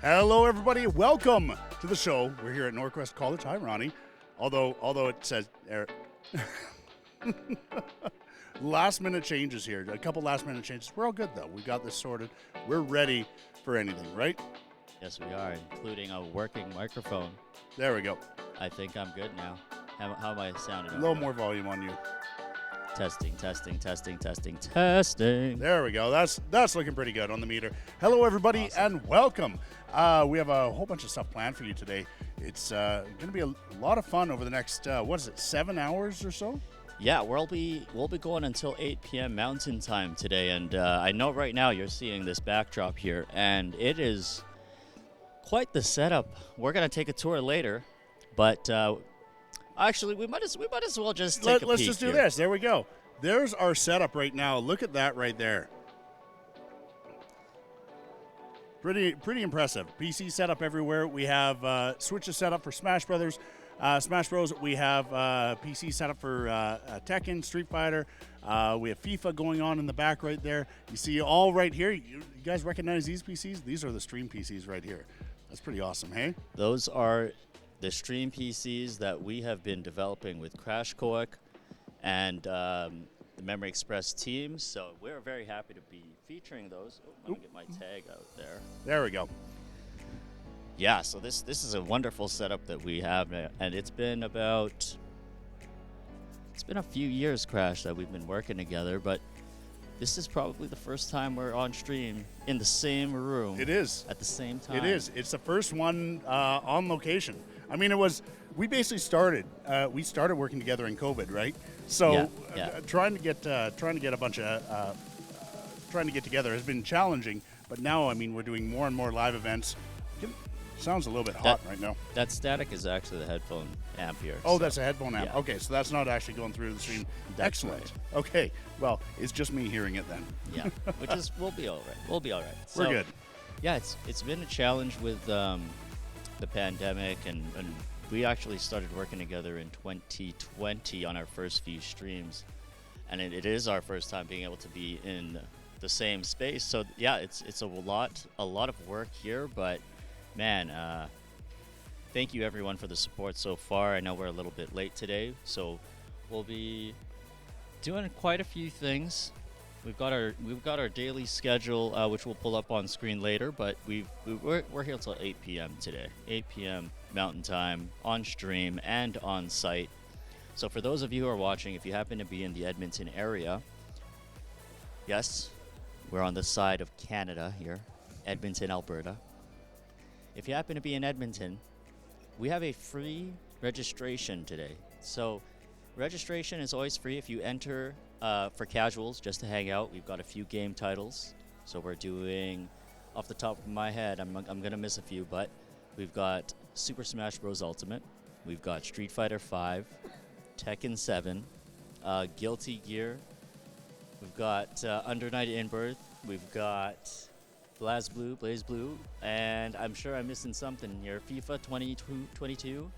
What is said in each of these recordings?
Hello, everybody. Welcome to the show. We're here at NorQuest College. Hi, Ronnie. Although it says last minute changes here. A couple last minute changes. We're all good though. We got this sorted. We're ready for anything, right? Yes, we are, including a working microphone. There we go. I think I'm good now. How am I sounding? A little more volume on you. Testing. There we go. That's looking pretty good on the meter. Hello, everybody, Awesome. and welcome. We have a whole bunch of stuff planned for you today. It's going to be a lot of fun over the next 7 hours or so? Yeah, we'll be going until 8 p.m. Mountain Time today, and I know right now you're seeing this backdrop here, and it is quite the setup. We're gonna take a tour later, but actually we might as well just take a peek. Let's just do here. this. There we go. There's our setup right now. Look at that right there. Pretty impressive. PC setup everywhere. We have switches set up for Smash Brothers. Smash Bros. We have PC set up for Tekken, Street Fighter. We have FIFA going on in the back right there. You see all right here. You guys recognize these PCs? These are the stream PCs right here. That's pretty awesome, hey? Those are the stream PCs that we have been developing with Crash Coic and the Memory Express team. So we're very happy to be featuring those. Oh, let me get my tag out there. There we go. Yeah, so this is a wonderful setup that we have, and it's been about it's been a few years, Crash, that we've been working together, but this is probably the first time we're on stream in the same room. It is. At the same time. It is. It's the first one on location. I mean, we basically started working together in COVID, right? So trying to get together has been challenging, but now, I mean, we're doing more and more live events. Sounds a little bit hot right now. That static is actually the headphone amp here. Oh, that's a headphone amp. Yeah. Okay, so that's not actually going through the stream. That's Excellent. right. Okay, well, it's just me hearing it then. Yeah, we'll be all right. We'll be all right. We're good. Yeah, it's been a challenge with the pandemic, and we actually started working together in 2020 on our first few streams, and it is our first time being able to be in the same space. So yeah, it's a lot of work here, but man, thank you everyone for the support so far. I know we're a little bit late today, so we'll be doing quite a few things. We've got our daily schedule, which we'll pull up on screen later, but we're here till 8 p.m. today. 8 p.m. Mountain Time, on stream and on site. So for those of you who are watching, if you happen to be in the Edmonton area, yes, we're on the side of Canada here, Edmonton, Alberta. If you happen to be in Edmonton, we have a free registration today. So registration is always free if you enter for casuals, just to hang out. We've got a few game titles. So we're doing, off the top of my head, I'm going to miss a few, but we've got Super Smash Bros. Ultimate. We've got Street Fighter 5, Tekken 7, Guilty Gear. We've got Under Night In-Birth. We've got Blaze Blue, and I'm sure I'm missing something here. FIFA 22.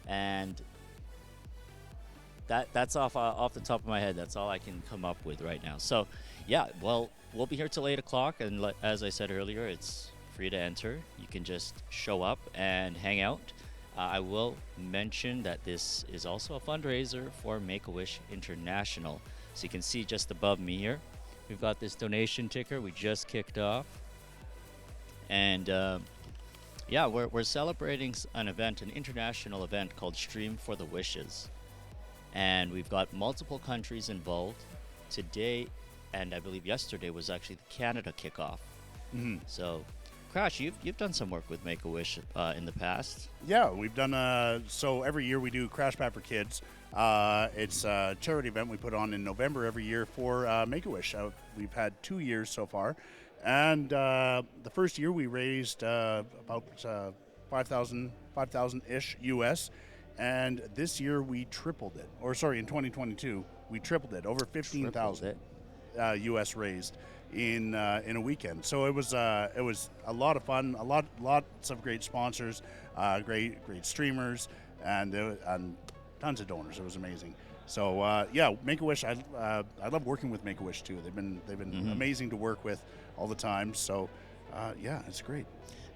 And that's off the top of my head. That's all I can come up with right now. So, yeah, well, we'll be here till 8 o'clock, and as I said earlier, it's free to enter. You can just show up and hang out. I will mention that this is also a fundraiser for Make-A-Wish International. So you can see just above me here, we've got this donation ticker we just kicked off. And yeah, we're celebrating an international event called Stream for the Wishes. And we've got multiple countries involved. Today, and I believe yesterday, was actually the Canada kickoff. Mm-hmm. So, Crash, you've done some work with Make-A-Wish in the past. Yeah, we've done, so every year we do Crash Pad for Kids. It's a charity event we put on in November every year for Make-A-Wish. We've had 2 years so far. And the first year we raised about 5,000-ish US. And this year we tripled it. Or sorry, in 2022, we tripled it. Over 15,000 US raised in a weekend. So it was a lot of fun. Lots of great sponsors, great streamers, and tons of donors. It was amazing. So yeah, Make-A-Wish. I love working with Make-A-Wish too. They've been Mm-hmm. amazing to work with all the time. So yeah, it's great.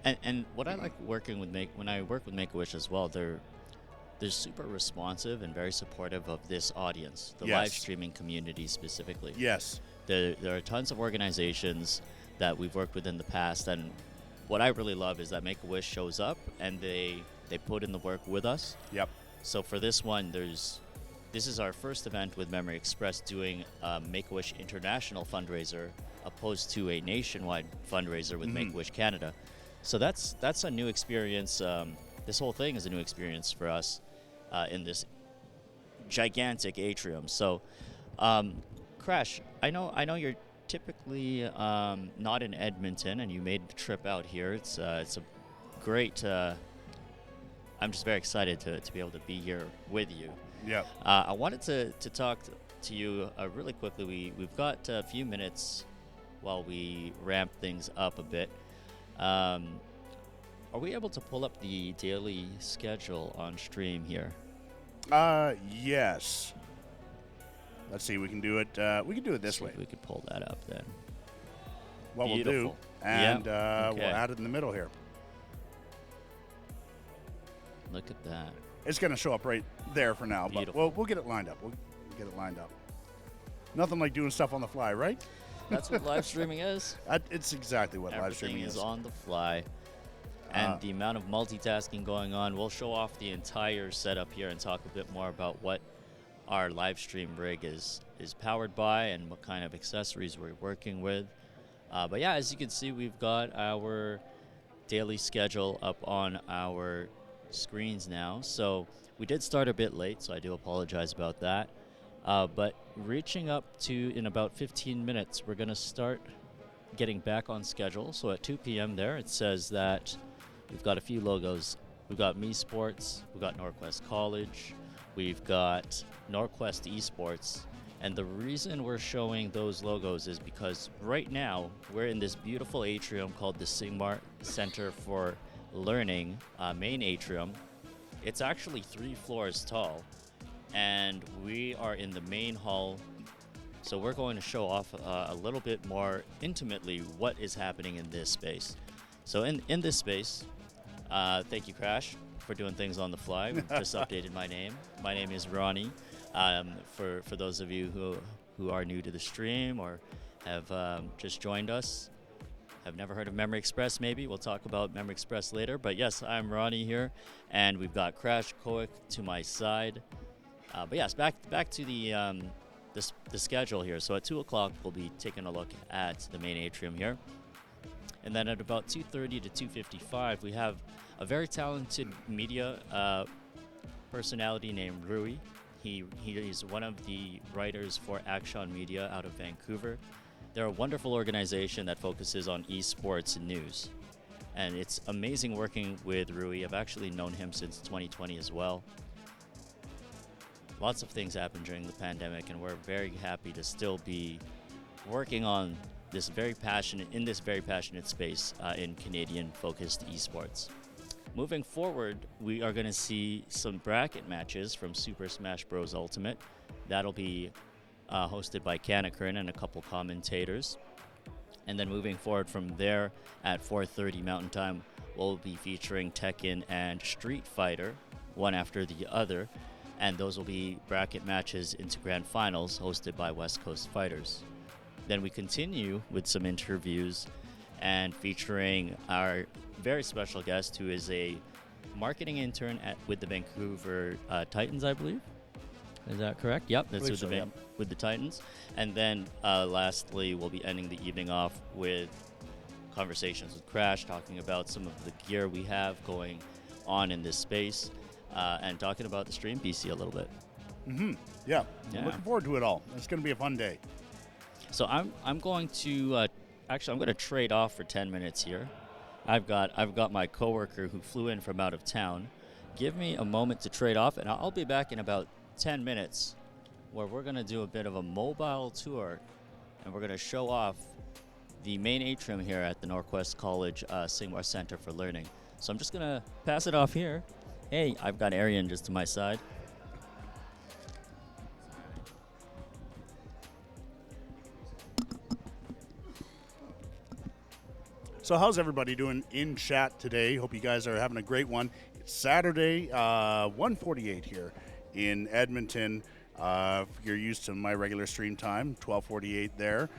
And what I like working with when I work with Make-A-Wish as well, they're super responsive and very supportive of this audience, the live streaming community specifically. Yes. There are tons of organizations that we've worked with in the past, and what I really love is that Make-A-Wish shows up and they put in the work with us. Yep. So for this one, this is our first event with Memory Express doing a Make-A-Wish International fundraiser opposed to a nationwide fundraiser with Make-A-Wish Canada. So that's a new experience. This whole thing is a new experience for us in this gigantic atrium. So, Crash, I know you're typically not in Edmonton, and you made the trip out here. It's a great. I'm just very excited to be able to be here with you. Yeah. I wanted to talk to you really quickly. We've got a few minutes while we ramp things up a bit. Are we able to pull up the daily schedule on stream here? Yes. Let's see. We can do it. We can do it this way. We could pull that up then. What Beautiful. we'll do, and Okay. we'll add it in the middle here. Look at that. It's going to show up right there for now, Beautiful. but we'll get it lined up. We'll get it lined up. Nothing like doing stuff on the fly, right? That's what live streaming is. It's exactly what live Everything streaming is is. on the fly. And the amount of multitasking going on, we'll show off the entire setup here and talk a bit more about what our live stream rig is powered by and what kind of accessories we're working with. But yeah, as you can see, we've got our daily schedule up on our screens now. So we did start a bit late, so I do apologize about that. But reaching up to, in about 15 minutes, we're going to start getting back on schedule. So at 2 p.m. there, it says that we've got a few logos. We've got MEsports, we've got NorQuest College, we've got NorQuest Esports. And the reason we're showing those logos is because right now we're in this beautiful atrium called the Sigmar Center for Learning, main atrium. It's actually 3 floors tall, and we are in the main hall. So we're going to show off a little bit more intimately what is happening in this space. So in this space, thank you, Crash, for doing things on the fly. We've just updated my name. My name is Ronnie. For those of you who are new to the stream or have just joined us, have never heard of Memory Express maybe. We'll talk about Memory Express later. But yes, I'm Ronnie here, and we've got Crash Koic to my side. But yes, back to the schedule here. So at 2 o'clock, we'll be taking a look at the main atrium here. And then at about 2:30 to 2:55, we have a very talented media personality named Rui. He is one of the writers for Action Media out of Vancouver. They're a wonderful organization that focuses on esports news. And it's amazing working with Rui. I've actually known him since 2020 as well. Lots of things happened during the pandemic, and we're very happy to still be working on this very passionate space in Canadian-focused esports. Moving forward, we are going to see some bracket matches from Super Smash Bros. Ultimate. That'll be hosted by Kanakern and a couple commentators. And then moving forward from there, at 4:30 Mountain Time, we'll be featuring Tekken and Street Fighter, one after the other. And those will be bracket matches into grand finals hosted by West Coast Fighters. Then we continue with some interviews and featuring our very special guest, who is a marketing intern with the Vancouver Titans, I believe. Is that correct? Yep, that's with the Titans. And then lastly, we'll be ending the evening off with conversations with Crash, talking about some of the gear we have going on in this space, and talking about the stream PC a little bit. Yeah. I'm looking forward to it all. It's going to be a fun day. So I'm going to I'm going to trade off for 10 minutes here. I've got my coworker who flew in from out of town. Give me a moment to trade off, and I'll be back in about 10 minutes, where we're going to do a bit of a mobile tour, and we're going to show off the main atrium here at the NorQuest College Sigmar Center for Learning. So I'm just going to pass it off here. Hey, I've got Arian just to my side. So how's everybody doing in chat today? Hope you guys are having a great one. It's Saturday, 1:48 here in Edmonton. If you're used to my regular stream time, 12:48 there.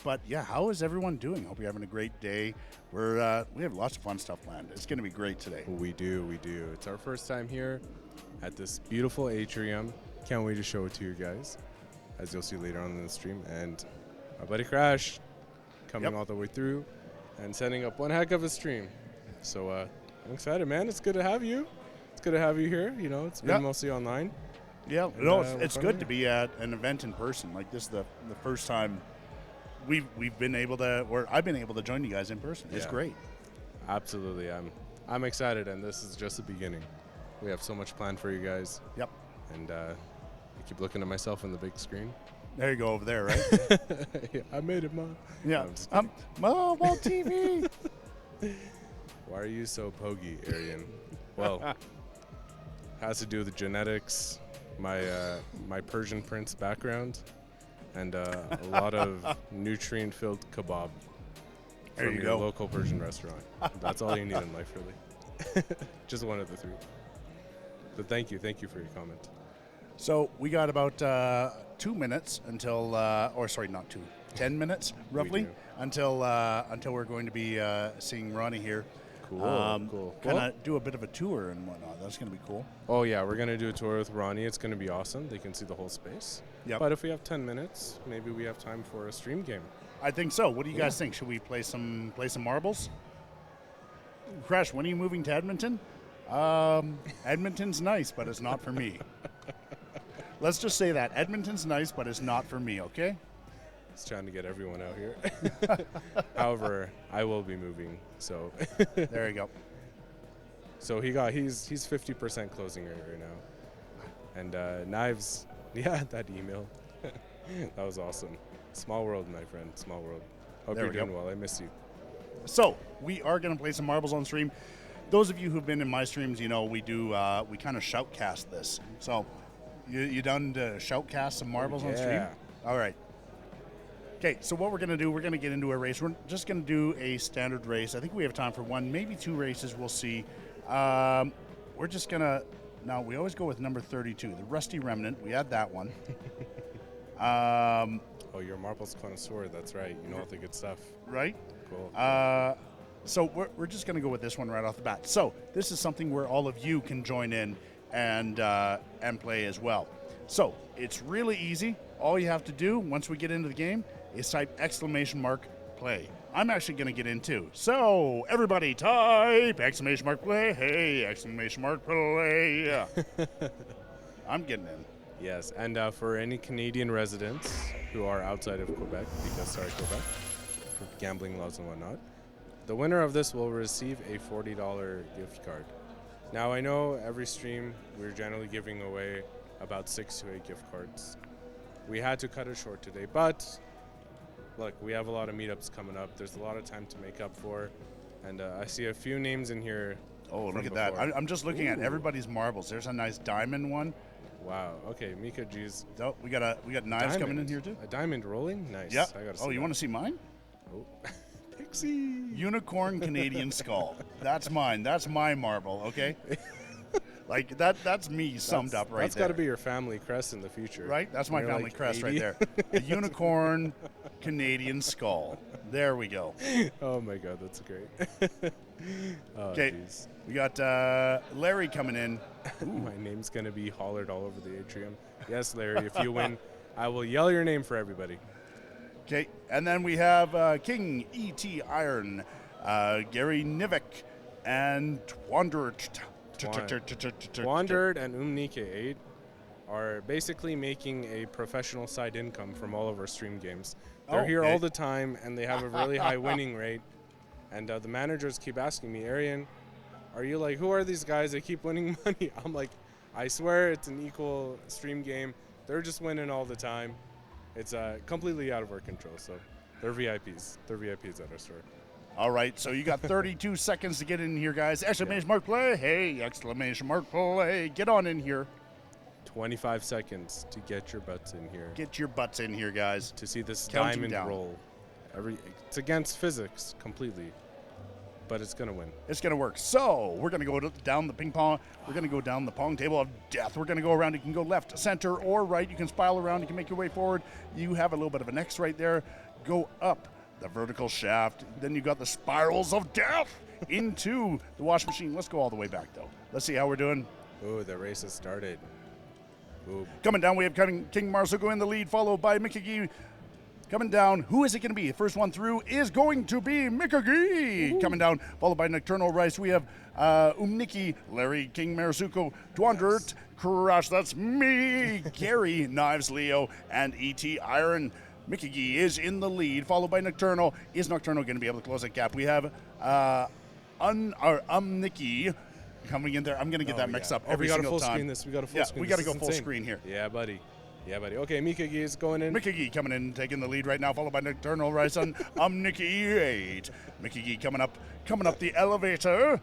But yeah, how is everyone doing? Hope you're having a great day. We have lots of fun stuff planned. It's going to be great today. We do. It's our first time here at this beautiful atrium. Can't wait to show it to you guys, as you'll see later on in the stream. And our buddy Crash coming all the way through and setting up one heck of a stream. So I'm excited, man. It's good to have you. It's good to have you here. You know, it's been mostly online. Yeah, and, it's good to be at an event in person. Like this is the first time we've been able to, or I've been able to join you guys in person. It's great. Absolutely. I'm excited, and this is just the beginning. We have so much planned for you guys. Yep. And I keep looking at myself on the big screen. There you go, over there, right? Yeah, I made it, Mom. Yeah. Mobile TV. Why are you so pogy, Arian? Well, has to do with genetics, my Persian prince background, and a lot of nutrient-filled kebab from your local Persian restaurant. That's all you need in life, really. Just one of the three. But thank you for your comment. So we got about 2 minutes until, 10 minutes roughly until we're going to be seeing Ronnie here. Cool. Kind of do a bit of a tour and whatnot. That's going to be cool. Oh, yeah, we're going to do a tour with Ronnie. It's going to be awesome. They can see the whole space. Yep. But if we have 10 minutes, maybe we have time for a stream game. I think so. What do you guys think? Should we play some marbles? Crash, when are you moving to Edmonton? Edmonton's nice, but it's not for me. Let's just say that. Edmonton's nice, but it's not for me, okay? He's trying to get everyone out here. However, I will be moving, so. There you go. So he's 50% closing rate right now. And Knives, yeah, that email. That was awesome. Small world, my friend, small world. Hope There you're we go. doing well. I miss you. So we are going to play some marbles on stream. Those of you who've been in my streams, you know we do. We kind of shoutcast this. So you done to shoutcast some marbles on stream? Yeah. All right. Okay. So what we're going to do? We're going to get into a race. We're just going to do a standard race. I think we have time for one, maybe two races. We'll see. We're just gonna. Now we always go with number 32, the Rusty Remnant. We had that one. Oh, you're a marbles connoisseur. That's right. You know all the good stuff. Right. Cool. So we're just going to go with this one right off the bat. So this is something where all of you can join in and play as well. So it's really easy. All you have to do once we get into the game is type !play. I'm actually going to get in too. So everybody type !play. Hey, !play. Yeah. I'm getting in. Yes, and for any Canadian residents who are outside of Quebec, because Quebec, for gambling laws and whatnot, the winner of this will receive a $40 gift card. Now, I know every stream we're generally giving away about 6 to 8 gift cards. We had to cut it short today, but look, we have a lot of meetups coming up. There's a lot of time to make up for, and I see a few names in here. Oh, from look at before. that. I'm just looking at everybody's marbles. There's a nice diamond one. Wow. Okay, Mika G's. Oh, we got knives coming in here too. A diamond rolling? Nice. Yeah. I gotta see Oh, you that. want to see mine? Oh. Pixie. Unicorn Canadian skull. That's mine. That's my marble. Okay. Like that's me summed up right That's there. got to be your family crest in the future. Right? That's my You're family like crest 80. right there. A unicorn Canadian skull. There we go. Oh my God, that's great. Oh, Okay. jeez. We got Larry coming in. My name's gonna be hollered all over the atrium. Yes, Larry. If you win, I will yell your name for everybody. Okay. And then we have King E.T. Iron, Gary Nivek, and Twandert. Wandered and Umnike8 are basically making a professional side income from all of our stream games. They're here okay. all the time, and they have a really high winning rate. And the managers keep asking me, Arian, are you like, who are these guys that keep winning money? I'm like, I swear it's an equal stream game. They're just winning all the time. It's completely out of our control. So they're VIPs. They're VIPs at our store. All right, so you got 32 seconds to get in here, guys. Exclamation mark play. Hey, exclamation mark play. Get on in here. 25 seconds to get your butts in here. Get your butts in here, guys. To see this Counting diamond down. roll. It's against physics completely, but it's going to win. It's going to work. So we're going to go down the ping pong. We're going to go down the pong table of death. We're going to go around. You can go left, center, or right. You can spiral around. You can make your way forward. You have a little bit of an X right there. Go up the vertical shaft. Then you got the spirals of death into the wash machine. Let's go all the way back, though. Let's see how we're doing. Ooh, the race has started. Ooh. Coming down, we have King Marsuko in the lead, followed by Mickey Gee. Coming down, who is it going to be? The first one through is going to be Mickey Gee. Coming down, followed by Nocturnal Rice. We have Umniki, Larry, King Marsuko, Dwandert, Crush, that's me, Gary, Knives, Leo, and E.T. Iron. Mickey Gee is in the lead, followed by Nocturnal. Is Nocturnal going to be able to close that gap? We have Umniki coming in there. I'm going to get that mixed up every single time. We got to full screen. We got to go full screen here. Yeah, buddy. Okay, Mika Gee is going in. Mickey Gee coming in, taking the lead right now, followed by Nocturnal Rise on Nikki 8. Mickey Gee coming up the elevator,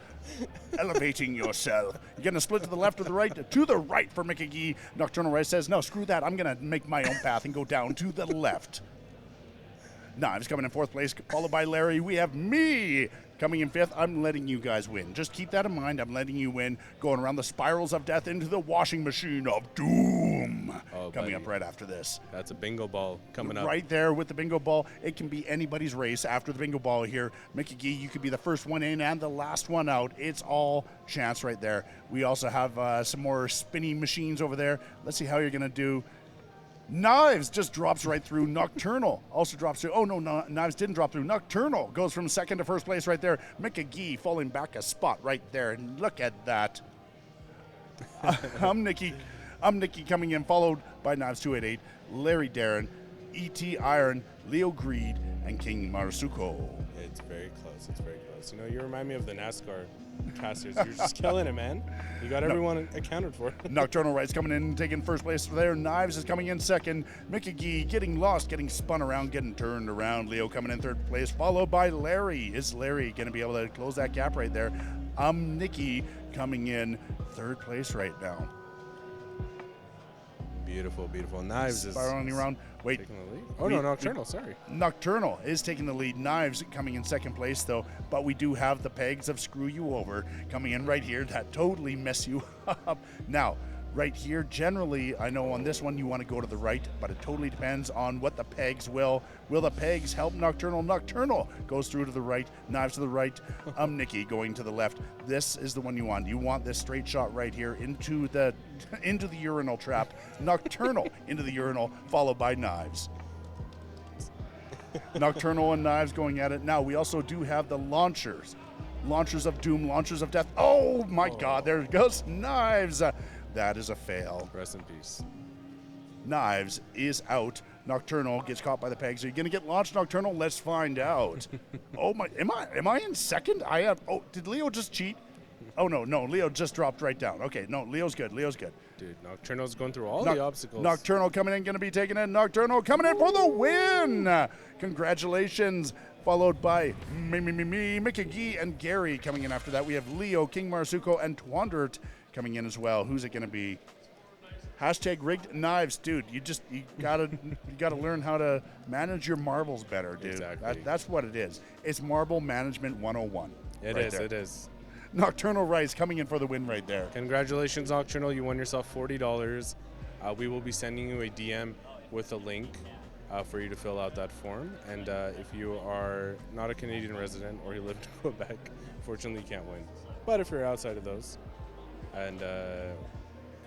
elevating yourself. You're going to split to the left or the right? To the right for Mickey Gee. Nocturnal Rise says, no, screw that. I'm going to make my own path and go down to the left. Knives coming in fourth place, followed by Larry. We have me coming in fifth. I'm letting you guys win. Just keep that in mind. I'm letting you win. Going around the spirals of death into the washing machine of doom. Doom Oh, coming buddy. up right after this. That's a bingo ball coming up. Right there with the bingo ball. It can be anybody's race after the bingo ball here. Mickey Gee, you could be the first one in and the last one out. It's all chance right there. We also have some more spinning machines over there. Let's see how you're going to do. Knives just drops right through. Nocturnal also drops through. Oh, no, Knives didn't drop through. Nocturnal goes from second to first place right there. Mickey Gee falling back a spot right there. And look at that. I'm Nikki coming in, followed by Knives 288, Larry Darren, E.T. Iron, Leo Greed, and King Marsuko. It's very close. It's very close. You know, you remind me of the NASCAR casters. You're just killing it, man. You got everyone accounted for. Nocturnal Rights coming in and taking first place there. Knives is coming in second. Mickey Gee getting lost, getting spun around, getting turned around. Leo coming in third place, followed by Larry. Is Larry going to be able to close that gap right there? Nikki coming in third place right now. Beautiful, beautiful. Knives is Spiraling around. Wait. taking the lead. Oh, no, Nocturnal, sorry. Nocturnal is taking the lead. Knives coming in second place, though. But we do have the pegs of Screw You Over coming in right here that totally mess you up. Now, right here, generally, I know on this one you want to go to the right, but it totally depends on what the pegs will. Will the pegs help Nocturnal? Nocturnal goes through to the right. Knives to the right. Nikki going to the left. This is the one you want. You want this straight shot right here into the urinal trap. Nocturnal into the urinal, followed by Knives. Nocturnal and Knives going at it. Now, we also do have the launchers. Launchers of Doom, launchers of Death. Oh, my God, there it goes. Knives. That is a fail. Rest in peace. Knives is out. Nocturnal gets caught by the pegs. Are you going to get launched, Nocturnal? Let's find out. Oh, my. Am I in second? Did Leo just cheat? Oh, no, Leo just dropped right down. Okay, no, Leo's good. Dude, Nocturnal's going through all the obstacles. Nocturnal coming in, going to be taking it. Nocturnal coming in for the win. Congratulations. Followed by Mickey Gee, and Gary coming in after that. We have Leo, King Marsuko, and Twandert coming in as well. Who's it going to be? Hashtag rigged Knives, dude. You gotta learn how to manage your marbles better, dude. Exactly. That's what it is. It's marble management 101. It is. Nocturnal Rice coming in for the win right there. Congratulations, Nocturnal. You won yourself $40. We will be sending you a DM with a link for you to fill out that form. And if you are not a Canadian resident or you live in Quebec, fortunately you can't win. But if you're outside of those, and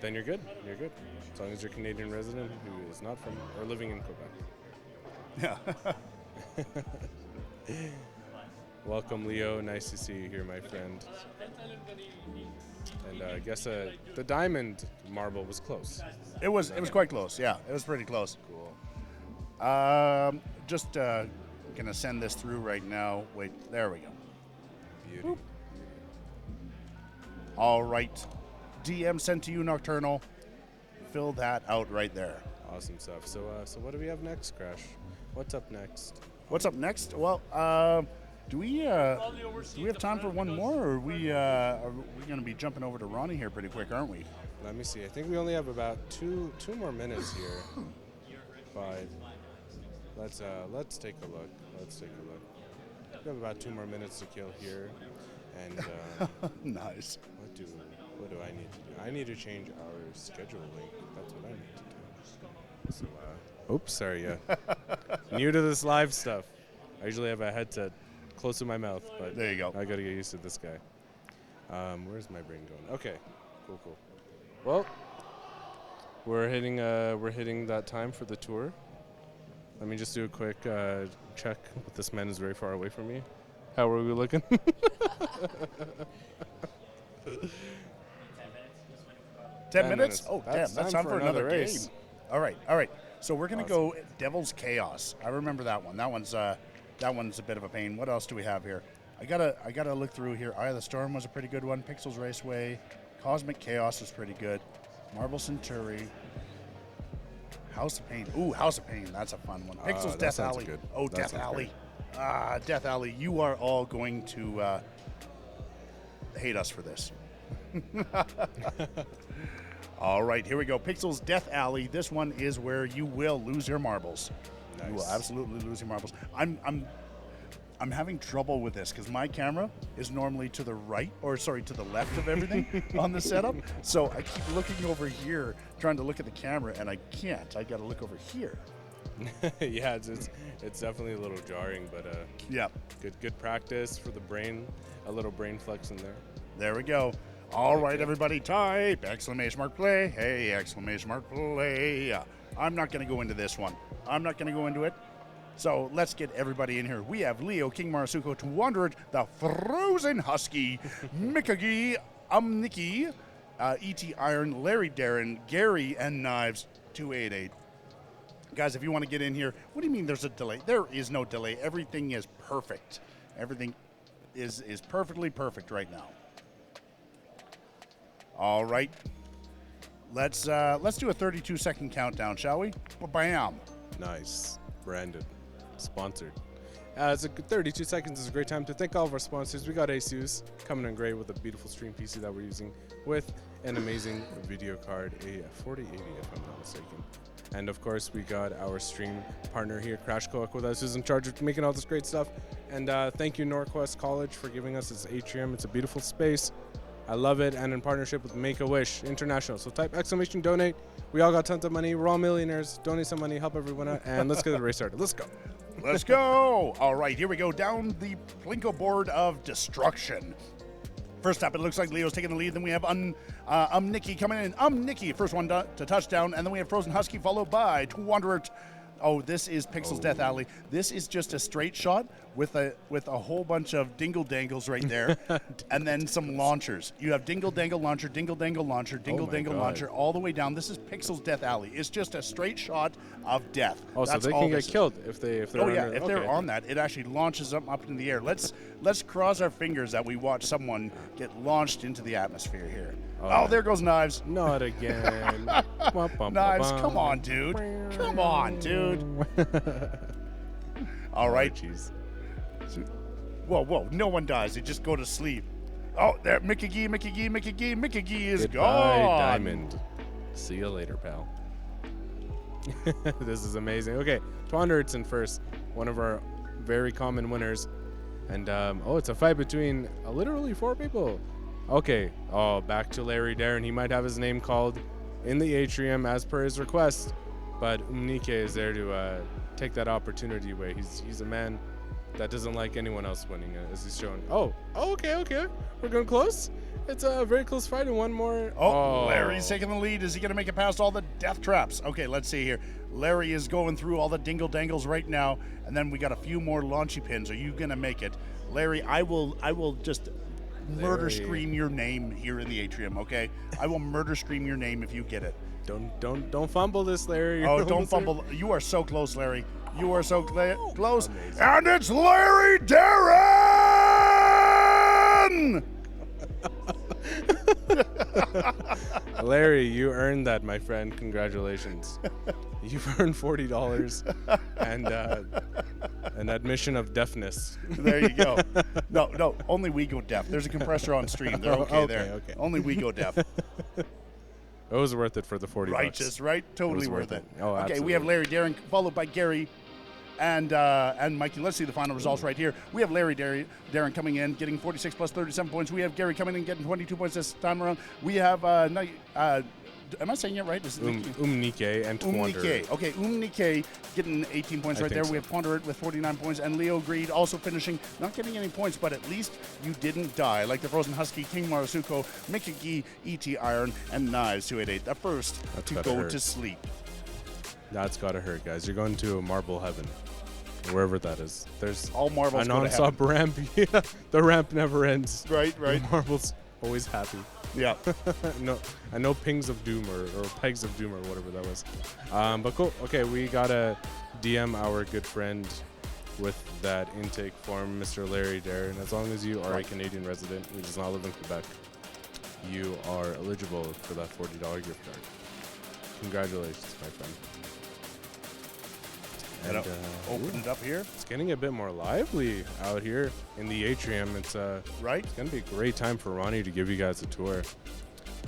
then you're good. You're good. As long as you're a Canadian resident who is not from or living in Quebec. Yeah. Welcome, Leo. Nice to see you here, my friend. And I guess the diamond marble was close. It was quite close. Yeah, it was pretty close. Cool. Just gonna send this through right now. Wait, there we go. Beauty. All right, DM sent to you, Nocturnal. Fill that out right there. Awesome stuff. So what do we have next, Crash? What's up next? What's up next? Well, do we have time for one more, or are we going to be jumping over to Ronnie here pretty quick, aren't we? Let me see. I think we only have about two more minutes here. But let's take a look. We have about 2 more minutes to kill here, and Nice. what do I need to do? I need to change our scheduling. That's what I need to do. So, oops, sorry. Yeah. New to this live stuff. I usually have a headset close to my mouth, but There you go. I gotta get used to this guy. Where's my brain going? Okay, cool. Well, we're hitting that time for the tour. Let me just do a quick check. This man is very far away from me. How are we looking? 10 minutes? Oh, That's damn, that's time time for for another another game. race. All right. So we're going to go Devil's Chaos. I remember that one. That one's a bit of a pain. What else do we have here? I gotta look through here. Eye of the Storm was a pretty good one. Pixels Raceway. Cosmic Chaos was pretty good. Marble Centauri. House of Pain. Ooh, House of Pain. That's a fun one. Pixels that Death sounds Alley. good. Oh, That Death sounds Alley. Death Alley. You are all going to hate us for this. All right, here we go. Pixels Death Alley. This one is where you will lose your marbles. You will Nice. absolutely lose your marbles. I'm having trouble with this because my camera is normally to the right, or sorry, to the left of everything on the setup. So I keep looking over here, trying to look at the camera, and I can't. I got to look over here. Yeah, it's definitely a little jarring, but Yeah, good practice for the brain. A little brain flex in there. there we go. All right, everybody, type exclamation mark play. Hey, exclamation mark play. I'm not going to go into this one. I'm not going to go into it. So let's get everybody in here. We have Leo King Marasuko, 200, the Frozen Husky, Mikagi, Nikki, E.T. Iron, Larry Darren, Gary, and Knives, 288. Guys, if you want to get in here, what do you mean there's a delay? There is no delay. Everything is perfect. Everything is perfectly perfect right now. All right. Let's do a 32-second countdown, shall we? Bam. Nice. Branded. Sponsored. It's a good 32 seconds is a great time to thank all of our sponsors. We got Asus coming in great with a beautiful stream PC that we're using with an amazing video card, a 4080 if I'm not mistaken. And of course, we got our stream partner here, Crash Cook, with us, who's in charge of making all this great stuff. And thank you, NorQuest College, for giving us this atrium. It's a beautiful space. I love it. And in partnership with Make-A-Wish International. So type exclamation donate. We all got tons of money. We're all millionaires. Donate some money, help everyone out, and let's get the race started. Let's go. Let's go. All right, here we go down the Plinko board of destruction. First up, it looks like Leo's taking the lead. Then we have Nikki coming in. Nikki, first one to touchdown. And then we have Frozen Husky, followed by Wanderer. Oh, this is Pixel's Death Alley. This is just a straight shot with a whole bunch of dingle dangles right there, and then some launchers. You have dingle dangle launcher, dingle dangle launcher, dingle dangle launcher, all the way down. This is Pixel's Death Alley. It's just a straight shot of death. Oh, That's so they all can get this is. killed if they're Oh yeah, under, if they're on that, it actually launches them up into the air. Let's cross our fingers that we watch someone get launched into the atmosphere here. Oh, there goes Knives. Not again. Knives, come on, dude. Come on, dude. All right. Jeez. Whoa, no one dies. They just go to sleep. Oh, there, Mickey Gee is Goodbye, gone. Diamond. See you later, pal. This is amazing. Okay, Twandert's in first. One of our very common winners. And, it's a fight between literally 4 people. Okay. Oh, back to Larry Darren. He might have his name called in the atrium as per his request. But Umnike is there to take that opportunity away. He's a man that doesn't like anyone else winning, as he's shown. Oh, okay. We're going close. It's a very close fight and one more. Oh, Larry's taking the lead. Is he going to make it past all the death traps? Okay, let's see here. Larry is going through all the dingle dangles right now, and then we got a few more launchy pins. Are you going to make it? Larry, I will just murder scream your name here in the atrium, okay? I will murder scream your name if you get it. Don't fumble this, Larry. Oh, don't fumble. You are so close, Larry. You are so close. Amazing. And it's Larry Darren! Larry, you earned that, my friend. Congratulations. You've earned $40 and an admission of deafness. There you go. No, only we go deaf. There's a compressor on stream. They're okay there. Okay. Only we go deaf. It was worth it for the $40. Righteous, right? Totally worth it. Oh, okay, absolutely. we have Larry Darren, followed by Gary and Mikey. Let's see the final results right here. We have Larry Darren coming in, getting 46 plus 37 points. We have Gary coming in, getting 22 points this time around. We have, am I saying it right? Umnike and Twander. Okay, Umnike getting 18 points right there. So. We have Ponderate with 49 points, and Leo Greed also finishing, not getting any points, but at least you didn't die. Like the Frozen Husky, King Marasuko, Mickey, E.T. Iron, and Knives 288. The first to go to sleep. That's gotta hurt, guys. You're going to a marble heaven. Wherever that is. There's all marbles a non-stop ramp. Yeah, the ramp never ends. Right. The marbles always happy. Yeah. No pings of doom or pegs of doom or whatever that was. But cool. Okay, we gotta DM our good friend with that intake form, Mr. Larry Darren. As long as you are a Canadian resident who does not live in Quebec, you are eligible for that $40 gift card. Congratulations, my friend. And open it up here. It's getting a bit more lively out here in the atrium. It's right. It's gonna be a great time for Ronnie to give you guys a tour.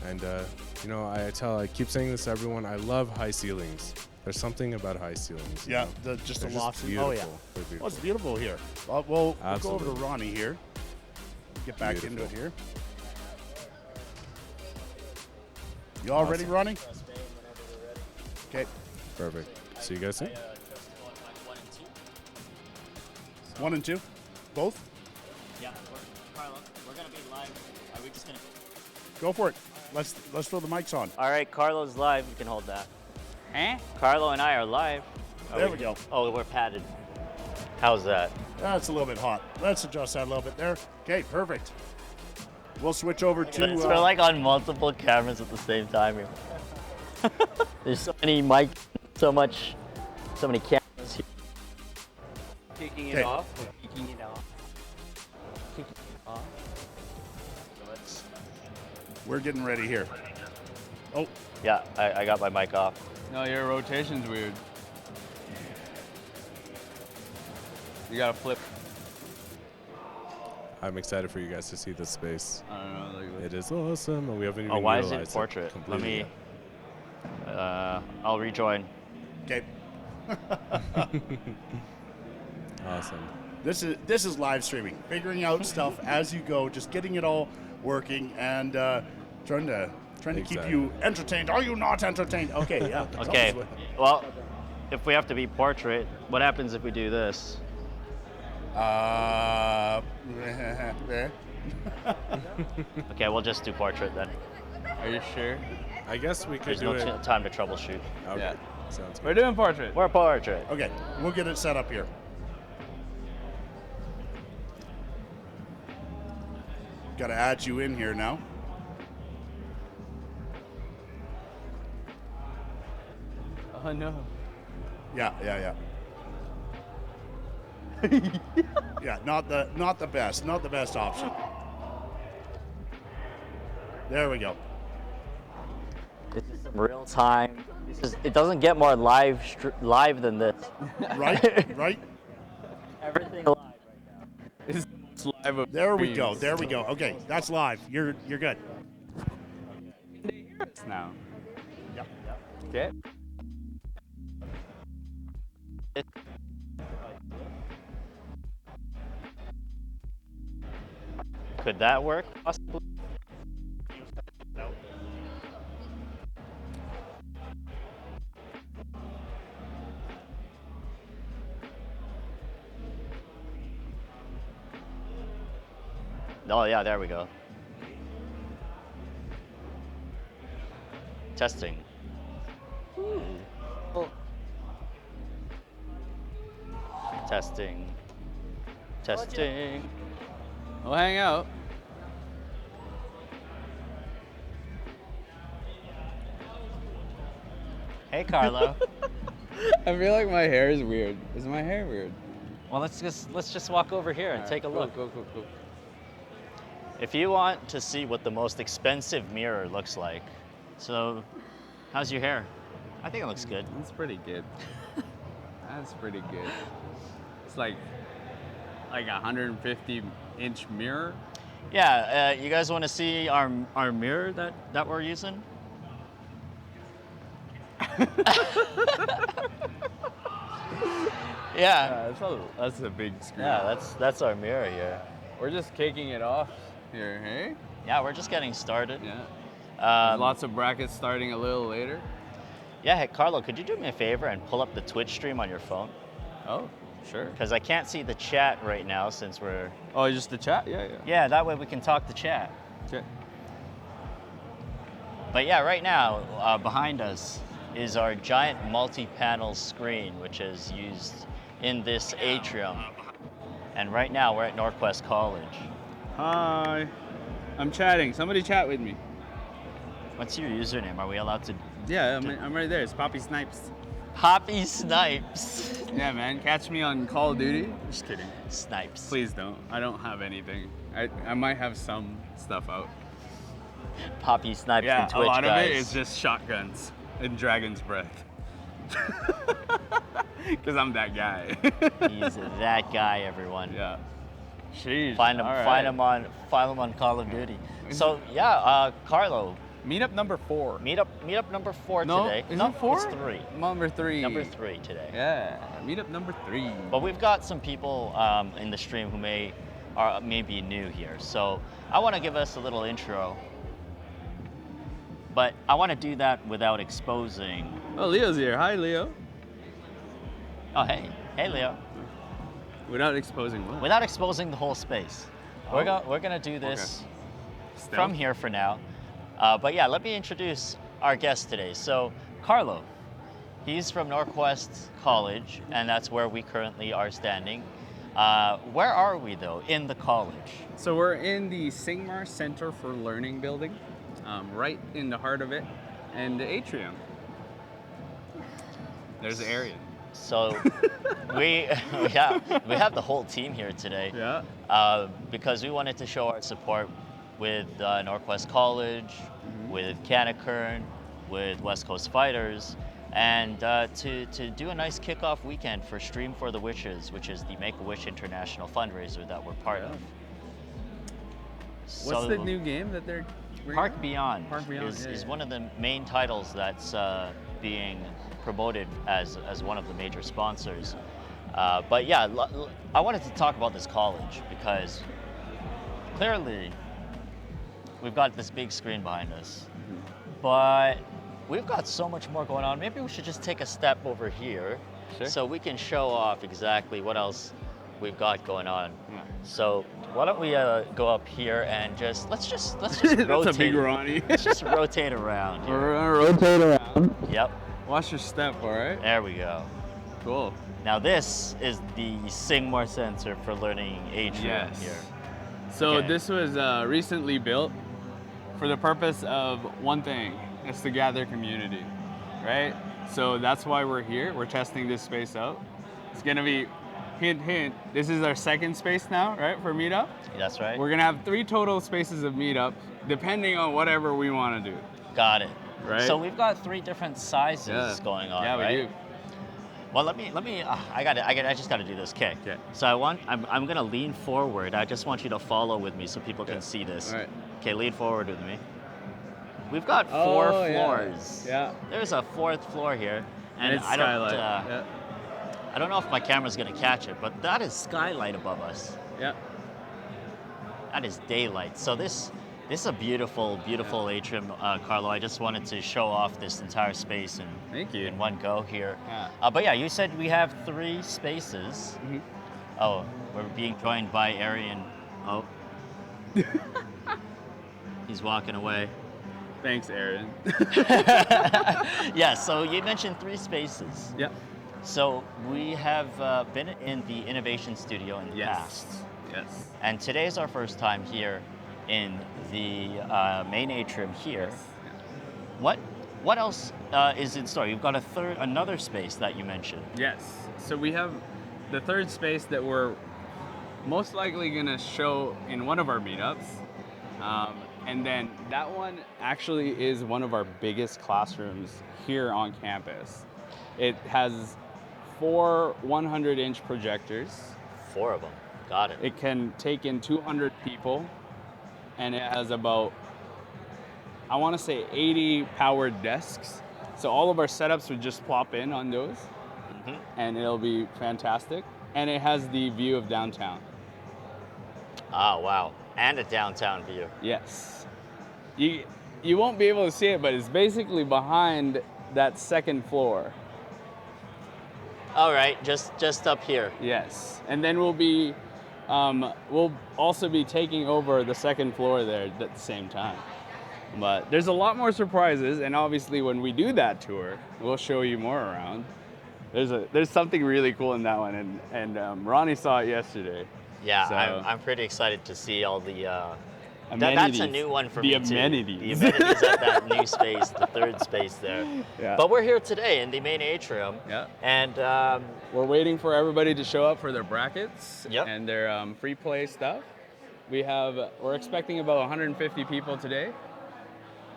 And I keep saying this to everyone. I love high ceilings. There's something about high ceilings. you Yeah, know? just They're the just lofts. Oh beautiful. yeah. They're Oh, beautiful. it's beautiful here. We'll go over to Absolutely. Ronnie here. Get back into it Beautiful. here. You all ready, Awesome. Ronnie? Okay. Perfect. See you guys soon. 1 and 2, both. Yeah, Carlo, we're gonna be live. Are we just gonna? Go for it. Let's throw the mics on. All right, Carlo's live. You can hold that. Huh? Carlo and I are live. There we go. Oh, we're padded. How's that? That's a little bit hot. Let's adjust that a little bit there. Okay, perfect. We'll switch over to. We're like on multiple cameras at the same time here. There's so many mics, so many cameras here. Kicking Okay. it off. We're kicking it off. Kicking it off. We're getting ready here. Oh, Yeah, I got my mic off. No, your rotation's weird. You gotta flip. I'm excited for you guys to see this space. I don't know. Like, It is awesome, and we haven't even Oh, why is utilized it portrait? Let completely me. yet. I'll rejoin. okay. Awesome. This is live streaming, figuring out stuff as you go, just getting it all working, and trying to keep Exactly. you entertained. Are you not entertained? Okay, yeah. that's Okay. always what- Well, if we have to be portrait, what happens if we do this? Okay, we'll just do portrait then. are you sure? I guess we could There's do no it. time to troubleshoot. Okay. Yeah. Sounds good. We're doing portrait. We're portrait. okay, we'll get it set up here. Got to add you in here now. Oh no. Yeah. Yeah, not the best option. There we go. This is some real time. It doesn't get more live than this. Right? Everything live right now. It's live of There we go. streams. There we go. Okay, that's live. You're good. They hear us now. Yep. Okay. Could that work possibly? Oh yeah, there we go. Testing. Testing. Testing. We'll hang out. Hey Carlo. I feel like my hair is weird. Is my hair weird? Well, let's just walk over here and take a look. Go. If you want to see what the most expensive mirror looks like, so how's your hair? I think it looks good. That's pretty good. That's pretty good. It's like a 150-inch mirror. Yeah, you guys want to see our mirror that we're using? Yeah. That's a big screen. Yeah, that's our mirror here. We're just kicking it off here, hey? Yeah, we're just getting started. Yeah. Lots of brackets starting a little later. Yeah, hey, Carlo, could you do me a favor and pull up the Twitch stream on your phone? Oh, sure. Because I can't see the chat right now since we're... Oh, just the chat? Yeah. Yeah, that way we can talk to chat. Okay. But yeah, right now, behind us is our giant multi-panel screen, which is used in this atrium. And right now, we're at NorQuest College. Hi. I'm chatting. Somebody chat with me. What's your username? Are we allowed to... Yeah, I'm right there. It's Poppy Snipes. Poppy Snipes. Yeah, man. Catch me on Call of Duty. Just kidding. Snipes. Please don't. I don't have anything. I might have some stuff out. Poppy Snipes Yeah, from Twitch, a lot guys. of it is just shotguns and Dragon's Breath. Because I'm that guy. He's that guy, everyone. Yeah. Sheesh. Find him, All right. find him on Call of Duty. So yeah, Carlo, Meetup number 4. Meetup number 4 No, today. is no, it 4? It's 3. Number 3. Number 3 today. Yeah, meetup number 3. But we've got some people in the stream who may be new here. So I want to give us a little intro. But I want to do that without exposing. Oh, Leo's here. Hi, Leo. Oh, hey. Hey, Leo. Without exposing what? Without exposing the whole space. We're going to do this from here for now. But yeah, let me introduce our guest today. So, Carlo, he's from NorQuest College, and that's where we currently are standing. Where are we, though, in the college? So we're in the Singmar Center for Learning building, right in the heart of it, and the atrium. There's Arian. So we have the whole team here today. Yeah. Because we wanted to show our support with NorQuest College, with Canacurn, with West Coast Fighters, and to do a nice kickoff weekend for Stream for the Witches, which is the Make-A-Wish International fundraiser that we're part of. What's the new game that they're Park Beyond, Park Beyond is one of the main titles that's being promoted as one of the major sponsors. But yeah, I wanted to talk about this college because clearly we've got this big screen behind us, but we've got so much more going on. Maybe we should just take a step over here so we can show off exactly what else we've got going on. So why don't we go up here and let's just rotate. That's a big Ronnie. Let's just rotate around here. We're gonna rotate around. Yep. Watch your step, all right? There we go. Cool. Now this is the Singmar Center for Learning atrium here. So Okay. this was recently built for the purpose of one thing. It's to gather community, right? So that's why we're here. We're testing this space out. It's gonna be, hint, hint, this is our second space now, right, for MeetUp? That's right. We're gonna have 3 total spaces of MeetUp, depending on whatever we wanna do. Got it. Right. So we've got 3 different sizes going on, Yeah, right? we do. Well, let me. I just got to do this. Okay. Okay. So I'm gonna lean forward. I just want you to follow with me so people can see this. All right. Okay, lean forward with me. We've got 4 Oh, yeah. floors. Yeah. There's a 4th floor here, and it's I don't. skylight. I don't know if my camera's gonna catch it, but that is skylight above us. Yeah. That is daylight. So this is a beautiful, beautiful atrium, Carlo. I just wanted to show off this entire space Thank you. in one go here. Yeah. But yeah, you said we have 3 spaces. Oh, we're being joined by Arian. Oh. He's walking away. Thanks, Aaron. Yeah, so you mentioned 3 spaces. Yeah. So we have been in the innovation studio in the past. Yes. And today's our first time here in the main atrium here. What else is in store? You've got another space that you mentioned. Yes. So we have the 3rd space that we're most likely gonna show in one of our meetups. And then that one actually is one of our biggest classrooms here on campus. It has 4 100-inch projectors. 4 of them. Got it. It can take in 200 people, and it has about, I want to say 80 powered desks. So all of our setups would just plop in on those, and it'll be fantastic. And it has the view of downtown. Ah, wow. And a downtown view. Yes. You won't be able to see it, but it's basically behind that 2nd floor. All right, just up here. Yes. And then we'll also be taking over the 2nd floor there at the same time. But there's a lot more surprises, and obviously when we do that tour, we'll show you more around. There's something really cool in that one, and Ronnie saw it yesterday. Yeah, So- I'm pretty excited to see all the. That's a Amenities. new one for The me too. amenities. The amenities at that new space, the 3rd space there. Yeah. But we're here today in the main atrium. Yeah. And We're waiting for everybody to show up for their brackets Yep. and their free play stuff. We're expecting about 150 people today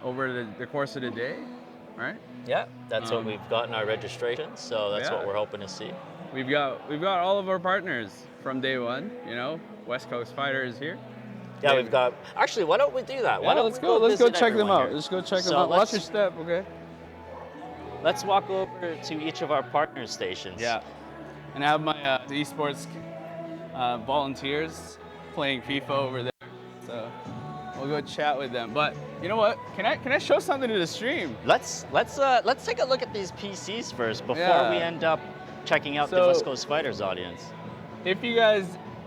over the course of the day, right? yeah, that's what we've got in our registration. So that's Yeah. what we're hoping to see. We've got all of our partners from day one. You know, West Coast Fighter is here. Yeah, we've got. Actually, why don't we do that? Why don't let's we go. Let's go visit check them everyone out. here? Let's go check them So out. Watch let's- your step, okay? Let's walk over to each of our partner stations. Yeah. And I have my esports volunteers playing FIFA over there. So we'll go chat with them. But you know what? Can I show something to the stream? Let's take a look at these PCs first before Yeah. we end up checking out the So- West Coast Fighters audience. If you guys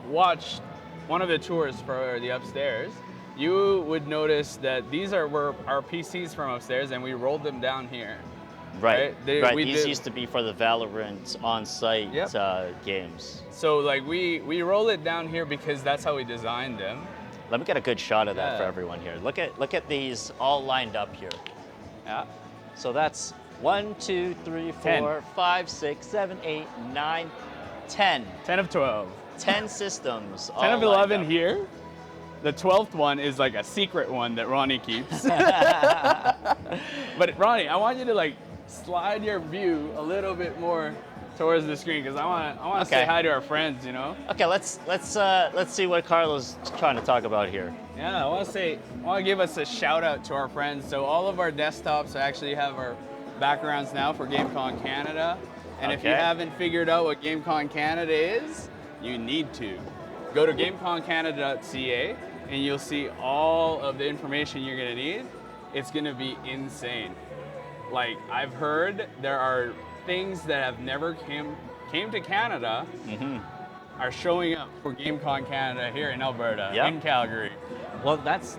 watched one of the tours for the upstairs, you would notice that these were our PCs from upstairs, and we rolled them down here. Right. Right. These used to be for the Valorant on-site Yep. games. So like we roll it down here because that's how we designed them. Let me get a good shot of that for Yeah. everyone here. Look at these all lined up here. Yeah. So that's 1, 2, 3, 4, 5, 6, 7, 8, 9, 10. 10 of 12. 10 systems. 10 of all lined 11 up. here. The 12th one is like a secret one that Ronnie keeps. But Ronnie, I want you to like slide your view a little bit more towards the screen because I want to say Okay. hi to our friends, you know? Okay, let's see what Carlos is trying to talk about here. Yeah, I want to give us a shout out to our friends. So all of our desktops actually have our backgrounds now for GameCon Canada. And if you Okay. haven't figured out what GameCon Canada is, you need to. Go to gameconcanada.ca and you'll see all of the information you're gonna need. It's gonna be insane. Like I've heard there are things that have never came to Canada are showing up for GameCon Canada here in Alberta, Yep. in Calgary. Well, that's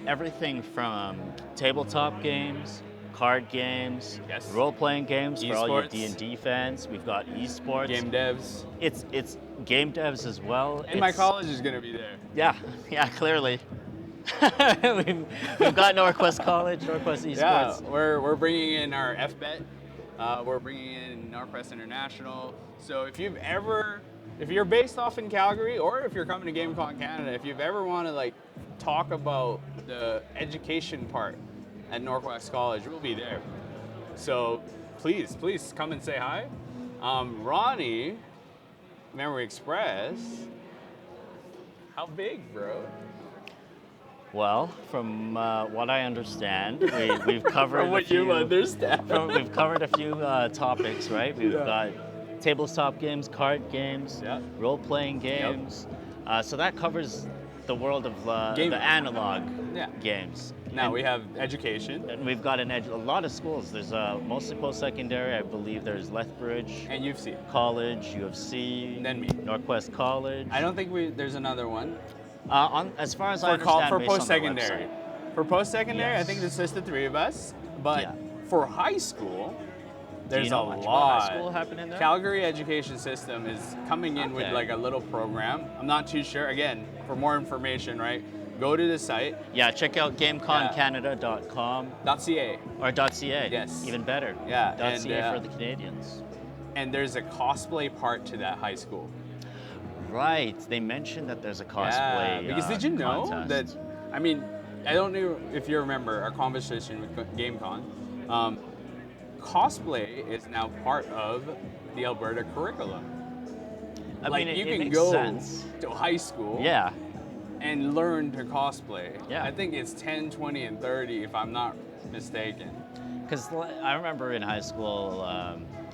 everything from tabletop games, card games, Yes. role-playing games for all your Esports. D&D fans. We've got esports. Game devs. It's game devs as well. And my It's- college is gonna be there. Yeah, clearly. we've got NorQuest College, NorQuest Yeah, Esports. we're bringing in our FBET. We're bringing in NorQuest International. So if you're based off in Calgary, or if you're coming to GameCon Canada, if you've ever want to like talk about the education part at NorQuest College, we'll be there. So please come and say hi. Ronnie, Memory Express. How big, bro? Well, from what I understand, we've covered From what a few. you understand. We've covered a few topics, right? We've got tabletop games, card games, Yeah. role-playing games. So that covers the world of Game- the analog Yeah. games. Now we have education And we've got a lot of schools. There's mostly post-secondary. I believe there's Lethbridge and UFC. College, UFC, And then me. NorQuest College. I don't think there's another one. As far as I understand, For based on their post-secondary. website. For post-secondary, I Yes. think it's just the three of us. But Yeah. for high school, Do you there's know a much lot. about high school happening there? Calgary education system is coming in with Okay. like a little program. I'm not too sure. Again, for more information, right? Go to the site Yeah, check out GameConCanada.com .ca, or .ca. Yes. Even better. Yeah, .ca and, for the Canadians. and there's a cosplay part to that high school. Right. They mentioned that there's a cosplay. because did you know contest. that? I mean, I don't know if you remember our conversation with GameCon. Cosplay is now part of the Alberta curriculum. I Like mean, you it can makes go sense. to high school Yeah. and learn to cosplay. Yeah. I think it's 10, 20, and 30 if I'm not mistaken. Because I remember in high school,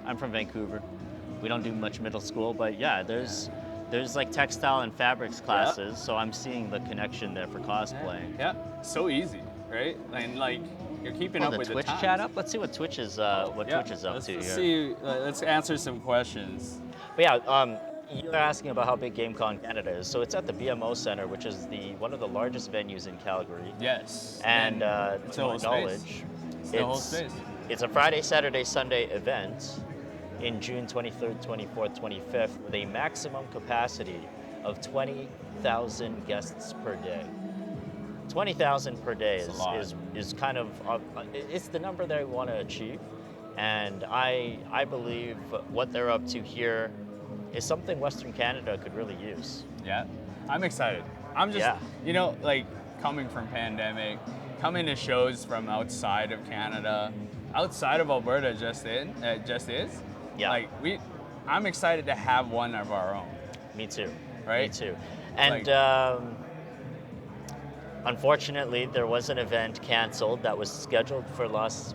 I'm from Vancouver. We don't do much middle school, but yeah, there's like textile and fabrics classes, so I'm seeing the connection there for cosplaying. Yeah, so easy, right? And like you're keeping Oh, up the with Twitch the times. chat up? Let's see what Twitch is up let's to here. see. Let's answer some questions. But yeah, you're asking about how big GameCon Canada is. So it's at the BMO Center, which is one of the largest venues in Calgary. Yes. And it's to the my whole space. knowledge, It's the whole space. it's a Friday, Saturday, Sunday event in June 23rd, 24th, 25th with a maximum capacity of 20,000 guests per day. 20,000 per day That's a lot. is kind of it's the number they want to achieve, and I believe what they're up to here is something Western Canada could really use. Yeah, I'm excited. I'm just, Yeah. like coming from pandemic, coming to shows from outside of Canada, outside of Alberta just is. Yeah. Like I'm excited to have one of our own. Me too. Right? Me too. And Like- Unfortunately, there was an event canceled that was scheduled for Los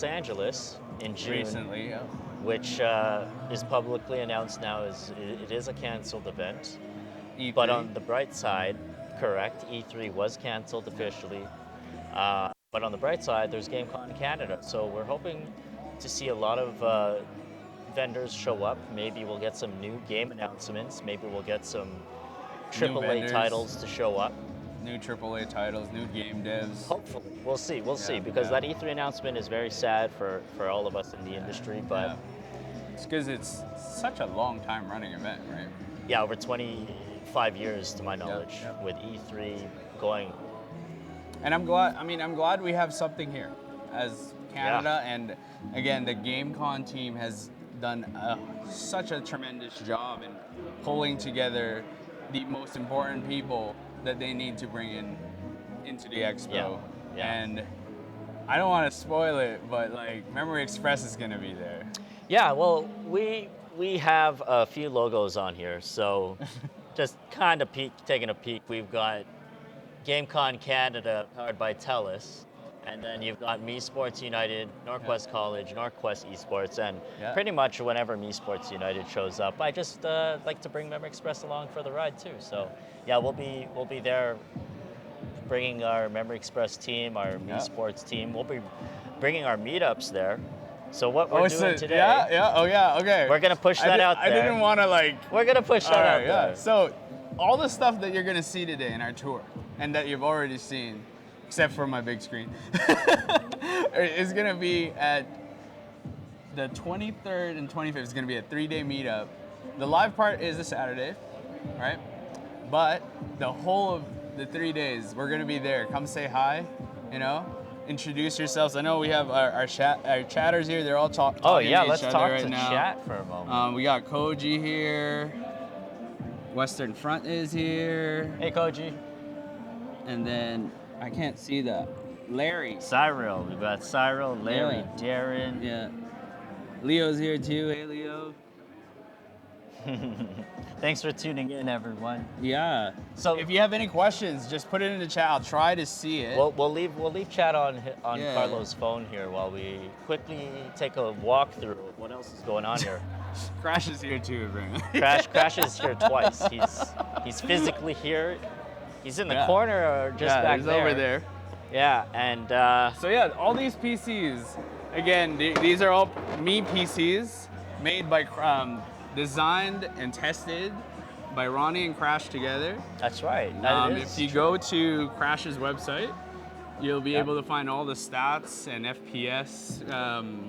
Angeles in June, Recently, yeah. which is publicly announced now it is a canceled event. E3. But on the bright side, correct, E3 was canceled officially. But on the bright side, there's GameCon Canada, so we're hoping to see a lot of vendors show up. Maybe we'll get some new game announcements. Maybe we'll get some AAA vendors. titles to show up. New AAA titles, new game devs. Hopefully, we'll see. Because that E3 announcement is very sad for all of us in the industry. But It's because it's such a long time running event, right? yeah, over 25 years to my knowledge, with E3 going. And I'm glad we have something here as Canada. And again, the GameCon team has done such a tremendous job in pulling together the most important people that they need to bring into the expo. Yeah. And I don't want to spoil it, but like Memory Express is going to be there. Yeah, well, we have a few logos on here, so just kind of taking a peek. We've got GameCon Canada, powered by TELUS, and then you've got MEsports United, NorQuest College, NorQuest Esports, and pretty much whenever MEsports United shows up, I just like to bring Memory Express along for the ride too. So yeah, we'll be there, bringing our Memory Express team, our MEsports team. We'll be bringing our meetups there. So what we're doing today? Okay. We're gonna push that out there. I didn't want to like. We're gonna push that out there. So all the stuff that you're gonna see today in our tour, and that you've already seen, except for my big screen, is gonna be at the 23rd and 25th. It's gonna be a 3-day meetup. The live part is a Saturday, right? But the whole of the 3 days, we're gonna be there. Come say hi, introduce yourselves. I know we have our chatters here. They're all talking Oh to yeah, each let's other talk right to now. chat for a moment. We got Koji here. Western Front is here. Hey Koji. And then I can't see that. Larry. Cyril. We've got Cyril, Larry, Darren. Yeah. Leo's here too. Hey Leo. Thanks for tuning in, everyone. Yeah. So if you have any questions, just put it in the chat. I'll try to see it. we'll leave chat on Carlo's phone here while we quickly take a walk through what else is going on here. Crash is here too, Brandon. Crash is here twice. He's physically here. He's in the corner or just back he's there. over there. Yeah, and so yeah, all these PCs, again, these are all Me PCs made by, designed and tested by Ronnie and Crash together. That's right. If you go to Crash's website, you'll be able to find all the stats and FPS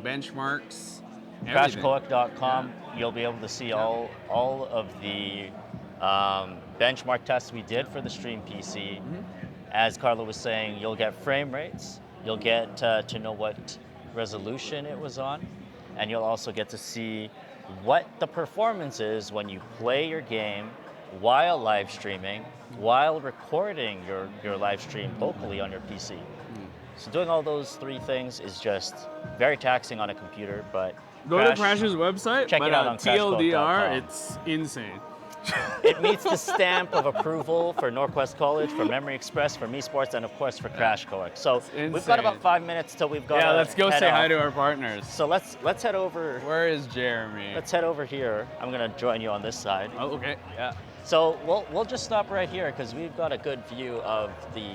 benchmarks. CrashCook.com. You'll be able to see all of the benchmark tests we did for the Stream PC. As Carlo was saying, you'll get frame rates. You'll get to know what resolution it was on, and you'll also get to see what the performance is when you play your game while live streaming, while recording your live stream locally on your PC. So doing all those three things is just very taxing on a computer, but go to Crash's website, check it out on TLDR, it's insane. It meets the stamp of approval for NorQuest College, for Memory Express, for MEsports, and of course for Crash Cook. So we've got about 5 minutes till we've got. Yeah, let's go say hi to our partners. So let's head over. Where is Jeremy? Let's head over here. I'm gonna join you on this side. Oh, okay. Yeah. So we'll just stop right here because we've got a good view of the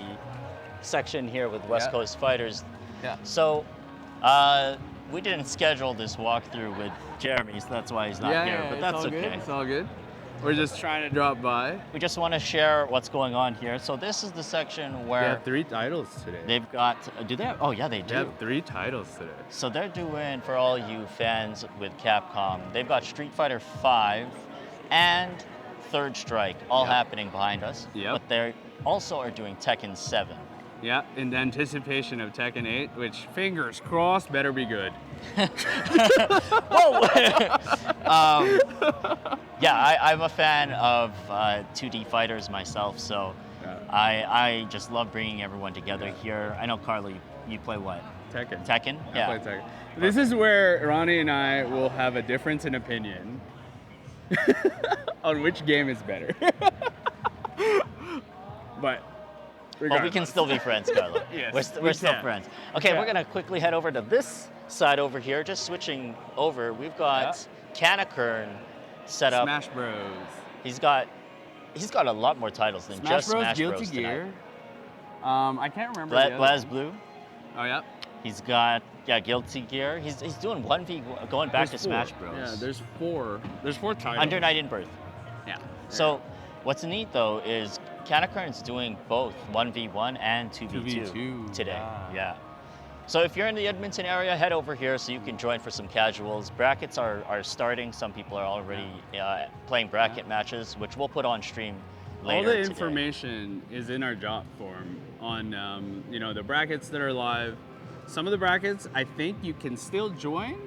section here with West Coast Fighters. Yeah. So we didn't schedule this walkthrough with Jeremy, so that's why he's not here. But that's okay. It's all good. We're just trying to drop by. We just want to share what's going on here. So this is the section where they have 3 titles today. They've got. Do they have? Oh yeah, they do. They have 3 titles today. So they're doing, for all you fans with Capcom, they've got Street Fighter V and Third Strike all happening behind us. Yep. But they also are doing Tekken 7. Yeah, in anticipation of Tekken 8, which, fingers crossed, better be good. Whoa! Yeah, I'm a fan of 2D fighters myself, so I just love bringing everyone together here. I know, Carlo, you play what? Tekken. Tekken? I play Tekken. This is where Ronnie and I will have a difference in opinion on which game is better. But But we can still be friends, Carlo. Yes, we're we still can. friends. Okay, Yeah. we're gonna quickly head over to this side over here. Just switching over, we've got Kanakern set up. Smash Bros. He's got a lot more titles than Smash just Bros. Smash Guilty Bros. Gear. Tonight. I can't remember. the other Blaz one. Blue. Oh yeah. He's got Guilty Gear. He's doing 1v going back There's to Smash four. Bros. Yeah, there's four. There's 4 titles. Under Night in Birth. Yeah. So what's neat though is Kanakern's doing both 1v1 and 2v2, 2v2, today. yeah. Yeah. So if you're in the Edmonton area, head over here so you can join for some casuals. Brackets are starting. Some people are already playing bracket matches, which we'll put on stream later All the today. information is in our job form on the brackets that are live. Some of the brackets I think you can still join,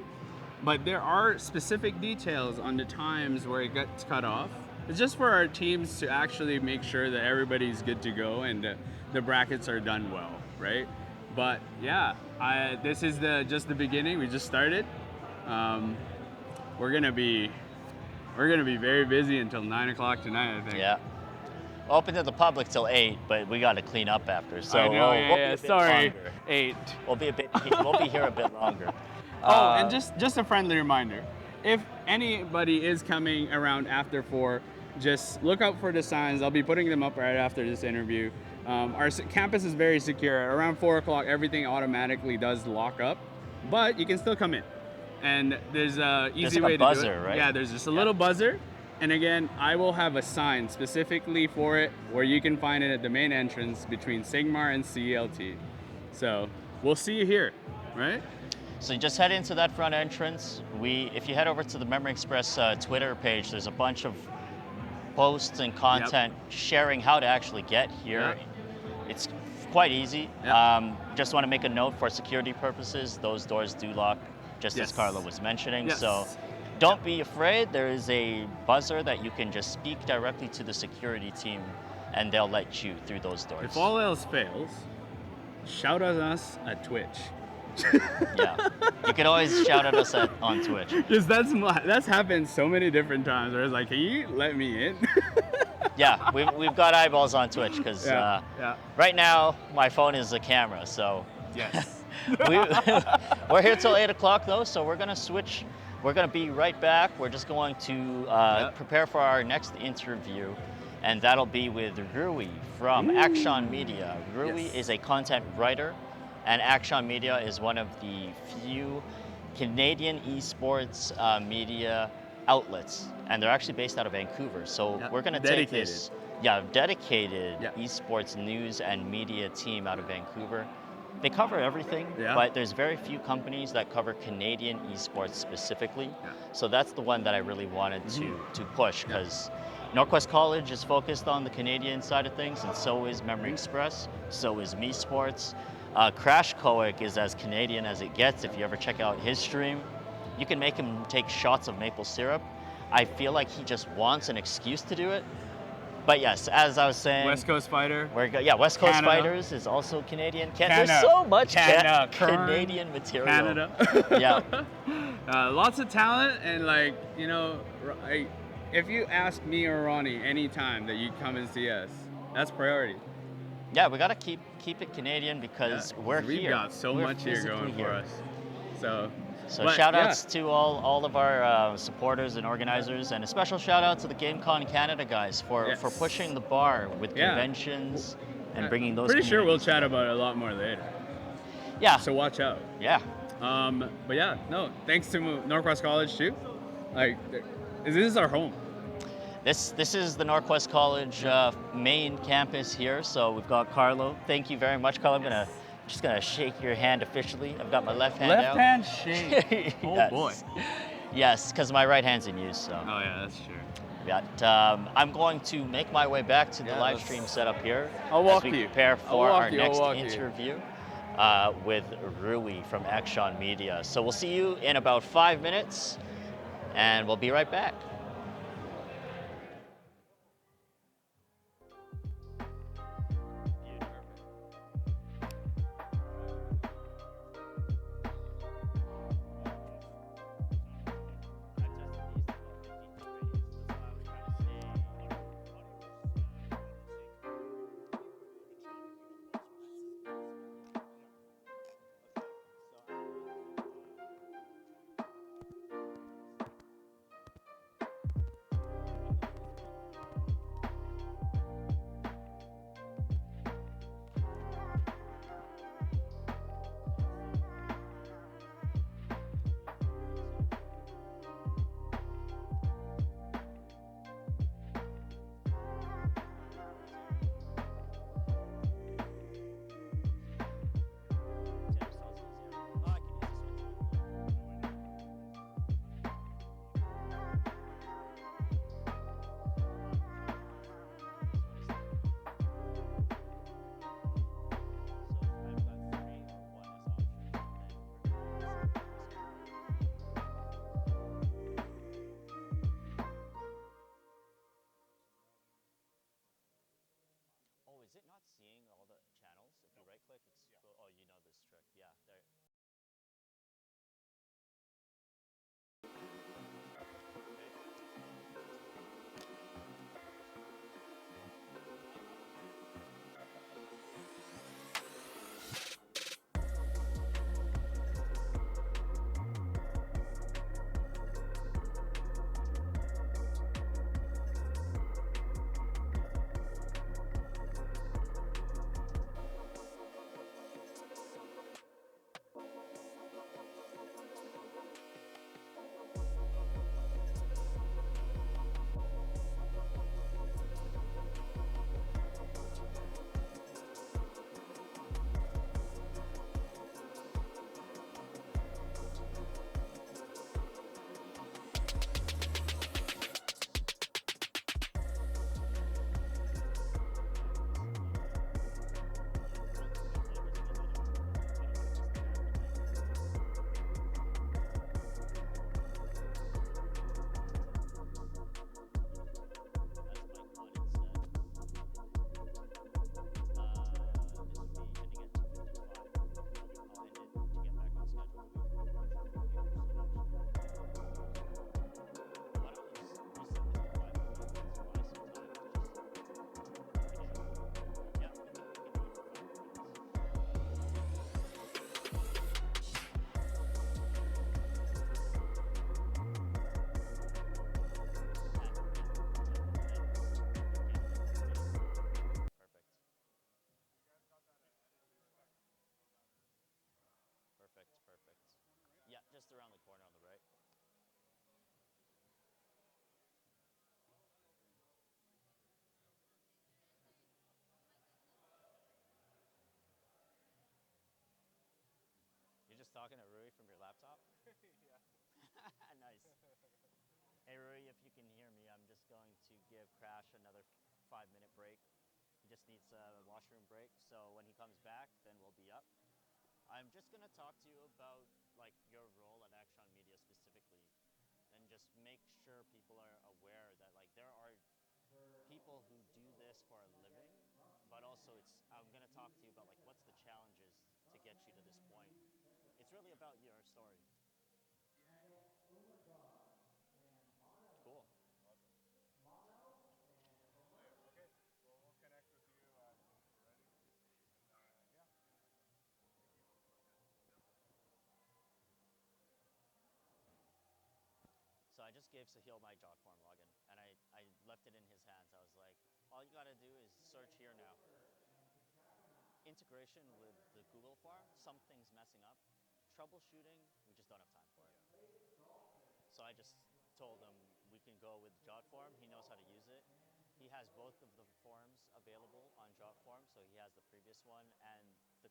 but there are specific details on the times where it gets cut off. It's just for our teams to actually make sure that everybody's good to go and the brackets are done well, right? But yeah, this is just the beginning. We just started. We're gonna be very busy until 9 o'clock tonight, I think. Yeah. Open to the public till 8, but we got to clean up after. So I know, we'll be yeah. a bit Sorry, longer. 8. We'll be here a bit longer. Oh, and just a friendly reminder. If anybody is coming around after 4, just look out for the signs. I'll be putting them up right after this interview. Our campus is very secure. Around 4 o'clock, everything automatically does lock up, but you can still come in. And there's a easy like a way buzzer, to do it. right? Yeah, there's just a little buzzer. And again, I will have a sign specifically for it where you can find it at the main entrance between Sigmar and CLT. So we'll see you here, right? So you just head into that front entrance. If you head over to the Memory Express Twitter page, there's a bunch of posts and content sharing how to actually get here. Yep. It's quite easy. Yep. Just want to make a note for security purposes. Those doors do lock, just as Yes. Carlo was mentioning. Yes. So don't be afraid. There is a buzzer that you can just speak directly to the security team, and they'll let you through those doors. If all else fails, shout at us at Twitch. Yeah, you can always shout at us on Twitch. Because that's happened so many different times where it's like, can you let me in? Yeah, we've got eyeballs on Twitch because yeah. right now my phone is a camera. So Yes. we're here till 8 o'clock though, so we're gonna switch. We're gonna be right back. We're just going to prepare for our next interview, and that'll be with Rui from Action Media. Rui Yes. is a content writer, and Action Media is one of the few Canadian esports media outlets, and they're actually based out of Vancouver. So we're gonna take this dedicated esports news and media team out of Vancouver. They cover everything, but there's very few companies that cover Canadian esports specifically. So that's the one that I really wanted to push, because NorQuest College is focused on the Canadian side of things, and so is Memory Express, so is MEsports. Crash Coic is as Canadian as it gets. If you ever check out his stream, you can make him take shots of maple syrup. I feel like he just wants an excuse to do it. But yes, as I was saying, West Coast Fighter. West Coast Canada. Fighters is also Canadian. Canada. There's so much Canada. Canadian material. Canada. Yeah. Lots of talent, and if you ask me or Ronnie anytime that you come and see us, that's priority. Yeah, we gotta keep it Canadian because we're We've here. got so We're much here physically going here. for us. So So shout outs to all of our supporters and organizers, and a special shout out to the GameCon Canada guys for pushing the bar with conventions and bringing those. Pretty sure we'll communities chat together. about it a lot more later. Yeah. So watch out. Yeah. But yeah, no, thanks to NorQuest College too. This is our home. This is the NorQuest College main campus here. So we've got Carlo. Thank you very much, Carlo. I'm just gonna shake your hand officially. I've got my left hand out. Left hand shake. Oh boy. Yes, because my right hand's in use. So. Oh yeah, that's true. But I'm going to make my way back to the live stream setup here I'll walk as we you. prepare for our next I'll walk you. interview with Rui from Action Media. So we'll see you in about 5 minutes, and we'll be right back. just around the corner on the right. You're just talking to Rui from your laptop? Yeah. Nice. Hey Rui, if you can hear me, I'm just going to give Crash another 5-minute break. He just needs a washroom break, so when he comes back, then we'll be up. I'm just gonna talk to you about like your role at Action Media specifically, and just make sure people are aware that like there are people who do this for a living, but also I'm gonna talk to you about like what's the challenges to get you to this point. It's really about your story. Cool. Awesome. Sweet. Okay. Well, we'll connect with you as soon as we're ready. And yeah. Thank you. So I just gave Sahil my JotForm login, and I left it in his hands. I was like, all you gotta do is search here now. Integration with the Google form, something's messing up. Troubleshooting, we just don't have time for it. So I just told him we can go with JotForm. He knows how to use it. He has both of the forms available on JotForm, so he has the previous one and the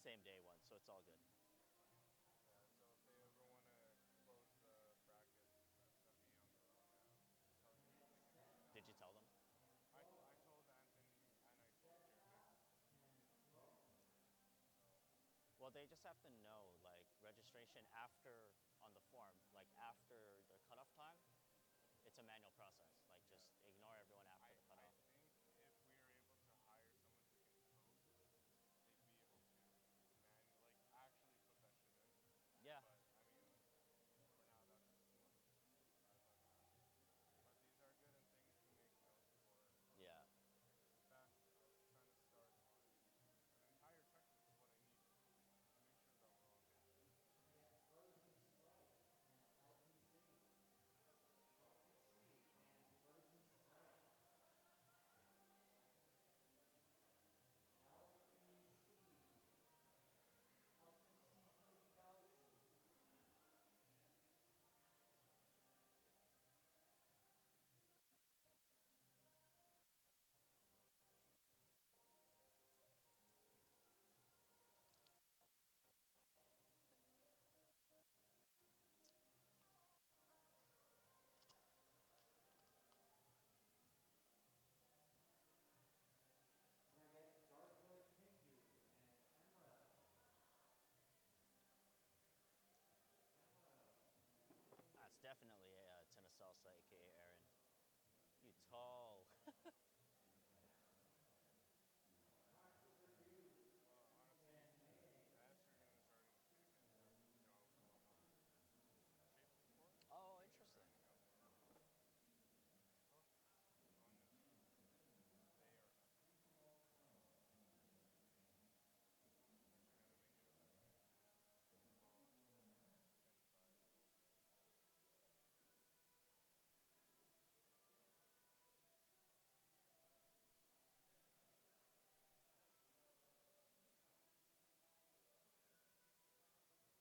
same day one, so it's all good. Yeah, so if they ever want to close the brackets, that'd be on their own now. Just tell them they can do that. Did you tell them? I told Anthony and I told Jeremy. So, Well, they just have to know, like, registration after, on the form, like, after the cutoff time, it's a manual process. Like, just ignore everyone after the I cutoff. think if we are able to hire someone who can code, they'd be able to like actually put that shit in. Yeah, But I mean, for now, that's not gonna happen. But these are good and things to make notes for. yeah. Like fast kind of start on an entire checklist of what I need to make sure that we're all good. That's definitely a tin of salsa, aka Aaron. You tall. Well, honestly, the estrogen is starting to kick in because John's going on shapes before, Oh, so he's interesting. burning out more muscle. Well, as long as they are happy, unless you're gonna make it about you. Well, thin thighs will do. Okay.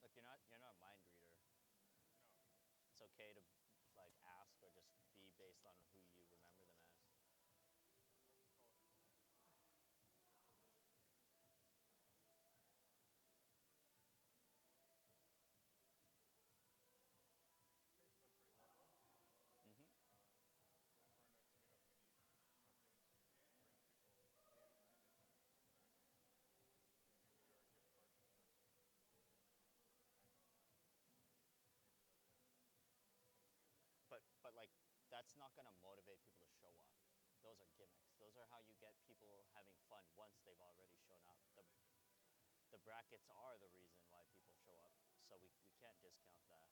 Look, you're not a mind reader. No. It's okay to like ask or just be based on who you remember them as. Let's just call him Paul. Okay, went pretty well though. Mm-hmm. So for our next meetup, we need something to bring people in in addition to that. Maybe we do our gift card dispenser, and maybe that's it. Nothing too But like that's not gonna motivate people to show up. Those are gimmicks. Those are how you get people having fun once they've already shown up. The brackets are the reason why people show up. So we can't discount that.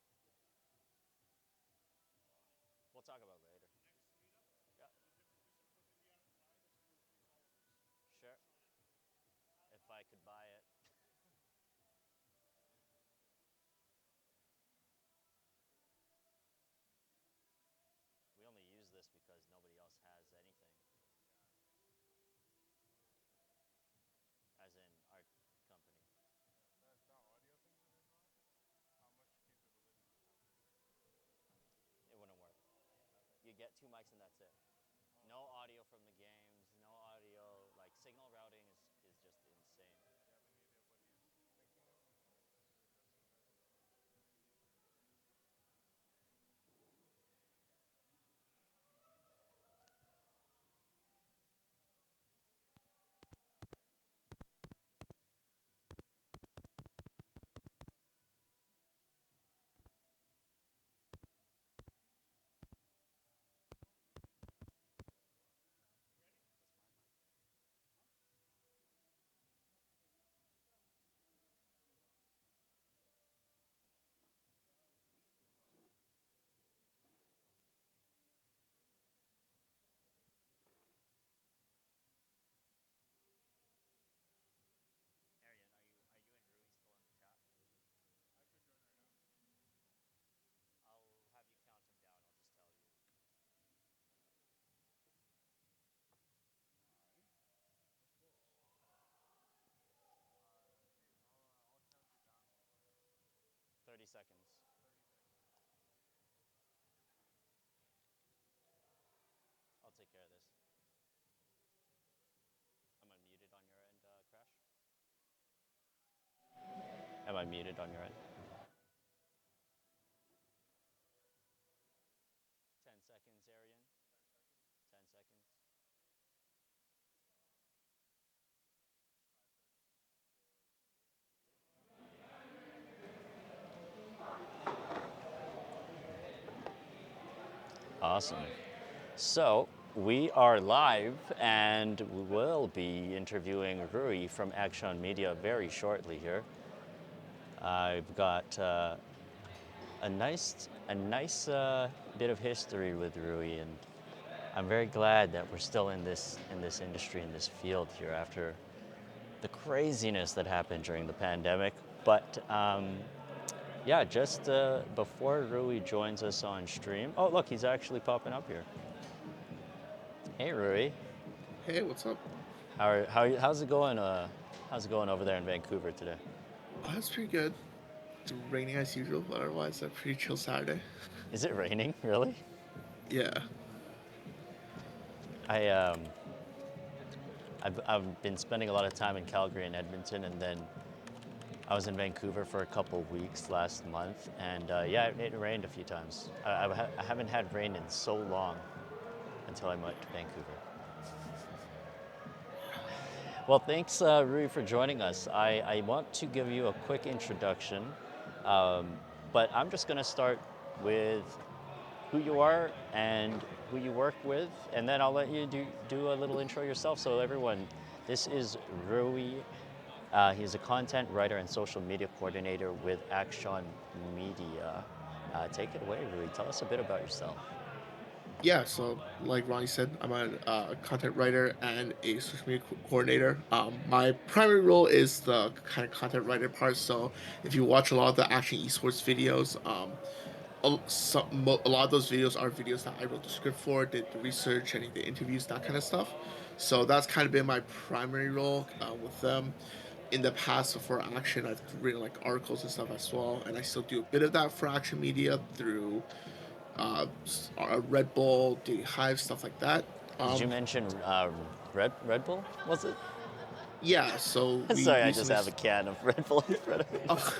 We'll talk about it later. Next meetup, Yeah, the difference between Indiana and mine is two or three followers. sure. So If I could buy it. We only use this because nobody else has anything. Yeah. got 2 mics and that's it. No audio from the games, no audio. Like signal routing is just insane. Arian, are you and Rui still in the chat? I'll have you count him down. I'll just tell you. 30 seconds. I'll take care of this. Am I muted on your end, Crash? Am I muted on your end? 10 seconds, Arian. 10 seconds. Awesome. So we are live and we will be interviewing Rui from Action Media very shortly here. I've got a nice bit of history with Rui, and I'm very glad that we're still in this industry, in this field here after the craziness that happened during the pandemic. But yeah, just before Rui joins us on stream. Oh, look, he's actually popping up here. Hey, Rui. Hey, what's up? How's it going? How's it going over there in Vancouver today? Oh, that's pretty good. It's raining as usual, but otherwise a pretty chill Saturday. Is it raining? Really? Yeah. I've been spending a lot of time in Calgary and Edmonton, and then I was in Vancouver for a couple of weeks last month, and yeah, it rained a few times. I haven't had rain in so long until I went to Vancouver. Well, thanks, Rui, for joining us. I want to give you a quick introduction, but I'm just going to start with who you are and who you work with, and then I'll let you do a little intro yourself. So everyone, this is Rui. He's a content writer and social media coordinator with Action Media. Take it away, Rui. Tell us a bit about yourself. Yeah, so like Ronnie said, I'm a content writer and a social media coordinator. My primary role is the kind of content writer part. So if you watch a lot of the Action Esports videos, a lot of those videos are videos that I wrote the script for, did the research, any of the interviews, that kind of stuff. So that's kind of been my primary role with them. In the past, before Action, I've written like articles and stuff as well, and I still do a bit of that for Action Media through Red Bull, the Hive, stuff like that. Did you mention Red Bull? Was it? Yeah, so we Sorry, I just recently have a can of Red Bull in front of me. Oh.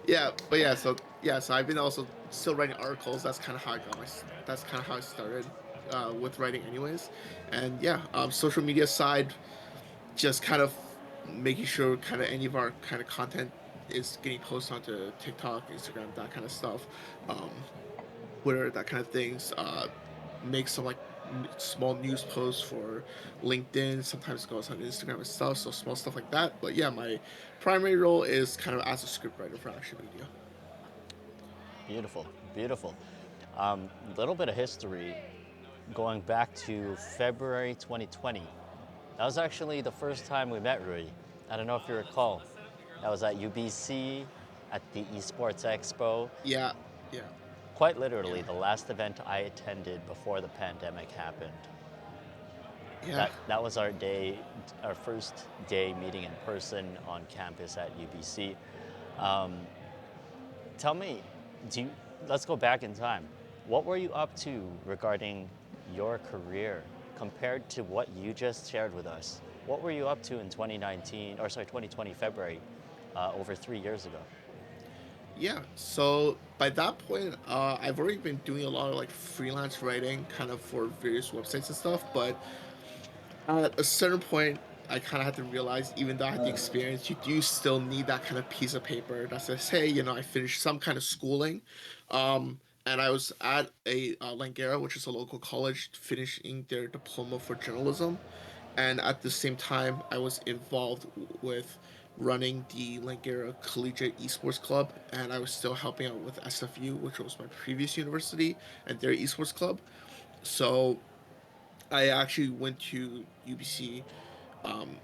Yeah, but so I've been also still writing articles. That's kind of how I got my. That's kind of how I started with writing, anyways. And yeah, social media side, just kind of making sure kind of any of our kind of content is getting posted onto TikTok, Instagram, that kind of stuff, um, Twitter, that kind of things. Make some like small news posts for LinkedIn. Sometimes it goes on Instagram and stuff. So small stuff like that. But yeah, my primary role is kind of as a scriptwriter for Action Media. Beautiful, beautiful. Little bit of history going back to February 2020. That was actually the first time we met Rui. I don't know if you recall. That was at UBC at the Esports Expo. Yeah, yeah. Quite literally the last event I attended before the pandemic happened. Yeah. That was our first day meeting in person on campus at UBC. Tell me, let's go back in time. what were you up to regarding your career compared to what you just shared with us? What were you up to in 2019, or sorry, 2020 February, over 3 years ago? Yeah, so by that point, I've already been doing a lot of like freelance writing, kind of for various websites and stuff. But at a certain point, I kind of had to realize, even though I had the experience, you do still need that kind of piece of paper that says, "Hey, I finished some kind of schooling," and I was at a Langara, which is a local college, finishing their diploma for journalism, and at the same time, I was involved with running the Langara Collegiate Esports Club, and I was still helping out with SFU, which was my previous university, and their esports club. So I actually went to UBC, um,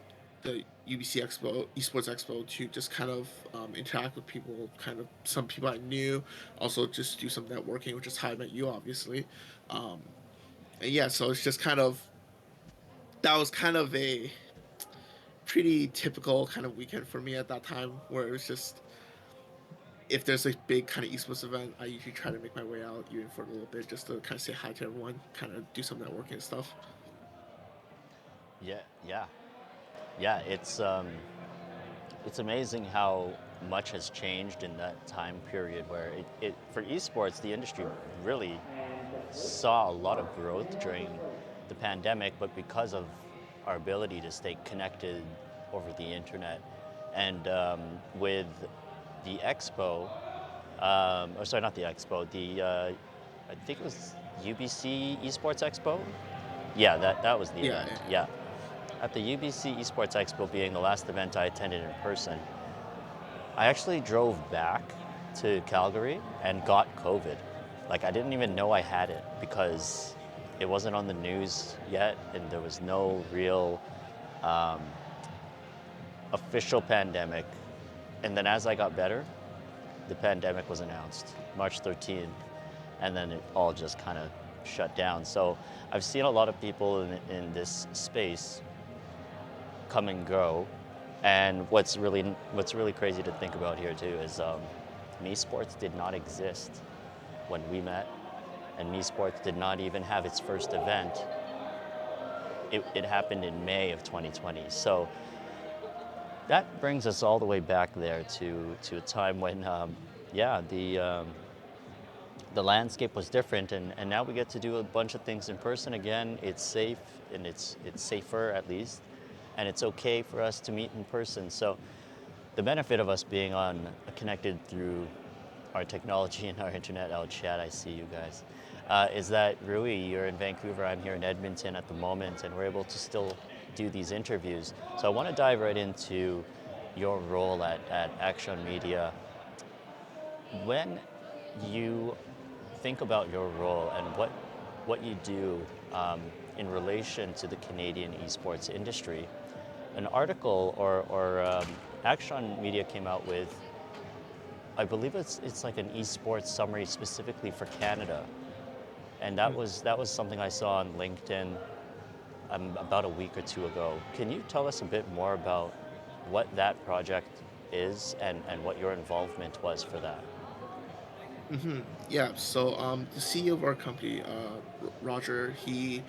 the UBC Expo, Esports Expo, to just kind of interact with people, kind of some people I knew, also just do some networking, which is how I met you, obviously. Um, and yeah, so it's just kind of, that was kind of a pretty typical kind of weekend for me at that time, where it was just, if there's a big kind of esports event, I usually try to make my way out even for a little bit, just to kind of say hi to everyone, kind of do some networking and stuff. Yeah, yeah, yeah. It's amazing how much has changed in that time period where for esports, the industry really saw a lot of growth during the pandemic, but because of our ability to stay connected over the internet. And with the expo, or sorry, not the expo, I think it was UBC Esports Expo. Yeah, that was the Yeah, event. yeah, Yeah. At the UBC Esports Expo being the last event I attended in person, I actually drove back to Calgary and got COVID. Like, I didn't even know I had it because it wasn't on the news yet, and there was no real official pandemic. And then as I got better, the pandemic was announced March 13th, and then it all just kind of shut down. So I've seen a lot of people in this space come and go. And what's really crazy to think about here too is MEsports did not exist when we met, and MEsports did not even have its first event. It happened in May of 2020. So that brings us all the way back there to a time when, yeah, the landscape was different, and now we get to do a bunch of things in person again. It's safe, and it's safer at least, and it's okay for us to meet in person. So the benefit of us being on connected through our technology and our internet out chat, I see you guys, is that Rui, you're in Vancouver, I'm here in Edmonton at the moment, and we're able to still do these interviews. So I want to dive right into your role at Action Media. When you think about your role and what you do in relation to the Canadian esports industry, an article or Action Media came out with, I believe it's like an esports summary specifically for Canada, and that was something I saw on LinkedIn about a week or two ago. Can you tell us a bit more about what that project is and what your involvement was for that? yeah. So the CEO of our company, Roger, he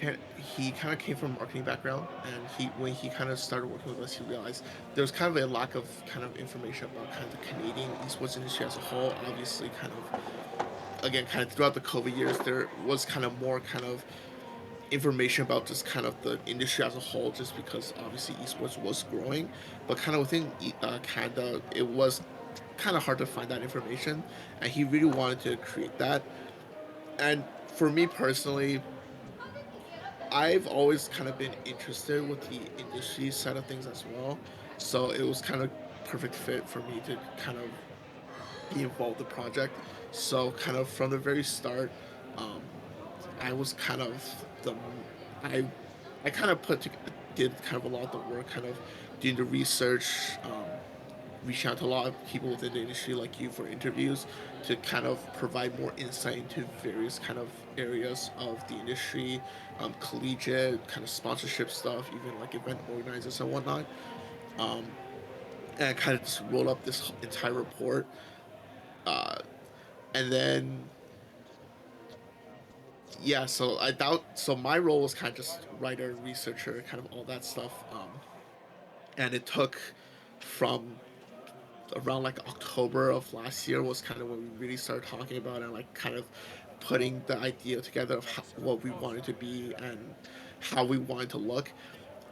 kind of came from a marketing background, and he when he kind of started working with us, he realized there was kind of a lack of kind of information about kind of the Canadian esports industry as a whole. Obviously, kind of again, kind of throughout the COVID years, there was kind of more kind of information about just kind of the industry as a whole, just because obviously esports was growing, but kind of within Canada, it was kind of hard to find that information, and he really wanted to create that. And for me personally, I've always kind of been interested with the industry side of things as well, so it was kind of perfect fit for me to kind of be involved in the project. So kind of from the very start, um, I was kind of the I I kind of did kind of a lot of the work, kind of doing the research, reaching out to a lot of people within the industry like you for interviews, to kind of provide more insight into various kind of areas of the industry, collegiate kind of sponsorship stuff, even like event organizers and whatnot, and kind of just roll up this entire report, uh, and then yeah, so I doubt. So my role was kind of just writer, researcher, kind of all that stuff. And it took from around like October of last year was kind of when we really started talking about it and like kind of putting the idea together of what we wanted to be and how we wanted to look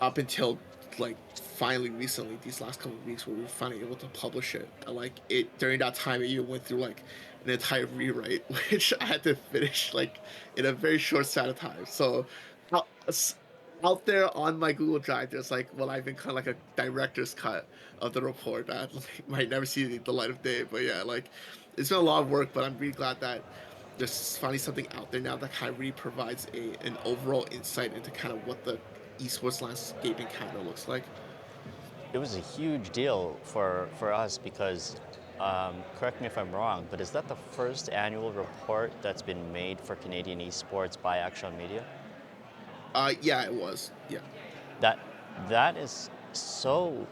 up until like finally recently these last couple of weeks where we were finally able to publish it. And, like it during that time it even went through like an entire rewrite which I had to finish like in a very short span of time. So out, out there on my Google Drive there's like what I've been kind of like a director's cut of the report that like, might never see the light of day. But yeah, like it's been a lot of work, but I'm really glad that there's finally something out there now that kind of really provides an overall insight into kind of what the esports landscape in Canada looks like. It was a huge deal for us because, correct me if I'm wrong, but is that the first annual report that's been made for Canadian esports by Action Media? Yeah, it was. Yeah. That that is so.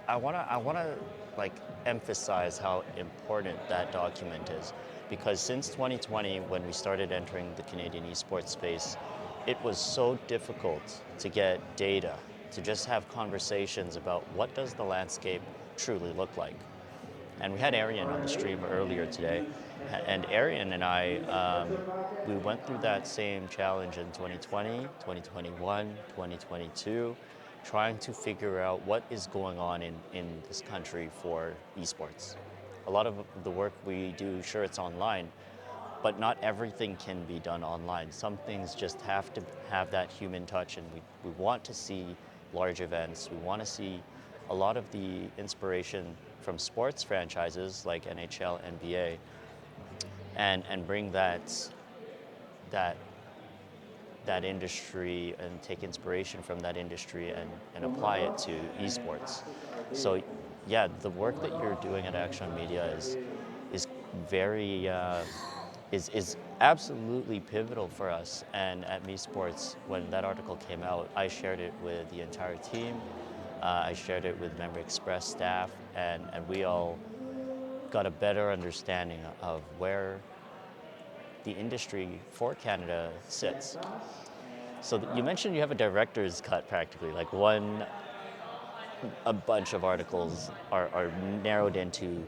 I wanna like emphasize how important that document is, because since 2020, when we started entering the Canadian esports space, it was so difficult to get data, to just have conversations about what does the landscape truly look like. And we had Arian on the stream earlier today, and Arian and I, we went through that same challenge in 2020, 2021, 2022, trying to figure out what is going on in this country for esports. A lot of the work we do, sure, it's online, but not everything can be done online. Some things just have to have that human touch, and we want to see large events. We want to see a lot of the inspiration from sports franchises like NHL, NBA, and bring that that industry and take inspiration from that industry and apply it to esports. So yeah, the work that you're doing at Action Media is very is absolutely pivotal for us. And at MEsports, when that article came out, I shared it with the entire team. I shared it with Member Express staff, and we all got a better understanding of where the industry for Canada sits. So you mentioned you have a director's cut practically, like a bunch of articles are narrowed into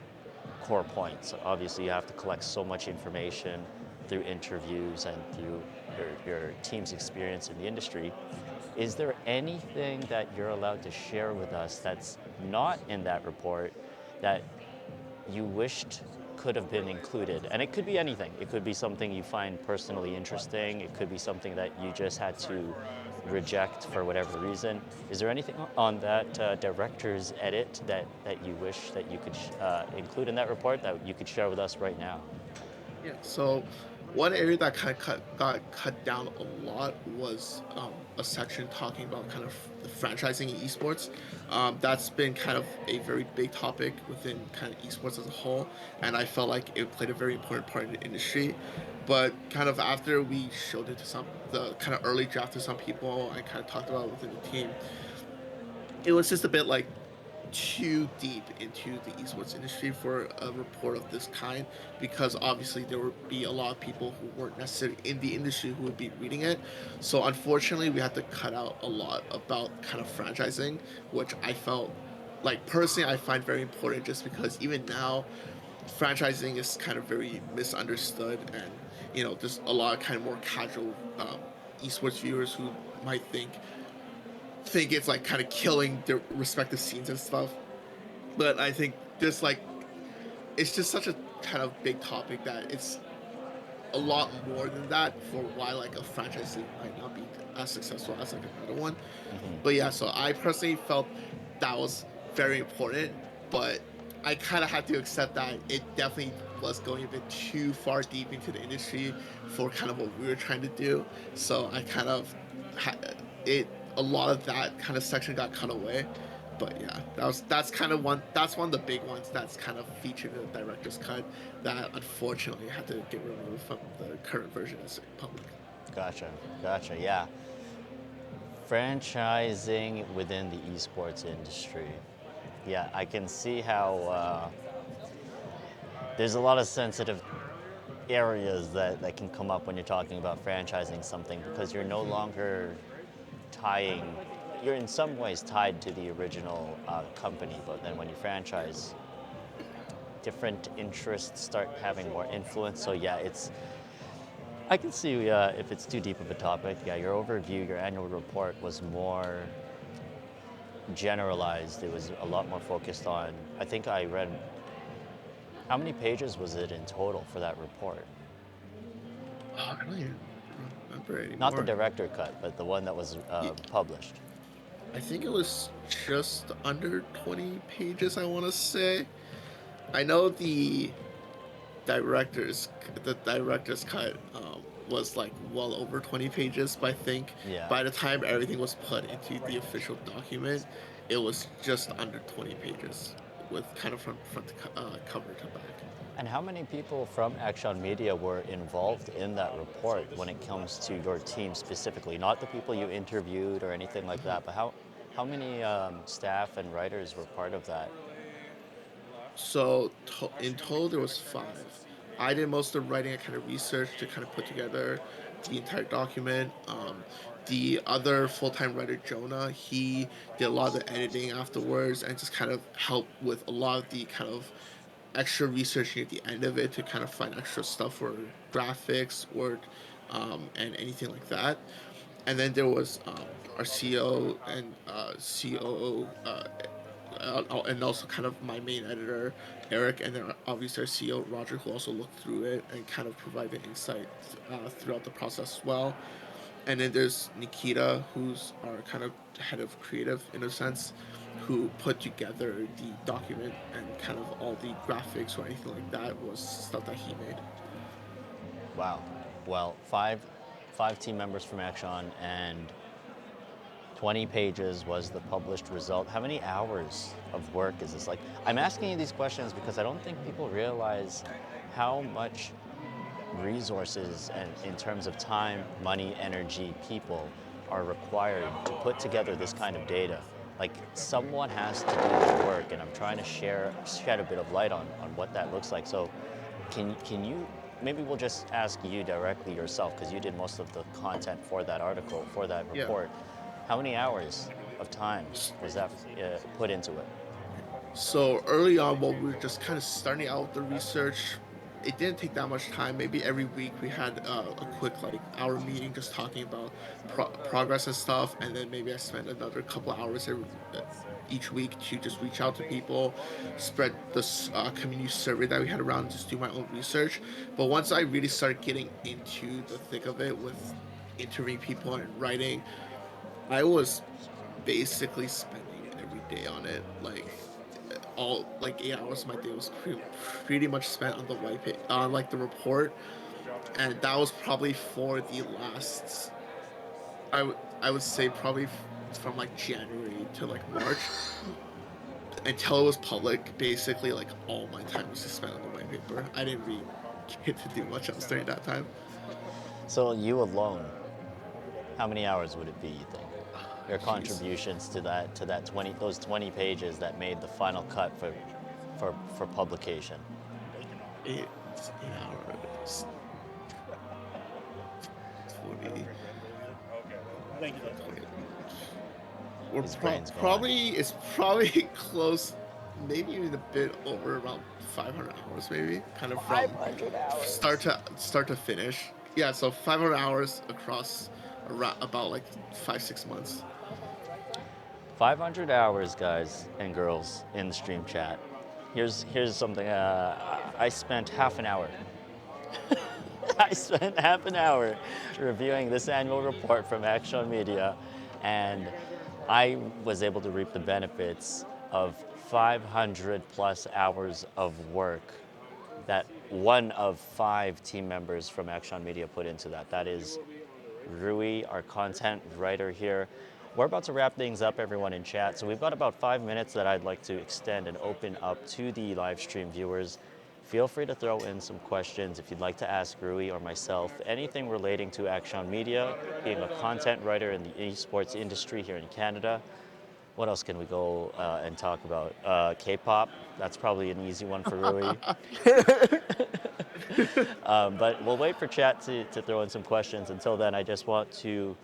core points. Obviously, you have to collect so much information through interviews and through your team's experience in the industry. Is there anything that you're allowed to share with us that's not in that report that you wished could have been included? And it could be anything. It could be something you find personally interesting. It could be something that you just had to reject for whatever reason. Is there anything on that director's edit that you wish that you could include in that report that you could share with us right now? Yeah. So one area that kind of got cut down a lot was a section talking about kind of the franchising in esports. That's been kind of a very big topic within kind of esports as a whole, and I felt like it played a very important part in the industry. But kind of after we showed it to the kind of early draft to some people, and kind of talked about it within the team, it was just a bit like too deep into the esports industry for a report of this kind, because obviously there would be a lot of people who weren't necessarily in the industry who would be reading it. So unfortunately we had to cut out a lot about kind of franchising, which I felt like personally I find very important, just because even now franchising is kind of very misunderstood, and there's a lot of kind of more casual esports viewers who might think it's like kind of killing their respective scenes and stuff. But I think there's like it's just such a kind of big topic that it's a lot more than that for why like a franchise might not be as successful as like another one. But yeah, so I personally felt that was very important, but I kind of had to accept that it definitely was going a bit too far deep into the industry for kind of what we were trying to do. So I kind of it a lot of that kind of section got cut away. But yeah, that's one of the big ones that's kind of featured in the director's cut that unfortunately had to get removed from the current version as public. Gotcha, yeah. Franchising within the esports industry. Yeah, I can see how there's a lot of sensitive areas that can come up when you're talking about franchising something, because you're no longer tying, you're in some ways tied to the original company, but then when you franchise, different interests start having more influence. So yeah, I can see if it's too deep of a topic. Yeah, your overview, your annual report was more generalized. It was a lot more focused on, I think I read, how many pages was it in total for that report? Oh, I don't even remember anymore. Not the director cut, but the one that was published. I think it was just under 20 pages, I want to say. I know director's the director's cut was like well over 20 pages, but I think Yeah. by the time everything was put into the official document, it was just under 20 pages, with kind of from front to cover to back. And how many people from Action Media were involved in that report when it comes to your team specifically? Not the people you interviewed or anything like that, but how many staff and writers were part of that? So in total, there was 5. I did most of the writing and kind of research to kind of put together the entire document. The other full-time writer, Jonah, he did a lot of the editing afterwards and just kind of helped with a lot of the kind of extra researching at the end of it to kind of find extra stuff for graphics or and anything like that. And then there was our CEO and COO and also kind of my main editor, Eric, and then obviously our CEO, Roger, who also looked through it and kind of provided insight throughout the process as well. And then there's Nikita, who's our kind of head of creative in a sense, who put together the document, and kind of all the graphics or anything like that was stuff that he made. Wow. Well, five team members from Action, and 20 pages was the published result. How many hours of work is this? Like, I'm asking you these questions because I don't think people realize how much resources and in terms of time, money, energy, people are required to put together this kind of data. Like, someone has to do the work, and I'm trying to shed a bit of light on what that looks like. So can you, maybe we'll just ask you directly yourself, because you did most of the content for that article, for that report. Yeah. How many hours of time was that put into it? So early on, while we were just kind of starting out the research, it didn't take that much time. Maybe every week we had a quick like hour meeting just talking about progress and stuff, and then maybe I spent another couple hours each week to just reach out to people, spread this community survey that we had around, just do my own research. But once I really started getting into the thick of it with interviewing people and writing, I was basically spending every day on it. Like all like 8 hours of my day was pretty much spent on the on like the report, and that was probably for the last. I would say probably from like January to like March until it was public. Basically, like all my time was just spent on the white paper. I didn't really get to do much else during that time. So you alone, how many hours would it be, you think? Your contributions to that 20 pages that made the final cut for publication. 8 hours. 40. Thank you. We're it's probably close, maybe even a bit over around 500 hours, maybe, kind of from 500 hours. start to finish. Yeah, so 500 hours across about like 5-6 months. 500 hours, guys and girls, in the stream chat. Here's something. I spent half an hour. I spent half an hour reviewing this annual report from Action Media, and I was able to reap the benefits of 500 plus hours of work that one of 5 team members from Action Media put into that. That is Rui, our content writer here. We're about to wrap things up, everyone in chat. So we've got about 5 minutes that I'd like to extend and open up to the live stream viewers. Feel free to throw in some questions if you'd like to ask Rui or myself, anything relating to Action Media, being a content writer in the esports industry here in Canada. What else can we go and talk about? K-pop. That's probably an easy one for Rui. But we'll wait for chat to throw in some questions. Until then, I just want to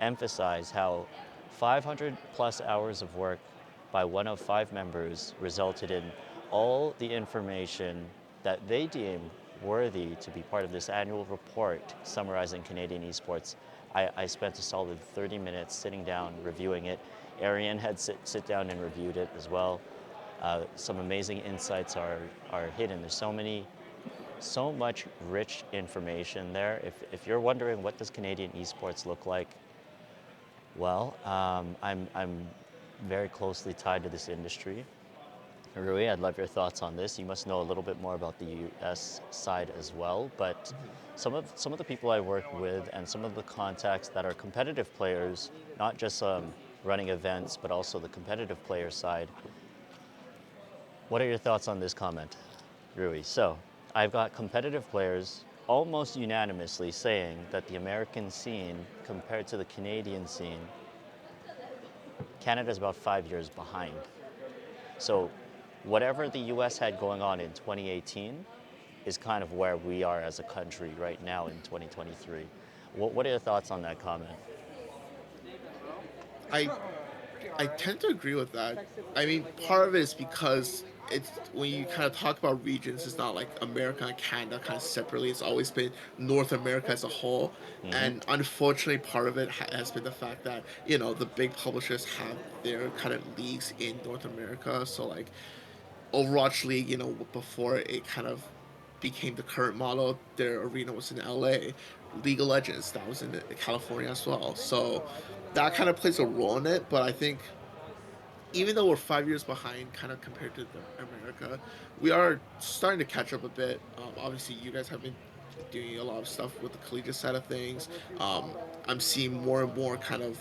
emphasize how 500 plus hours of work by one of five members resulted in all the information that they deem worthy to be part of this annual report summarizing Canadian esports. I spent a solid 30 minutes sitting down reviewing it. Arian had sit down and reviewed it as well. Some amazing insights are hidden. There's so much rich information there. If you're wondering what does Canadian esports look like, well, I'm very closely tied to this industry. Rui, I'd love your thoughts on this. You must know a little bit more about the U.S. side as well, but some of the people I work with and some of the contacts that are competitive players, not just running events, but also the competitive player side. What are your thoughts on this comment, Rui? So, I've got competitive players almost unanimously saying that the American scene compared to the Canadian scene, Canada's about 5 years behind. So whatever the US had going on in 2018 is kind of where we are as a country right now in 2023. What are your thoughts on that comment? I I tend to agree with that. I mean, part of it is because it's when you kind of talk about regions, it's not like America and Canada kind of separately. It's always been North America as a whole, Hmm. and unfortunately, part of it has been the fact that the big publishers have their kind of leagues in North America. So like Overwatch League, before it kind of became the current model, their arena was in LA. League of Legends, that was in California as well. So that kind of plays a role in it. But I think even though we're 5 years behind, kind of compared to America, we are starting to catch up a bit. Obviously, you guys have been doing a lot of stuff with the collegiate side of things. I'm seeing more and more kind of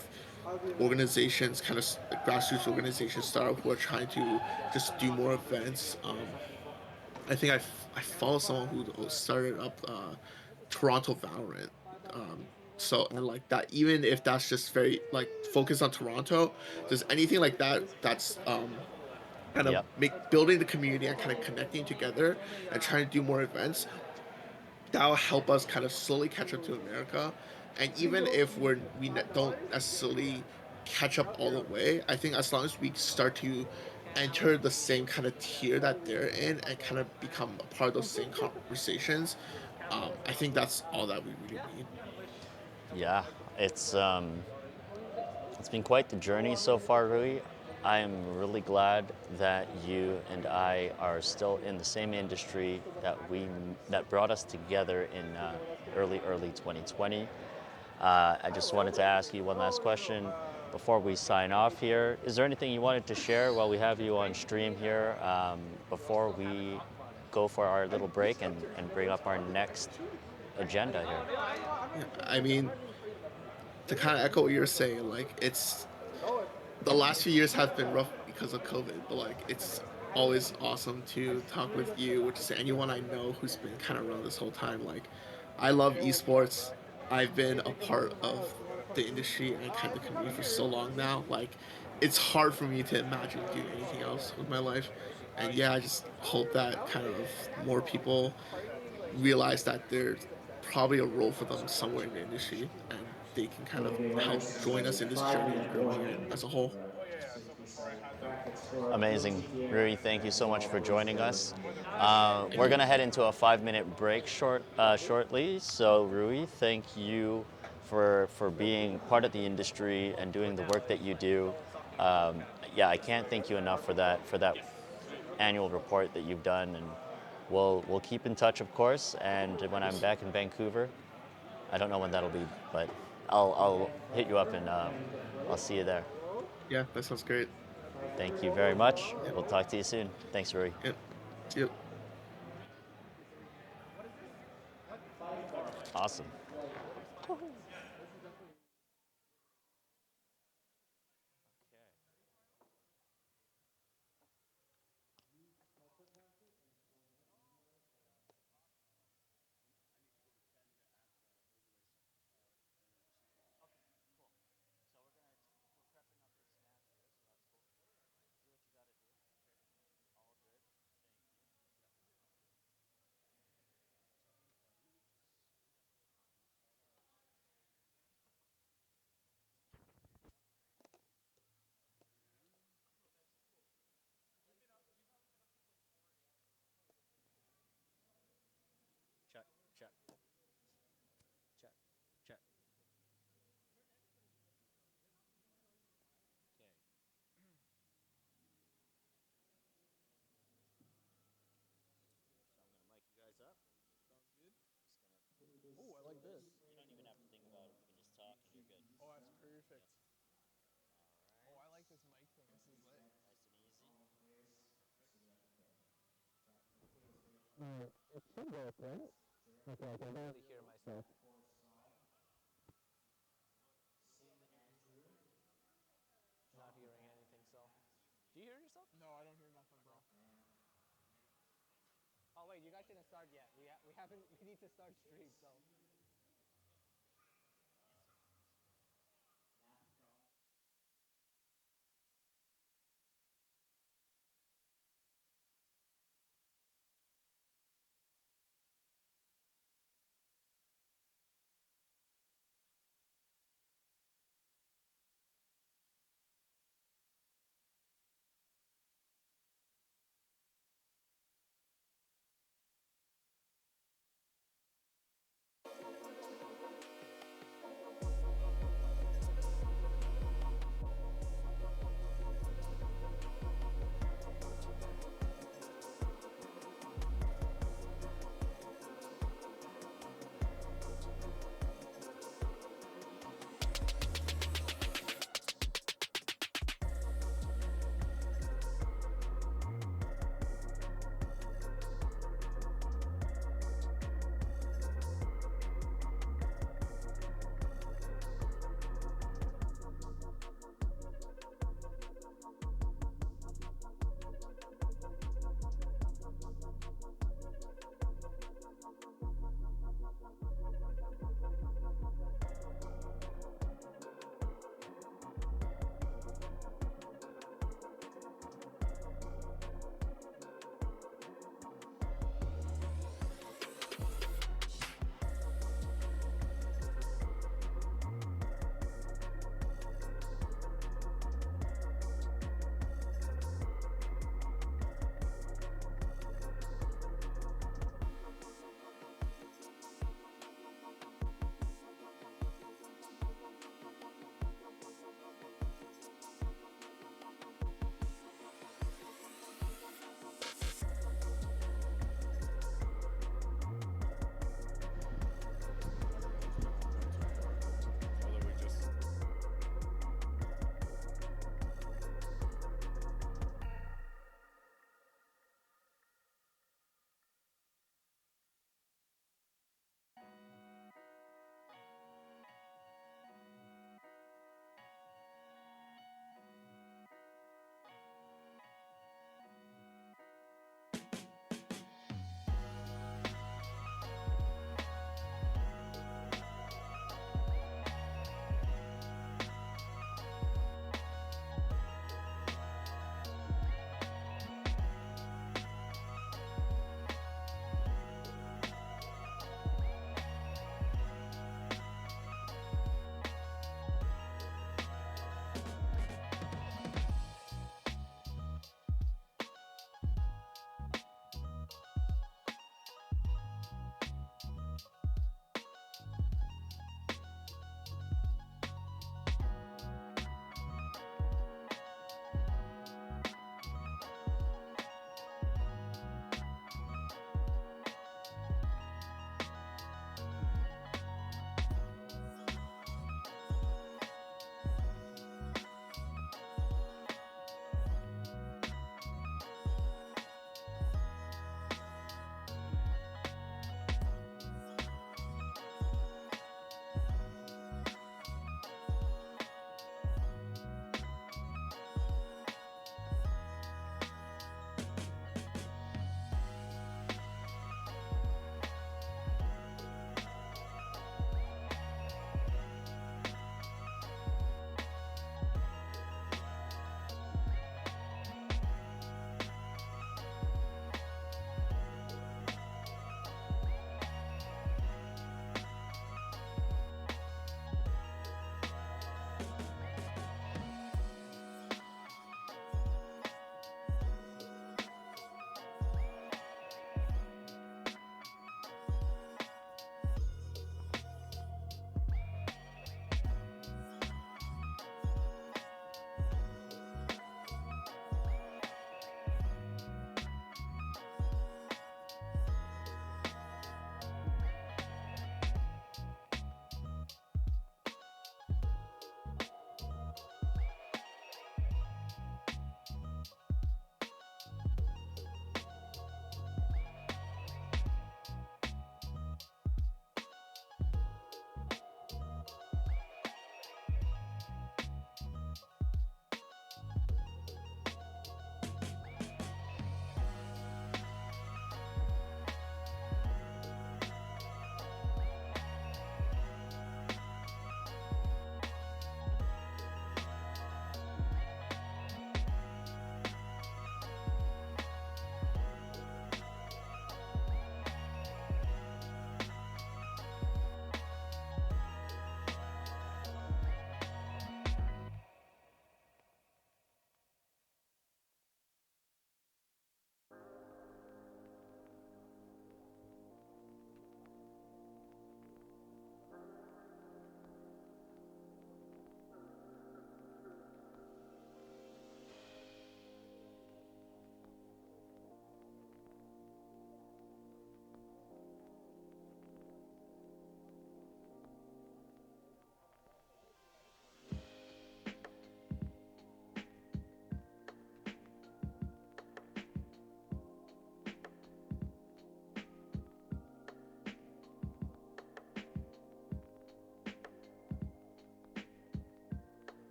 organizations, kind of grassroots organizations, start up who are trying to just do more events. I think I follow someone who started up Toronto Valorant. Um, so and like that, even if that's just very like focused on Toronto, does anything like that that's kind of Yep. make building the community and kind of connecting together and trying to do more events, that'll help us kind of slowly catch up to America. And even if don't necessarily catch up all the way, I think as long as we start to enter the same kind of tier that they're in and kind of become a part of those same conversations, I think that's all that we really need. Yeah, it's been quite the journey so far, Rui. I am really glad that you and I are still in the same industry that brought us together in early 2020. I just wanted to ask you one last question before we sign off here. Is there anything you wanted to share while we have you on stream here before we go for our little break and bring up our next agenda here? Yeah, I mean, to kind of echo what you're saying, like the last few years have been rough because of COVID, but like it's always awesome to talk with you, which is anyone I know who's been kind of around this whole time. Like, I love esports. I've been a part of the industry and kind of the community for so long now. Like, it's hard for me to imagine doing anything else with my life. And yeah, I just hope that kind of more people realize that there's probably a role for them somewhere in the industry and they can kind of help join us in this journey of growing it as a whole. Amazing. Rui, thank you so much for joining us. Thank We're you. going to head into a 5 minute break shortly. So, Rui, thank you for being part of the industry and doing the work that you do. Yeah, I can't thank you enough for that annual report that you've done, and we'll keep in touch, of course. And when I'm back in Vancouver, I don't know when that'll be, but I'll hit you up and I'll see you there. Yeah, that sounds great. Thank you very much. Yep. We'll talk to you soon. Thanks, Rui. Yep. Yep. Awesome. It should work, right? Okay, I can barely hear myself. Not hearing anything, so. Do you hear yourself? No, I don't hear nothing, bro. Oh wait, you guys didn't start yet. We haven't. We need to start stream, so.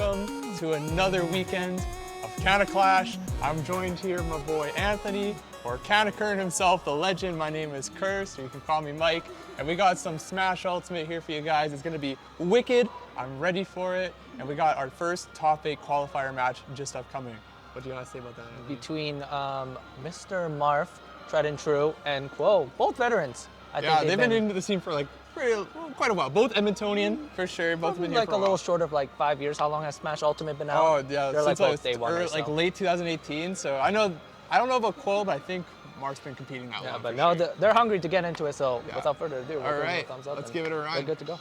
welcome to another weekend of Canna Clash. I'm joined here by my boy Anthony, or Canna Kern himself, the legend. My name is Curse, or you can call me Mike. And we got some Smash Ultimate here for you guys. It's gonna be wicked. I'm ready for it. And we got our first top 8 qualifier match just upcoming. What do you want to say about that, Anthony? Between Mr. Marf, tried and true, and Quo, both veterans. I Yeah, think they've been into the scene for like quite a while. Both Edmontonian, for sure. Both have been here like for a little while. short of like 5 years. How long has Smash Ultimate been out? Oh yeah, They're like since both day one. like late 2018. So I don't know about Quo, but I think Mark's been competing that Yeah, long. but for no, sure. they're hungry to get into it. So Yeah. without further ado, All right, thumbs up let's and give it a we're run. good to go.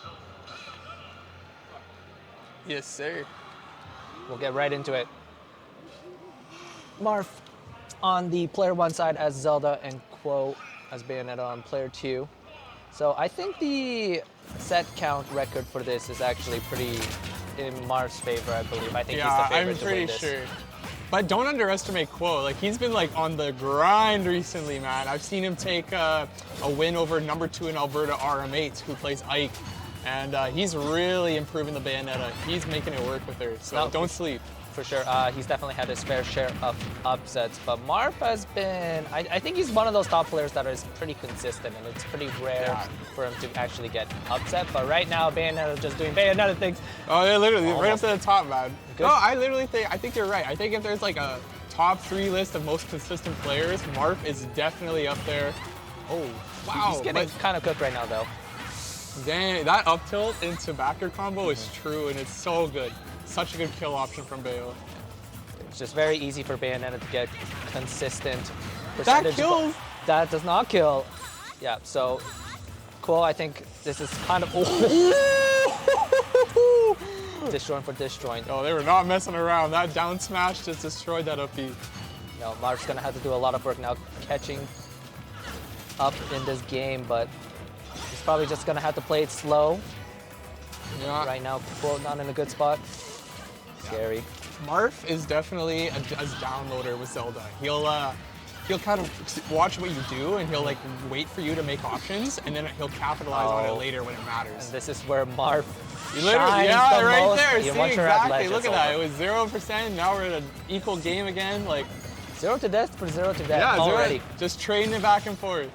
Yes, sir. We'll get right into it. Marf on the player 1 side as Zelda, and Quo as Bayonetta on player 2. So I think the set count record for this is actually pretty in Marf's favor, I believe. I think he's the Yeah, favorite I'm to win pretty this. sure. But don't underestimate Quo. Like he's been like on the grind recently, man. I've seen him take a win over number 2 in Alberta, RM8, who plays Ike. And he's really improving the Bayonetta. He's making it work with her, so No, don't sleep. For sure, he's definitely had his fair share of upsets, but Marf has been, I think he's one of those top players that is pretty consistent, and it's pretty rare for him to actually get upset, but right now, Bayonetta just doing Bayonetta things. Oh, yeah, literally, right up Almost. to the top, man. Good. No, I think you're right. I think if there's like a top 3 list of most consistent players, Marf is definitely up there. Oh, wow. He's getting kind of cooked right now, though. Dang, that up tilt into backer combo is true, and it's so good. Such a good kill option from Bayo. It's just very easy for Bayonetta to get consistent That percentage. kills! That does not kill. Yeah, so Quo, I think this is kind of disjoint for disjoint. Oh, they were not messing around. That down smash just destroyed that up B. You know, Marf's gonna have to do a lot of work now catching up in this game, but he's probably just gonna have to play it slow. Yeah. Right now, Quo not in a good spot. Scary. Marf is definitely a downloader with Zelda. He'll kind of watch what you do, and he'll like wait for you to make options, and then he'll capitalize on it later when it matters. And this is where Marf You literally, shines yeah, the right most. there. Yeah, See, once you're at exactly. ledge, Look it's at that. over. It was 0%. Now we're at an equal game again. Like, 0 to death for 0 to death yeah, already. just trading it back and forth.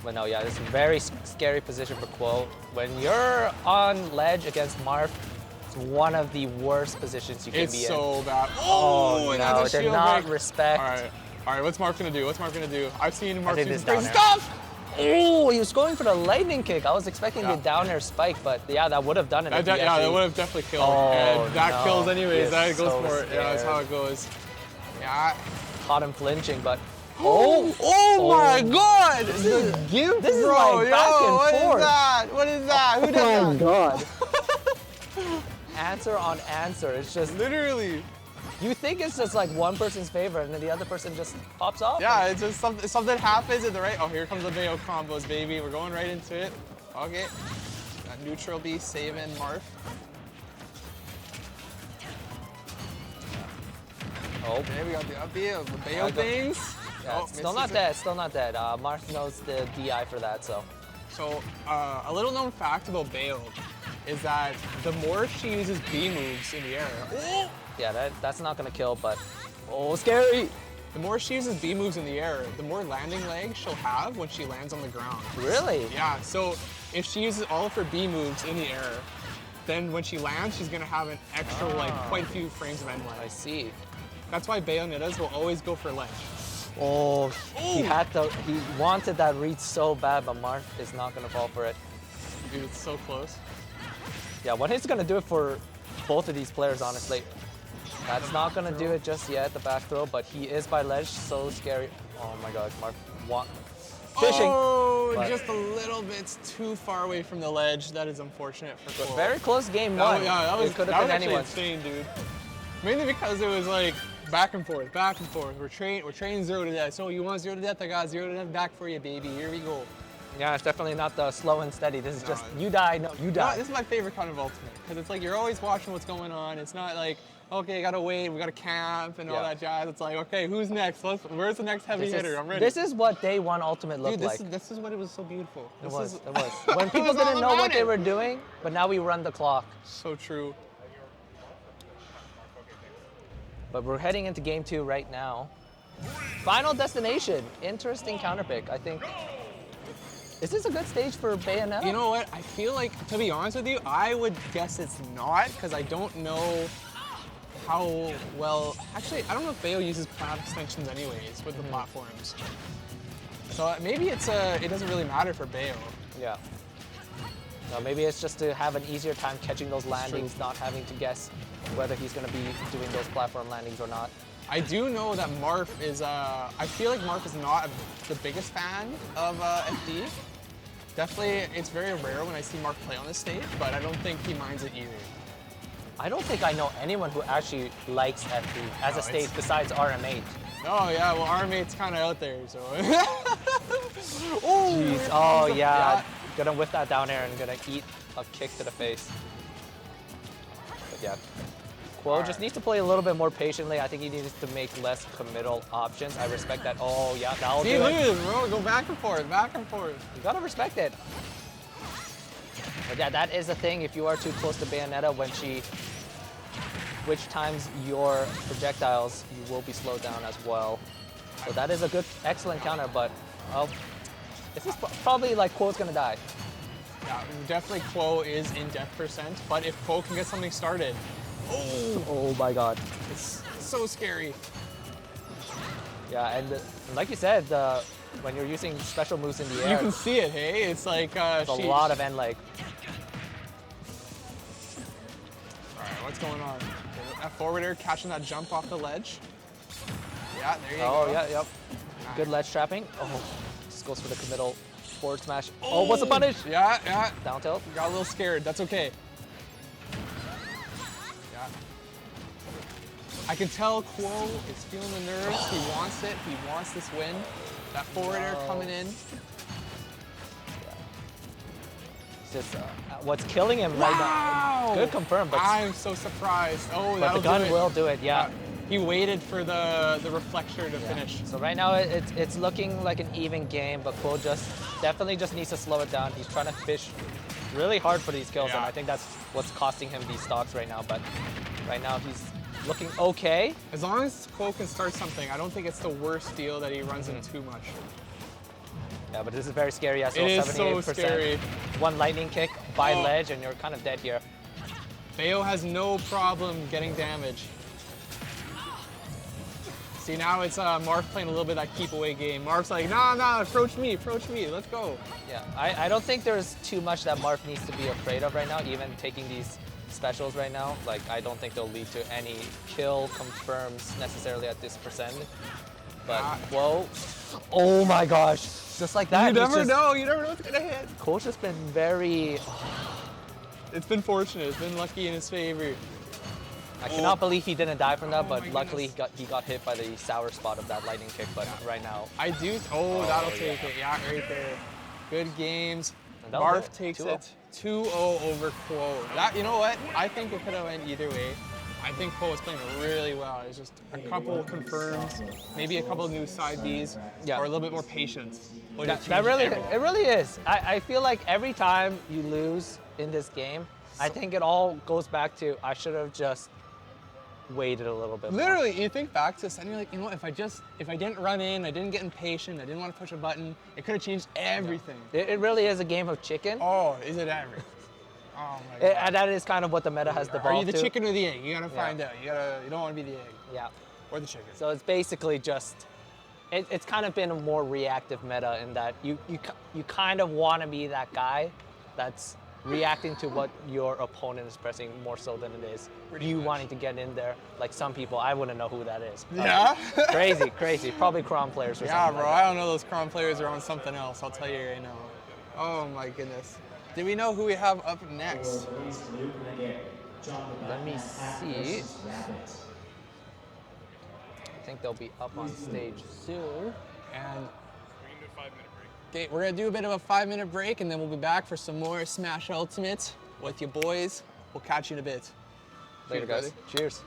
But no, yeah, this is a very scary position for Quo. When you're on ledge against Marf, it's one of the worst positions you can It's be in. so bad. Oh, and no, that's a did shield not break. respect. All right. What's Marf gonna do? I've seen Marf think do this some crazy down air. stuff. Oh, he was going for the lightning kick. I was expecting Yeah. the down air spike, but yeah, that would have done it. if he Yeah, that actually- would have definitely killed. Oh, and that no. kills anyways. He That is goes so for it. Yeah, that's how scared. it goes. Yeah. Caught him flinching, but Oh my God! This is gift, this is bro. like back Yo, and what is forth. that? What is that? Who does oh my that? god. Answer on answer. It's just, Literally. you think it's just like one person's favor, and then the other person just pops off. Yeah, it's just something happens at the right. Oh, here comes the Bayo combos, baby. We're going right into it. Okay. That neutral B saving Marf. Oh, Okay, we got the up B of the Bayo I got- things. yeah, Oh, still misses not it. dead. Still not dead. Marf knows the DI for that, so. So, a little known fact about Bayo is that the more she uses B moves in the air, Yeah, that's not gonna kill, but scary. the more she uses B moves in the air, the more landing legs she'll have when she lands on the ground. Really? Yeah, so if she uses all of her B moves in the air, then when she lands, she's gonna have an extra, like, quite a few frames of end I lag. see. That's why Bayonettas will always go for ledge. Oh, he wanted that read so bad, but Marf is not gonna fall for it. Dude, it's so close. Yeah, one hit's gonna do it for both of these players, honestly. That's not gonna do it just yet, the back throw, but he is by ledge, so scary. Oh my god, Marf fishing. Oh, but- just a little bit too far away from the ledge. That is unfortunate for Cole. Very close game That one. was, yeah, that was, it could that have was been actually anyone's. insane, dude. Mainly because it was like back and forth, back and forth. We're training 0 to death. So you want 0 to death? I got 0 to death back for you, baby. Here we go. Yeah, it's definitely not the slow and steady. This is No, just, you die, no, you No, die. this is my favorite kind of ultimate because it's like you're always watching what's going on. It's not like, okay, gotta wait, we gotta camp and all Yeah. that jazz. It's like, okay, who's next? Where's the next heavy hitter? I'm ready. This is what day one ultimate looked Dude, like. this is what it was so beautiful. It This was. is- When people was all didn't know about what they it. were doing, but now we run the clock. So true. But we're heading into game 2 right now. Final destination. Interesting counter pick. I think. Is this a good stage for Bayonetta? You know what? I feel like, to be honest with you, I would guess it's not because I don't know how well. Actually, I don't know if Bayo uses cloud extensions anyways with the platforms. So maybe it doesn't really matter for Bayo. Yeah. No, maybe it's just to have an easier time catching those landings, True. not having to guess whether he's going to be doing those platform landings or not. I do know that Marf is, I feel like Marf is not the biggest fan of FD. Definitely, it's very rare when I see Marf play on this stage, but I don't think he minds it either. I don't think I know anyone who actually likes FD as a stage besides RM8. Oh yeah, well RM8's kind of out there, so. Jeez. Oh yeah. Gonna whip that down air and gonna eat a kick to the face. But yeah. Quo just needs to play a little bit more patiently. I think he needs to make less committal options. I respect that. Oh yeah, that'll do look it. at this, bro. Go back and forth, back and forth. You gotta respect it. But yeah, that is the thing. If you are too close to Bayonetta, which times your projectiles, you will be slowed down as well. So that is a good, excellent counter, but this is probably like Quo's gonna die. Yeah, definitely Quo is in death %, but if Quo can get something started, Oh my god. it's so scary. Yeah, and like you said, when you're using special moves in the air, You can see it, hey? It's like, it's a lot of end leg. All right, what's going on? That forwarder catching that jump off the ledge. Yeah, there you go. Oh, yeah, yep. Good ledge trapping. Oh, just goes for the committal forward smash. Oh, what's the punish? Yeah, yeah. Down tilt. Got a little scared. That's okay. Yeah. I can tell Quo is feeling the nerves. He wants it. He wants this win. That forward air coming in. It's just what's killing him right now. Good confirm, but I'm so surprised. Oh, the that'll gun do it. will do it. Yeah. He waited for the reflector to finish. So right now it's looking like an even game, but Quo definitely just needs to slow it down. He's trying to fish really hard for these kills, and I think that's what's costing him these stocks right now. But right now he's looking okay. As long as Quo can start something, I don't think it's the worst deal that he runs in too much. Yeah, but this is very scary as well. It is so 78%. scary. One lightning kick by ledge, and you're kind of dead here. Bayo has no problem getting damage. See, now it's Marf playing a little bit of that keep away game. Marf's like, nah, approach me, let's go. Yeah, I don't think there's too much that Marf needs to be afraid of right now, even taking these specials right now. Like, I don't think they'll lead to any kill confirms necessarily at this %. But Quo, oh my gosh, just like that. You never know what's gonna hit. Quo's just been very, It's been fortunate, it's been lucky in his favor. I cannot believe he didn't die from that, but luckily he got hit by the sour spot of that lightning kick, but right now. That'll take it, yeah, right there. Good games. That'll Marf do it. takes 2-0. it 2-0 over Quo. You know what? I think it could have went either way. I think Quo was playing really well. It's just a couple confirms, maybe a couple new side Bs, or a little bit more patience. It really is. I feel like every time you lose in this game, I think it all goes back to I should have just waited a little bit more. Literally, you think back to this and you're like, you know, if I didn't run in, I didn't get impatient, I didn't want to push a button, it could have changed everything. It really is a game of chicken. Oh, is it ever? Oh my god. And that is kind of what the meta has devolved to. Are you the chicken or the egg? You gotta find out. You don't want to be the egg. Yeah. Or the chicken. So it's basically just, it's kind of been a more reactive meta in that you kind of want to be that guy that's reacting to what your opponent is pressing more so than it is you wanting to get in there. Like some people, I wouldn't know who that is. Yeah? Crazy. Probably Crom players or something. Yeah, bro, like I don't know. Those Crom players are on something else. I'll tell you right now. Oh my goodness. Do we know who we have up next? Let me see. I think they'll be up on stage soon. And okay, we're gonna do a bit of a 5-minute break, and then we'll be back for some more Smash Ultimate with your boys. We'll catch you in a bit. Later, Cheers, guys. buddy. Cheers.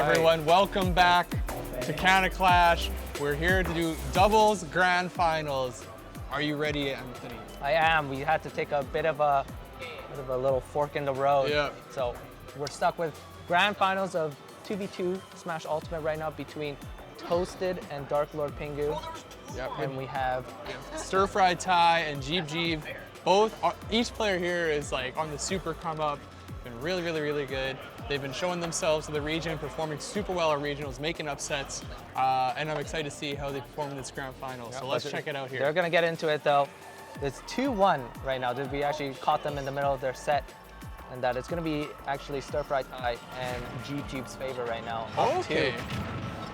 everyone. Welcome back to Canada Clash. We're here to do doubles grand finals. Are you ready, Anthony? I am. We had to take a bit of a little fork in the road. Yeah. So we're stuck with grand finals of 2v2 Smash Ultimate right now between Toasted and Dark Lord Pingu. Yep. And we have Stir Fry Ty and Jeeb Jeeb. Both, each player here is like on the super come up. Been really, really, really good. They've been showing themselves to the region, performing super well at regionals, making upsets, and I'm excited to see how they perform in this grand final. So let's check it out here. They're gonna get into it though. It's 2-1 right now. We actually caught them in the middle of their set, and that it's gonna be actually Stir Fry Ty and G-Tube's favor right now. Okay.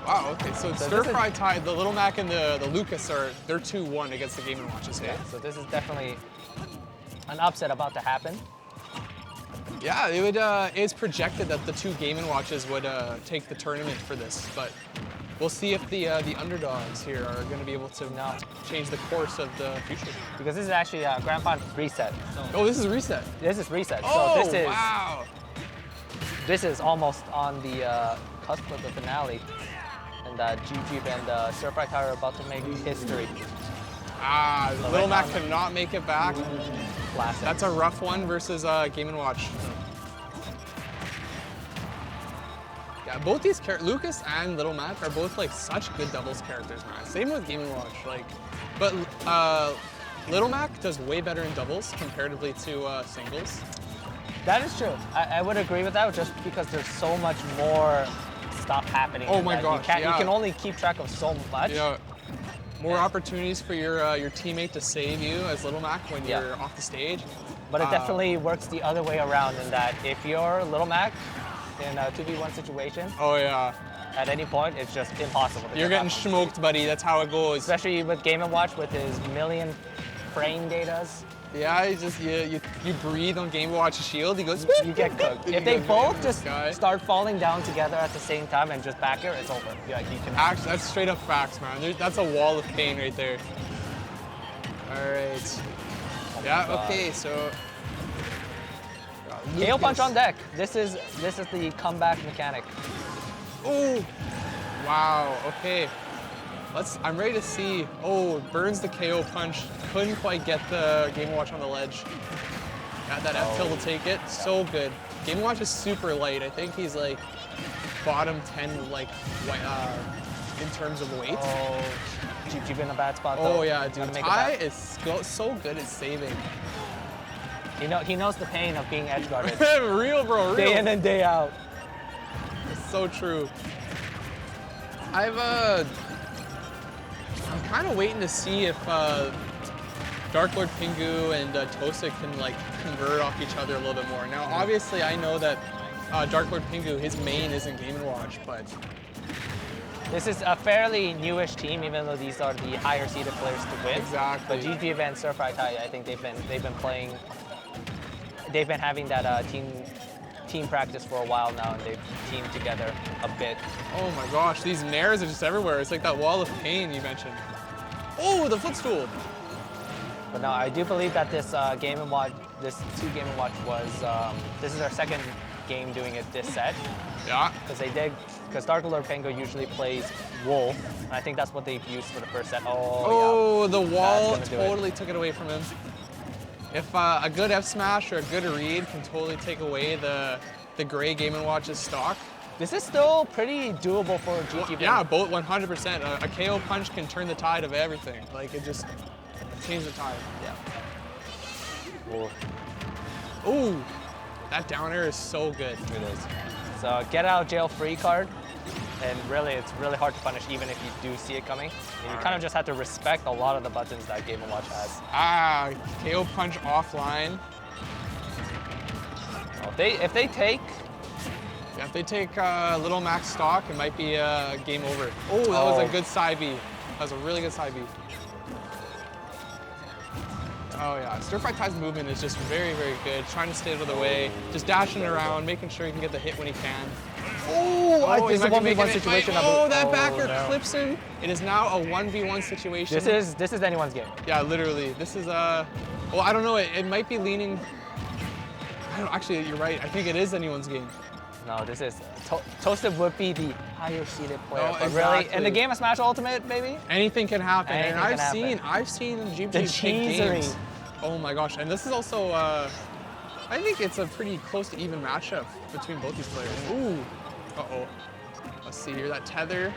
Wow, okay, so Stir Fry Ty, the Little Mac and the Lucas they're 2-1 against the Game & Watches. Yeah, so this is definitely an upset about to happen. Yeah, it's projected that the 2 Game & Watches would take the tournament for this, but we'll see if the underdogs here are going to be able to change the course of the future. Because this is actually a grand final reset. So oh, this is reset. This is reset. Oh, so this is wow. This is almost on the cusp of the finale, and G-Jeep and Stir Fry Ty are about to make history. So Little Mac could not make it back. Classic. That's a rough one versus Game & Watch. Yeah, both these characters, Lucas and Little Mac, are both like such good doubles characters, man. Same with Game & Watch, but Little Mac does way better in doubles comparatively to singles. That is true. I would agree with that, just because there's so much more stuff happening. Oh my gosh, you can only keep track of so much. Yeah. More opportunities for your teammate to save you as Little Mac when you're off the stage. But it definitely works the other way around in that if you're Little Mac in a 2v1 situation, oh yeah, at any point it's just impossible. You're getting smoked, buddy. That's how it goes. Especially with Game & Watch with his million frame datas. Yeah, you breathe on Game & Watch's shield. He goes. You get cooked. If they both just start falling down together at the same time and just back air, it's over. You can. Actually, that's straight up facts, man. That's a wall of pain right there. All right. Yeah. Okay. So. KO punch on deck. This is the comeback mechanic. Oh. Wow. Okay. I'm ready to see. Oh, burns the KO punch. Couldn't quite get the Game & Watch on the ledge. Got that F tilt to take it. So good. Game & Watch is super light. I think he's like bottom 10, like in terms of weight. Oh, Jeep in a bad spot though. Oh yeah, dude. Ty is so good at saving. He knows the pain of being edge guarded. Real, bro. Real. Day in and day out. It's so true. I'm kind of waiting to see if Dark Lord Pingu and Tosa can like convert off each other a little bit more. Now, obviously, I know that Dark Lord Pingu, his main isn't Game & Watch, but this is a fairly newish team, even though these are the higher seeded players to win. Exactly. But GG and Stir Fry Ty, I think they've been playing. They've been having that team practice for a while now, and they've teamed together a bit. Oh my gosh, these nairs are just everywhere. It's like that wall of pain you mentioned. Oh, the footstool. But no, I do believe that this Game & Watch, this 2 Game & Watch was, this is our second game doing it this set. Yeah. Because Dark Lord Pingu usually plays Wolf, and I think that's what they've used for the first set. Oh, yeah. The wall totally took it away from him. If a good F smash or a good read can totally take away the gray Game & Watch's stock. This is still pretty doable for GG. Yeah, both 100%. A KO punch can turn the tide of everything. Like it just changed the tide. Yeah. Ooh, that down air is so good. It is. So get out of jail free card. And really, it's really hard to punish even if you do see it coming. And you kind of just have to respect a lot of the buttons that Game & Watch has. KO punch offline. If they take Little Max stock, it might be game over. Oh, that was a good side B. That was a really good side B. Oh yeah, Stir Fry Ty's movement is just very, very good. Trying to stay out of the way, just dashing around, making sure he can get the hit when he can. Oh, it's a 1v1 situation. That backer clips him. It is now a 1v1 situation. This is anyone's game. Yeah, literally. This is well, I don't know. It might be leaning. I don't know. Actually, you're right. I think it is anyone's game. No, this is Toasted would be the higher seeded player, No, but exactly. really in the game of Smash Ultimate, baby. Anything can happen. Anything And can I've seen GG The take cheesery. games. Oh my gosh! And this is also, I think it's a pretty close to even matchup between both these players. Ooh. Uh-oh. Let's see here, that tether.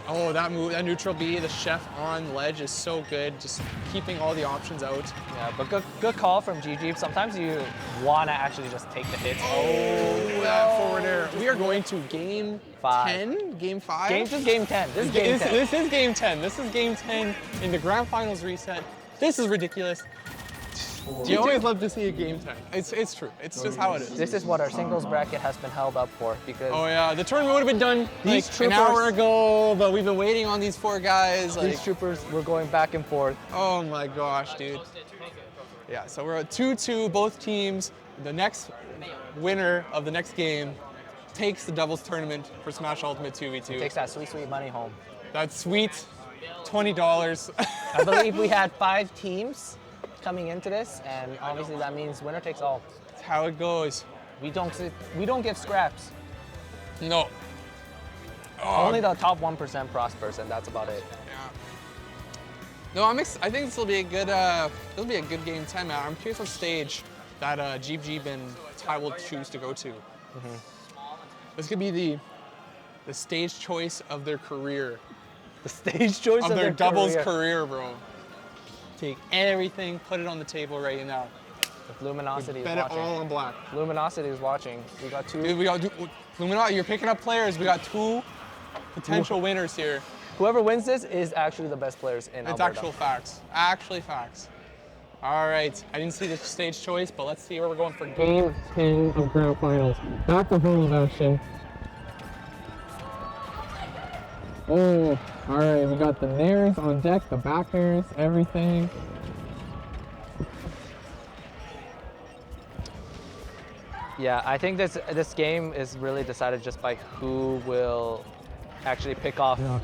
Oh, that move, that neutral B, the chef on ledge is so good, just keeping all the options out. Yeah, but good call from GG. Sometimes you want to actually just take the hits. Oh, that forward air. We are going to game 5. 10, game 5. This is game 10. This is game 10. This is game 10. This is game 10 in the grand finals reset. This is ridiculous. You always love to see a game 10. It's true. It's just how it is. This is what our singles bracket has been held up for because Oh yeah, the tournament would have been done These like an hour troopers- ago, but we've been waiting on these 4 guys. Like, these troopers were going back and forth. oh my gosh, dude. Yeah, so we're at 2-2, both teams. The next winner of the next game takes the doubles tournament for Smash Ultimate 2v2. Takes that sweet, sweet money home. That's sweet, $20. I believe we had 5 teams coming into this, and obviously that means winner takes all. That's how it goes. We don't give scraps. No. Only the top 1% prospers, and that's about it. No, I think this will be a good. It'll be a good game 10, man. I'm curious what stage that Jeep and Ty will choose to go to. This could be the stage choice of their career, The stage choice of their doubles career. career, bro. Take everything, put it on the table right now. If Luminosity is Bet it watching. all on black. Luminosity is watching. We got 2. Dude, we got Luminati. You're picking up players. We got 2 potential winners here. Whoever wins this is actually the best players in It's Alberta. actual facts. Actually facts. All right. I didn't see the stage choice, but let's see where we're going for game 10 of grand finals. Back to home action. Oh, all right. We got the nairs on deck, the back airs, everything. Yeah, I think this game is really decided just by who will actually pick off. Yeah.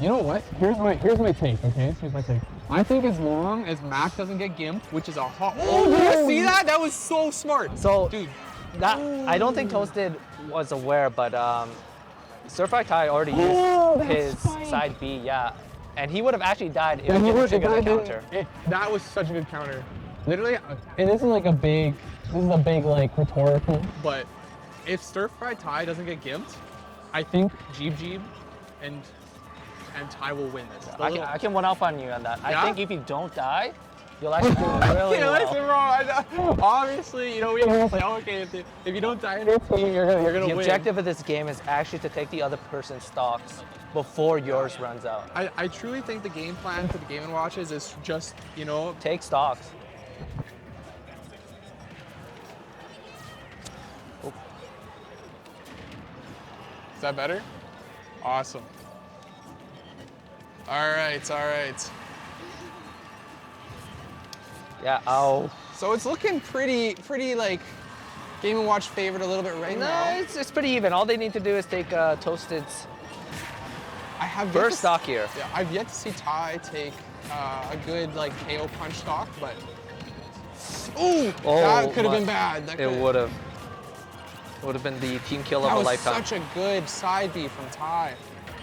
You know what? Here's my take, okay? Here's my take. I think as long as Mac doesn't get gimped, which is a hot. Oh, did you see that? That was so smart. So, dude, that I don't think Toasted was aware, but Certified Ty already used his side B, yeah. And he would have actually died if he didn't trigger the counter. that was such a good counter. Literally, and this is a big like rhetorical. But if Stir Fry Ty doesn't get gimped, I think Jeep and Ty will win this. I can one up on you on that. Yeah? I think if you don't die, you'll actually do really Yeah, well. listen, bro. Obviously, we always say, okay, if you don't die in your team, you're gonna The win. objective of this game is actually to take the other person's stocks before yours runs out. I truly think the game plan for the Game & Watches is just, Take stocks. Is that better? Awesome. All right. Yeah, ow. So it's looking pretty like Game & Watch favored a little bit right No, now. it's pretty even. All they need to do is take Toasted's I have first stock here. Yeah, I've yet to see Ty take a good KO punch stock, but that could have been bad. It would have. Would have been the team kill of That a was lifetime. such a good side B from Ty.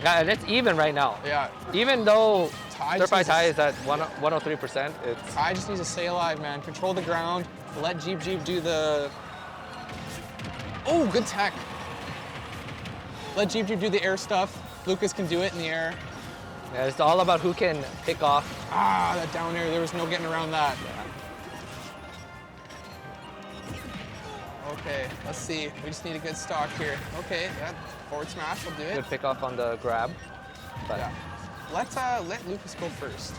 Yeah, and it's even right now. Yeah, Even though Ty Certified just Ty needs is at 103%, it's Ty just needs to stay alive, man. Control the ground. Let Jeep do the. Oh, good tech. Let Jeep do the air stuff. Lucas can do it in the air. yeah, it's all about who can pick off. That down air, there was no getting around that. Okay, let's see. We just need a good stock here. Okay, that forward smash will do it. Good pick off on the grab. But Yeah. Let Lucas go first.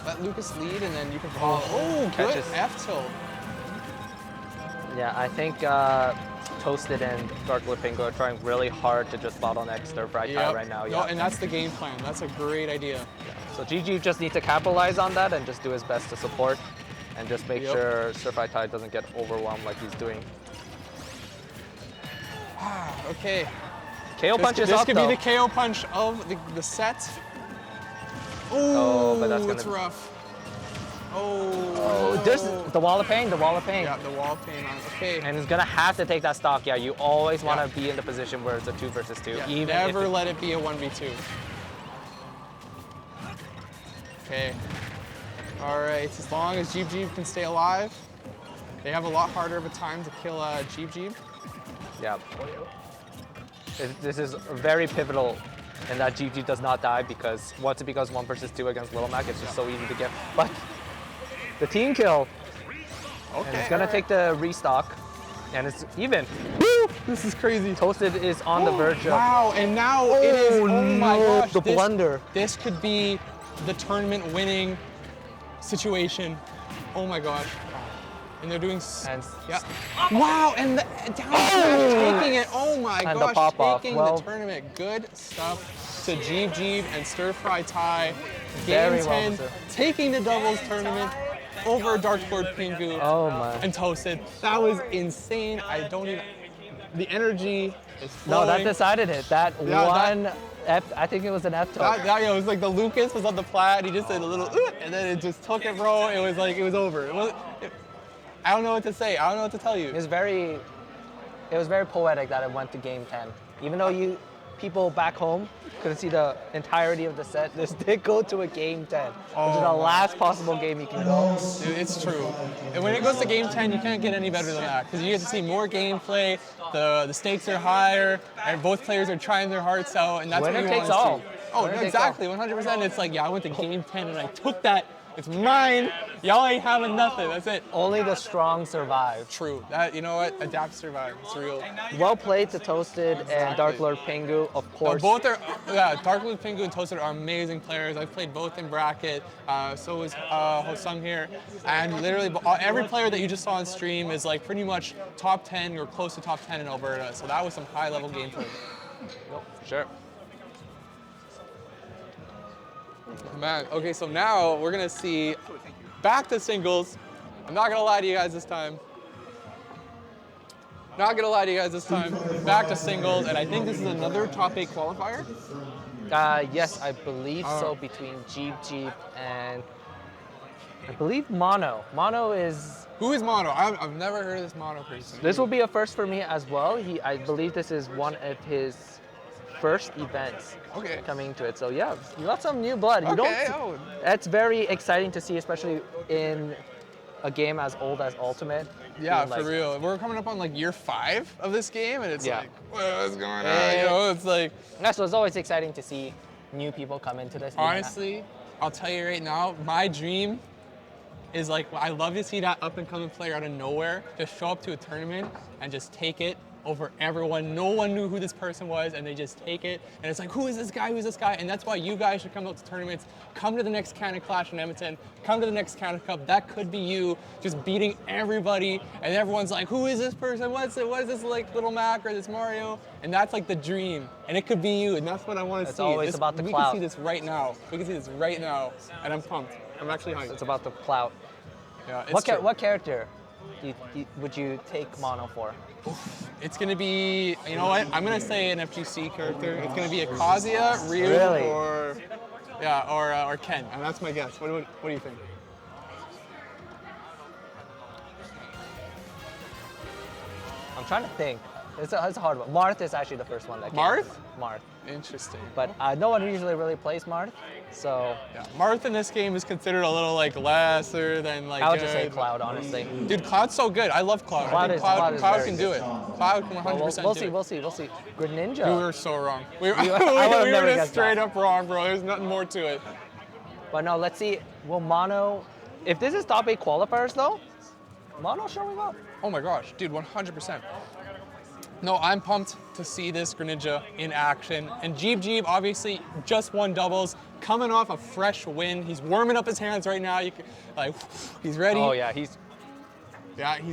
Let Lucas lead and then you can follow. Oh, good catches. F tilt. yeah, I think Toasted and Dark Lippingo are trying really hard to just bottleneck Stir Fry Ty right now. No, and that's the game plan. That's a great idea. So GG just needs to capitalize on that and just do his best to support and just make sure Stir Fry Ty doesn't get overwhelmed like he's doing. Okay. KO punch is This up could though. be the KO punch of the set. Oh, but that's Ooh, it's gonna- rough. Oh, there's the wall of pain, the wall of pain. Yeah, the wall of pain on. Okay. And he's gonna have to take that stock. Yeah, you always want to be in the position where it's a 2 versus 2. Yeah, Even never if let it be a 1v2. Okay. All right, as long as Jeep Jeep can stay alive, they have a lot harder of a time to kill Jeep Jeep. Yeah. This is very pivotal in that Jeep Jeep does not die, because once it becomes 1 versus 2 against Little Mac, it's just so easy to get. But the team kill. Okay. And it's gonna take the restock, and it's even. Woo! This is crazy. Toasted is on the verge of. Wow, and now it is, oh my no, gosh. the blunder. This could be the tournament winning situation. Oh my gosh. And they're doing, And yeah. Wow, and the down smash taking it. Oh my And the gosh, pop-off. taking Well, the tournament. Good stuff to Jeep Jeep and Stir Fry Tie. Very Game well 10, deserved. taking the doubles tournament over Dark Lord Pingu Oh my. and Toasted. That was insane. I don't even, the energy is No, flowing. that decided it. That Yeah, one F, I think it was an F tilt. It was like the Lucas was on the plat. He just did a little, and then it just took it, bro. It was like, it was over. I don't know what to say. I don't know what to tell you. It was very poetic that it went to game 10. Even though people back home couldn't see the entirety of the set, this did go to a game 10, which is the last possible game you can go. Dude, it's true. And when it goes to game 10, you can't get any better than that, because you get to see more gameplay, the stakes are higher, and both players are trying their hearts out, and that's Winner what you takes want to all. see. Oh, Winner takes exactly, 100%. It's like, yeah, I went to game 10 and I took that. It's mine. Y'all ain't having nothing. That's it. Only the strong survive. True. That, you know what? Adapt, survive. It's real. Well played to Toasted and Dark Lord Pingu, of course. Both are, Dark Lord Pingu and Toasted are amazing players. I've played both in bracket. So is Hosung here. And literally every player that you just saw on stream is like pretty much top 10 or close to top 10 in Alberta. So that was some high level gameplay. Sure. Man, okay, so now we're gonna see back to singles. I'm not gonna lie to you guys this time. Back to singles, and I think this is another top 8 qualifier. Yes, I believe so, between Jeep Jeep and I believe Mono. Mono is. Who is Mono? I've never heard of this Mono person. This will be a first for me as well. I believe this is one of his first events coming to it. So yeah, you got some new blood. That's very exciting to see, especially in a game as old as Ultimate. Yeah, for real. We're coming up on like year 5 of this game, and it's like, what's going on? It's like. Yeah, so it's always exciting to see new people come into this. Honestly, I'll tell you right now, my dream is like, I love to see that up and coming player out of nowhere just show up to a tournament and just take it over everyone. No one knew who this person was, and they just take it. And it's like, who is this guy? Who's this guy? And that's why you guys should come out to tournaments. Come to the next Canada Clash in Edmonton. Come to the next Canada Cup. That could be you just beating everybody. And everyone's like, who is this person? What is this like Little Mac or this Mario? And that's like the dream. And it could be you. And that's what I want to see. It's always about the clout. We can see this right now. And I'm pumped. I'm actually hyped. It's about the clout. Yeah, What character would you take Mono for? It's gonna be, you know what? I'm gonna say an FGC character. It's gonna be a Kazuya, Ryu, or Ken, and that's my guess. What do you think? I'm trying to think. It's a hard one. Marth is actually the first one that came. Marth? Marth. Interesting. But no one usually really plays Marth, so. Yeah, Marth in this game is considered a little like lesser than like. I would just say Cloud, honestly. Dude, Cloud's so good. I love Cloud. Cloud can do it. Cloud can 100% We'll do see. it. Greninja. We were so wrong. We were never just guessed straight that. up wrong, bro. There's nothing more to it. But no, let's see. Will Mono, if this is top 8 qualifiers though, Mono showing up. Oh my gosh, dude, 100%. No, I'm pumped to see this Greninja in action. And Jeep Jeep obviously just won doubles, coming off a fresh win. He's warming up his hands right now. He's ready. Oh yeah, he's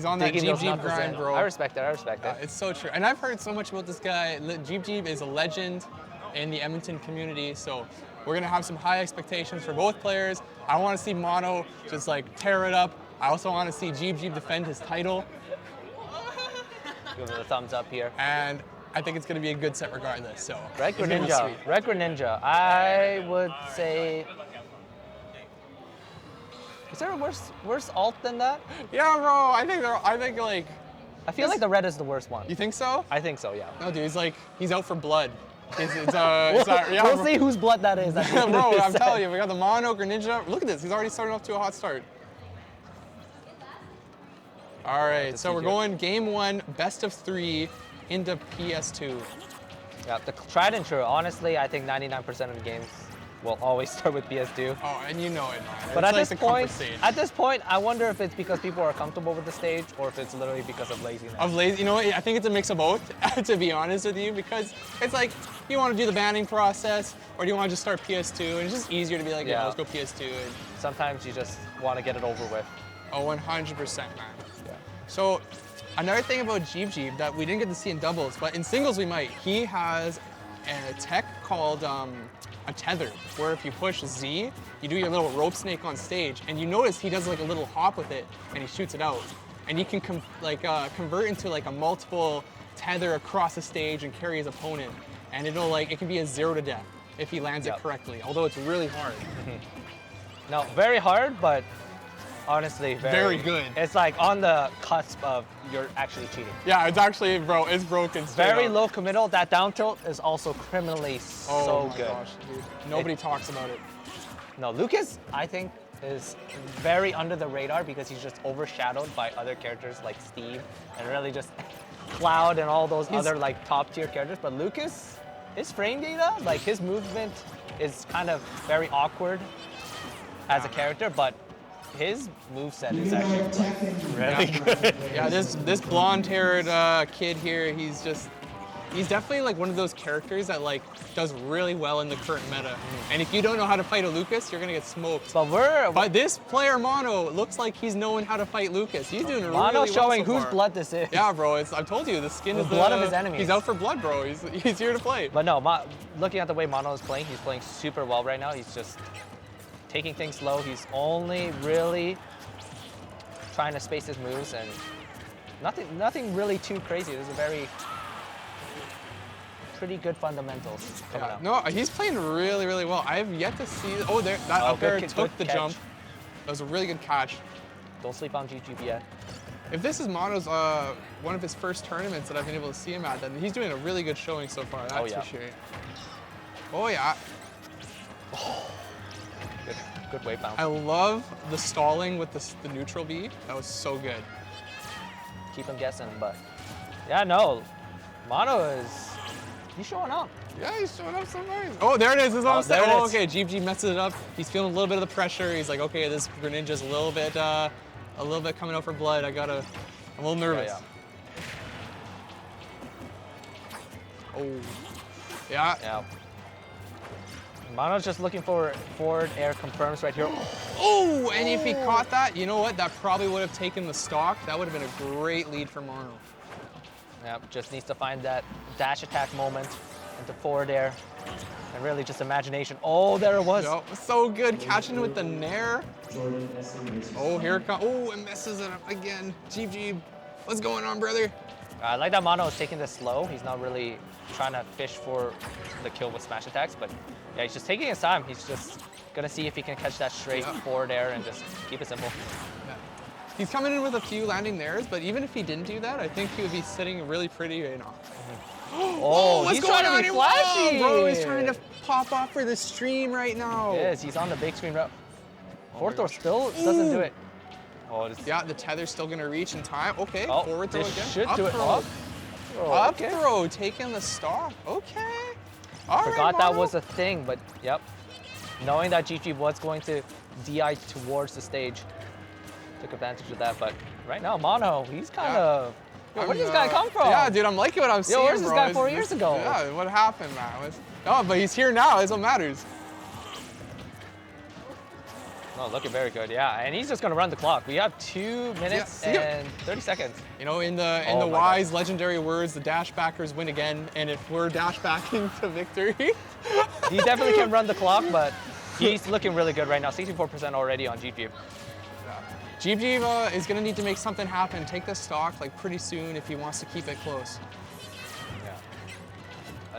on that Jeep those Jeep knuckles grind, in. bro. I respect it. It's so true. And I've heard so much about this guy. Jeep Jeep is a legend in the Edmonton community, so we're gonna have some high expectations for both players. I wanna see Mono just like tear it up. I also wanna see Jeep Jeep defend his title. Give it a thumbs up here. And I think it's going to be a good set regardless. So Red Greninja. I would say Is there a worse alt than that? Yeah, bro. I think like. I feel like the red is the worst one. You think so? I think so, yeah. No, dude. He's out for blood. We'll see whose blood that is. Bro, I'm telling you, we got the Mono Greninja. Look at this. He's already starting off to a hot start. All right, so we're going game 1, best of 3 into PS2. Yeah, the tried and true. Honestly, I think 99% of the games will always start with PS2. Oh, and you know it, man. But It's at this point, I wonder if it's because people are comfortable with the stage or if it's literally because of laziness. You know what? I think it's a mix of both, to be honest with you, because it's like you want to do the banning process, or do you want to just start PS2? And it's just easier to be like, yeah, let's go PS2. And sometimes you just want to get it over with. Oh, 100%, man. Yeah. So another thing about Jeep that we didn't get to see in doubles, but in singles we might. He has a tech called a tether, where if you push Z, you do your little rope snake on stage, and you notice he does like a little hop with it, and he shoots it out. And you can convert into like a multiple tether across the stage and carry his opponent, and it can be a 0 to death if he lands it correctly, although it's really hard. No, very hard, but honestly, very good. It's like on the cusp of you're actually cheating. Yeah, it's actually, bro, it's broken. Very low committal. That down tilt is also criminally so good. Oh my gosh, dude. Nobody talks about it. No, Lucas, I think, is very under the radar because he's just overshadowed by other characters like Steve and really just Cloud and all those other like top tier characters. But Lucas, his frame data, like his movement is kind of very awkward as a character, but his moveset is actually like, really good. Yeah, this blonde-haired kid here, he's definitely like one of those characters that like does really well in the current meta. And if you don't know how to fight a Lucas, you're gonna get smoked. But this player Mono looks like he's knowing how to fight Lucas. He's doing really well so far. Mono showing whose blood this is. Yeah, bro. I've told you, the skin is the blood of his enemies. He's out for blood, bro. He's here to play. But no, looking at the way Mono is playing, he's playing super well right now. He's just taking things slow. He's only really trying to space his moves and nothing really too crazy. There's a pretty good fundamentals coming up. No, he's playing really, really well. I have yet to see. Oh, that up there took the jump. That was a really good catch. Don't sleep on GG yet. If this is Mono's one of his first tournaments that I've been able to see him at, then he's doing a really good showing so far. That's for sure. Oh yeah. Good wave bounce. I love the stalling with the neutral B. That was so good. Keep him guessing, but yeah, no. Mono he's showing up. Yeah, he's showing up so nice. Oh, there it is. This is what I'm saying. Oh, okay. GG messes it up. He's feeling a little bit of the pressure. He's like, okay, this Greninja's a little bit coming out for blood. I'm a little nervous. Oh. Yeah. Mono's just looking for forward air confirms right here. Oh, and if he caught that, you know what? That probably would have taken the stock. That would have been a great lead for Mono. Yep, just needs to find that dash attack moment into forward air. And really just imagination. Oh, there it was. Yep, so good. Catching with the nair. Oh, here it comes. Oh, it messes it up again. GG. What's going on, brother? I like that Mono is taking this slow. He's not really trying to fish for the kill with smash attacks, but yeah, he's just taking his time. He's just gonna see if he can catch that straight forward air and just keep it simple. Yeah. He's coming in with a few landing theirs, but even if he didn't do that, I think he would be sitting really pretty right now. Oh, he's trying to be flashy! Bro, he's trying to pop off for the stream right now. He is, he's on the big screen. Forward throw still doesn't do it. Oh, yeah, the tether's still gonna reach in time. Okay, forward throw again. Should do it. Up throw, taking the stock. Okay. Forgot that was a thing, but yep. Knowing that GG was going to DI towards the stage, took advantage of that. But right now, Mono, he's kind of. Where did this guy come from? Yeah, dude, I'm liking what I'm seeing, where's this guy 4 years ago? Yeah, what happened, man? Oh, but he's here now. That's what matters. No, looking very good, yeah. And he's just gonna run the clock. We have 2 minutes and 30 seconds. You know, in the wise legendary words, the dash backers win again. And if we're dash backing to victory, he definitely can run the clock, but he's looking really good right now. 64% already on GG. GG is gonna need to make something happen. Take the stock like pretty soon if he wants to keep it close. Yeah.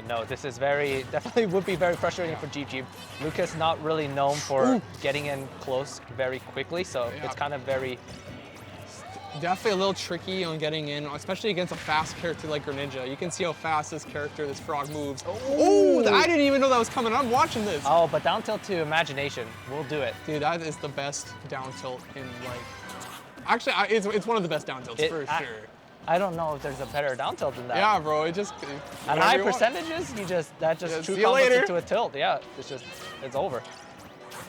No, this is definitely would be very frustrating for GG. Lucas not really known for getting in close very quickly, so it's kind of very... Definitely a little tricky on getting in, especially against a fast character like Greninja. You can see how fast this character, this frog moves. Oh, I didn't even know that was coming. I'm watching this. Oh, but down tilt to Imagination will do it. Dude, that is the best down tilt in like... Actually, it's one of the best down tilts for sure. I don't know if there's a better down tilt than that. Yeah, bro, it just... At high percentages, that just true combos into a tilt. Yeah, it's over.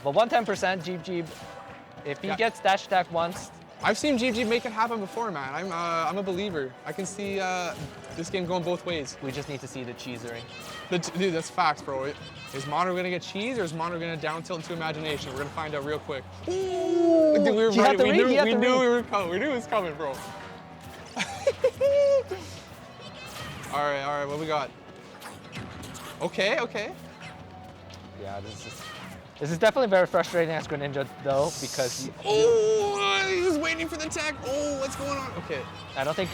But 110%, Jeep, if he gets dash attack once... I've seen GG make it happen before, man. I'm a believer. I can see this game going both ways. We just need to see the cheesering. Dude, that's facts, bro. Is Mono gonna get cheese or is Mono gonna down tilt into Imagination? We're gonna find out real quick. Ooh, dude, we were ready. We knew we were coming. We knew it was coming, bro. All right, what we got? Okay. Yeah, this is definitely very frustrating as Greninja though, because he was waiting for the tech. Oh, what's going on? Okay. I don't think,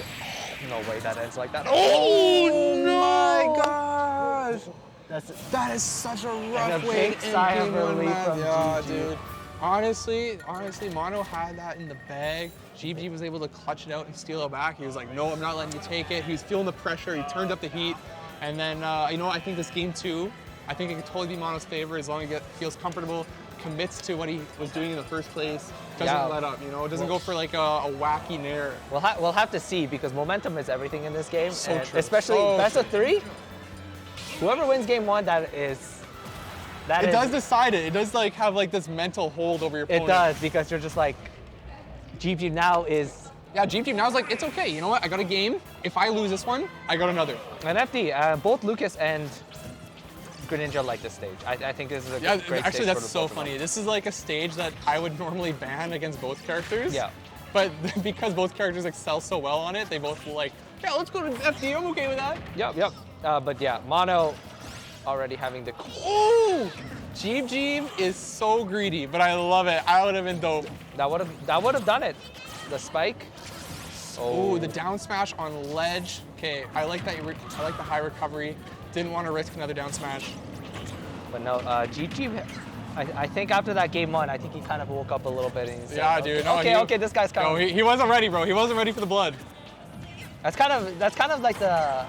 no way that ends like that. Oh no! My gosh! That is such a rough way to end game one, man. Yeah, dude. Honestly, Mono had that in the bag. GG was able to clutch it out and steal it back. He was like, no, I'm not letting you take it. He was feeling the pressure. He turned up the heat. And then, I think this game two, I think it could totally be Mono's favor as long as he feels comfortable, commits to what he was doing in the first place, doesn't let up, doesn't go for like a wacky nair. We'll have to see because momentum is everything in this game. So true. Especially best of three. Whoever wins game one, it does decide it. It does like have like this mental hold over your opponent. It does because you're just like, GG now is... Yeah, GG now is like, it's okay. You know what? I got a game. If I lose this one, I got another. And FD, both Lucas and Greninja like this stage. I think this is a great stage. Actually, that's so funny. This is like a stage that I would normally ban against both characters. Yeah. But because both characters excel so well on it, they both were like, yeah, let's go to FD. I'm okay with that. Yep. But yeah, Mono already having the... Ooh! Jeep is so greedy, but I love it. I would have been dope. That would have done it. The spike. Oh, the down smash on ledge. Okay, I like that. I like the high recovery. Didn't want to risk another down smash. But no, Jeep. I think after that game one, I think he kind of woke up a little bit and he said, yeah, dude. No, okay, this guy's coming. No, he wasn't ready, bro. He wasn't ready for the blood. That's kind of like the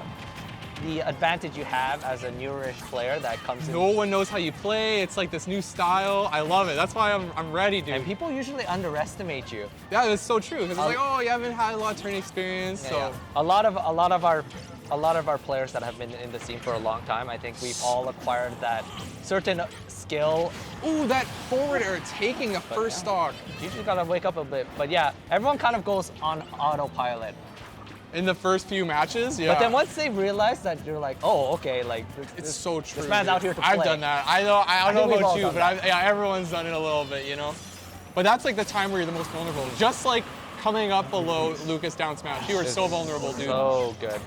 advantage you have as a newerish player that comes in. No one knows how you play. It's like this new style. I love it. That's why I'm ready, dude. And people usually underestimate you. Yeah, that's so true. Because it's like, oh, you haven't had a lot of tourney experience. Yeah. A lot of our players that have been in the scene for a long time, I think we've all acquired that certain skill. Ooh, that forward air taking the first stock. You just gotta wake up a bit. But yeah, everyone kind of goes on autopilot. In the first few matches, yeah. But then once they realize that you're like, oh, okay, like it's so true. This man's out here to play. I've done that. I don't know about you, but everyone's done it a little bit, But that's like the time where you're the most vulnerable. Just like coming up below Lucas down smash, you are so vulnerable, dude. So good.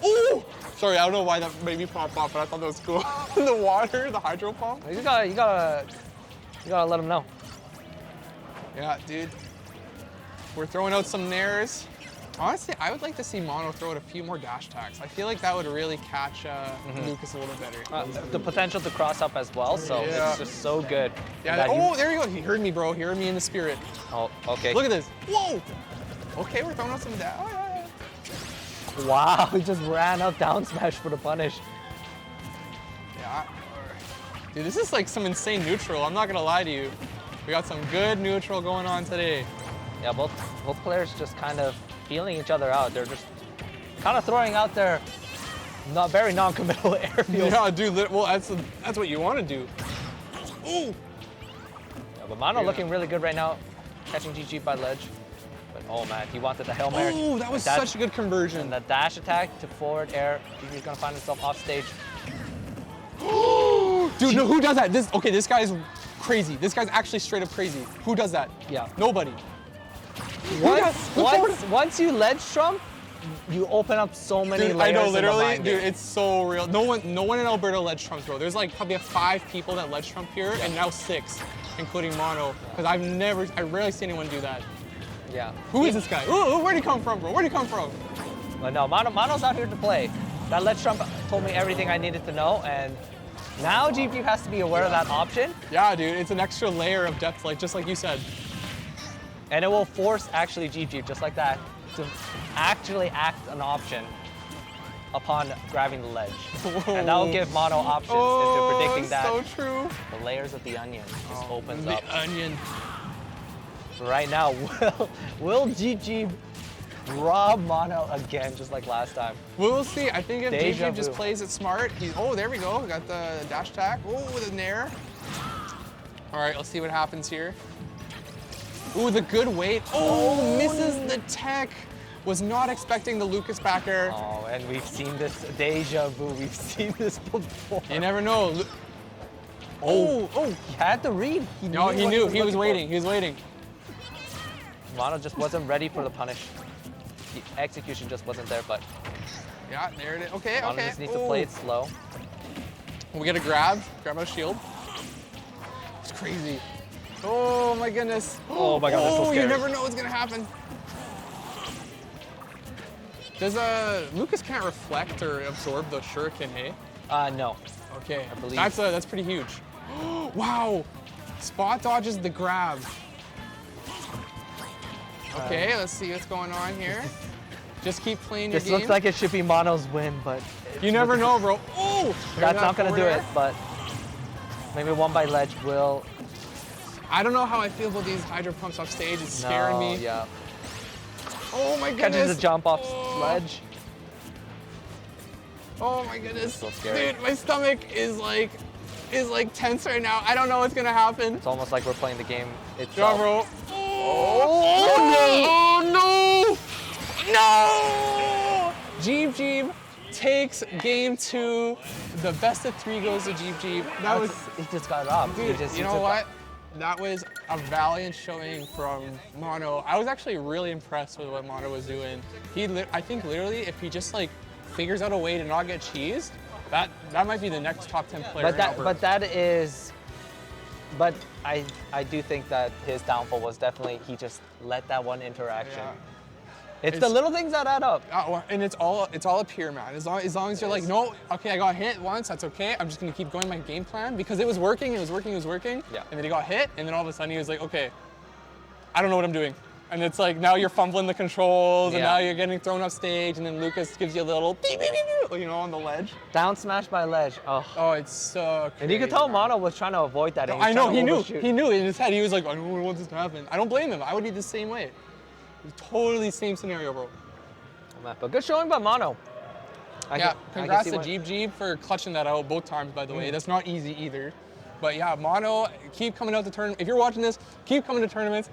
Ooh! Sorry, I don't know why that made me pop off, but I thought that was cool. The water, the hydro pump. You gotta let him know. Yeah, dude. We're throwing out some nairs. Honestly, I would like to see Mono throw out a few more dash attacks. I feel like that would really catch Lucas a little bit better. The potential to cross up as well, so it's just so good. Yeah. There you go. He heard me, bro. He heard me in the spirit. Oh, okay. Look at this. Whoa. Okay, we're throwing out some dash. Oh, yeah. Wow, he just ran up down smash for the punish. Yeah. Dude, this is like some insane neutral. I'm not gonna lie to you. We got some good neutral going on today. Yeah, both players just kind of feeling each other out. They're just kind of throwing out their very non-committal airfields. Yeah, dude. Well, that's what you want to do. Ooh. Yeah, but Mono looking really good right now, catching GG by ledge. But oh man, he wanted the Hail Mary. Oh, that was such a good conversion. And the dash attack to forward air. GG's gonna find himself off stage. Dude, no, who does that? This guy is crazy. This guy's actually straight up crazy. Who does that? Yeah. Nobody. Once you ledge trump, you open up so many layers. I know, literally, in the dude, it's so real. No one in Alberta ledge trumps, bro. There's like probably 5 people that ledge trump here, and now 6, including Mono. Because I rarely see anyone do that. Yeah. Who is this guy? Ooh, where'd he come from, bro? Where'd he come from? But no, Mono's out here to play. That ledge trump told me everything I needed to know, and now GP has to be aware of that option, Yeah, dude, it's an extra layer of depth, like just like you said. and it will force actually GP, just like that, to actually act an option upon grabbing the ledge. And that will give Mono options into predicting that. So true. The layers of the onion just opens The up. onion. Right now, will GG rob Mono again, just like last time? We'll see. I think if Deja JJ just vu. plays it smart, there we go. Got the dash attack. Oh, with a nair. All right, let's see what happens here. Ooh, the good weight. Oh, misses the tech. Was not expecting the Lucas back air. Oh, and we've seen this deja vu. We've seen this before. You never know. Oh, he had to read. He No, he what knew. He was looking for. waiting. He was waiting. Mono just wasn't ready for the punish. The execution just wasn't there, but Yeah, there it is. Okay, Mono okay. just needs to play it slow. We get a grab out a shield. It's crazy. Oh my goodness. Oh my God, that's so Oh, you scary. never know what's gonna happen. Does Lucas can't reflect or absorb the shuriken, hey? No. Okay, I believe. that's pretty huge. Wow, spot dodges the grab. Okay, let's see what's going on here. Just keep playing your This game. looks like it should be Mono's win, but You never know, bro. Oh, that's not gonna do it. But maybe one by ledge will. I don't know how I feel about these hydro pumps off stage. It's scaring me. Yeah. Oh my goodness. Catches the jump off Oh. ledge. Oh my goodness. So scary. Dude, my stomach is like tense right now. I don't know what's gonna happen. It's almost like we're playing the game Yeah, itself. bro. Oh, Oh no! No! Jeep takes game 2. The best of 3 goes to Jeep. That was, He just got up. dude, you know what? That was a valiant showing from Mono. I was actually really impressed with what Mono was doing. I think literally if he just like figures out a way to not get cheesed, that might be the next top 10 player in Alberta. But I do think that his downfall was definitely he just let that one interaction. Yeah. It's the little things that add up. And it's all up here, man. As long as you're like, no, okay, I got hit once, that's okay. I'm just gonna keep going my game plan because it was working. Yeah. And then he got hit, and then all of a sudden he was like, okay, I don't know what I'm doing. And it's like now you're fumbling the controls, and now you're getting thrown off stage, and then Lucas gives you a little beep, beep, beep, beep, on the ledge. Down smash by ledge. Oh, it's so crazy. and you could tell man. Mono was trying to avoid that. and I know, he knew. overshoot. He knew in his head. He was like, I don't want this to happen. I don't blame him. I would be the same way. Totally same scenario, bro. But good showing by Mono. Congrats to Jeep for clutching that out both times, by the way. That's not easy either. But yeah, Mono, keep coming out to tournaments. If you're watching this, keep coming to tournaments.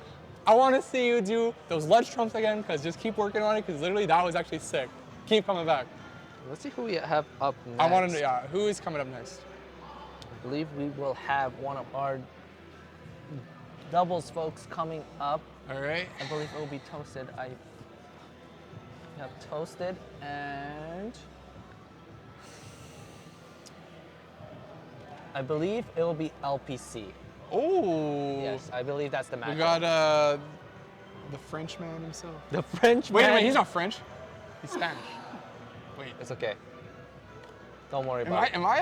I want to see you do those ledge trumps again, because just keep working on it, because literally that was actually sick. Keep coming back. Let's see who we have up next. I want to know, who is coming up next? I believe we will have one of our doubles folks coming up. All right. I believe it will be Toasted. I have Toasted and I believe it will be LPC. Oh. Yes, I believe that's the match. We got the Frenchman himself. the French Wait, man. he's not French. He's Spanish. Wait. It's okay. Don't worry about it. Am I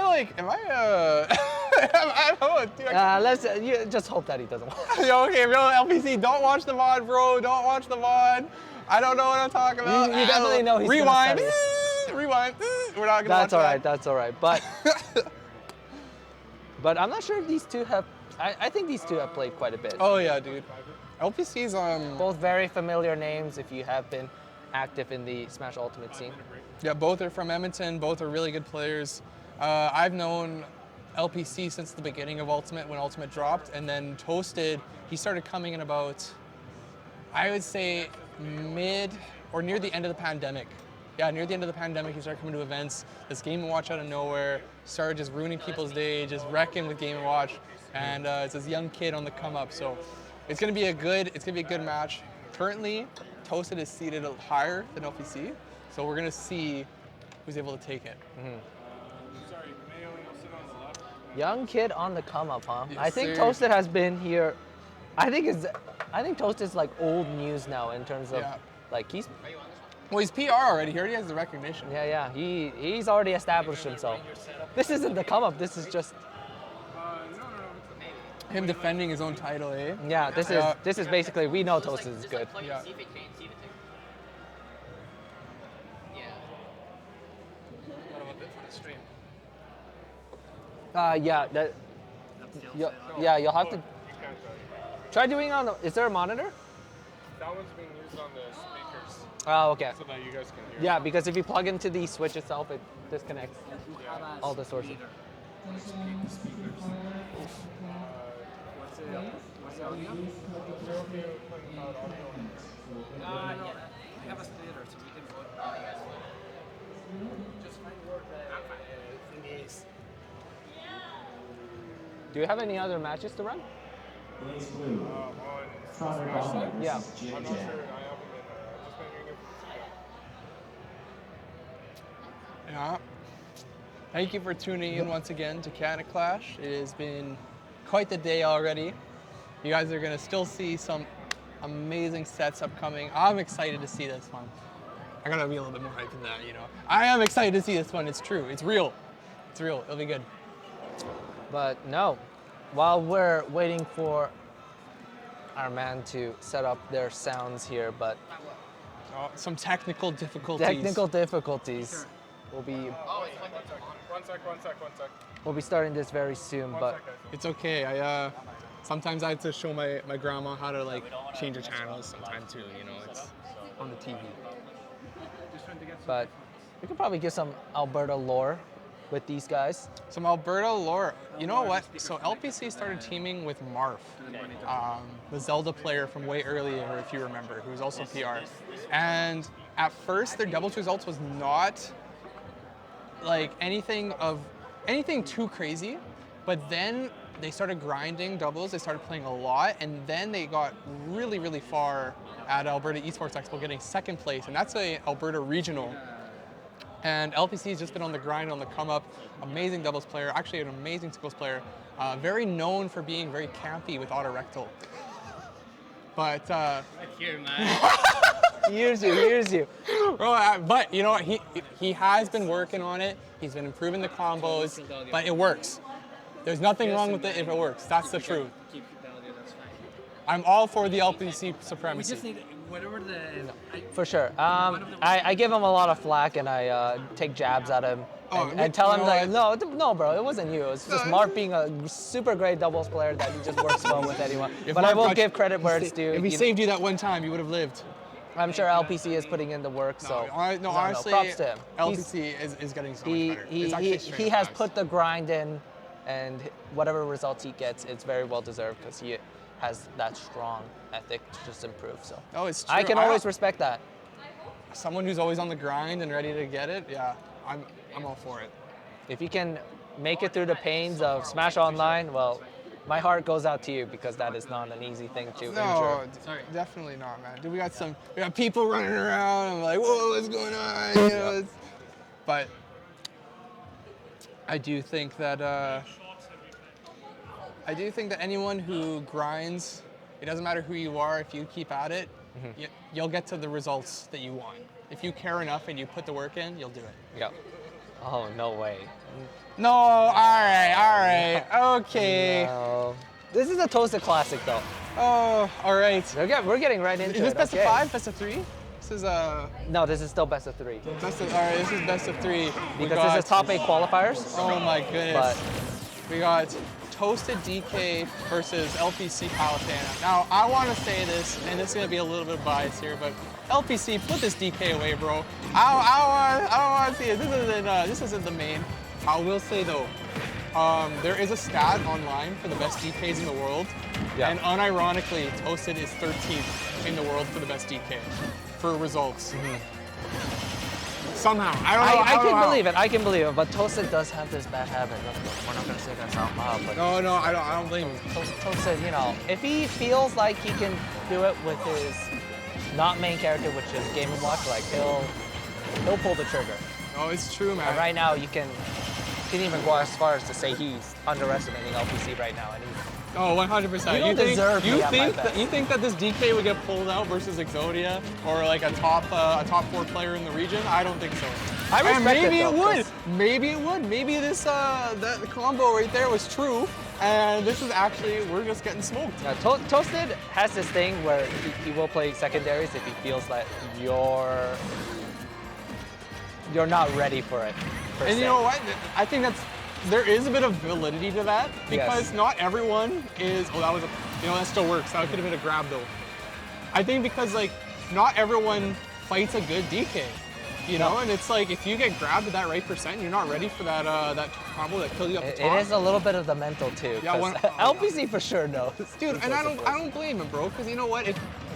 don't know, dude. Let's you just hope that he doesn't watch. Okay, bro, LPC, don't watch the VOD, bro. Don't watch the VOD. I don't know what I'm talking about. You definitely know he's gonna Rewind. study. Rewind. We're not gonna That's watch all right. that. That's all right. But but I'm not sure if these two have. I think these two have played quite a bit. Oh yeah, dude. LPC's Both very familiar names if you have been active in the Smash Ultimate scene. Yeah, both are from Edmonton. Both are really good players. I've known LPC since the beginning of Ultimate, when Ultimate dropped, and then Toasted, he started coming in about, I would say, mid or near the end of the pandemic. Yeah, near the end of the pandemic, he started coming to events. This Game & Watch out of nowhere, started just ruining people's day, just wrecking with Game & Watch, and it's this young kid on the come up. So it's gonna be a good match. Currently, Toasted is seated higher than LPC, so we're gonna see who's able to take it. Young kid on the come up, huh? Yes, I think sir. Toasted has been here. I think Toasted's like old news now in terms of Yeah. like he's Well, he's PR already. He already has the recognition. Yeah. He's already established himself. This isn't the come up. This is just Him defending his own title, eh? yeah. This is basically we know Toasted is good. Yeah. Yeah. Yeah. You'll have to try doing it on. Is there a monitor? That one's being used on the speakers Oh, okay. so that you guys can hear. Yeah, because if you plug into the switch itself, it disconnects all the sources. Do you have any other matches to run? Yeah. I'm not sure. I haven't been. Just been hearing it from Yeah. Thank you for tuning in once again to Canada Clash. It has been quite the day already. You guys are gonna still see some amazing sets upcoming. I'm excited to see this one. I gotta be a little bit more hyped than that, you know. I am excited to see this one. It's true. It's real. It's real. It'll be good. But no, while we're waiting for our man to set up their sounds here, but Some technical difficulties. technical difficulties. We'll be One sec. we'll be starting this very soon, but It's okay. Sometimes I have to show my grandma how to like change the channels sometime too, you know, it's on the TV. but we could probably get some Alberta lore with these guys. Some Alberta lore. You know what? So LPC started teaming with Marf, the Zelda player from way earlier, if you remember, who was also PR. And at first, their doubles results was not like anything too crazy, but then they started grinding doubles. They started playing a lot, and then they got really, really far at Alberta Esports Expo, getting second place, and that's a Alberta regional. And LPC has just been on the grind, on the come up. Amazing doubles player, actually an amazing singles player. Very known for being very campy with autorectal. But Here's you. but you know what? He has been working on it. He's been improving the combos, but it works. There's nothing wrong with it if it works. That's the truth. I'm all for the LPC supremacy. We just need whatever the. For sure. I give him a lot of flack and I take jabs at him and tell him like, no, bro, it wasn't you. It's just Mark being a super great doubles player that he just works well with anyone. But I will give credit where it's due. If he saved you that one time, you would have lived. I'm sure LPC is putting in the work, so honestly, props to him. LPC is getting so much better. It's actually He extremely has fast. put the grind in, and whatever results he gets, it's very well deserved because he has that strong ethic to just improve. So it's true. I can always respect that. Someone who's always on the grind and ready to get it, yeah, I'm all for it. If you can make it through the pains of Smash Online, well, my heart goes out to you because that is not an easy thing to No, endure. definitely not, man. Dude, we got people running around. I'm like, whoa, what's going on? You know, but I do think that anyone who grinds, it doesn't matter who you are. If you keep at it, you'll get to the results that you want. If you care enough and you put the work in, you'll do it. Yeah. Oh, no way. No, all right, okay. No. This is a Toasted Classic, though. Oh, all right. We're getting right into it. Is this best okay. of 5, best of 3? This is No, this is still best of 3. all right, this is best of 3. Because this is top 8 qualifiers. Oh my goodness. But We got Toasted DK versus LPC Palatana. Now, I want to say this, and it's going to be a little bit biased here, but LPC, put this DK away, bro. I don't want to see it. This isn't the main. I will say though, there is a stat online for the best DKs in the world, and unironically, Toasted is 13th in the world for the best DK for results. Somehow, I can believe it. But Toasted does have this bad habit. We're not gonna say that out loud. But No, I don't blame him. Toasted, you know, if he feels like he can do it with his not main character, which is Game & Watch, like he'll pull the trigger. Oh, it's true, man. And right now, you can can even go as far as to say he's underestimating LPC right now. And Oh, 100%. You don't deserve me at my best. You think that this DK would get pulled out versus Exodia or like a top 4 player in the region? I don't think so. I respect And maybe it, it though, would. 'cause- Maybe it would. Maybe this that combo right there was true, and this is actually we're just getting smoked. Now, Toasted has this thing where he will play secondaries if he feels that you're not ready for it. per And se. you know what? I think there is a bit of validity to that because Yes. not everyone is. Oh, that was that still works. That could have been a grab though. I think because like not everyone fights a good DK. You know, and it's like if you get grabbed at that right percent, you're not ready for that that combo that kills you up the It top. is a little bit of the mental too. Yeah, 'cause one- LPC for sure knows. Dude, and I don't blame him, bro. Because you know what?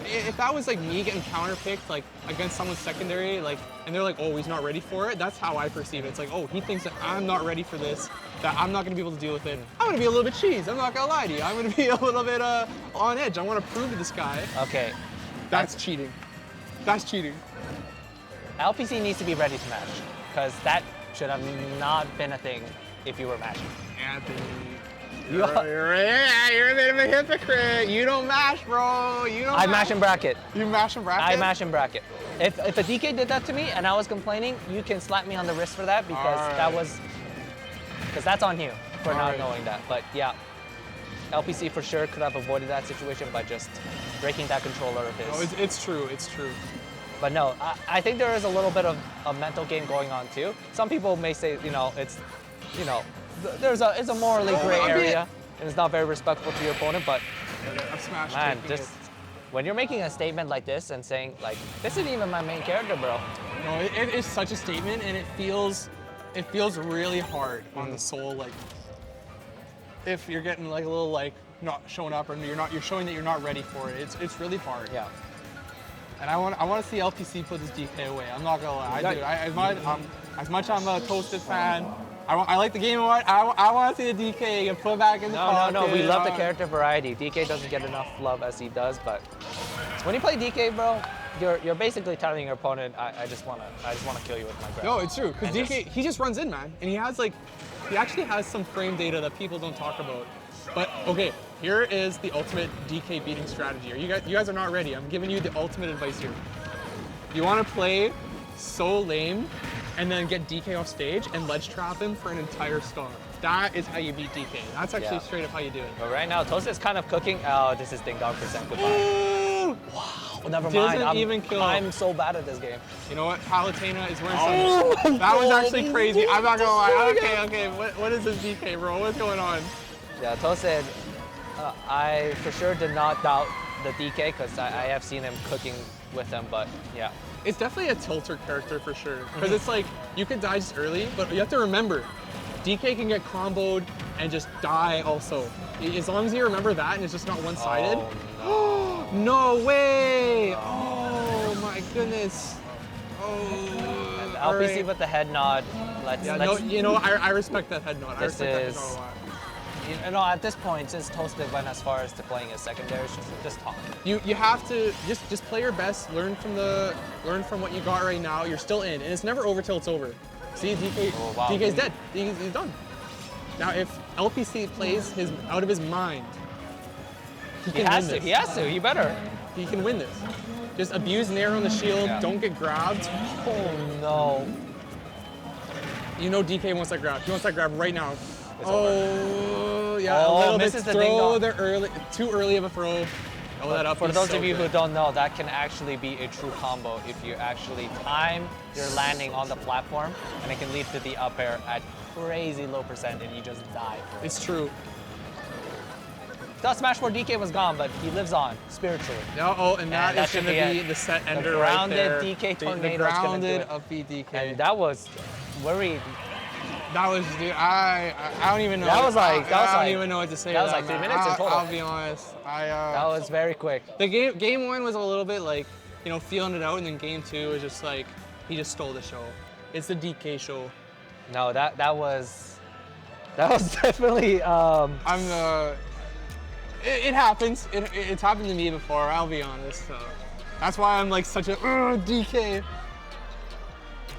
If that was like me getting counterpicked like against someone's secondary, like, and they're like, oh, he's not ready for it. That's how I perceive it. It's like, oh, he thinks that I'm not ready for this. That I'm not gonna be able to deal with it. I'm gonna be a little bit cheese. I'm not gonna lie to you. I'm gonna be a little bit on edge. I want to prove to this guy. Okay, That's cheating. That's cheating. LPC needs to be ready to match because that should have not been a thing if you were matching. Anthony. You- You're a bit of a hypocrite. You don't mash, bro. You don't. I mash and bracket. You mash and bracket. I mash and bracket. If a DK did that to me and I was complaining, you can slap me on the wrist for that because that's on you for not Alright. knowing that. But yeah, LPC for sure could have avoided that situation by just breaking that controller of his. Oh, it's true. It's true. But no, I think there is a little bit of a mental game going on too. Some people may say, it's a morally gray I mean- area and it's not very respectful to your opponent. But I've smashed. man, taking just when you're making a statement like this and saying like, this isn't even my main character, bro. No, it is such a statement, and it feels really hard on the soul. Like if you're getting like a little like not showing up, or you're showing that you're not ready for it. It's really hard. Yeah. And I want to see LPC put this DK away. I'm not gonna lie. As much I'm a Toasted fan. I like the game. I want to see the DK get put back in the pocket. No. We love the character variety. DK doesn't get enough love as he does, but when you play DK, bro, you're basically telling your opponent, I just wanna kill you with my grab. No, it's true. Because And DK, he just runs in, man, and he actually has some frame data that people don't talk about. But okay, here is the ultimate DK beating strategy. You guys are not ready. I'm giving you the ultimate advice here. You want to play so lame, and then get DK off stage and ledge trap him for an entire star. That is how you beat DK. That's actually straight up how you do it. But right now, Toast is kind of cooking. Oh, this is ding dong percent. Goodbye. Ooh! Well, never Doesn't mind. even kill. I'm so bad at this game. You know what? Palatena is wearing some. That was actually crazy. I'm not gonna lie. Okay. What is this DK, bro? What's going on? Yeah, Toasted, I for sure did not doubt the DK because I have seen him cooking with him, but yeah. It's definitely a tilter character for sure. Because it's like, you can die just early, but you have to remember, DK can get comboed and just die also. As long as you remember that and it's just not one-sided. Oh, no way! Oh my goodness. Oh. And all LPC right. with the head nod. Let's I respect that head nod. I This respect that head is- nod a lot. at this point, since Toasted went as far as to playing his secondaries, just talk. You have to just play your best, learn from what you got right now. You're still in, and it's never over till it's over. See, DK, Oh, wow. DK's dead. He's done. Now, if LPC plays out of his mind, he He can has win to. this. He has to. He better. He can win this. Just abuse Nair on the shield. Yeah. Don't get grabbed. Oh no. You know DK wants that grab. He wants that grab right now. It's Oh, yeah, Oh, a little bit. misses the ding Throw dong. the too early of a throw. Oh, that up For is those so of you good. who don't know, that can actually be a true combo if you actually time your landing on the platform, and it can lead to the up air at crazy low percent, and you just die. It's true. Thought Smash 4 DK was gone, but he lives on spiritually. No, and that that is should going to be be it. the set The ender right grounded there. DK The tornado is gonna do grounded it. up DK. And that was worried. That was, dude, I don't even know. That was I like- don't even know what to say. that to was like 3 man. minutes in total. I'll be honest. That was very quick. The game one was a little bit like, feeling it out, and then game two was just like, he just stole the show. It's the DK show. No, that was definitely. It happens. It's happened to me before. I'll be honest. So that's why I'm like such a DK.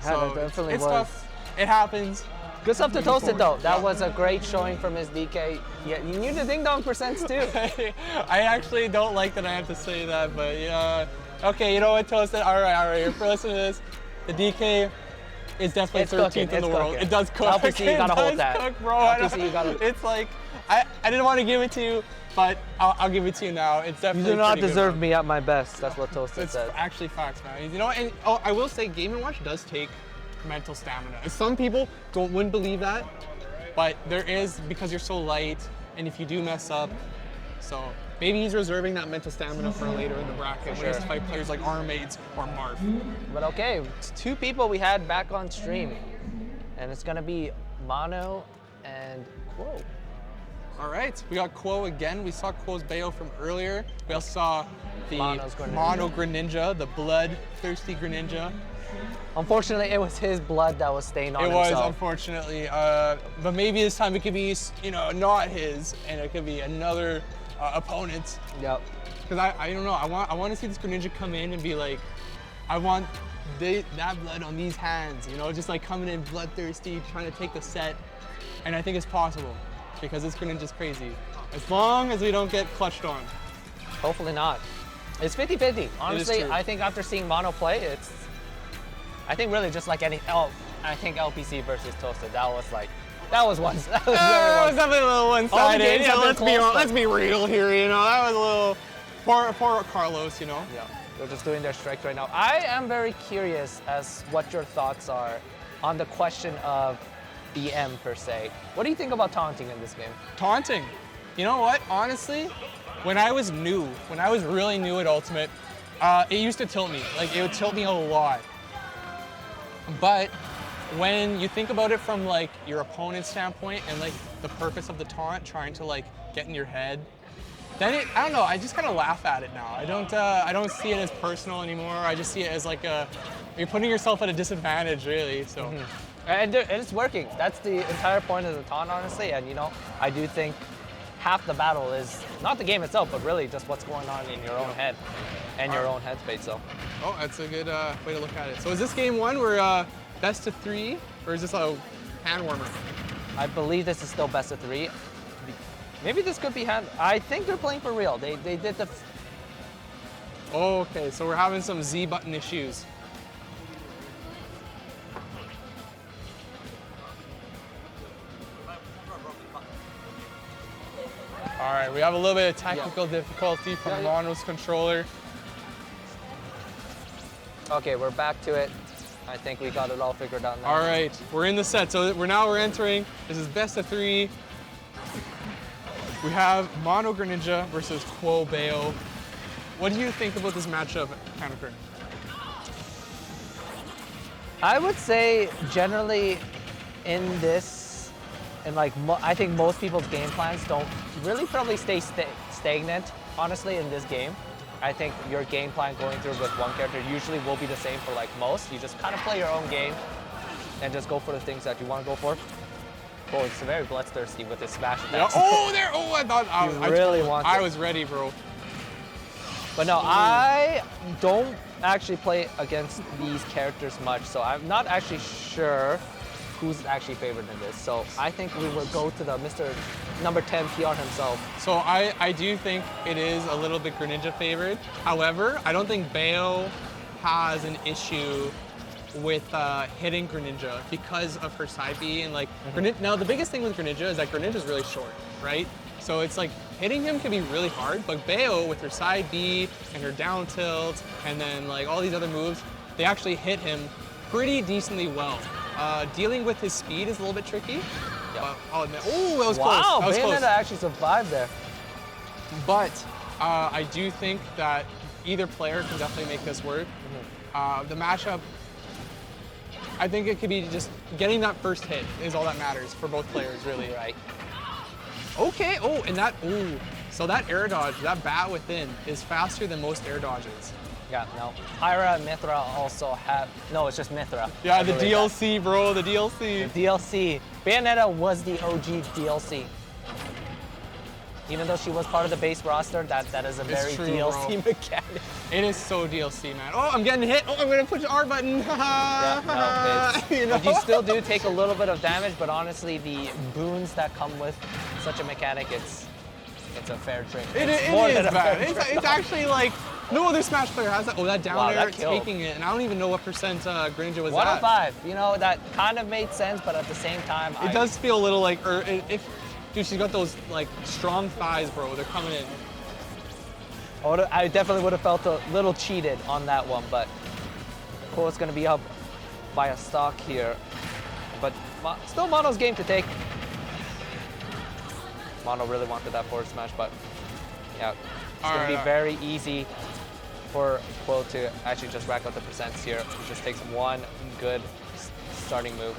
Yeah, that definitely it's was. tough. It happens. Good stuff to Toasted though. That was a great showing from his DK. Yeah, you knew the ding dong percents too. I actually don't like that I have to say that, but yeah. Okay, you know what, Toasted? All right. If you're listening to this, the DK is definitely 13th in the world. Cooking. It does cook. LPC, you gotta hold that. Cook, bro. LPC, you gotta. It's like I didn't want to give it to you, but I'll give it to you now. It's definitely. You do not pretty good. deserve me at my best. That's what Toasted It's said. actually facts, man. You know, and I will say, Game & Watch does take mental stamina. Some people wouldn't believe that, but there is, because you're so light, and if you do mess up, so maybe he's reserving that mental stamina for later in the bracket when he has to fight players like Armades or Marv. But okay, it's 2 people we had back on stream, and it's gonna be Mono and Quo. All right, we got Quo again. We saw Quo's Bayo from earlier. We also saw the Mono's Mono Greninja, the bloodthirsty Greninja. Unfortunately, it was his blood that was stained on It himself. was, unfortunately. But maybe this time it could be, not his, and it could be another opponent. Yep. Because I don't know, I want to see this Greninja come in and be like, I want that blood on these hands, just like coming in bloodthirsty, trying to take the set. And I think it's possible, because this Greninja's crazy. As long as we don't get clutched on. Hopefully not. It's 50-50. Honestly, true. I think after seeing Mono play, I think really just like I think LPC versus Toasted, that was it very was definitely a little one-sided. games have been close, Let's be real here, that was a little, poor Carlos, Yeah, they're just doing their strikes right now. I am very curious as what your thoughts are on the question of BM per se. What do you think about taunting in this game? Taunting. You know what? Honestly, when I was really new at Ultimate, it used to tilt me. It would tilt me a lot. But when you think about it from your opponent's standpoint and the purpose of the taunt, trying to get in your head, then I don't know. I just kind of laugh at it now. I don't see it as personal anymore. I just see it as you're putting yourself at a disadvantage, really. So. And it's working. That's the entire point of the taunt, honestly. And I do think half the battle is not the game itself, but really just what's going on in your own head and your own headspace. So. Oh, that's a good way to look at it. So is this game 1 where best of 3, or is this a hand warmer? I believe this is still best of 3. Maybe this could be hand. I think they're playing for real. They did the. Oh, okay, so we're having some Z button issues. All right, we have a little bit of technical difficulty from Mono's controller. Okay, we're back to it. I think we got it all figured out now. All right, we're in the set. So we're entering. This is best of 3. We have Mono Greninja versus Quo Bayo. What do you think about this matchup, Kanakern? I would say generally in this, and I think most people's game plans don't really probably stay stagnant, honestly, in this game. I think your game plan going through with one character usually will be the same for most. You just kind of play your own game and just go for the things that you want to go for. Oh, it's very bloodthirsty with his smash attacks. Yeah. I thought I was ready, bro. But no, I don't actually play against these characters much, so I'm not actually sure who's actually favored in this. So I think we will go to the Mr. number 10 PR himself. So I do think it is a little bit Greninja favored. However, I don't think Bayo has an issue with hitting Greninja because of her side B and Now the biggest thing with Greninja is that Greninja is really short, right? So it's hitting him can be really hard, but Bayo with her side B and her down tilt and then all these other moves, they actually hit him pretty decently well. Dealing with his speed is a little bit tricky. I'll admit. Oh, that was close. Wow, that was close. Bayonetta actually survived there. But I do think that either player can definitely make this work. The matchup, I think it could be just getting that first hit is all that matters for both players, really. Right. Okay. Oh, and so that air dodge, that bat within, is faster than most air dodges. Yeah, no. Pyra and Mithra also have, no, it's just Mithra. Yeah, the DLC, bro, the DLC. The DLC. Bayonetta was the OG DLC. Even though she was part of the base roster, that is a very true, DLC bro. mechanic. It is so DLC, man. Oh, I'm getting hit. Oh, I'm gonna push the R button. Yeah, no, it's, You know? but you still do take a little bit of damage, but honestly, the boons that come with such a mechanic, it's a fair trade. It It's is more than a bad. fair It's trade. actually like no other Smash player has that. Oh, that down Wow, air that killed. taking it, and I don't even know what percent Greninja was 1 at. of 5. You know, that kind of made sense, but at the same time, It does feel a little like, dude, she's got those like strong thighs, bro. They're coming in. I definitely would have felt a little cheated on that one, but Cole's going to be up by a stock here. But still Mono's game to take. Mono really wanted that forward smash, but yeah, it's going to be very easy for Quill to actually just rack up the percents here. It just takes one good starting move.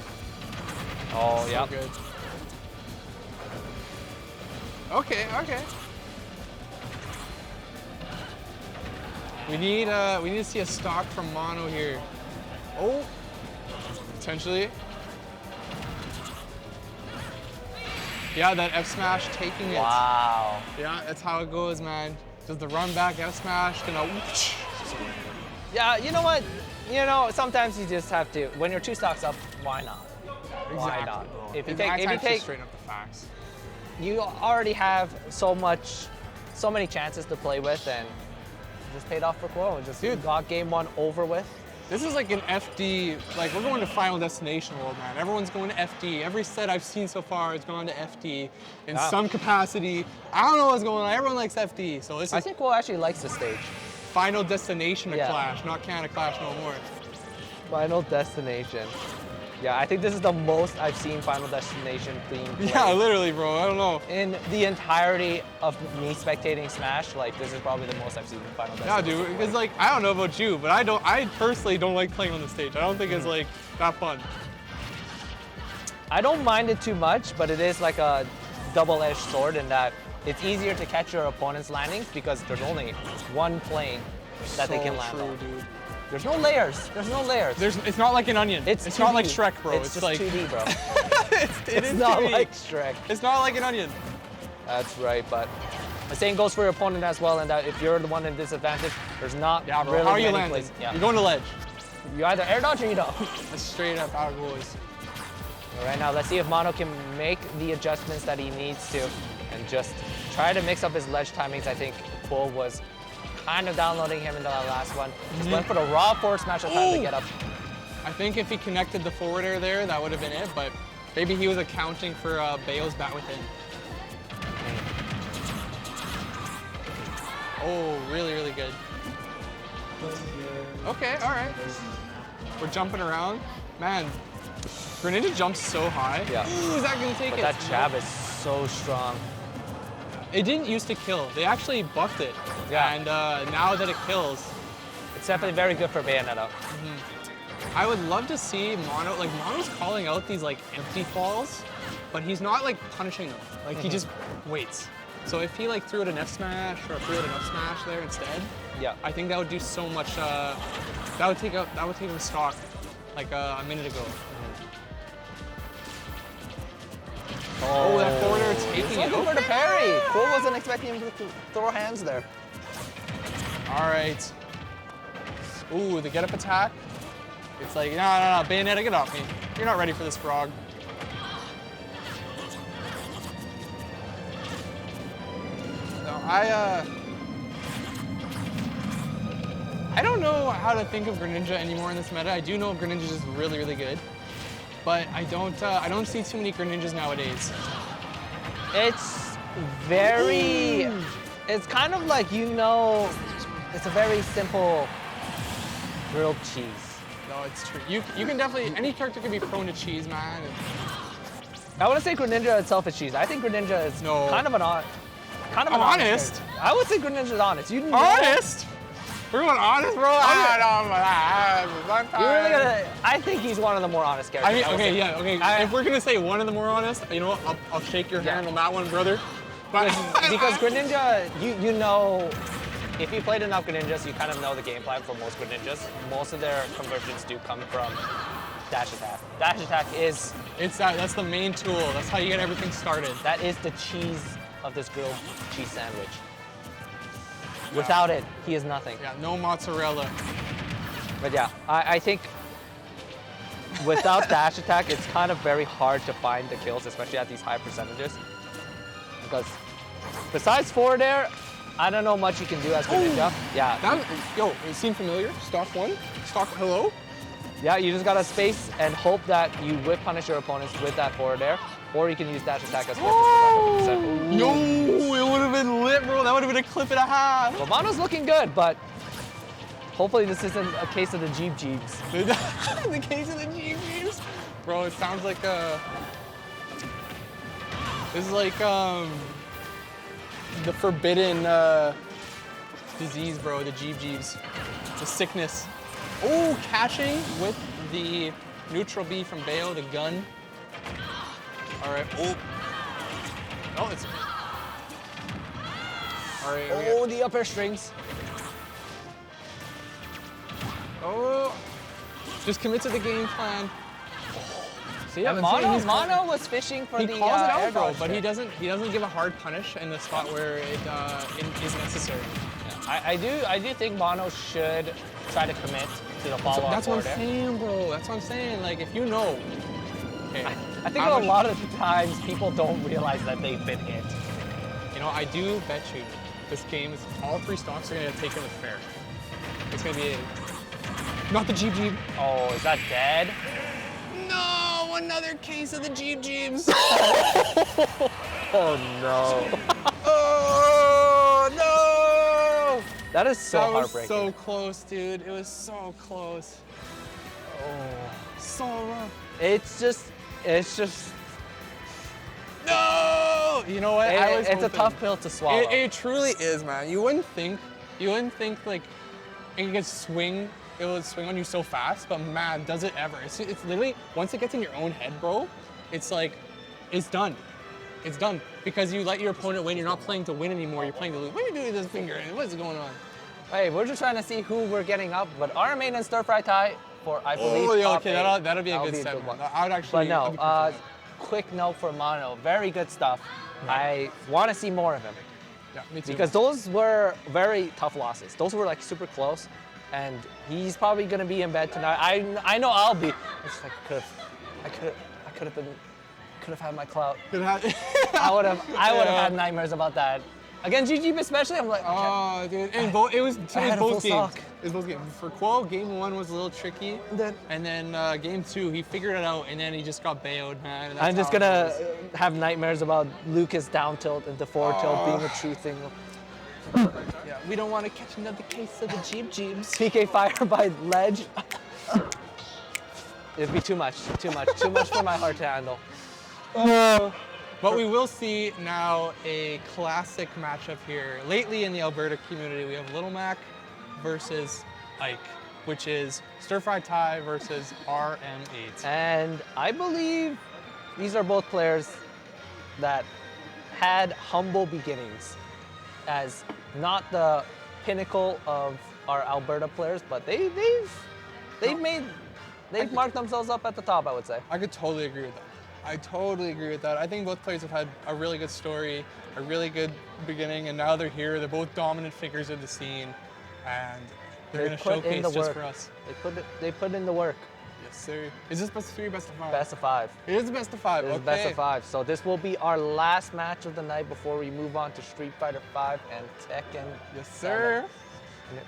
Oh, So yeah. good. Okay. We need to see a stock from Mono here. Oh, potentially. Yeah, that F smash taking it. Wow. Yeah, that's how it goes, man. Just the run back F smash, gonna. Yeah, you know what? You know, sometimes you just have to. When you're 2 stocks up, why not? Why not? Bro. If you That's take, actually straight up the facts. you already have so many chances to play with, and it just paid off for Quill. Just Dude. got game 1 over with. This is like an FD, like we're going to Final Destination World, man. Everyone's going to FD. Every set I've seen so far has gone to FD in Yeah. some capacity. I don't know what's going on. Everyone likes FD. So this I is think Quill actually likes the stage. Final Destination to Yeah. Clash, not Canada Clash no more. Final Destination. Yeah, I think this is the most I've seen Final Destination theme played. Yeah, literally, bro. I don't know. In the entirety of me spectating Smash, like this is probably the most I've seen in Final Yeah, Destination. dude. It's like I don't know about you, but I personally don't like playing on the stage. I don't think it's like that fun. I don't mind it too much, but it is like a double-edged sword in that it's easier to catch your opponent's landings because there's only one plane that they can land true, on. dude. There's no layers. There's no layers. It's not like an onion. It's not 2D. like Shrek, bro. It's just like 2D, bro. it It's is not 2D. like Shrek. It's not like an onion. That's right, but the same goes for your opponent as well, and that if you're the one in disadvantage, there's not Yeah, bro. really How are you many landing? places. Yeah. You're going to ledge. You either air dodge or you don't. That's straight up how it goes. All right, now let's see if Mono can make the adjustments that he needs to and just try to mix up his ledge timings. I think Quill was kind of downloading him in the last one. Just went for the raw forward smash of time to get up. I think if he connected the forward air there, that would have been it, but maybe he was accounting for Bayo's bat within. Oh, really, really good. Okay, all right. We're jumping around. Man, Greninja jumps so high. Yeah. Ooh, is that gonna take But it? that jab is so strong. It didn't used to kill. They actually buffed it. Yeah. And now that it kills, It's definitely very good for Bayonetta. I would love to see Mono, like Mono's calling out these like empty falls, but he's not like punishing them. Like he just waits. So if he like threw it an F smash or threw it an F smash there instead, Yeah. I think that would do so much. That would take him stock like a minute ago. Oh, that forward air He's taking it. looking for the parry. Quill wasn't expecting him to throw hands there. All right. Ooh, the get up attack. It's like, no, Bayonetta, get off me. You're not ready for this frog. No, I don't know how to think of Greninja anymore in this meta. I do know Greninja's just really, really good, but I don't see too many Greninjas nowadays. It's very, it's kind of like, you know, it's a very simple grilled cheese. No, it's true. You can definitely, any character can be prone to cheese, man. I wouldn't say Greninja itself is cheese. I think Greninja is No. kind of an honest Honest? character. I would say Greninja's honest. You know, Honest? We're going honest, bro? You're really gonna, I think he's one of the more honest characters. I mean, would okay, say. yeah, okay. I- If we're gonna say one of the more honest, you know what? I'll shake your hand on that one, brother. But Because Greninja, you know, if you played enough Greninjas, you kind of know the game plan for most Greninjas. Most of their conversions do come from dash attack. Dash attack is, that's the main tool. That's how you get everything started. that is the cheese of this grilled cheese sandwich. Without it, he is nothing. Yeah, no mozzarella. But yeah, I think without dash attack, it's kind of very hard to find the kills, especially at these high percentages. Because besides forward air, I don't know much you can do as a ninja. Yeah. Yo, it seemed familiar. Stock 1. Stock hello. Yeah, you just gotta space and hope that you whip punish your opponents with that forward air, or you can use dash attack as well. Yo, it would have been lit, bro. That would have been a clip and a half. Well, Mono's looking good, but hopefully this isn't a case of the Jeep Jeeps. The case of the GGs. Bro, it sounds like this is like the forbidden disease, bro, the GGs. The sickness. Oh, catching with the neutral B from Bayo, the gun. All right. Oh, it's. All right. Oh, the up air strings. Oh, just commit to the game plan. See, Yeah, Mono was fishing for he the calls it air out, bro, dodge but there. he doesn't give a hard punish in the spot where it is necessary. I do think Mono should try to commit to the follow-up That's what I'm forward air. saying, bro. That's what I'm saying. Like, if you know. Okay, I think a lot of the times people don't realize that they've been hit. You know, I do bet you this game is all 3 stocks are gonna take it with fair. It's gonna be not the Jeep Jeep. Oh, is that dead? No, another case of the Jeep Jeeps. Oh no. Oh no! That is so That was heartbreaking. so close, dude. It was so close. Oh, so rough. It's just No! You know what? I was it's a hoping. tough pill to swallow. It truly is, man. You wouldn't think like it would swing on you so fast, but man, does it ever. It's literally, once it gets in your own head, bro, it's like, it's done. It's done. Because you let your opponent win, you're not playing to win anymore, you're playing to lose. What are you doing with this finger? What's going on? Hey, we're just trying to see who we're getting up, but our main and stir fry tie for, I believe, Oh, yeah, top okay, 8. that'll be a good one. segment. I would actually. But I'd be no, cool for that. quick note for Mono, very good stuff. I want to see more of him. Yeah, me too. Because those were very tough losses. Those were like super close, and he's probably gonna be in bed tonight. I know I'll be. It's like I could have had my clout. I would have had nightmares about that. Against GG especially, I'm like, Oh, dude, and it was had a both full games. sock. It was both games. For Quo, game 1 was a little tricky, and then game 2 he figured it out, and then he just got bailed, man. and I'm that's just how it gonna goes. have nightmares about Lucas down tilt into forward tilt being a true thing. Yeah, we don't want to catch another case of the Jeep Jeeps. PK fire by ledge. It'd be too much for my heart to handle. But we will see now a classic matchup here. Lately in the Alberta community, we have Little Mac versus Ike, which is Stir Fry Tie versus RM8. And I believe these are both players that had humble beginnings as not the pinnacle of our Alberta players, but they've marked themselves up at the top, I would say. I could totally agree with that. I totally agree with that. I think both players have had a really good story, a really good beginning, and now they're here. They're both dominant figures of the scene, and they're going to showcase just for us. They put in the work. Yes, sir. Is this best of 3 or best of 5? Best of 5. It is the best of 5. It is Okay. best of 5. So this will be our last match of the night before we move on to Street Fighter 5 and Tekken. Yes, sir.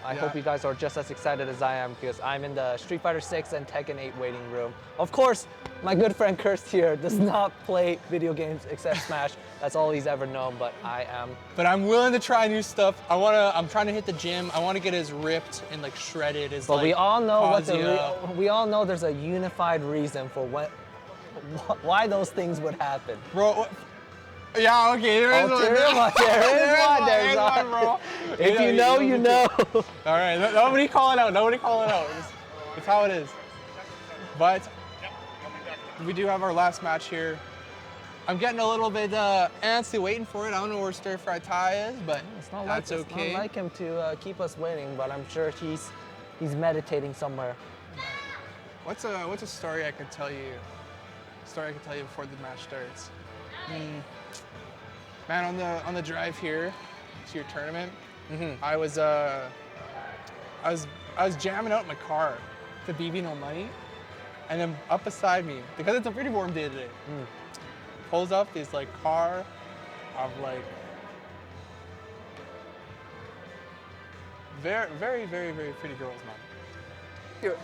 I hope you guys are just as excited as I am because I'm in the Street Fighter 6 and Tekken 8 waiting room. Of course, my good friend Kirst here does not play video games except Smash. That's all he's ever known, but I am. But I'm willing to try new stuff. I'm trying to hit the gym. I want to get as ripped and like shredded as But like we all know Kazuya. all know there's a unified reason for why those things would happen. Bro, yeah, okay, there is one. There is one, bro. If you know, you know. All right, nobody call it out. It's how it is. But we do have our last match here. I'm getting a little bit antsy waiting for it. I don't know where Stir Fry Tie is, but It's not that's like, okay. It's not like him to keep us waiting, but I'm sure he's meditating somewhere. What's a story I could tell you? Before the match starts. Man, on the drive here to your tournament, I was jamming out in my car to BB No Money, and then up beside me, because it's a pretty warm day today, pulls up this like car of like very, very, very, very pretty girls, man.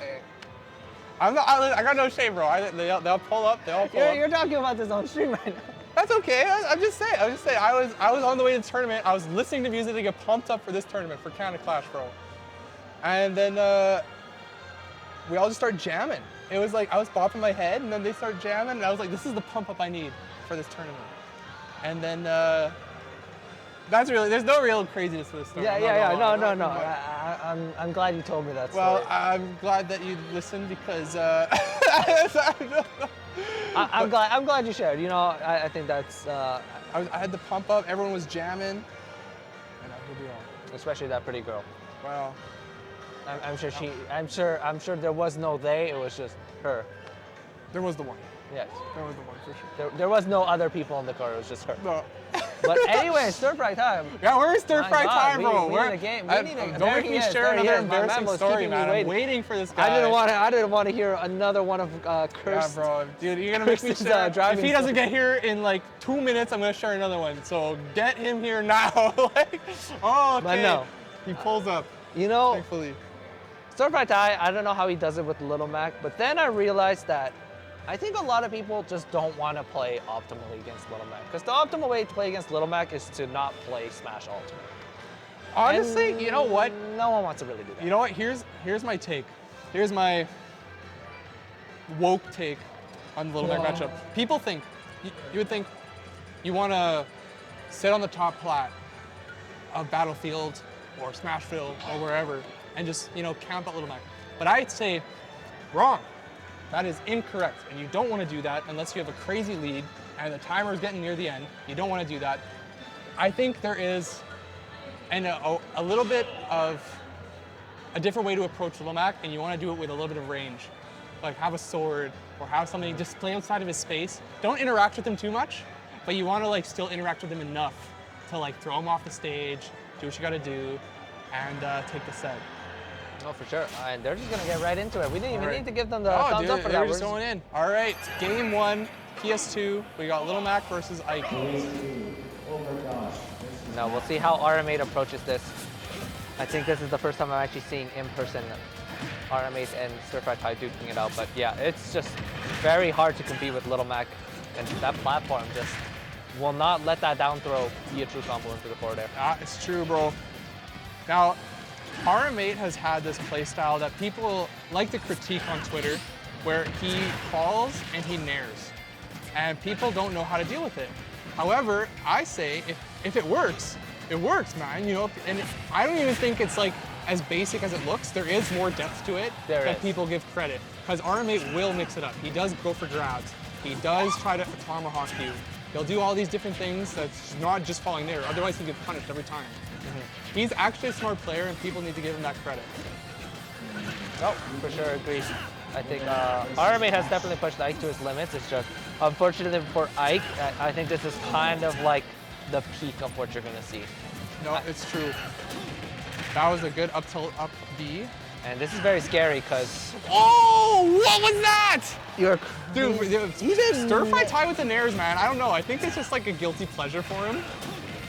I got no shame, bro. They'll pull up. They all pull up. You're talking about this on stream right now. That's okay. I'm just saying. I was on the way to the tournament. I was listening to music to get pumped up for this tournament for Canada Clash, bro. And then we all just started jamming. It was like I was bopping my head, and then they started jamming, and I was like, "This is the pump up I need for this tournament." And then that's really. There's no real craziness to this story. Yeah. No. I'm glad you told me that story. Well, I'm glad that you listened because. I'm glad you shared. You know, I think that's. I had the pump up. Everyone was jamming, and here we are. Especially that pretty girl. Well, I'm sure there was no they. It was just her. There was the one. Yes. There was the one for sure. There was no other people in the car. It was just her. No. But anyway, stir fry time. Yeah, we're in stir fry time, bro. We need a game. We need a. Don't make me share another embarrassing story, man. I'm waiting for this guy. I didn't want to hear another one of cursed. Yeah, bro. Dude, you're gonna make me share. If he doesn't get here in like 2 minutes, I'm gonna share another one. So get him here now. Okay. But no. He pulls up. You know. Thankfully. Stir fry tie. I don't know how he does it with Little Mac, but then I realized that. I think a lot of people just don't want to play optimally against Little Mac. Because the optimal way to play against Little Mac is to not play Smash Ultimate. Honestly, you know what? No one wants to really do that. You know what? Here's my take. Here's my woke take on the Little Mac matchup. People think, you would think you want to sit on the top plat of Battlefield or Smashville or wherever and just, camp out Little Mac. But I'd say, wrong. That is incorrect, and you don't want to do that unless you have a crazy lead and the timer is getting near the end. You don't want to do that. I think there is a little bit of a different way to approach Little Mac, and you want to do it with a little bit of range. Like have a sword or have something, just play outside of his space. Don't interact with him too much, but you want to still interact with him enough to throw him off the stage, do what you got to do, and take the set. Oh, for sure. And they're just going to get right into it. We didn't even need to give them the thumbs up for that. We're just going in. All right, game 1, PS2. We got Little Mac versus Ike. Now, we'll see how RM8 approaches this. I think this is the first time I'm actually seeing in-person RM8 and Stir Fry Tie duking it out. But yeah, it's just very hard to compete with Little Mac. And that platform just will not let that down throw be a true combo into the forward air. It's true, bro. Now, RM8 has had this playstyle that people like to critique on Twitter, where he calls and he nairs, and people don't know how to deal with it. However, I say if it works, man. And I don't even think it's as basic as it looks. There is more depth to it than people give credit, because RM8 will mix it up. He does go for grabs. He does try to tomahawk you. He'll do all these different things that's not just falling there. Otherwise, he'll get punished every time. He's actually a smart player, and people need to give him that credit. Oh, for sure, agree. I think RM8 has definitely pushed Ike to his limits. It's just, unfortunately for Ike, I think this is kind of like the peak of what you're going to see. No, it's true. That was a good up tilt, up B. And this is very scary because... Oh, what was that? Dude, Stir Fry Tie with the nairs, man. I don't know. I think it's just a guilty pleasure for him.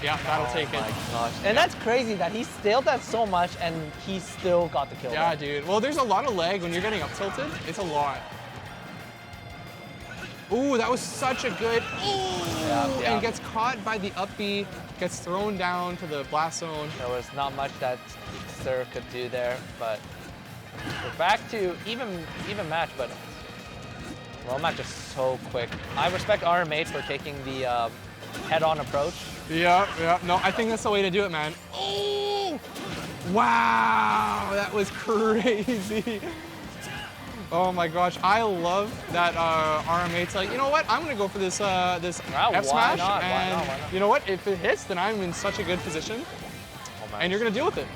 Yeah, that'll take it. Oh my gosh. And that's crazy that he stalled that so much and he still got the kill. Yeah, dude. Well, there's a lot of lag when you're getting up tilted. It's a lot. Ooh, that was such a good. Ooh, and gets caught by the up B, gets thrown down to the blast zone. There was not much that Sir could do there, but we're back to even match, but Little Mac just so quick. I respect RM8 for taking the head-on approach. Yeah. No, I think that's the way to do it, man. Oh! Wow, that was crazy. Oh my gosh, I love that RM8's like, you know what? I'm gonna go for this this F smash, and why not? You know what? If it hits, then I'm in such a good position, and you're gonna deal with it.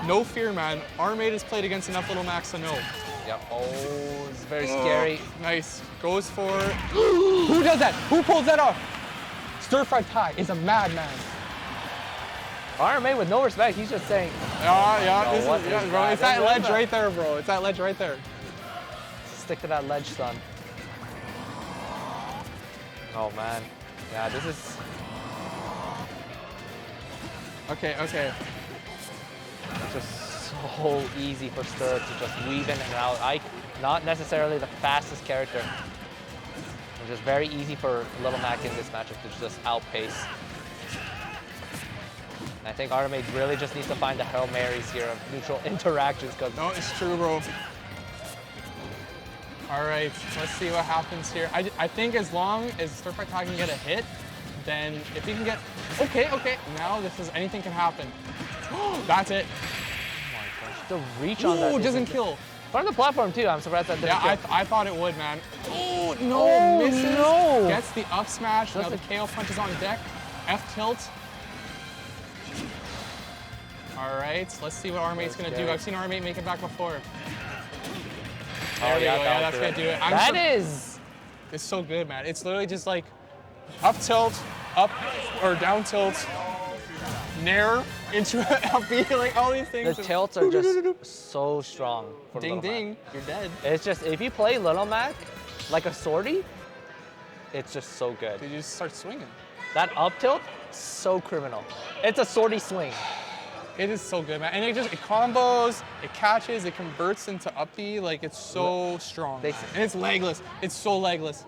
No fear, man. RM8 has played against enough Little Macs to know. Yep. Oh, it's very scary. Nice. Goes for. Who does that? Who pulls that off? Stir Fry Ty is a madman. RMA with no respect, he's just saying. Yeah, Bro, what yeah, is bro. that? It's that What is ledge that? right there, bro. It's that ledge right there. Stick to that ledge, son. Oh man. Yeah, this is. Okay. It's just so easy for Stir to just weave in and out. Not necessarily the fastest character. It's just very easy for Little Mac in this matchup to just outpace. And I think RMA really just needs to find the Hail Marys here of neutral interactions because No, it's true, bro. All right, let's see what happens here. I think as long as Stir Fry Ty can get a hit, then if he can get, okay. Now this is, anything can happen. That's it. the reach on that. Ooh, doesn't kill. Front of the platform too, I'm surprised that didn't Yeah, kill. I thought it would, man. Oh, no, Oh, misses. no. Gets the up smash. Now the Doesn't- KO punch is on deck. F tilt. All right, let's see what R-Mate's gonna do. I've seen R-Mate make it back before. There we go, yeah, that's gonna do it. That is. It's so good, man. It's literally just like up tilt, up or down tilt, nair into up B, like all these things. The tilts are just so strong for Ding Little Mac. ding, you're dead. It's just, if you play Little Mac like a sortie, it's just so good. You just start swinging. That up tilt, so criminal. It's a sortie swing. It is so good, man. And it combos, it catches, it converts into up B. Like, it's so strong. They- Man. And it's legless. It's so legless.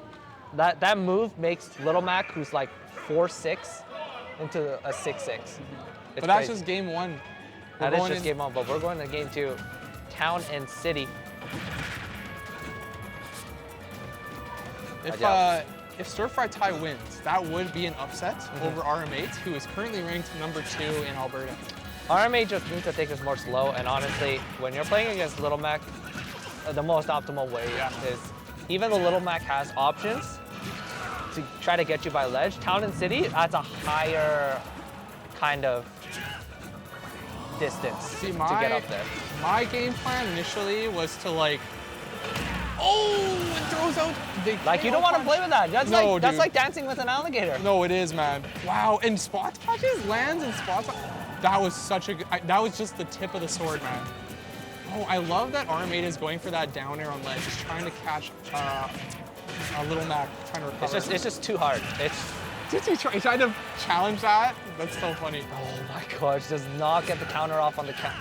That move makes Little Mac, who's like 4'6", into a 6'6". But that's just game one. That is just game one, but we're going to game two. Town and City. If Stir Fry Ty wins, that would be an upset over RM8, who is currently ranked number 2 in Alberta. RMA just needs to take this more slow, and honestly, when you're playing against Little Mac, the most optimal way is, even though Little Mac has options to try to get you by ledge, Town and City, that's a higher kind of distance See, to get up there. my game plan initially was to like, it throws out the Like, you KO don't want to punch. play with that. That's No, that's dude. like dancing with an alligator. No, it is, man. Wow, and spot punches, lands and spot punches. That was such a good, that was just the tip of the sword, man. Oh, I love that RM8 is going for that down air on ledge, just trying to catch a Little Mac, trying to recover. It's just too hard. Did he tried to challenge that? That's so funny. Oh my gosh, does not get the counter off on the count.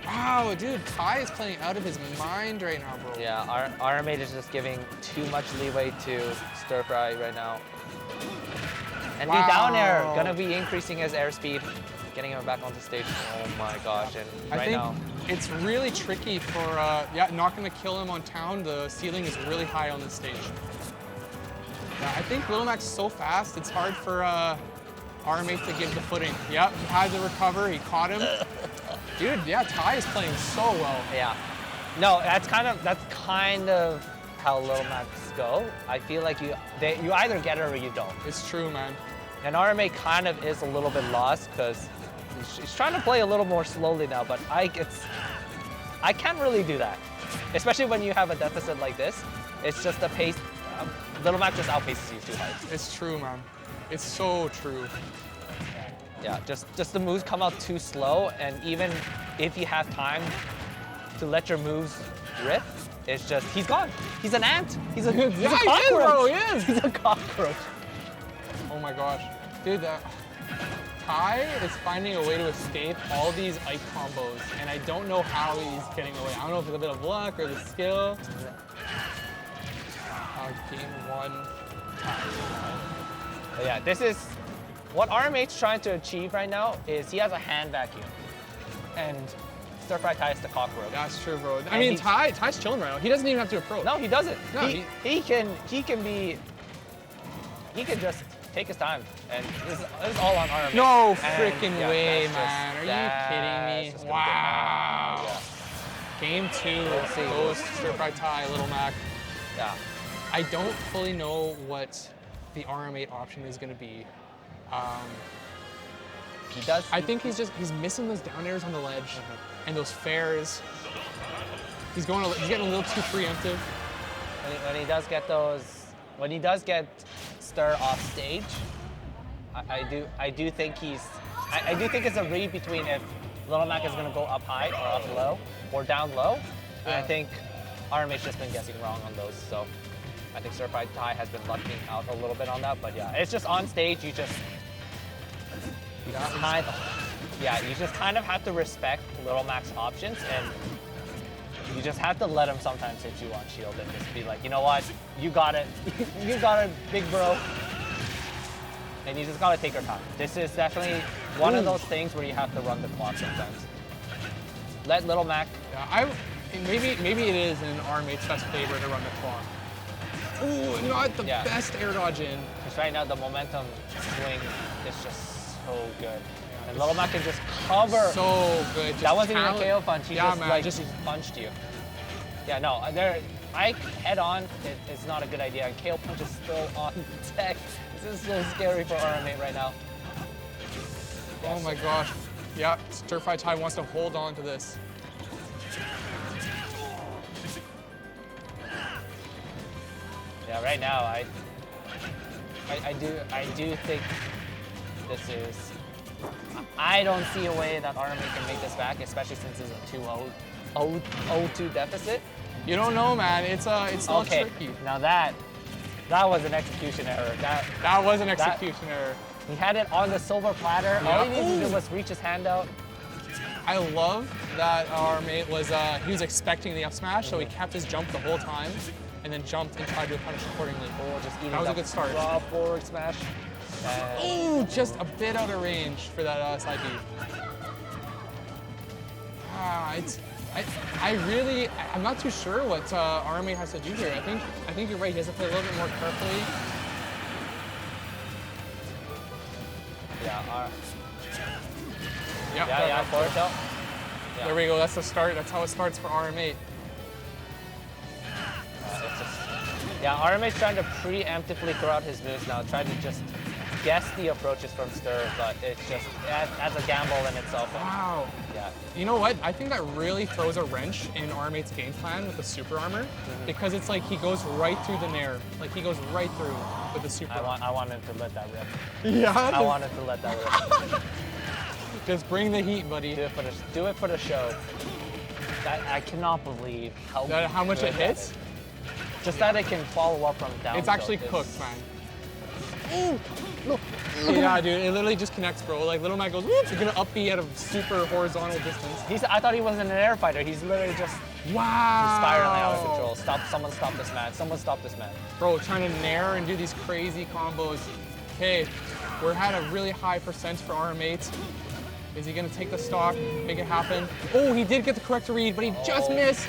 Wow, dude, Ty is playing out of his mind right now, bro. Yeah, RM8 is just giving too much leeway to Stir Fry right now. And the down air, gonna be increasing his airspeed, getting him back onto stage. Oh my gosh, and I think it's really tricky for, not gonna kill him on town. The ceiling is really high on this stage. Yeah, I think Little Mac's so fast, it's hard for RM8 to give the footing. Yep, he had to recover, he caught him. Dude, yeah, Ty is playing so well. Yeah. No, that's kind of how Little Macs go. I feel like you either get it or you don't. It's true, man. And RMA kind of is a little bit lost because he's trying to play a little more slowly now, but I can't really do that. Especially when you have a deficit like this. It's just the pace. Little Mac just outpaces you too hard. It's true, man. It's so true. Yeah, just the moves come out too slow, and even if you have time to let your moves rip, it's just, he's gone. He's an ant. He's a cockroach. He is, bro, he is. He's a cockroach. Oh my gosh. Dude, Ty is finding a way to escape all these Ike combos, and I don't know how he's getting away. I don't know if it's a bit of luck or the skill. Game one, Ty. But yeah, this is what RM8's trying to achieve right now is he has a hand vacuum, and Stir Fry Ty is the cockroach. That's true, bro. I And mean, Ty's chilling right now. He doesn't even have to approach. No, he doesn't. No, he can just take his time, and this is all on RM8. No And, freaking yeah, way, that's man. Are that's you kidding just me? gonna get Wow. Yeah. Game 2 Let's see. goes to Stir Fry Ty, Little Mac. Yeah. I don't fully know what the RM8 option is going to be. He does. I think he's missing those down airs on the ledge and those fairs. He's getting a little too preemptive. When he does get Stir off stage, I do think I do think it's a read between if Little Mac is going to go up high or up low or down low. And I think RMA's just been guessing wrong on those. So I think Certified Ty has been lucking out a little bit on that. But yeah, it's just on stage, you just kind of have to respect Little Mac's options, and you just have to let him sometimes hit you on shield and just be like, you know what, you got it, you got it, big bro. And you just gotta take your time. This is definitely one of those things where you have to run the clock sometimes. Let Little Mac. Yeah, maybe it is in RMA's best favor to run the clock. Ooh, not the best air dodge in. Because right now the momentum swing is just so good. And Little Mac can just cover. So good. Just that wasn't even a KO punch. He just punched you. Yeah, no, Ike head on, it's not a good idea. And KO punch is still on deck. This is so scary for RMA right now. Oh my gosh. Yeah, Stir-Fry Ty wants to hold on to this. Yeah, right now I do think this is. I don't see a way that RMA can make this back, especially since it's a 2-0-2 deficit. You don't know, man. It's still okay. Tricky. Now that was an execution error. That was an execution error. He had it on the silver platter. Yeah. All he needed to do was reach his hand out. I love that our mate was he was expecting the up smash, so he kept his jump the whole time, and then jumped and tried to punish accordingly. Oh, just eating that was a good start. Raw forward smash. Ooh, just a bit out of range for that side B. I'm not too sure what RMA has to do here. I think you're right. He has to play a little bit more carefully. Yeah, forward tilt. Yeah. There we go. That's the start. That's how it starts for RMA. RMA's trying to preemptively throw out his moves now. Trying to just guess the approaches from Stir, but it's just that's a gamble in itself. Wow. Yeah. You know what? I think that really throws a wrench in RMA's game plan with the super armor, because it's like he goes right through the nair. Like he goes right through with the super armor. I wanted to let that rip. Yeah. I wanted to let that rip. Just bring the heat, buddy. Do it for the show. I cannot believe how much it hits. Just that it can follow up from down. It's actually cooked, man. Yeah, dude, it literally just connects, bro. Like Little Mac goes, whoops, you're gonna up B at a super horizontal distance. I thought he wasn't an air fighter. He's literally just He's spiraling out of control. Someone stop this man. Someone stop this man. Bro, trying to nair and do these crazy combos. Okay, we're at a really high percent for RM8. Is he gonna take the stock, make it happen? Oh, he did get the correct read, but he just missed.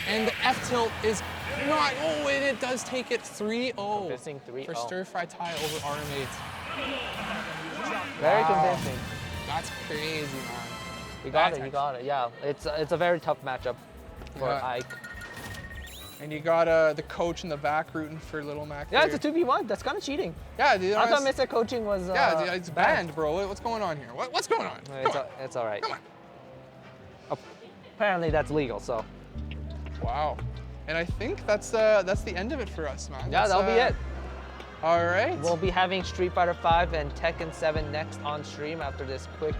And the F tilt is not, and it does take it 3-0 Convincing 3-0 for Stir-Fry Ty over RM8. Very convincing. That's crazy, man. He got it. Yeah, it's a very tough matchup for Ike. And you got the coach in the back rooting for Little Mac. Yeah, there. it's a 2v1. That's kind of cheating. Yeah, dude. I thought Mr. Coaching was it's banned, bro. What's going on here? What's going on? It's all right. Come on. Apparently that's legal, so. Wow. And I think that's the end of it for us, man. Yeah, that'll be it. All right. We'll be having Street Fighter 5 and Tekken 7 next on stream after this quick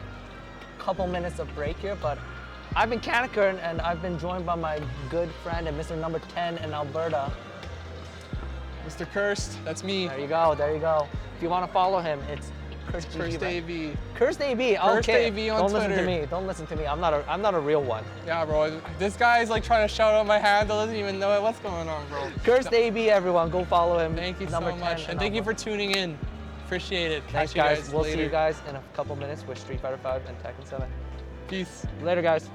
couple minutes of break here. But I've been Kanekern, and I've been joined by my good friend and Mr. Number 10 in Alberta. Mr. Cursed, that's me. There you go. If you want to follow him, it's Cursed AV. Cursed AV. Cursed Okay. AV on Twitter. Don't listen to me. I'm not a real one. Yeah, bro. This guy's like trying to shout out my handle. Doesn't even know what's going on, bro. Cursed AV, everyone. Go follow him. Thank you Number so much, 10 and thank you for tuning in. Appreciate it. Thanks, Catch you guys. We'll later. see you guys in a couple minutes with Street Fighter 5 and Tekken 7. Peace. Later, guys.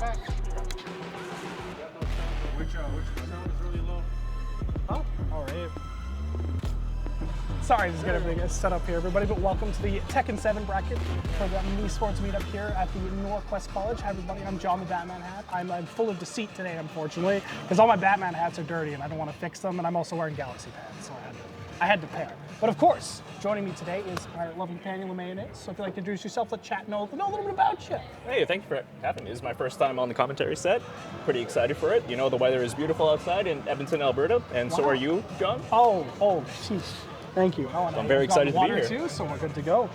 Which sound is really low? Oh, all right. Sorry, just got everything set up here, everybody, but welcome to the Tekken 7 bracket for the MEsports meetup here at the NorQuest College. Hi, everybody. I'm John the Batman Hat. I'm full of deceit today, unfortunately, because all my Batman hats are dirty and I don't want to fix them, and I'm also wearing Galaxy pants, so I had to pair. But of course, joining me today is our lovely companion, LeMayonnaise. So if you'd like to introduce yourself, let chat know a little bit about you. Hey, thank you for having me. This is my first time on the commentary set. Pretty excited for it. You know, the weather is beautiful outside in Edmonton, Alberta, and so are you, John. Oh, sheesh. Thank you. Oh, and I'm very excited to be here. Too, so we're good to go.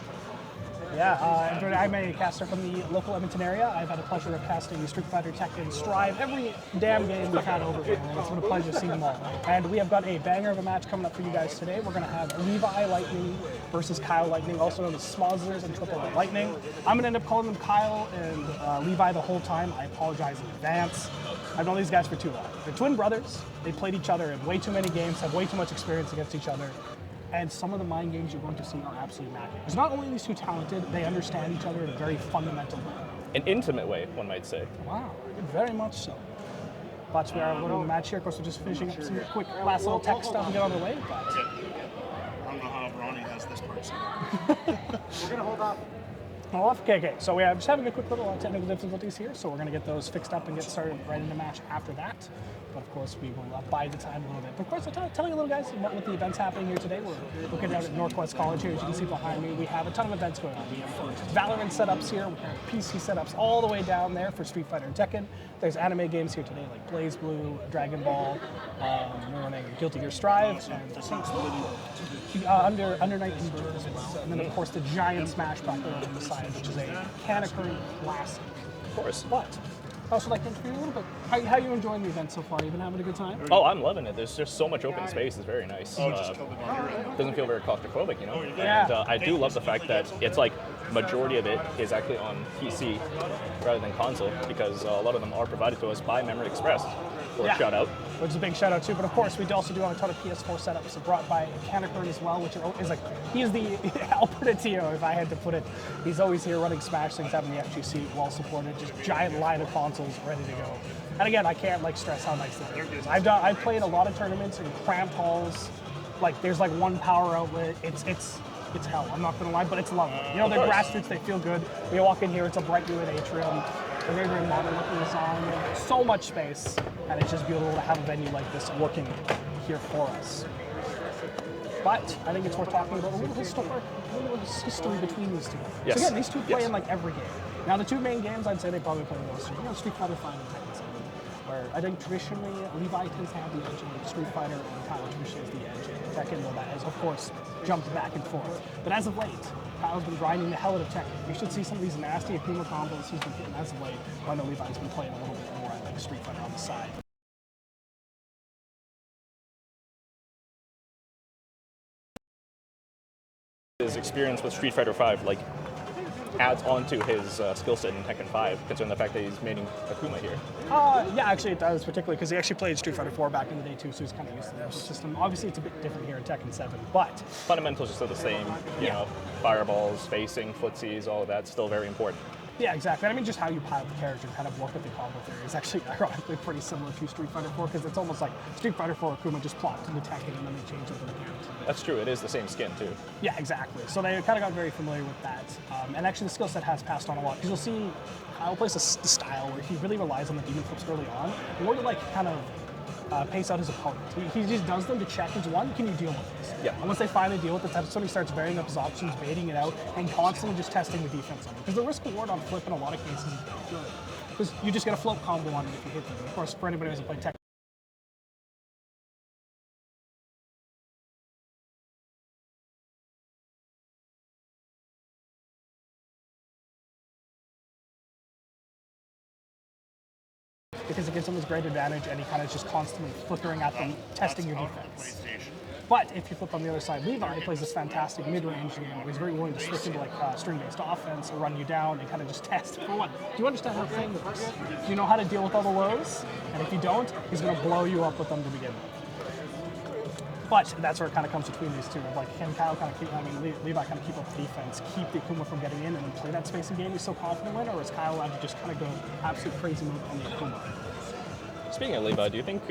Yeah, I'm a caster from the local Edmonton area. I've had the pleasure of casting Street Fighter, Tekken, Strive, every damn game we've had over here. It's been a pleasure seeing them all. And we have got a banger of a match coming up for you guys today. We're going to have Levi Lightning versus Kyle Lightning, also known as Smozzers and Triple Lightning. I'm going to end up calling them Kyle and Levi the whole time. I apologize in advance. I've known these guys for too long. They're twin brothers. They played each other in way too many games, have way too much experience against each other. And some of the mind games you're going to see are absolutely magic. Because not only are these two talented, they understand each other in a very fundamental way. An intimate way, one might say. Wow, very much so. But we are going to the match here. Of course, we're just finishing up some quick last little tech stuff and get on the way. But I don't know how Ronnie has this part set. we're going to hold off. Okay. So we are just having a quick little technical difficulties here. So we're going to get those fixed up and get started right in the match after that. But of course, we will bide the time a little bit. But of course, I'll tell you a little, guys, what the events happening here today. We're looking out at NorQuest College here. As you can see behind me, we have a ton of events going on. We have Valorant setups here. We have PC setups all the way down there for Street Fighter and Tekken. There's anime games here today like Blaze Blue, Dragon Ball, we're running Guilty Gear Strive, and under 19 burgers. And then, of course, the giant Smash bracket on the side, which is a Kanekern classic. Of course. But I also like to interview you a little bit. How are you enjoying the event so far? You been having a good time? Oh, I'm loving it. There's just so much open space. It's very nice. Doesn't feel very claustrophobic, you know? Yeah. And I do love the fact that it's like majority of it is actually on PC rather than console, because a lot of them are provided to us by Memory Express. For a shout out. Which is a big shout out too. But of course, we also do have a ton of PS4 setups brought by Kanekern as well, which is like, he's the Alberta Tio, if I had to put it. He's always here running Smash things, having the FGC well supported, just giant line of consoles ready to go. And again, I can't stress how nice this is. I've played a lot of tournaments in cramped halls. Like there's like one power outlet. It's hell. I'm not gonna lie, but it's lovely. You know, they're grassroots. They feel good. When you walk in here, it's a bright new atrium. A very, very modern looking design. So much space, and it's just beautiful to have a venue like this working here for us. But I think it's worth talking about a little history between these two. Yes. So again, these two play in like every game. Now the two main games, I'd say they probably play the most. You know, Street Fighter 5 and Tekken 7, where I think traditionally Levi tends to have the edge, and Street Fighter and Kyle traditionally is the edge. And Tekken, though, that has of course jumped back and forth. But as of late, Kyle's been grinding the hell out of Tekken. You should see some of these nasty Akuma combos he's been hitting as of late. I know Levi's been playing a little bit more at like Street Fighter on the side. His experience with Street Fighter 5 adds on to his skill set in Tekken 5, considering the fact that he's maining Akuma here. Yeah, actually it does, particularly because he actually played Street Fighter 4 back in the day too, so he's kind of used to the system. Obviously it's a bit different here in Tekken 7, but Fundamentals are still the same, you know, fireballs, spacing, footsies, all of that's still very important. yeah, exactly. I mean, just how you pilot the character and kind of work with the combo theory is actually ironically pretty similar to Street Fighter 4, because it's almost like Street Fighter 4 Akuma just plopped into Tekken and then they changed it to the game. That's true, it is the same skin too. Yeah, exactly. So they kind of got very familiar with that. And actually the skill set has passed on a lot, because you'll see Kyle plays a style where he really relies on the demon flips early on, in order to kind of pace out his opponent. He just does them to check his one, can you deal with this? Yeah. And once they finally deal with it, that's when he starts varying up his options, baiting it out, and constantly just testing the defense on it. Because the risk reward on flip in a lot of cases is good. Because you just get a float combo on it if you hit them. Of course, for anybody who hasn't played Tekken, because it gives him this great advantage, and he kind of just constantly flickering at them, testing your defense. But if you flip on the other side, Levi plays this fantastic mid-range game where he's very willing to switch into string-based offense or run you down and kind of just test. For what? Do you understand how the thing works? Do you know how to deal with all the lows? And if you don't, he's going to blow you up with them to begin with. But that's where it kind of comes between these two. Like, can Kyle kind of keep, Levi kind of keep up the defense, keep the Akuma from getting in, and then play that spacing game he's so confident in, or is Kyle allowed to just kind of go absolute crazy mode on the Akuma? Speaking of Levi, do you think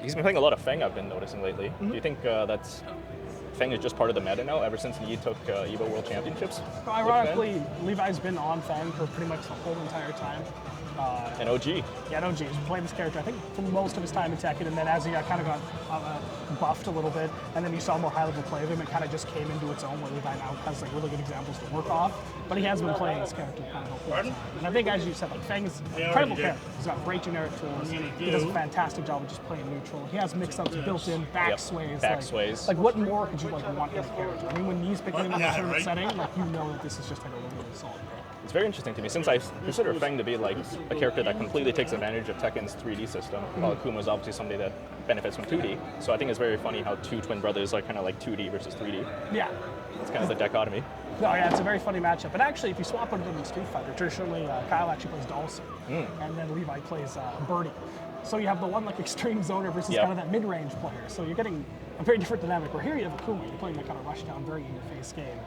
he's been playing a lot of Feng? I've been noticing lately. Do you think that's Feng is just part of the meta now? Ever since Yi took Evo World Championships. So ironically, Levi's been on Feng for pretty much the whole entire time. And OG. Yeah, no, he's been playing this character, I think, for most of his time in Tekken, and then as he kind of got buffed a little bit, and then you saw more high-level play of him, it kind of just came into its own, where Levi now has like really good examples to work off. But he has been playing this character kind of the whole time. And I think, as you said, like, Feng is an incredible character. He's got great generic tools. He does a fantastic job of just playing neutral. He has mix-ups built in, back sways. Back sways. Like, what more could you want in a character? I mean, when he's picking him in the tournament setting, like, you know that this is just like a really solid pick. It's very interesting to me, since I consider Feng to be like a character that completely takes advantage of Tekken's 3D system, while Akuma is obviously somebody that benefits from 2D. So I think it's very funny how two twin brothers are kind of like 2D versus 3D. Yeah. It's kind of the dichotomy. No, yeah, it's a very funny matchup. And actually, if you swap it in Street Fighter, traditionally Kyle actually plays Dawson, and then Levi plays Birdie. So you have the one like extreme zoner versus kind of that mid-range player. So you're getting a very different dynamic. Where here you have Akuma, you're playing that kind of rush down, very in-your-face game,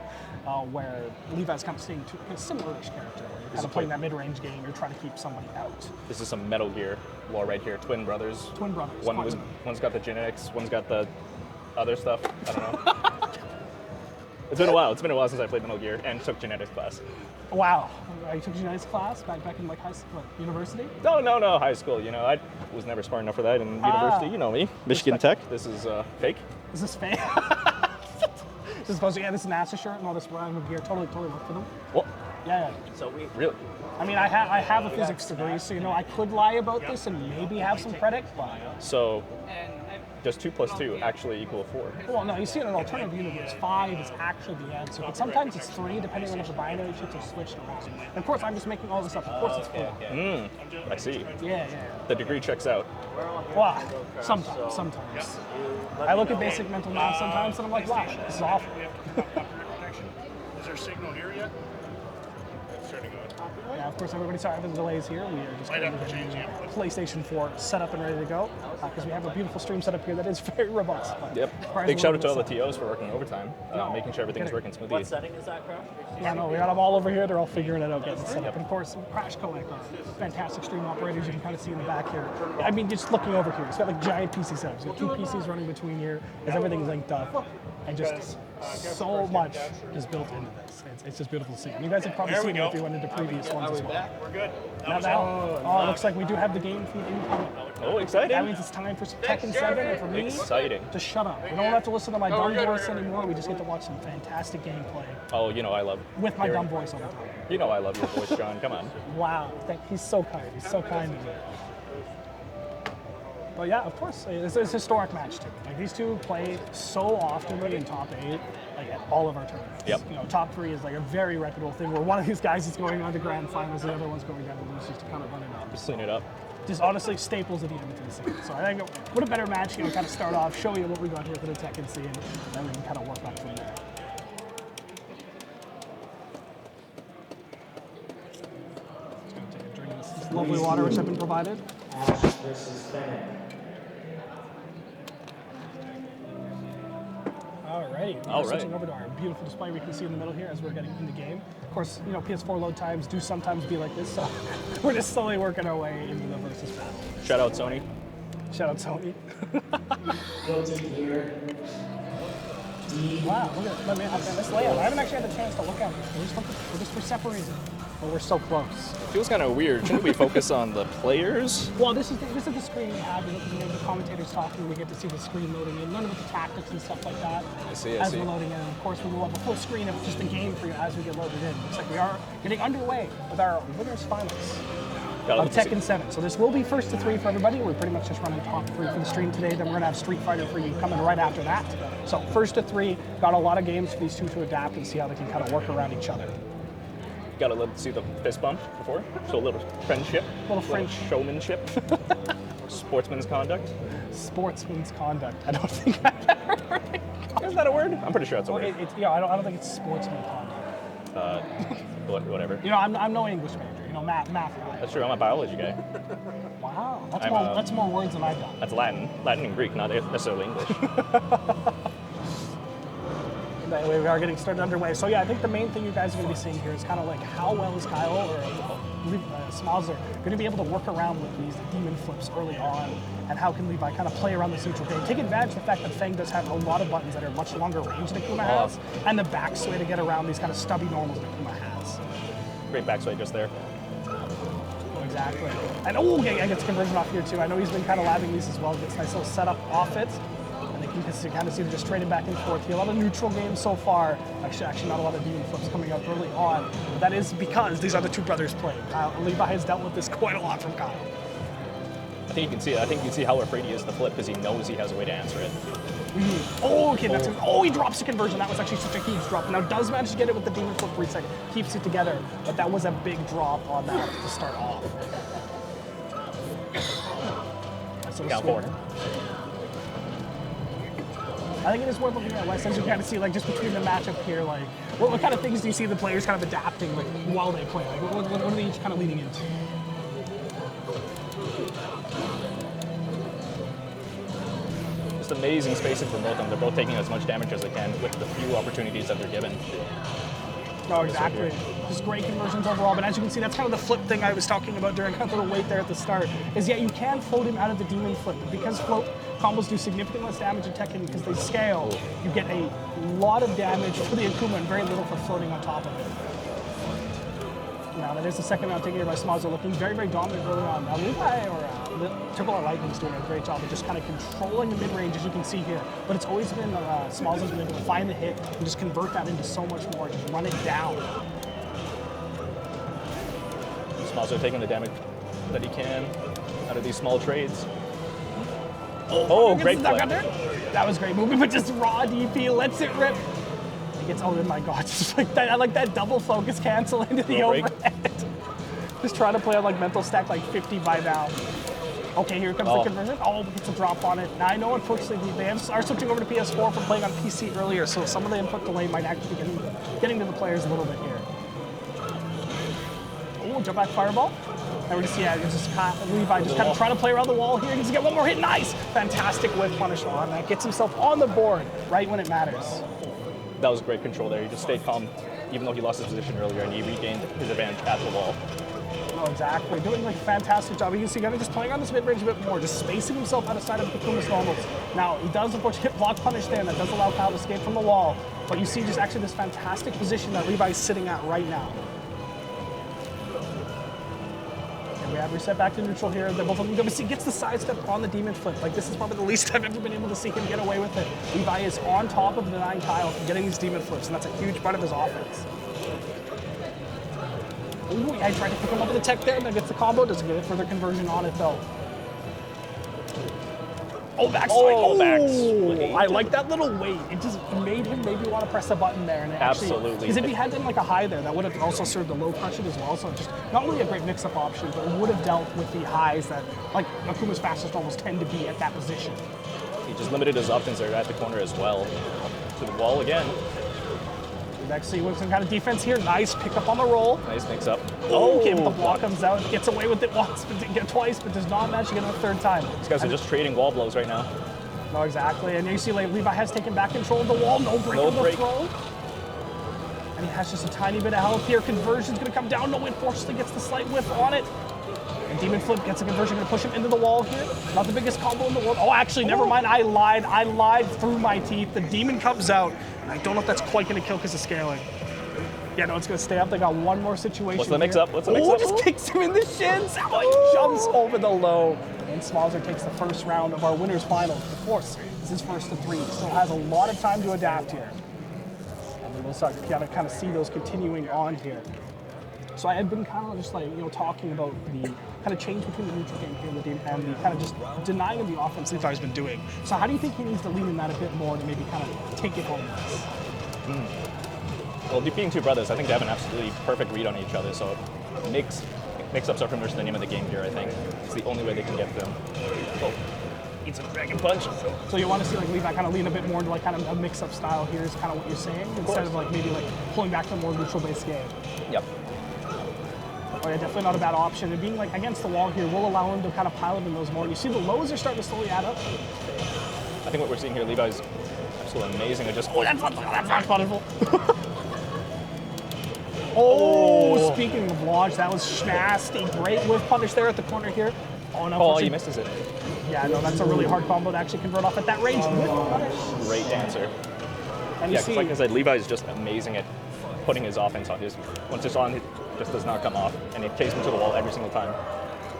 where Levi's kind of staying to a similar-ish character. Where you're kind of playing that mid-range game. You're trying to keep somebody out. This is some Metal Gear lore right here. Twin brothers. Twin brothers. One's got the genetics. One's got the other stuff. I don't know. It's been a while. It's been a while since I played Metal Gear and took genetics class. Wow. You took genetics class back in like university? No, high school. You know, I was never smart enough for that in university. You know me. Michigan Tech. This is fake. Is this fake? This is supposed to, this NASA shirt and all this random gear totally work for them. What? Yeah. So really? I mean, I have a physics degree, so I could lie about this and maybe have some credit. So does 2 + 2 actually equal 4? Well, no, you see in an alternative universe, 5 is actually the answer, but sometimes it's 3, depending on if the binary shifts are switched around. And of course, I'm just making all this up. Of course, it's 4. I see. Yeah. The degree checks out. Well, sometimes. I look at basic mental math sometimes, and I'm like, wow, this is awful. Is there signal here yet? Yeah, of course, everybody, sorry for the delays here. We are just getting the PlayStation 4 set up and ready to go because we have a beautiful stream set up here that is very robust. Yep. Big shout out to all the TOs for working overtime, making sure everything's working smoothly. What setting is that, Crash? Yeah, no, we got them all over here. They're all figuring it out, getting set up. And of course, Crash Koek, fantastic stream operators. You can kind of see in the back here. I mean, just looking over here, it's got like giant PC setups. It's got 2 PCs running between here. There's everything linked up, and just so much is built into this. It's just beautiful to see. And you guys have probably seen it if you went into previous ones as well. We're good. Now, it looks like we do have the game feed incoming. Oh, exciting. That means it's time for some Tekken 7, and for me, exciting. to shut up. We don't have to listen to my dumb voice anymore. We just get to watch some fantastic gameplay. Oh, you know I love with my hearing. dumb voice all the time. You know I love your voice, John. Come on. Wow, he's so kind. He's so kind to me. But yeah, of course, it's a historic match too. Like these two play so often in top 8, like at all of our tournaments. Yep. Top 3 is like a very reputable thing where one of these guys is going on to grand finals, the other one's going down to losers to kind of run it up. Just clean it up. Just honestly staples of the Edmonton scene. So I think what a better match, kind of start off, show you what we got here for the Tekken scene, and then we can kind of work up from there. Just gonna take a drink of this lovely water which I've been provided. Alrighty, switching over to our beautiful display we can see in the middle here as we're getting in the game. Of course, PS4 load times do sometimes be like this, so we're just slowly working our way into the versus battle. Shout out Sony. Shout out Sony. Wow, look at this layout. I haven't actually had the chance to look at it. We're separated, but we're so close. It feels kind of weird. Shouldn't we focus on the players? Well, this is the screen we have. The commentators talking. We get to see the screen loading in. None of the tactics and stuff like that. I see. As we're loading in, and of course, we will have a full screen of just the game for you as we get loaded in. Looks like we are getting underway with our winners finals of Tekken 7. So this will be first to 3 for everybody. We're pretty much just running top 3 for the stream today. Then we're gonna have Street Fighter for you coming right after that. So first to 3, got a lot of games for these two to adapt and see how they can kind of work around each other. Got to see the fist bump before, so a little friendship, little French showmanship, sportsman's conduct. Sportsman's conduct. I don't think I've ever heard it. Is that a word? I'm pretty sure it's a word. I don't think it's sportsman conduct. Whatever. I'm no English major. math guy. That's true. I'm a biology guy. Wow, I'm that's more words than I've got. That's Latin and Greek, not necessarily English. Anyway, we are getting started underway. So yeah, I think the main thing you guys are going to be seeing here is kind of like how well is Kyle or Smazzer going to be able to work around with these demon flips early on, and how can Levi kind of play around this neutral game, take advantage of the fact that Fang does have a lot of buttons that are much longer range than Akuma has, and the backsway to get around these kind of stubby normals that Akuma has. Great backsway just there. Exactly. And okay, I gets conversion off here too. I know he's been kind of labbing these as well. Gets a nice little setup off it. And you can kind of see them just trading back and forth here. A lot of neutral games so far. Actually not a lot of demon flips coming up early on. But that is because these are the two brothers playing. Levi has dealt with this quite a lot from Kyle. I think you can see it. I think you can see how afraid he is to flip because he knows he has a way to answer it. Oh, okay, he drops the conversion. That was actually such a huge drop. Now does manage to get it with the demon flip reset. Keeps it together, but that was a big drop on that to start off. Down forward. I think it is worth looking at Wes, as you kind of see, like, just between the matchup here, like, what kind of things do you see the players kind of adapting, like, while they play? Like, what are they each kind of leaning into? Just amazing spacing from both of them. They're both taking as much damage as they can with the few opportunities that they're given. No, exactly. Just great conversions overall, but as you can see, that's kind of the flip thing I was talking about during kind of the wait there at the start, is yeah, you can float him out of the demon flip, but because float combos do significantly less damage in Tekken because they scale, you get a lot of damage for the Akuma and very little for floating on top of it. Now, that is the second round taken here by Smazzer, looking very, very dominant early on. Now, Levi or Triple R Lightning's doing a great job of just kind of controlling the mid-range, as you can see here. But it's always been Smazzer's been able to find the hit and just convert that into so much more, just run it down. Smazzer taking the damage that he can out of these small trades. Oh, great play. That was great movement, but just raw DP lets it rip. Oh my god, just like that, I like that double focus cancel into the overhead. Just trying to play on like mental stack like 50 by now. Okay, here comes the conversion. Oh, gets a drop on it. Now I know unfortunately they are switching over to PS4 from playing on PC earlier, so some of the input delay might actually be getting to the players a little bit here. Oh, jump back fireball. And we're just, it's just Levi just kind of trying to play around the wall here. He needs to get one more hit. Nice! Fantastic whip punish on that. Gets himself on the board right when it matters. That was great control there. He just stayed calm, even though he lost his position earlier, and he regained his advantage at the wall. Oh, exactly. Doing like a fantastic job. You can see kind of just playing on this mid-range a bit more, just spacing himself outside of Akuma's normals. Now, he does, of course, hit block punish there, and that does allow Kyle to escape from the wall. But you see just actually this fantastic position that Levi's sitting at right now. We have reset back to neutral here. They're both looking. He gets the sidestep on the demon flip. Like, this is probably the least I've ever been able to see him get away with it. Levi is on top of denying Kyle from getting these demon flips, and that's a huge part of his offense. Ooh, yeah, he tried to pick him up with the tech there, and then gets the combo. Doesn't get a further conversion on it, though. Oh, backslide. Oh, I like that little wait. It just made him maybe want to press a button there. And absolutely. Because if he had done like a high there, that would have also served a low crush it as well. So just not really a great mix-up option, but it would have dealt with the highs that like Akuma's fastest normals tend to be at that position. He just limited his options there at the corner as well. To the wall again. Next, he wants some kind of defense here. Nice pick up on the roll. Nice mix-up. Oh, okay, but the block comes out, gets away with it once, but twice, but does not manage to get it a third time. These guys are just trading wall blows right now. No, exactly. And you see like, Levi has taken back control of the wall. No break of the throw. And he has just a tiny bit of health here. Conversion's going to come down. No, unfortunately gets the slight whiff on it. And Demon Flip gets a conversion, going to push him into the wall here. Not the biggest combo in the world. Oh, actually, never mind. I lied through my teeth. The Demon comes out. And I don't know if that's quite going to kill because of scaling. Yeah, no, it's going to stay up. They got one more situation. What's the mix-up? What's the mix-up? Oh, just kicks him in the shins. Oh, he jumps over the low. And Smazzer takes the first round of our winners finals. Of course, this is first to three. Still has a lot of time to adapt here. And we'll start to kind of see those continuing on here. So I had been kind of just like, talking about the kind of change between the neutral game here and the kind of just denying of the offense Levi's been doing. So how do you think he needs to lean in that a bit more to maybe kind of take it home with us? Well, being two brothers, I think they have an absolutely perfect read on each other, so mix-ups are pretty much the name of the game here, I think. It's the only way they can get them. Oh, eats a dragon punch. So you want to see like Levi kind of lean a bit more into like kind of a mix-up style here is kind of what you're saying, instead of like maybe like pulling back to a more neutral-based game. Yep. Oh yeah, definitely not a bad option. And being like against the wall here will allow him to kind of pile up in those more. You see the lows are starting to slowly add up. I think what we're seeing here, Levi's absolutely amazing. It just That's wonderful. Oh, speaking of launch, that was nasty. Great whiff punish there at the corner here. Oh no! all he misses it. Yeah, no, that's a really hard combo to actually convert off at that range. Whiff punish. Great dancer. And Yeah, you see, because like I said, Levi's just amazing at putting his offense on. Once it's on, it just does not come off, and it takes him to the wall every single time.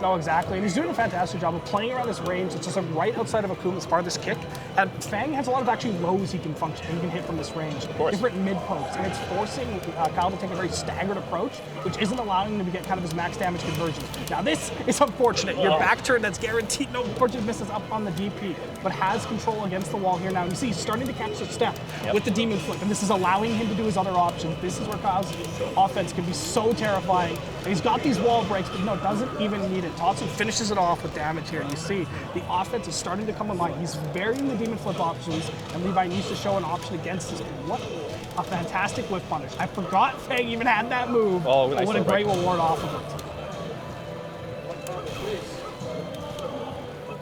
no, exactly. And he's doing a fantastic job of playing around this range. It's just like right outside of Akuma's farthest kick. And Fang has a lot of actually lows he can function, he can hit from this range. course. Different mid pokes, and it's forcing Kyle to take a very staggered approach, which isn't allowing him to get kind of his max damage conversion. Now this is unfortunate. Your back turn that's guaranteed no fortune misses up on the DP, but has control against the wall here now. You see he's starting to catch the step with the demon flip, and this is allowing him to do his other options. This is where Kyle's offense can be so terrifying. And he's got these wall breaks, but no, doesn't even need it. Tatsu finishes it off with damage here. You see the offense is starting to come online. He's varying the demon flip options, and Levi needs to show an option against this. What a fantastic whip punish. I forgot Fang even had that move. Oh, but nice what a little great break. reward off of it.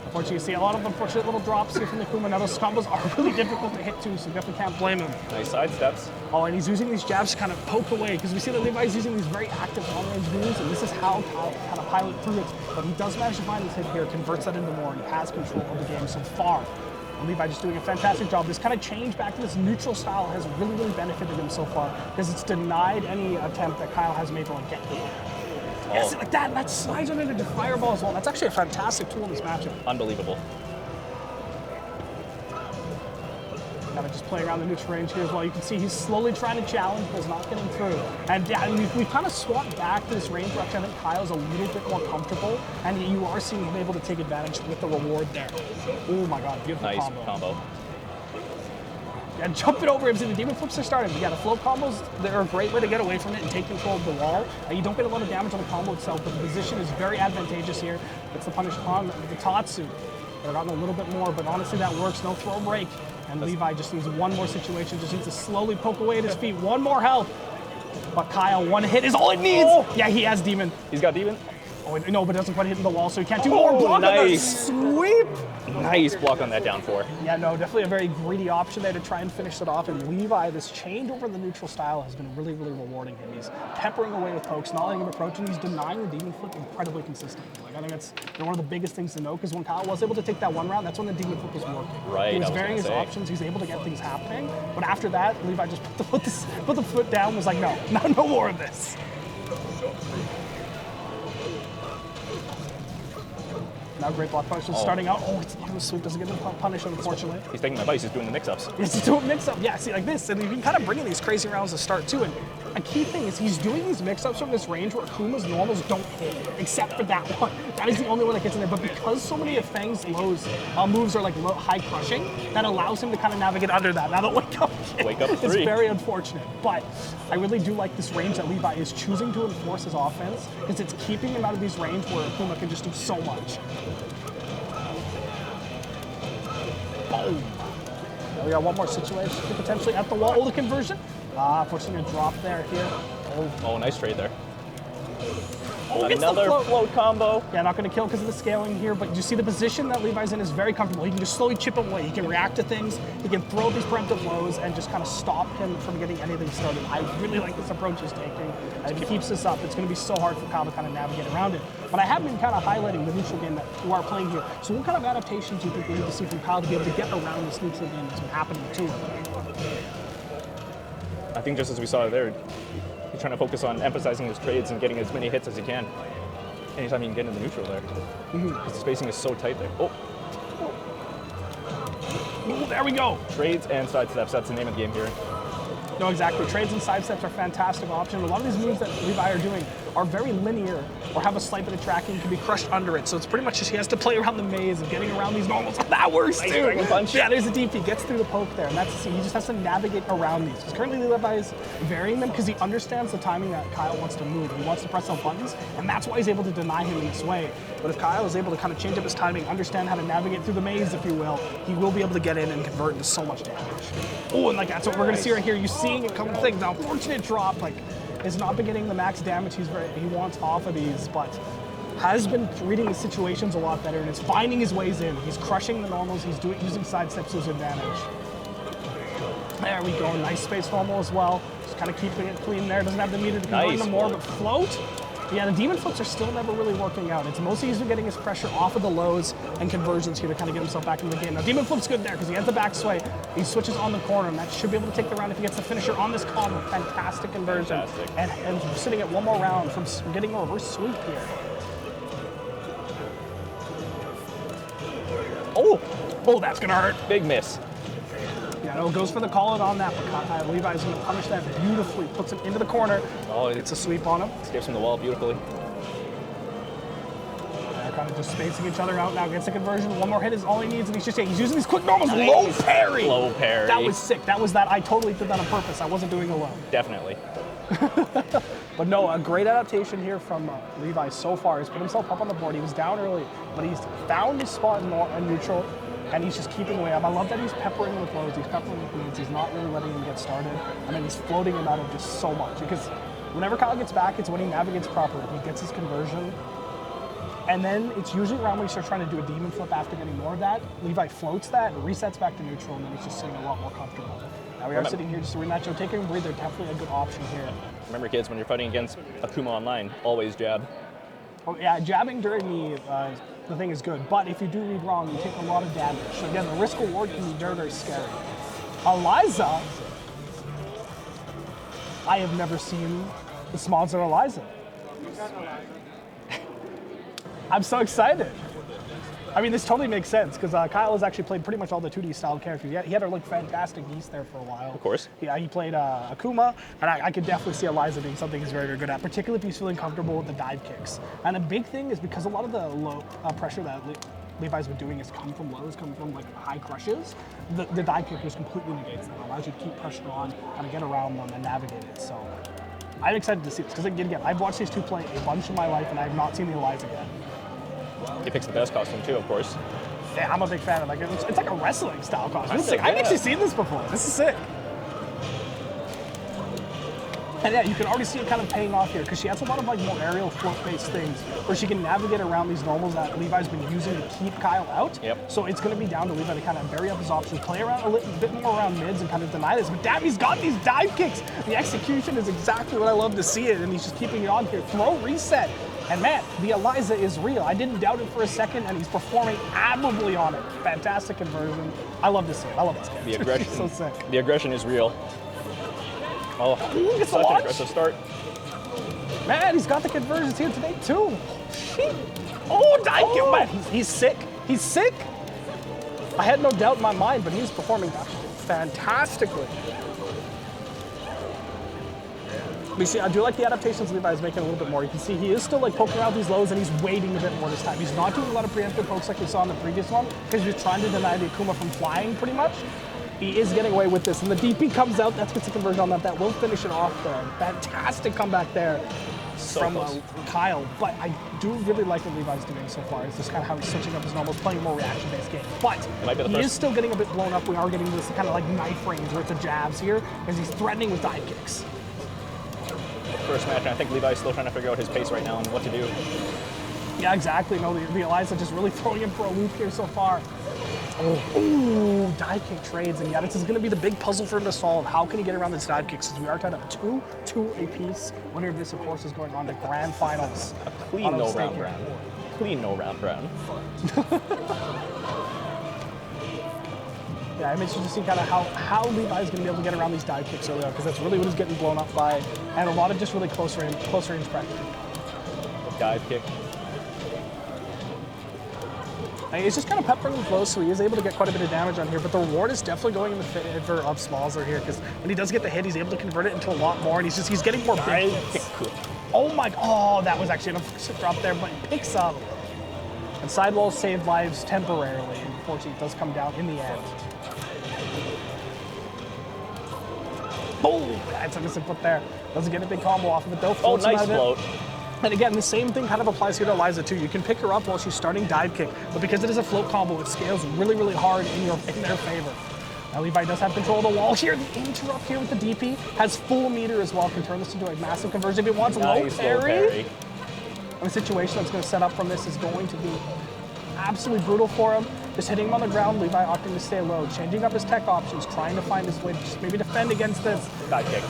Unfortunately, you see a lot of unfortunate little drops here from the Kuma. Now those combos are really difficult to hit too, so you definitely can't blame him. Nice side steps. Oh, and he's using these jabs to kind of poke away, because we see that Levi's using these very active long-range moves, and this is how Kyle kind of pilot through it. But he does manage to find his hit here, converts that into more, and he has control of the game so far. And Levi just doing a fantastic job. This kind of change back to this neutral style has really, really benefited him so far, because it's denied any attempt that Kyle has made to like get hit. Yes, like that. That slides on into fireball as well. That's actually a fantastic tool in this matchup. Unbelievable. Kind of just playing around the neutral range here as well. You can see he's slowly trying to challenge, but is not getting through. And yeah, I mean, we've kind of swapped back to this range where actually I think Kyle's a little bit more comfortable, and you are seeing him able to take advantage with the reward there. Oh my God, beautiful Nice combo. combo. Yeah, jumping over him. See, the demon flips are starting. But yeah, the flow combos, they're a great way to get away from it and take control of the wall. You don't get a lot of damage on the combo itself, but the position is very advantageous here. It's the punish on the Tatsu. They're gotten a little bit more, but honestly that works. No throw break. And Levi just needs one more situation, just needs to slowly poke away at his feet. One more health. But Kyle, one hit is all it needs. Oh. Yeah, he has demon. He's got demon. Oh, no, but it doesn't quite hit the wall, so he can't do more block. Nice. Sweep. Nice block on that down four. Yeah, no, definitely a very greedy option there to try and finish it off. And Levi, this change over the neutral style has been really, really rewarding him. He's peppering away with pokes, not letting him approach, and he's denying the demon flip incredibly consistently. Like, I think that's one of the biggest things to know, because when Kyle was able to take that one round, that's when the demon flip was working. Right, He was I was varying his gonna say. options. He was able to get things happening. But after that, Levi just put the foot down, was like, no more of this. Now great block punish is starting out. Oh, the sweep doesn't get the punish, unfortunately. He's taking the advice. He's doing the mix-ups. Yes, he's doing mix-up. Yeah, see, like this. And you can kind of bring in these crazy rounds to start, too. And a key thing is he's doing these mix-ups from this range where Akuma's normals don't hit, except for that one. That is the only one that gets in there. But because so many of Fang's lows moves are like high crushing, that allows him to kind of navigate under that. Now the wake up Wake-up is three. very unfortunate. But I really do like this range that Levi is choosing to enforce his offense, because it's keeping him out of these range where Akuma can just do so much. Boom. Now we got one more situation potentially at the wall. Oh, the conversion. Forcing a drop there here. Oh, nice trade there. Oh, it's the Another float combo. Yeah, not going to kill because of the scaling here, but you see the position that Levi's in is very comfortable. He can just slowly chip away. He can react to things. He can throw these preemptive lows and just kind of stop him from getting anything started. I really like this approach he's taking. And if he keeps this up, it's going to be so hard for Kyle to kind of navigate around it. But I have been kind of highlighting the neutral game that you are playing here. So what kind of adaptations do you think we need to see from Kyle to be able to get around this neutral game that's been happening to him? I think just as we saw there, he's trying to focus on emphasizing his trades and getting as many hits as he can. Anytime he can get into the neutral there. Because the spacing is so tight there. Oh, There we go. trades and side steps. That's the name of the game here. No, exactly. Trades and sidesteps are a fantastic option. A lot of these moves that Levi are doing are very linear or have a slight bit of tracking, can be crushed under it. So it's pretty much just he has to play around the maze of getting around these normals. That works Nice too. dragon punch. Yeah, there's a DP. Gets through the poke there, and that's the scene. He just has to navigate around these. Because currently Levi is varying them because he understands the timing that Kyle wants to move. He wants to press all buttons, and that's why he's able to deny him in this way. But if Kyle is able to kind of change up his timing, understand how to navigate through the maze, if you will, he will be able to get in and convert into so much damage. Oh, and like that's what we're gonna see right here. You seeing it come things. Now, unfortunate drop, like has not been getting the max damage he wants off of these, but has been reading the situations a lot better and is finding his ways in. He's crushing the normals. He's using side steps to his advantage. There we go. Nice space normal as well. Just kind of keeping it clean there. Doesn't have the meter to convert into more, but float. Yeah, the demon floats are still never really working out. It's mostly he's been getting his pressure off of the lows and conversions here to kind of get himself back in the game. Now, demon flip's good there because he has the back sway. He switches on the corner, and that should be able to take the round if he gets the finisher on this combo. Fantastic conversion. Fantastic. And sitting at one more round from getting a reverse sweep here. Oh, that's going to hurt. Big miss. Yeah, no, goes for the call out on that, but Levi's going to punish that beautifully. Puts him into the corner. Oh, It's a sweep on him. escapes from the wall beautifully. They're kind of just spacing each other out now. Gets the conversion. One more hit is all he needs, and he's using these quick normals. Nice. Low parry. Low parry. That was sick. That was that. I totally did that on purpose. I wasn't doing it alone. Definitely. But no, a great adaptation here from Levi so far. He's put himself up on the board. He was down early, but he's found his spot in neutral, and he's just keeping away up. I love that he's peppering with lows. He's peppering with mids. He's not really letting him get started. And then he's floating him out of just so much. Because whenever Kyle gets back, it's when he navigates properly. He gets his conversion. And then it's usually around when he starts trying to do a demon flip after getting more of that. Levi floats that, resets back to neutral, and then he's just sitting a lot more comfortable. Now we are sitting here just to rematch. So taking a breather, definitely a good option here. Remember, kids, when you're fighting against Akuma online, always jab. Oh, yeah, jabbing during the thing is good, but if you do read wrong, you take a lot of damage. So again, the risk reward can be very, very scary. Eliza, I have never seen the sponsor Eliza. I'm so excited. I mean, this totally makes sense because Kyle has actually played pretty much all the 2D style characters. He had a fantastic Geese there for a while. Of course. Yeah, he played Akuma, and I could definitely see Eliza being something he's very, very good at, particularly if he's feeling comfortable with the dive kicks. And a big thing is because a lot of the low pressure that Levi's been doing has come from lows, come from like high crushes, the dive kick just completely negates that. It allows you to keep pressure on, kind of get around them and navigate it. So I'm excited to see this because again, I've watched these two play a bunch in my life, and I have not seen the Eliza yet. He picks the best costume too, of course. Yeah, I'm a big fan of it. It's like a wrestling style costume. Sick, I've yeah. actually seen this before. This is sick. And yeah, you can already see it kind of paying off here because she has a lot of like more aerial float-based things where she can navigate around these normals that Levi's been using to keep Kyle out. Yep. So it's going to be down to Levi to kind of vary up his options, play around a little bit more around mids and kind of deny this. But damn, he's got these dive kicks. The execution is exactly what I love to see it, and he's just keeping it on here. Throw reset. And man, the Eliza is real. I didn't doubt it for a second, and he's performing admirably on it. Fantastic conversion. I love to see it. I love this character. The aggression. He's so sick. The aggression is real. Oh, It's such a an launch. aggressive start. Man, he's got the conversions here today too. Shit. Oh, dive kick, man. He's sick. He's sick. I had no doubt in my mind, but he's performing fantastically. But you see, I do like the adaptations Levi's making a little bit more. You can see he is still like poking out these lows, and he's waiting a bit more this time. He's not doing a lot of preemptive pokes like we saw in the previous one because he was trying to deny the Akuma from flying pretty much. He is getting away with this, and the DP comes out. That gets a conversion on that. That will finish it off there. Fantastic comeback there from Kyle. But I do really like what Levi's doing so far. It's just kind of how he's switching up his normals, playing a more reaction-based game. But he is still getting a bit blown up. We are getting this kind of like knife range where it's a jabs here, because he's threatening with dive kicks. First match, and I think Levi's still trying to figure out his pace right now and what to do. Yeah, exactly. No, the Eliza just really throwing him for a loop here so far. Oh, dive kick trades, and yeah, this is going to be the big puzzle for him to solve. How can he get around this dive kick? Since we are tied up 2-2 apiece. Winner of this, of course, is going on to grand finals. A clean no round round. Clean no round round. Yeah, I'm interested to see kind of how Levi's going to be able to get around these dive kicks early on, because that's really what he's getting blown up by, and a lot of just really close range pressure. Dive kick. And he's just kind of peppering him close, so he is able to get quite a bit of damage on here, but the reward is definitely going in the favor of Smalzer here, because when he does get the hit, he's able to convert it into a lot more, and he's getting more big hits. Oh my, that was actually an unfortunate drop there, but he picks up. And sidewalls save lives temporarily, and unfortunately it does come down in the end. Oh, that's a misinput there. Doesn't get a big combo off of it though. Oh, nice float. And again, the same thing kind of applies here to Eliza too. You can pick her up while she's starting dive kick, but because it is a float combo, it scales really, really hard in their favor. Levi does have control of the wall here. The interrupt here with the DP. Has full meter as well. Can turn this into a massive conversion if he wants. Nice Low low parry. And the situation that's going to set up from this is going to be absolutely brutal for him. Just hitting him on the ground. Levi opting to stay low. Changing up his tech options. Trying to find his way to just maybe defend against this. Back kick.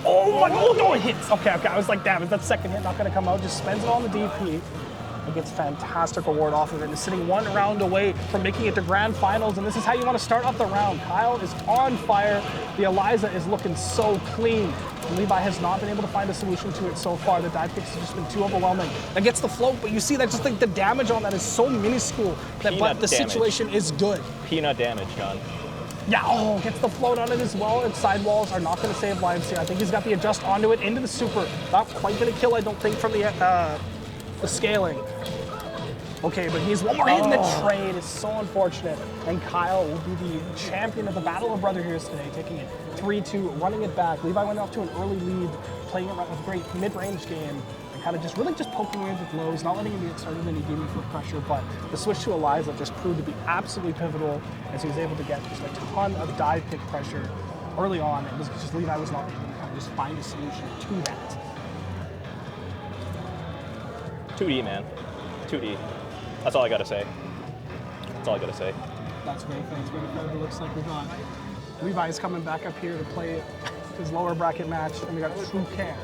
Oh my god, no, it hits. Okay, I was like, damn, is that second hit not going to come out? Just spends it on the DP. And gets fantastic reward off of it. And is sitting 1 round away from making it to grand finals. And this is how you want to start off the round. Kyle is on fire. The Eliza is looking so clean. And Levi has not been able to find a solution to it so far. The dive kicks have just been too overwhelming. That gets the float, but you see that just like the damage on that is so minuscule that but the situation is good. Peanut damage, John. Yeah, oh, gets the float on it as well, and sidewalls are not going to save lives here. I think he's got the adjust onto it, into the super. Not quite going to kill, I don't think, from the scaling. Okay, but he's one more hit in the trade. It's so unfortunate. And Kyle will be the champion of the Battle of Brother Heroes today, taking it 3-2, running it back. Levi went off to an early lead, playing it with a great mid-range game, and kind of just really just poking away with lows, not letting him get started in any game with pressure. But the switch to Eliza just proved to be absolutely pivotal as he was able to get just a ton of dive kick pressure early on. It was just Levi was not able to kind of just find a solution to that. 2D, man. 2D. That's all I gotta say. That's all I gotta say. That's great, thanks. It looks like we got Levi's coming back up here to play his lower bracket match, and we got True Care.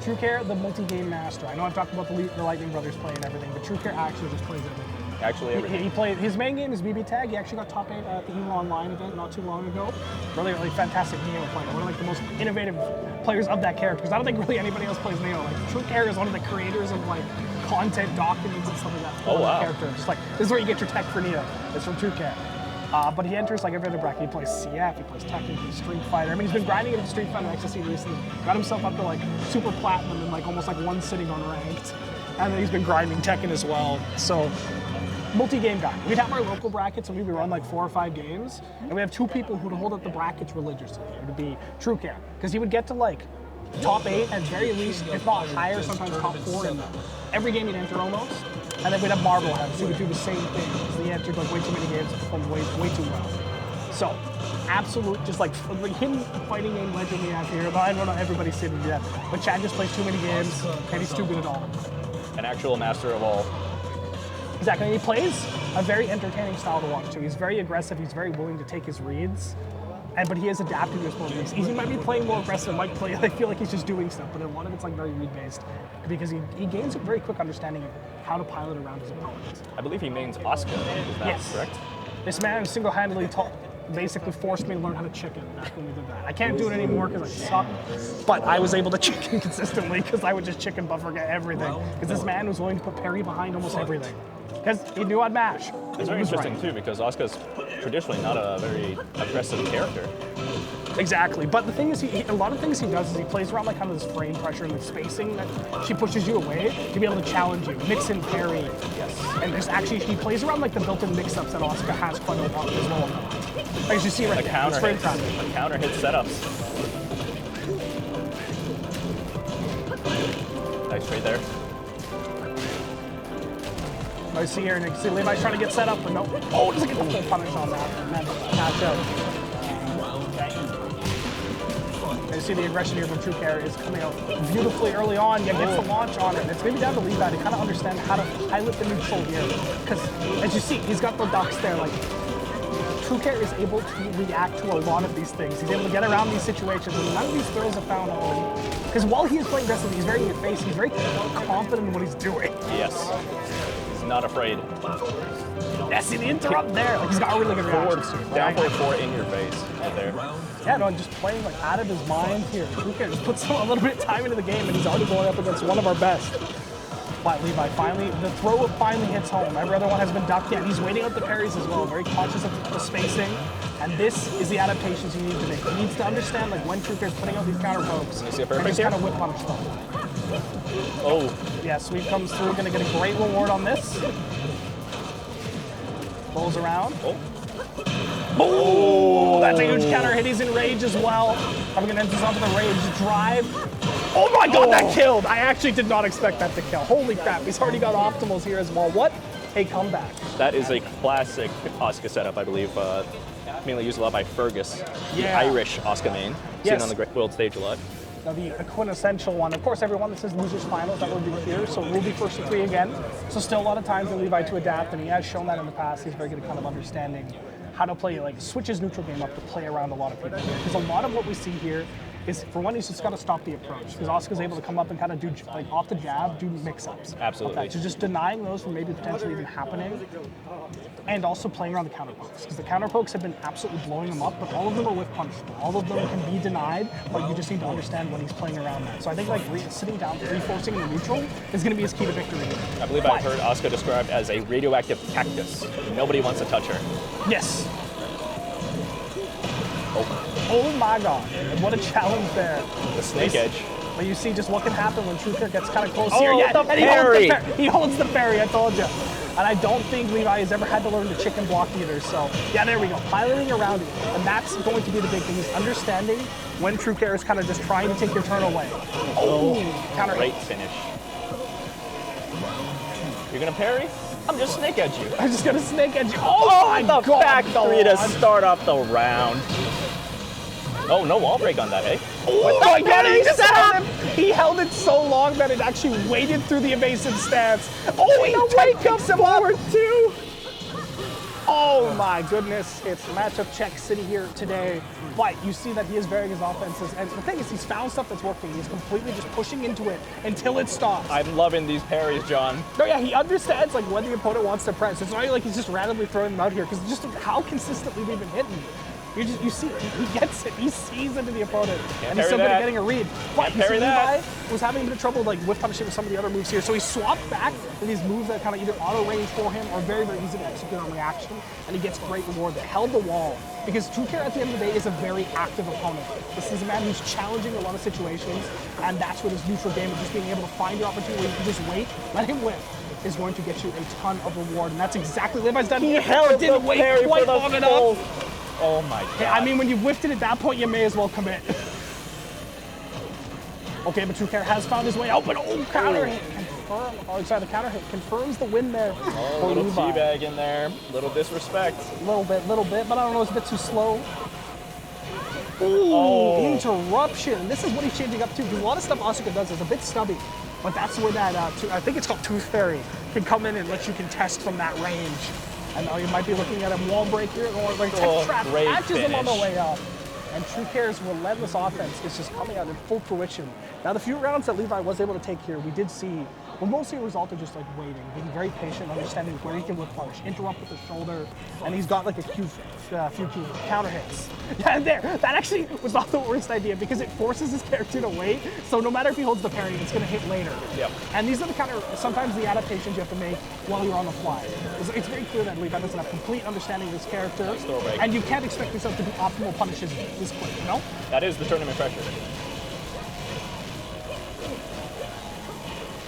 True Care, the multi-game master. I know I've talked about the Lightning Brothers play and everything, but True Care actually just plays everything. Actually, everything. He played, his main game is BB Tag. He actually got top 8 at the ELO Online event not too long ago. Really fantastic Neo player. One of like the most innovative players of that character, because I don't think really anybody else plays Neo. Like True Care is one of the creators of like content documents and stuff like that for the character. Just like, this is where you get your tech for Neo. It's from True Care. But he enters like every other bracket. He plays CF, he plays Tekken, he plays Street Fighter. I mean, he's been grinding into Street Fighter XSC recently. Got himself up to like Super Platinum and like almost like one sitting on ranked. And then he's been grinding Tekken as well. So, multi-game guy. We'd have our local brackets and we'd run like 4 or 5 games. And we have 2 people who would hold up the brackets religiously. It would be True Care. Because he would get to like top 8 at very least, if not higher, sometimes top 4 in every game he'd enter almost. And then we'd have Marbleheads who would do the same thing. So he entered like way too many games and performed way too well. So, absolute, just like hidden fighting game legend we have here. But I don't know everybody's seen him yet. But Chad just plays too many games and he's too good at all. An actual master of all. Exactly, and he plays a very entertaining style to watch too. He's very aggressive, he's very willing to take his reads. But he is adapting to his opponent. He might be playing more aggressive, might play, I feel like he's just doing stuff, but a lot of it's like very read-based. Because he gains a very quick understanding of how to pilot around his opponent. I believe he mains Asuka, is that correct? This man single-handedly basically forced me to learn how to chicken back when we did that. I can't do it anymore because I suck, but I was able to chicken consistently because I would just chicken buffer get everything. Because this man was willing to put parry behind almost everything. Because he knew I'd mash. It's very interesting too because Asuka's traditionally not a very aggressive character. Exactly, but the thing is, a lot of things he does is he plays around like kind of this frame pressure and the spacing that she pushes you away to be able to challenge you, mix in parry. Yes. And there's actually, he plays around like the built-in mix-ups that Asuka has quite a lot as well. As you see right there, it's frame pressure. The counter hit setups. Nice trade there. I see here, and you can see Levi's trying to get set up, but no. Oh, doesn't get the full punish on that. Matchup. You see the aggression here from True Care is coming out beautifully early on. Yeah, gets the launch on it. And it's going to be down to Levi to kind of understand how to pilot the neutral here. Because, as you see, he's got the ducks there. Like, True Care is able to react to a lot of these things. He's able to get around these situations, and none of these throws have found home. Because while he is playing aggressively, he's very in your face. He's very confident in what he's doing. Yes. He's not afraid. Yeah, see the interrupt there. Like, he's got a really good reaction. Down forward 4 in your face right there. Yeah, no, just playing like out of his mind here. True Care just puts a little bit of time into the game, and he's already going up against one of our best. But Levi finally, the throw finally hits home. Every other one has been ducked in. He's waiting out the parries as well, very conscious of the spacing. And this is the adaptations you need to make. He needs to understand like when True Care's putting out these counter pokes. You see a and just kind of whip punish them. Oh. Yeah, sweep comes through, gonna get a great reward on this. Rolls around. Oh, that's a huge counter hit. He's in rage as well. I'm gonna enter this onto the rage drive. Oh my god, that killed! I actually did not expect that to kill. Holy crap, he's already got optimals here as well. What a comeback. That is a classic Asuka setup, I believe. Mainly used a lot by Fergus, the Yeah. Irish Asuka main, Yes. seen on the Great World stage a lot. Now the quintessential one. Of course, everyone, this is losers finals that will be here, so we'll be first to 3 again. So still a lot of time for Levi to adapt, and he has shown that in the past. He's very good at kind of understanding how to play, like switch his neutral game up to play around a lot of people. Because a lot of what we see here is, for one, he's just got to stop the approach. Because Asuka's able to come up and kind of do, like off the jab, do mix-ups. Absolutely. Okay, so just denying those from maybe potentially even happening. And also playing around the counter pokes, because the counter pokes have been absolutely blowing him up, but all of them are with punishable. All of them can be denied, but you just need to understand when he's playing around that. So I think like sitting down, reinforcing the neutral is going to be his key to victory. I believe I've heard Asuka described as a radioactive cactus. Nobody wants to touch her. Yes. Oh my God! What a challenge there. The snake edge. But you see just what can happen when Truecar gets kind of close Oh, here. Yeah, the and parry. He holds the parry, I told you. And I don't think Levi has ever had to learn to chicken block either. So, yeah, there we go. Piloting around it. And that's going to be the big thing, is understanding when Truecar is kind of just trying to take your turn away. Oh, counter Great hit. finish. You're gonna parry? I'm just snake edge you. I'm just going to snake edge you. Oh, my the God. back three to Dog. start off the round. Oh, no wall break on that, eh? Oh my God, he just held him. He held it so long that it actually waded through the evasive stance. Oh, he picks him forward too. Oh my goodness, it's matchup check city here today. But you see that he is varying his offenses. And the thing is, he's found stuff that's working. He's completely just pushing into it until it stops. I'm loving these parries, John. No, yeah, he understands like when the opponent wants to press. It's not like he's just randomly throwing them out here, because just how consistently we've been hitting. You see, he gets it. He sees into the opponent, and he's so good at getting a read. But you see, Levi was having a bit of trouble like with punishing with some of the other moves here, so he swapped back with these moves that kind of either auto range for him or very, very easy to execute on reaction, and he gets great reward. That held the wall, because Truecar at the end of the day is a very active opponent. This is a man who's challenging a lot of situations, and that's what his neutral game of just being able to find your opportunity where you can just wait, let him win, is going to get you a ton of reward, and that's exactly what Levi's done. He held the didn't wait parry quite for the long full. enough. Oh my God. Yeah, I mean, when you've whiffed it at that point, you may as well commit. Okay, but Truecar has found his way out, but counter hit confirm. Oh, sorry, the counter hit confirms the win there for little Levi. teabag in there, little disrespect. Little bit, but I don't know, it's a bit too slow. Ooh, interruption. This is what he's changing up to, because a lot of stuff Asuka does is a bit stubby, but that's where that, I think it's called Tooth Fairy, can come in and let you contest from that range. I know you might be looking at a wall break here, or like tech trap catches him on the way up. And Truecar's relentless offense is just coming out in full fruition. Now, the few rounds that Levi was able to take here, we did see, well, mostly a result of just like waiting, being very patient, understanding where he can whip punish, interrupt with the shoulder, and he's got like a few counter hits. And there, that actually was not the worst idea, because it forces his character to wait. So no matter if he holds the parry, it's going to hit later. Yep. And these are the kind of sometimes the adaptations you have to make while you're on the fly. It's very clear that Levi doesn't have complete understanding of his character, and you can't expect yourself to do optimal punishes this quick, you know? That is the tournament pressure.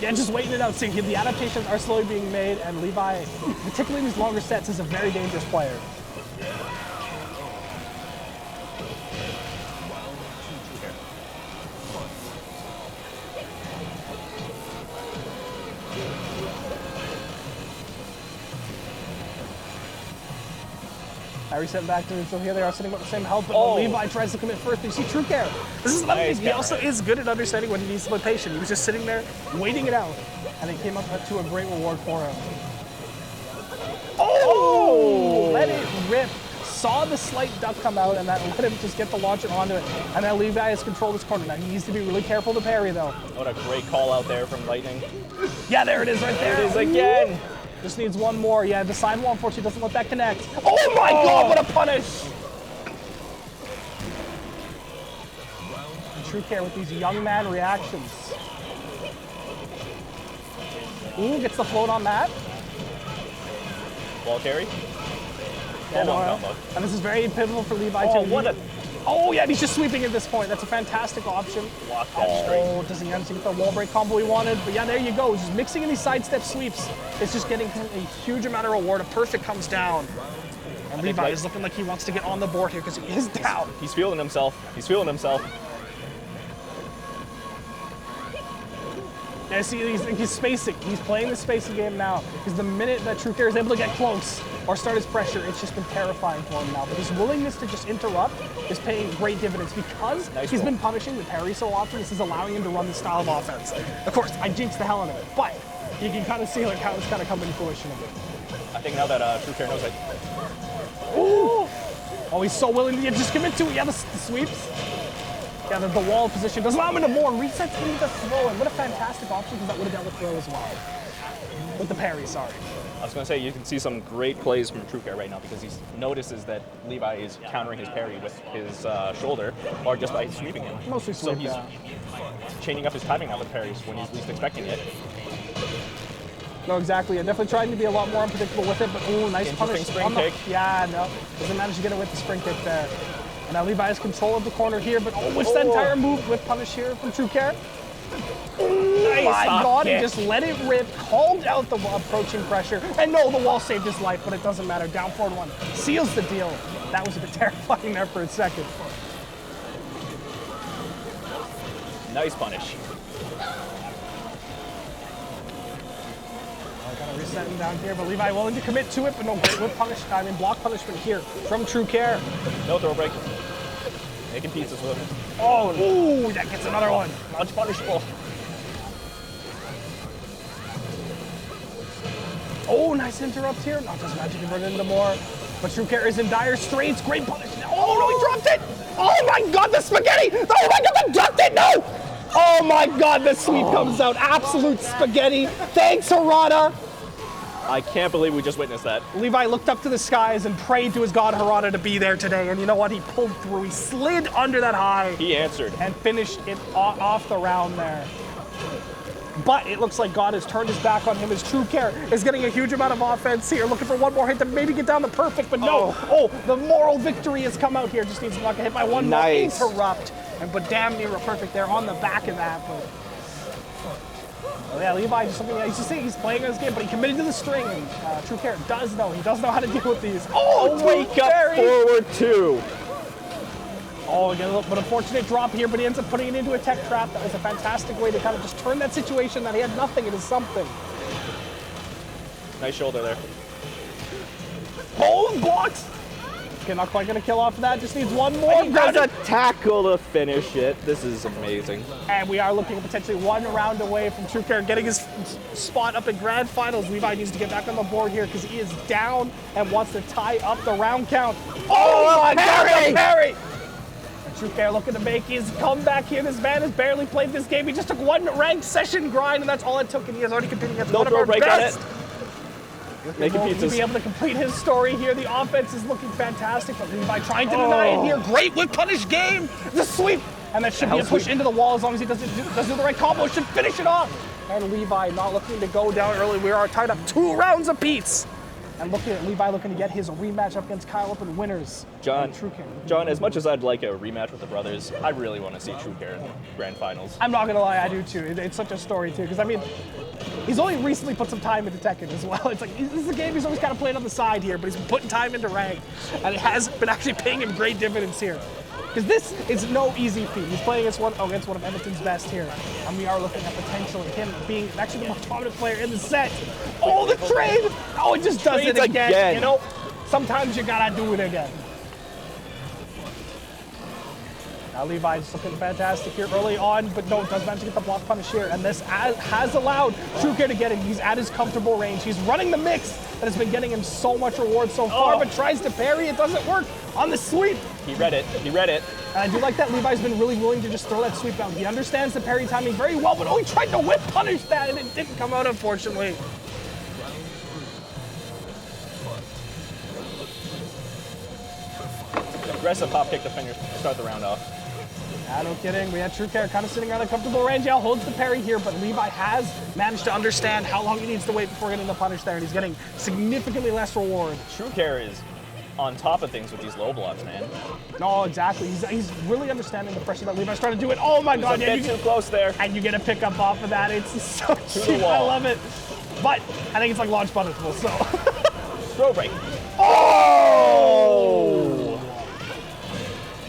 Yeah, just waiting it out. See, the adaptations are slowly being made, and Levi, particularly in these longer sets, is a very dangerous player. I reset back to neutral. Here they are sitting with the same health, but Levi tries to commit first. You see Truecar. This is another thing. He also is good at understanding when he needs to be patient. He was just sitting there, waiting it out, and it came up to a great reward for him. Oh! Let it rip. Saw the slight duck come out, and that let him just get the launcher onto it. And now Levi has controlled this corner. Now he needs to be really careful to parry, though. What a great call out there from Lightning. Yeah, there it is right there. There it is again. Just needs one more. Yeah, the side wall unfortunately doesn't let that connect. Oh my God, what a punish! Truecar with these young man reactions. Ooh, gets the float on that. Wall carry. Yeah, and this is very pivotal for Levi too. Oh yeah, he's just sweeping at this point. That's a fantastic option. Block that straight. Doesn't get the wall break combo he wanted, but yeah, there you go. Just mixing in these sidestep sweeps. It's just getting him a huge amount of reward. A perfect comes down. And Levi is looking like he wants to get on the board here because he is down. He's feeling himself. He's feeling himself. And see, he's spacing. He's playing the spacing game now. Because the minute that TrueCare is able to get close or start his pressure, it's just been terrifying for him now. But his willingness to just interrupt is paying great dividends because he's been punishing the parry so often. This is allowing him to run this style of offense. Of course, I jinxed the hell out of it, but you can kind of see like how it's kind of coming to fruition a bit. I think now that TrueCare knows it. Ooh! Oh, he's so willing to just commit to it. Yeah, the sweeps. Yeah, the wall position doesn't allow him to more. Resets into the throw, and what a fantastic option because that would have dealt with throw as well. With the parry, sorry. I was going to say, you can see some great plays from TrueCare right now because he notices that Levi is countering his parry with his shoulder or just by sweeping him. Mostly so sweep, he's chaining up his timing now with parries when he's least expecting it. No, exactly. I'm definitely trying to be a lot more unpredictable with it, but ooh, nice punish. Spring kick. Yeah, no. Doesn't manage to get it with the spring kick there. And now Levi has control of the corner here, but which that entire move with punish here from TrueCare. Nice. My God, he just let it rip, called out the approaching pressure. And no, the wall saved his life, but it doesn't matter. Down forward one. Seals the deal. That was a bit terrifying there for a second. Nice punish. Kind of resetting down here, but Levi willing to commit to it, but no great whip punish. I mean, block punishment here from TrueCare. No throw break. Making pizzas with him. Oh, ooh, that gets another one. Much punishable. Oh, nice interrupt here. Not just magic converted into more, but TrueCare is in dire straits. Great punish. Oh no, he dropped it. Oh my God, the spaghetti. Oh my God, the ducked it. No. Oh my God, the sweep comes out. Absolute spaghetti. Thanks, Harada. I can't believe we just witnessed that. Levi looked up to the skies and prayed to his god Harada to be there today. And you know what? He pulled through. He slid under that high. He answered. And finished it off the round there. But it looks like God has turned his back on him as TrueCare is getting a huge amount of offense here. Looking for one more hit to maybe get down the perfect, but no. Oh, the moral victory has come out here. Just needs to not get hit by one more interrupt. But damn near a perfect there on the back of that. But yeah, Levi just something. He's just saying he's playing this game, but he committed to the string. And TrueCare does know. He does know how to deal with these. Oh, wake up forward two. Oh, again, a little bit unfortunate drop here, but he ends up putting it into a tech trap. That was a fantastic way to kind of just turn that situation that he had nothing into something. Nice shoulder there. Oh, blocks. Okay, not quite going to kill off of that. Just needs one more. He does a tackle to finish it. This is amazing. And we are looking at potentially one round away from TrueCare getting his spot up in grand finals. Levi needs to get back on the board here because he is down and wants to tie up the round count. Oh, my God, parry! TrueCare looking to make his comeback here. This man has barely played this game. He just took one ranked session grind, and that's all it took, and he has already competing against one of our best. Making pizzas. He'll be able to complete his story here. The offense is looking fantastic, but Levi trying to deny it here. Great whip punish game. The sweep. And that should be a push into the wall as long as he doesn't do the right combo. Should finish it off. And Levi not looking to go down early. We are tied up 2 rounds apiece. And looking at Levi looking to get his rematch up against Kyle Open winners. John, as much as I'd like a rematch with the brothers, I really want to see TrueCare in grand finals. I'm not going to lie, I do too. It's such a story too. Because I mean, he's only recently put some time into Tekken as well. It's like, this is a game he's always kind of playing on the side here, but he's been putting time into rank. And it has been actually paying him great dividends here. Because this is no easy feat. He's playing against one of Edmonton's best here. And we are looking at potentially him being actually the most dominant player in the set. Oh, the trade! Oh, it just does it again. You know, sometimes you gotta do it again. Now Levi's looking fantastic here early on, but no, does manage to get the block punish here. And this has allowed TrueCare to get him. He's at his comfortable range. He's running the mix that has been getting him so much reward so far, but tries to parry. It doesn't work on the sweep. He read it. He read it. And I do like that Levi's been really willing to just throw that sweep out. He understands the parry timing very well, but he tried to whip punish that, and it didn't come out, unfortunately. Aggressive hop kick to finish, start the round off. No kidding. We had TrueCare kind of sitting around a comfortable range. Yeah, holds the parry here, but Levi has managed to understand how long he needs to wait before getting the punish there, and he's getting significantly less reward. TrueCare is on top of things with these low blocks, man. No, exactly. He's really understanding the pressure that Levi's trying to do it. Oh my God, yeah, too close there. And you get a pickup off of that. It's so cheap. I love it. But I think it's like launch punishable, so. Throw break. Oh!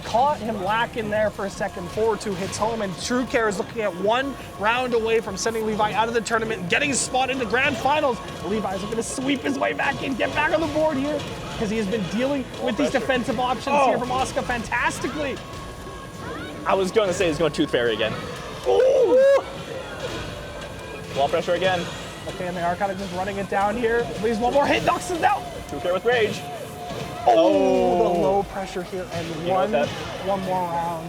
caught him lacking there for a second. Forward 2 hits home, and TrueCare is looking at 1 round away from sending Levi out of the tournament and getting his spot in the grand finals. Levi's looking to sweep his way back in, get back on the board here, because he has been dealing with these defensive options here from Oscar fantastically. I was going to say he's going Tooth Fairy again. Ooh. Wall pressure again. Okay, and they are kind of just running it down here. Leaves one more hit, knocks him down. Tooth Fairy with rage. Oh, the low pressure here, and one more round.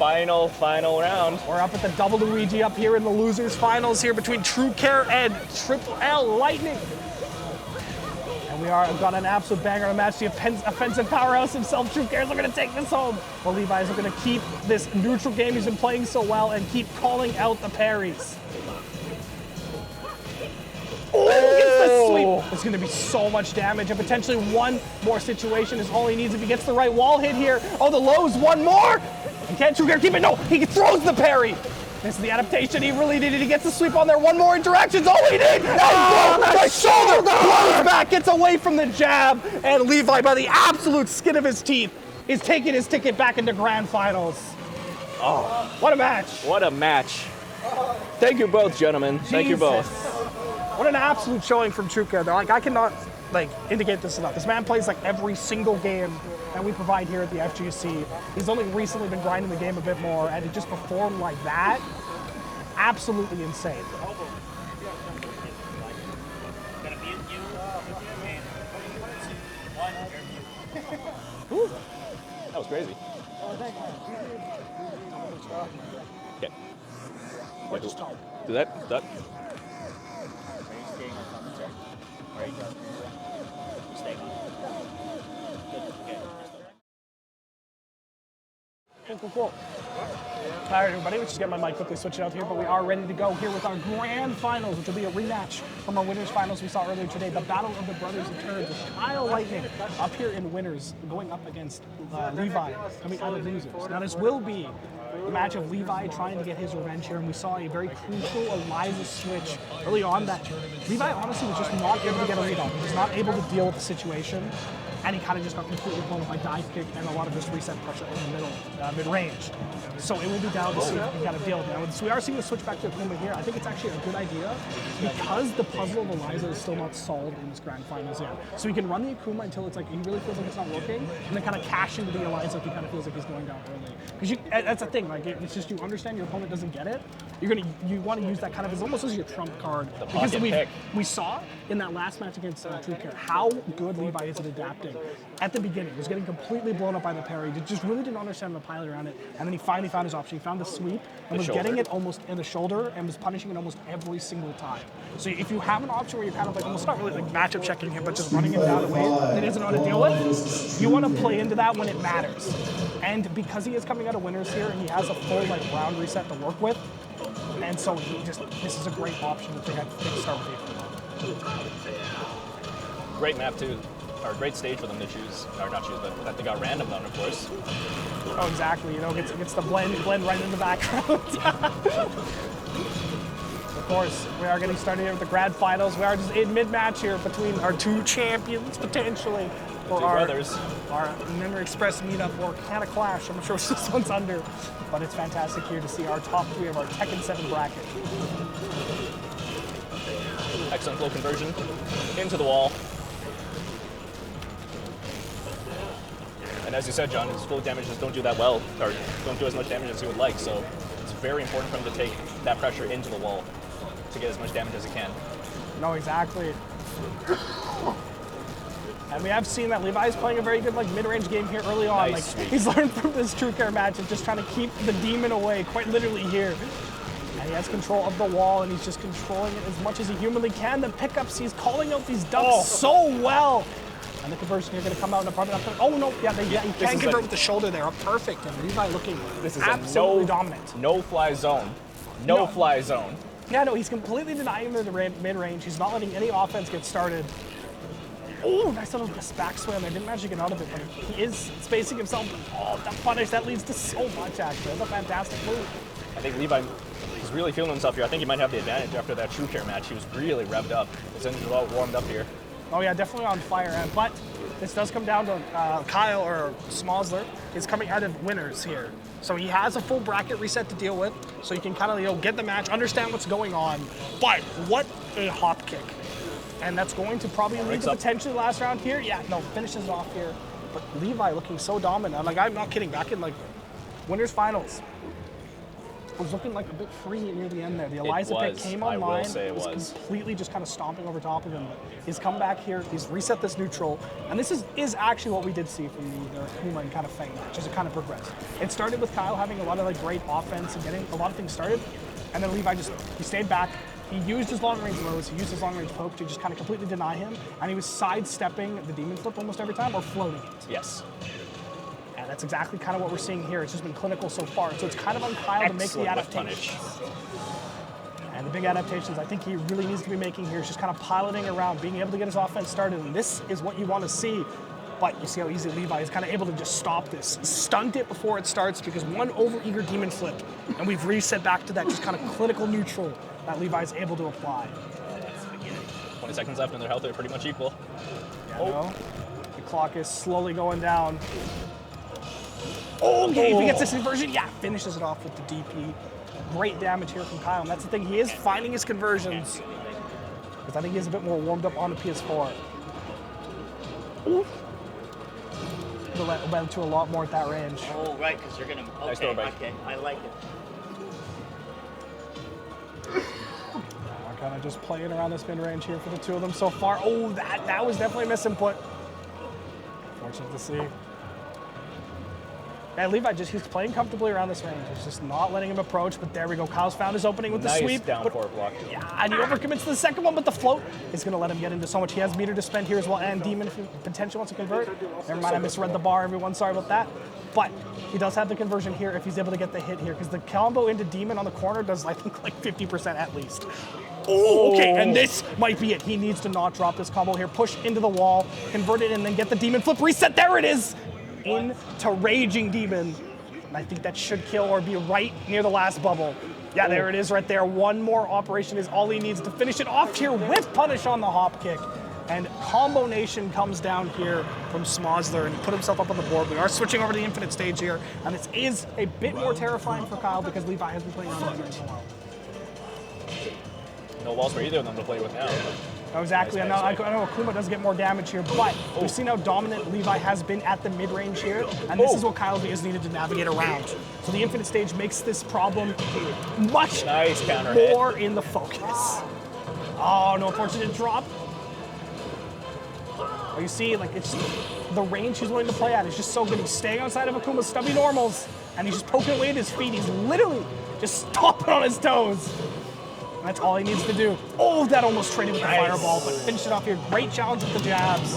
Final round. We're up at the double Luigi up here in the losers finals here between TrueCare and Triple L Lightning. And we are got an absolute banger on the match. The offensive powerhouse himself, TrueCare, is looking to take this home. Well, Levi's looking to keep this neutral game he's been playing so well and keep calling out the parries. Oh, gets the sweep. It's going to be so much damage, and potentially one more situation is all he needs if he gets the right wall hit here. Oh, the lows, one more. And can TrueCare keep it? No, he throws the parry. This is the adaptation he really needed. He gets the sweep on there. One more interaction's all he needs. And the shoulder blows back, gets away from the jab, and Levi, by the absolute skin of his teeth, is taking his ticket back into grand finals. Oh, what a match. What a match. Thank you both, gentlemen. Thank you both. What an absolute showing from TrueCare. Like, I cannot indicate this enough. This man plays like every single game that we provide here at the FGC. He's only recently been grinding the game a bit more, and to just perform like that, absolutely insane. Ooh, that was crazy. Okay. Do that. Cool. All right, everybody, let's just get my mic quickly switch it out here, but we are ready to go here with our grand finals, which will be a rematch from our winners finals we saw earlier today. The Battle of the Brothers returns with Kyle Lightning up here in winners, going up against Levi coming out of losers. Now, this will be a match of Levi trying to get his revenge here, and we saw a very crucial Eliza switch early on that Levi honestly was just not able to get a lead on. He was not able to deal with the situation, and he kind of just got completely blown up by dive kick and a lot of just reset pressure in the middle, mid-range. So it will be down to see if he can kind of deal with it. Now, so we are seeing the switch back to Akuma here. I think it's actually a good idea because the puzzle of Eliza is still not solved in this grand finals yet. So he can run the Akuma until it's like he really feels like it's not working, and then kind of cash into the Eliza if he kind of feels like he's going down early. Because that's the thing, like it's just you understand your opponent doesn't get it. You want to use that kind of as almost as your trump card. Because we saw in that last match against TrueCare how good Levi is at adapting. At the beginning, he was getting completely blown up by the parry. He just really didn't understand the pilot around it. And then he finally found his option. He found the sweep and was getting it almost in the shoulder and was punishing it almost every single time. So if you have an option where you're kind of like almost not really like matchup checking him, but just running him down a way that he doesn't know how to deal with, you want to play into that when it matters. And because he is coming out of winners here, he has a full round reset to work with. And so this is a great option to take a start with you. Great map too, or great stage for them to choose, or not choose, but that they got random on, of course. Oh, exactly. You know, it gets the blend right in the background. Of course, we are getting started here with the grand finals. We are just in mid-match here between our two champions potentially. For our Memory Express meetup or Canada Clash. I'm not sure what this one's under, but it's fantastic here to see our top 3 of our Tekken 7 bracket. Excellent flow conversion into the wall. And as you said, John, his flow damages don't do that well, or don't do as much damage as he would like, so it's very important for him to take that pressure into the wall to get as much damage as he can. No, exactly. And we have seen that Levi's playing a very good mid-range game here early on. Nice he's learned from this TrueCare match of just trying to keep the demon away, quite literally here. And he has control of the wall, and he's just controlling it as much as he humanly can. The pickups, he's calling out these ducks so well. And the conversion here going to come out in the front. Oh no, he can convert with the shoulder there. Perfect. And Levi looking absolutely dominant. No-fly zone. No-fly zone. Yeah, no, he's completely denying the mid-range. He's not letting any offense get started. Oh, nice little backswing there. Didn't manage to get out of it, but he is spacing himself. Oh, that punish, that leads to so much, actually. That's a fantastic move. I think Levi is really feeling himself here. I think he might have the advantage after that TrueCare match. He was really revved up. His engine was all warmed up here. Oh, yeah, definitely on fire. But this does come down to Kyle or Smosler is coming out of winners here. So he has a full bracket reset to deal with, so you can kind of get the match, understand what's going on. But what a hop kick. And that's going to probably lead to potentially the last round here. Yeah, no, finishes it off here. But Levi looking so dominant. Like, I'm not kidding, back in like winners finals, was looking like a bit free near the end there. The Eliza pick came online, was completely just kind of stomping over top of him. But he's come back here, he's reset this neutral, and this is actually what we did see from the Akuma and kind of Fang match as it kind of progressed. It started with Kyle having a lot of like great offense and getting a lot of things started, and then Levi he stayed back. He used his long range lows, he used his long range poke to just kind of completely deny him, and he was sidestepping the demon flip almost every time or floating it. Yes. And that's exactly kind of what we're seeing here. It's just been clinical so far. So it's kind of on Kyle to make the adaptations. And the big adaptations I think he really needs to be making here is just kind of piloting around, being able to get his offense started. And this is what you want to see. But you see how easy Levi is kind of able to just stop this, stunt it before it starts because one overeager demon flip, and we've reset back to that just kind of clinical neutral that Levi is able to apply. 20 seconds left and their health are pretty much equal. Yeah, no. The clock is slowly going down. Oh, okay, if he gets this inversion, yeah, finishes it off with the DP. Great damage here from Kyle, and that's the thing, he is finding his conversions. Because I think he is a bit more warmed up on the PS4. Ooh. Went to a lot more at that range. Oh, right, because you're going to... Okay, okay, I like it. Kind of just playing around this mid-range here for the two of them so far. Oh, that was definitely a misinput. Fortunate to see. Yeah, Levi he's playing comfortably around this range. He's just not letting him approach, but there we go. Kyle's found his opening with the sweep. Nice down forward block. Yeah, and he overcommits to the second one, but the float is going to let him get into so much. He has meter to spend here as well, and Demon if he potentially wants to convert. Never mind, I misread the bar, everyone. Sorry about that. But he does have the conversion here if he's able to get the hit here, because the combo into Demon on the corner does, I think, like 50% at least. Oh, okay, and this might be it. He needs to not drop this combo here. Push into the wall, convert it, and then get the Demon flip reset. There it is! Into Raging Demon. And I think that should kill or be right near the last bubble. Yeah, there it is right there. One more operation is all he needs to finish it off here with punish on the hop kick. And Combo Nation comes down here from Smosler, and he put himself up on the board. We are switching over to the infinite stage here, and this is a bit more terrifying for Kyle because Levi has been playing on the as well. No walls for either of them to play with now. Oh, exactly. I know Akuma does get more damage here, but we've seen how dominant Levi has been at the mid-range here, and this is what Kyle is needed to navigate around. So the infinite stage makes this problem much more in the focus. Oh, no unfortunate drop. Oh, you see, like, it's the range he's willing to play at is just so good. He's staying outside of Akuma's stubby normals, and he's just poking away at his feet. He's literally just stomping on his toes. That's all he needs to do. Oh, that almost traded with the fireball, but finished it off here. Great challenge with the jabs.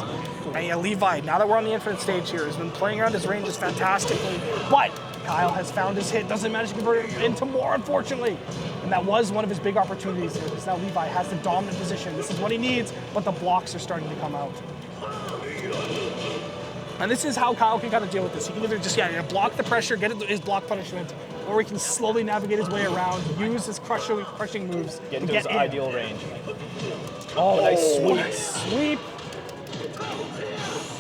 And yeah, Levi, now that we're on the infinite stage here, has been playing around his ranges fantastically. But Kyle has found his hit, doesn't manage to convert it into more, unfortunately. And that was one of his big opportunities here, because now Levi has the dominant position. This is what he needs, but the blocks are starting to come out. And this is how Kyle can kind of deal with this. He can either just, block the pressure, get his block punishment, or he can slowly navigate his way around, use his crushing moves get into his ideal range. Oh, nice sweep.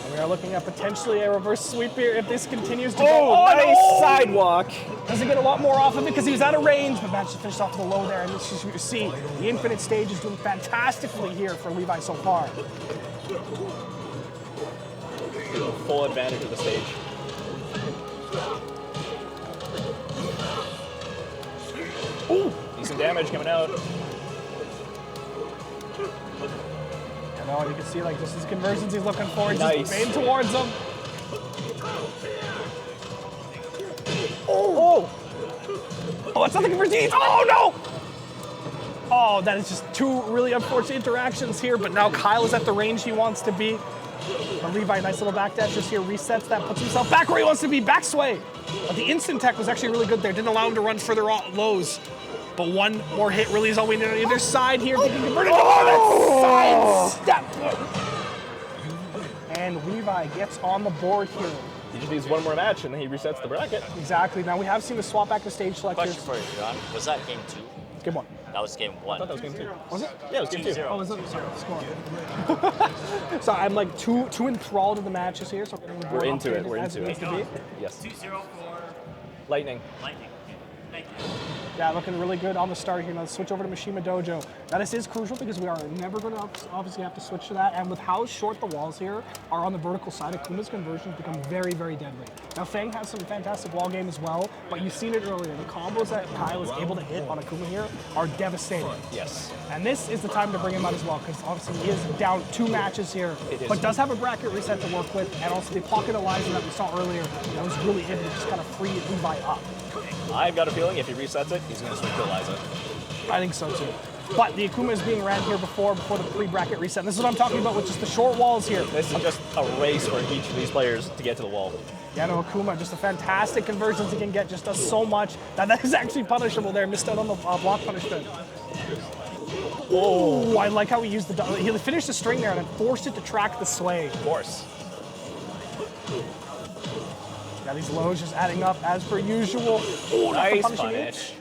And we are looking at potentially a reverse sweep here if this continues to go. Oh, nice sidewalk. Doesn't get a lot more off of it because he was out of range, but managed to finish off the low there. And this is what you see. The infinite stage is doing fantastically here for Levi so far. Full advantage of the stage. Ooh. Decent damage coming out. I know, you can see like just his conversions he's looking for. He's just made towards them. Oh, that's not the conversion. Oh no! Oh, that is just two really unfortunate interactions here, but now Kyle is at the range he wants to be. But Levi, nice little backdash just here, resets that, puts himself back where he wants to be, back sway. But the instant tech was actually really good there, didn't allow him to run further lows. But one more hit really is all we need on either side here. They can convert it. Oh, that side step! And Levi gets on the board here. He just needs one more match and then he resets the bracket. Exactly. Now we have seen the swap back to stage selectors. Question for you, John. Was that game 2? Game 1. That was game 1. I thought that was game 2. Was it? Yeah, it was game 2. 2-0. Oh, is it? Sorry, score. So I'm like too enthralled in the matches here. So We're into it. updated We're as into needs it. to be. Yes. 2-0 for Lightning. Lightning. Thank you. Yeah, looking really good on the start here. Now let's switch over to Mishima Dojo. Now this is crucial because we are never going to obviously have to switch to that. And with how short the walls here are on the vertical side, Akuma's conversions become very, very deadly. Now Fang has some fantastic wall game as well, but you've seen it earlier. The combos that Kyle is able to hit on Akuma here are devastating. Yes. And this is the time to bring him out as well, because obviously he is down 2 matches here, It is. but does have a bracket reset to work with, and also the pocket Eliza that we saw earlier that was really able to just kind of free Levi up. I've got a feeling if he resets it, he's going to switch to Eliza. I think so too. But the Akuma is being ran here before the pre-bracket reset. This is what I'm talking about with just the short walls here. This is just a race for each of these players to get to the wall. Yeah, no, Akuma, just a fantastic conversions he can get, just does so much. That is actually punishable there. Missed out on the block punishment. Oh, I like how he used the... He finished the string there and then forced it to track the sway. Of course. Yeah, these lows just adding up as per usual. Oh, Nice punishing punish. it.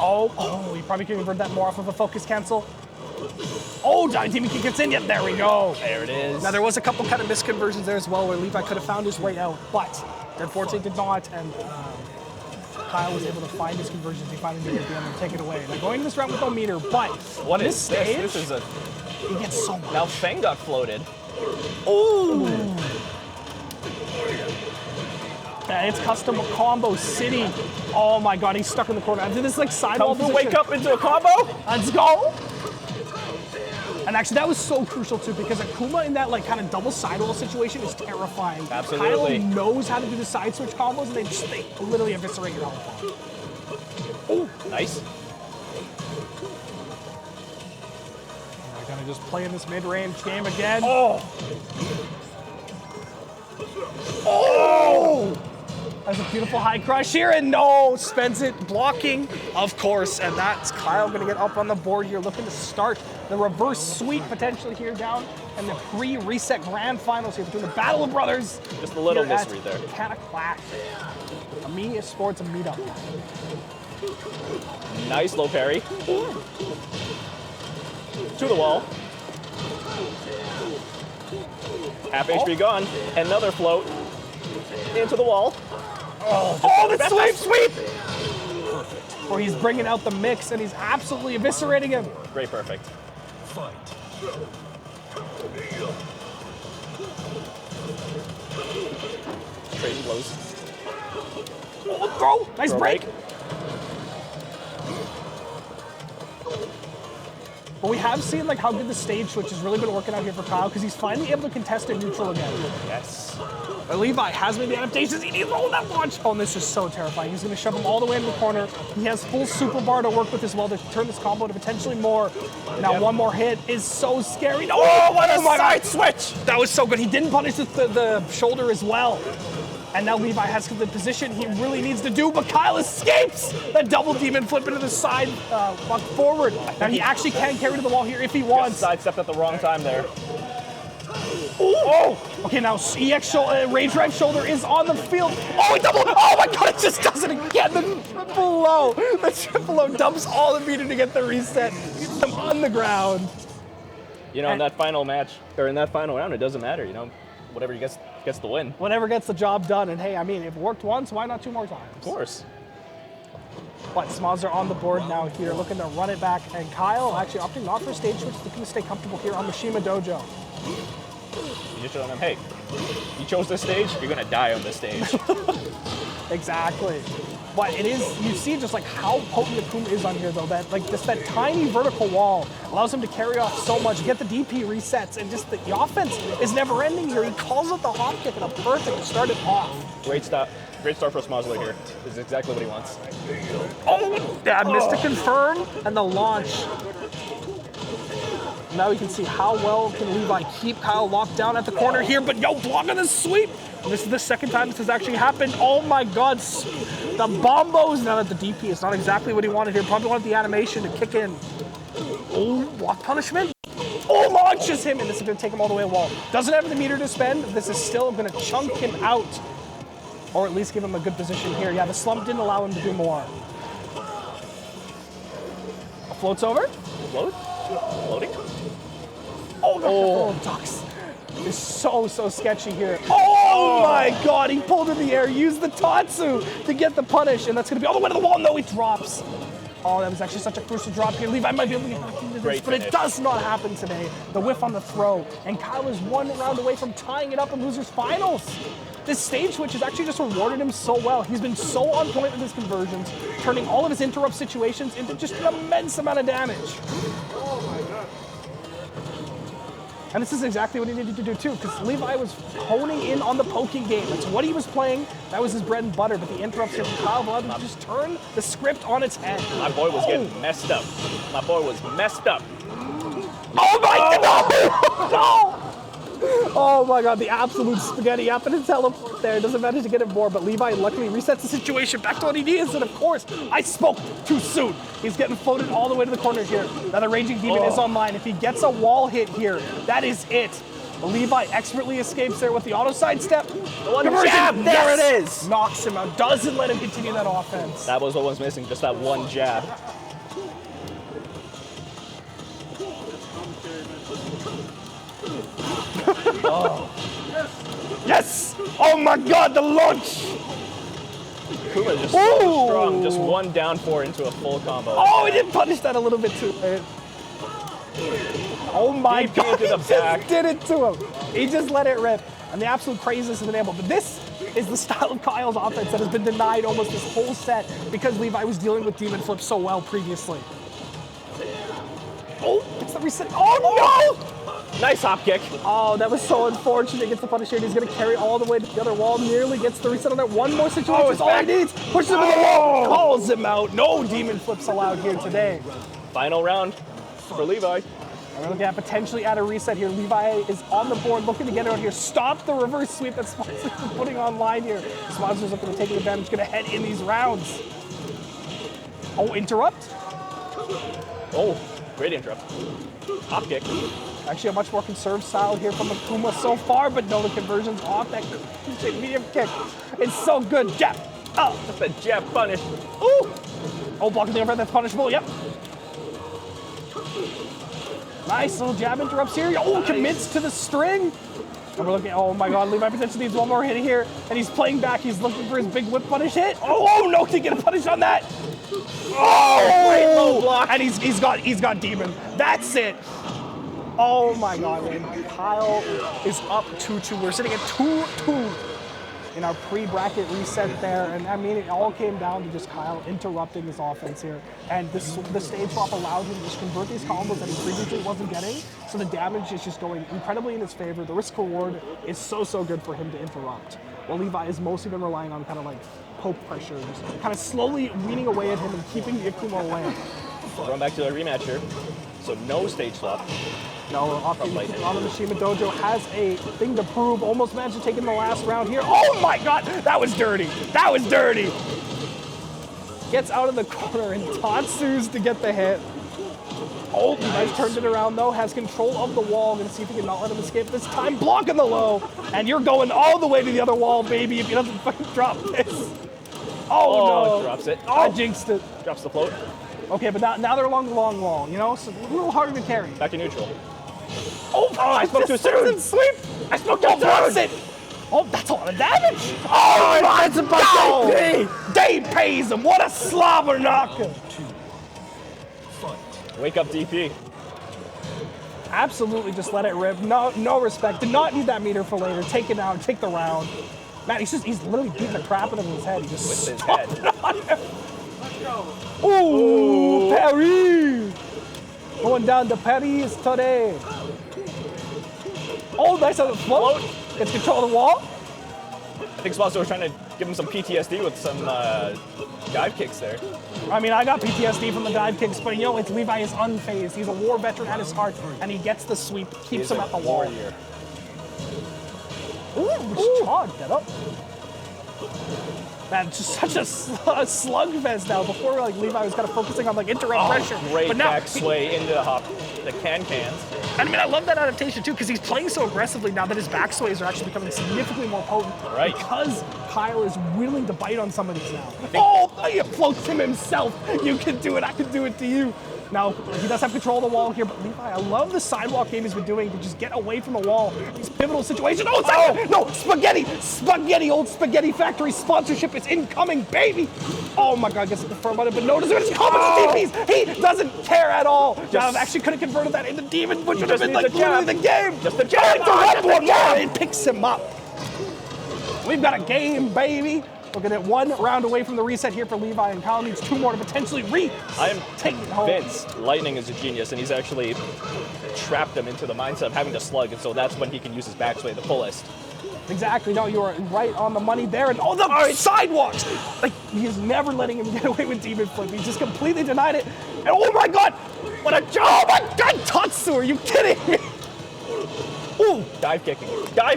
Oh, he probably could convert that more off of a focus cancel. Oh, Demon Kick gets in. Yep, there we go. There it is. Now, there was a couple kind of misconversions there as well where Levi could have found his way out, but unfortunately did not, and Kyle was able to find his conversions. He finally did at the end and take it away. Now, going to this round with no meter, but What this is stage, this? This is a... he gets so much. Now Fang got floated. Yeah, it's custom combo city. Oh my god, he's stuck in the corner. After this like sidewall Come to position. wake up into a combo. Let's go! And actually, that was so crucial too, because Akuma in that like kind of double sidewall situation is terrifying. Absolutely. Kyle knows how to do the side switch combos, and they literally eviscerate your health. Oh, nice. We're gonna just play in this mid-range game again. Oh! Oh! That's a beautiful high crush here, and no, spends it blocking, of course, and that's Kyle gonna get up on the board here, looking to start the reverse sweep potentially here down in the pre-reset grand finals here between the Battle of Brothers. Just a little here at misread there. Canada Clash. A MEsports and MeetUp. Nice low parry. To the wall. Half HP gone. Another float. Into the wall. Oh, the sweep! Where he's bringing out the mix and he's absolutely eviscerating him. Great perfect. Trading blows. Oh, throw! Nice Throw break. break. But we have seen like how good the stage switch has really been working out here for Kyle, because he's finally able to contest it neutral again. Yes. But Levi has made the adaptations. He needs to roll that launch. Oh, and this is so terrifying. He's going to shove him all the way in the corner. He has full super bar to work with as well to turn this combo to potentially more. Now, one more hit is so scary. No, Oh, what a my side God. switch! That was so good. He didn't punish the shoulder as well. And now Levi has the position he really needs to do, but Kyle escapes the double demon flip into the side, walk forward. Now he actually can carry to the wall here if he wants. Sidestepped at the wrong time there. Oh! Okay, now EX Rage Drive shoulder is on the field. Oh, he double! Oh my God! It just does it again. The triple low. The triple low dumps all the meter to get the reset. Gets them on the ground. You know, in that final match, or in that final round, it doesn't matter. You know, whatever gets the win. Whatever gets the job done. And hey, I mean, if it worked once, why not 2 more times? Of course. But Smoz are on the board now here, looking to run it back. And Kyle actually opting not for a stage switch, looking to stay comfortable here on Mishima Dojo. You just show them, hey, you chose this stage, you're gonna die on this stage. Exactly. But it is, you see just like how potent Akuma is on here though, that like just that tiny vertical wall allows him to carry off so much, get the DP resets, and just the offense is never ending here. He calls it the hop kick and a perfect to start it off. Great start for Smozler here. This is exactly what he wants. Oh, yeah, missed to confirm, and the launch. Now you can see how well can Levi keep Kyle locked down at the corner here, but yo, blocking the sweep. And this is the second time this has actually happened. Oh my God, the bombos. Now that the DP is not exactly what he wanted here. Probably wanted the animation to kick in. Oh, block punishment. Oh, launches him, and this is gonna take him all the way to the wall. Doesn't have the meter to spend. This is still gonna chunk him out, or at least give him a good position here. Yeah, the slump didn't allow him to do more. Floats over. Float? Floating? Oh, ducks. It's so sketchy here. Oh my god, he pulled in the air, used the Tatsu to get the punish, and that's gonna be all the way to the wall. No, he drops. Oh, that was actually such a crucial drop here. Levi might be able to get back into this, Great but it finish. does not happen today. The whiff on the throw, and Kyle is 1 round away from tying it up in losers finals. This stage switch has actually just rewarded him so well. He's been so on point with his conversions, turning all of his interrupt situations into just an immense amount of damage. And this is exactly what he needed to do too, because Levi was honing in on the poking game. That's what he was playing. That was his bread and butter. But the interrupts here from Kyle allowed him to just turn the script on its head. My boy was getting messed up. My boy was messed up. Oh my god! No! Oh my god, the absolute spaghetti happened to teleport there. Doesn't manage to get it more, but Levi luckily resets the situation back to what he needs. And of course, I spoke too soon. He's getting floated all the way to the corner here. Now the Raging Demon is online. If he gets a wall hit here, that is it. Levi expertly escapes there with the auto sidestep. Jab, there it is. Knocks him out. Doesn't let him continue that offense. That was what was missing, just that one jab. Yes! Oh my god, the launch! Kuma just so strong, just one down four into a full combo. Oh, he did punish that a little bit too late. Oh my DP god, into he the just back. did it to him. He just let it rip. And the absolute craziness of the able. But this is the style of Kyle's offense that has been denied almost this whole set because Levi was dealing with demon flips so well previously. Oh, it's the reset. Oh no! Nice hop kick. Oh, that was so unfortunate. Gets the punish here. He's going to carry all the way to the other wall. Nearly gets the reset on that. One more situation. Oh, That's all he needs. Pushes him to the wall. Calls him out. No demon flips allowed here today. Final round for Levi. And we're looking at potentially at a reset here. Levi is on the board looking to get it out here. Stop the reverse sweep that Sponsor's putting online here. Sponsor's looking to take advantage. Going to head in these rounds. Oh, interrupt. Oh, great interrupt. Hop kick. Actually, a much more conserved style here from Akuma so far, but no, the conversion's off that medium kick. It's so good. Jab. Oh, That's a jab punish. ooh. Oh, blocking the overhead. That's punishable. Yep. Nice little jab interrupts here. Oh, commits to the string. And we're looking. Oh my God, Levi potentially needs one more hit here, and he's playing back. He's looking for his big whip punish hit. Oh no, to get a punish on that. Oh, great low block. And he's got demon. That's it. Oh my God, man. Kyle is up 2-2. We're sitting at 2-2 in our pre-bracket reset there. And I mean, it all came down to just Kyle interrupting his offense here. And the stage swap allowed him to just convert these combos that he previously wasn't getting. So the damage is just going incredibly in his favor. The risk reward is so good for him to interrupt. While Levi has mostly been relying on kind of like poke pressure, just kind of slowly weaning away at him and keeping the Akuma away. Going back to the rematch here. So no stage swap. No, Mishima Dojo has a thing to prove. Almost managed to take in the last round here. Oh my God, that was dirty. That was dirty. Gets out of the corner and Tatsu's to get the hit. Oh, nice, turned it around though. Has control of the wall. Gonna see if he can not let him escape this time. Blocking the low, and you're going all the way to the other wall, baby. If he doesn't fucking drop this. Oh no! Drops it. I jinxed it. Drops the float. Okay, but now they're along the long wall. You know, so a little harder to carry. Back to neutral. Oh, I spoke too soon. Sweep. I spoke too soon. It. Oh, that's a lot of damage. Oh, that's about Dave pays him. What a slobber knocker. Wake up, DP. Absolutely, just let it rip. No respect. Did not need that meter for later. Take it out. Take the round. Man, he's literally beating the crap out of him in his head. He just With his head. Ooh, Perry. Going down to Perry's today. Oh, nice on the float. Gets control of the wall. I think Sponsor was trying to give him some PTSD with some dive kicks there. I mean, I got PTSD from the dive kicks, but you know, it's Levi is unfazed. He's a war veteran at his heart, and he gets the sweep, keeps him at the wall. Warrior. Ooh, just charged that up. Man, it's just such a slugfest now. Before, like, Levi was kind of focusing on, like, interrupt pressure. Great but now, back sway into the cans. I mean, I love that adaptation, too, because he's playing so aggressively now that his back sways are actually becoming significantly more potent. Right. Because Kyle is willing to bite on some of these now. Oh, he floats him himself. You can do it. I can do it to you. Now, he does have control of the wall here, but Levi, I love the sidewalk game he's been doing to just get away from the wall. These pivotal situations. Oh, second! No, Spaghetti! Spaghetti, old Spaghetti Factory sponsorship is incoming, baby! Oh my God, gets the firm button, but notice it's coming to DPs! He doesn't care at all! Now, actually could have converted that into Demon, which would have been like literally the game! Just the jab! It picks him up. We've got a game, baby! Looking at 1 round away from the reset here for Levi, and Kyle needs 2 more to potentially I am take it home. convinced Lightning is a genius, and he's actually trapped him into the mindset of having to slug, and so that's when he can use his backsway the fullest. Exactly. No, you are right on the money there. And the sidewalks! Like, he's never letting him get away with Demon Flip. He just completely denied it. And oh my God! What a job! Oh my God, Tatsu, are you kidding me? Ooh! Dive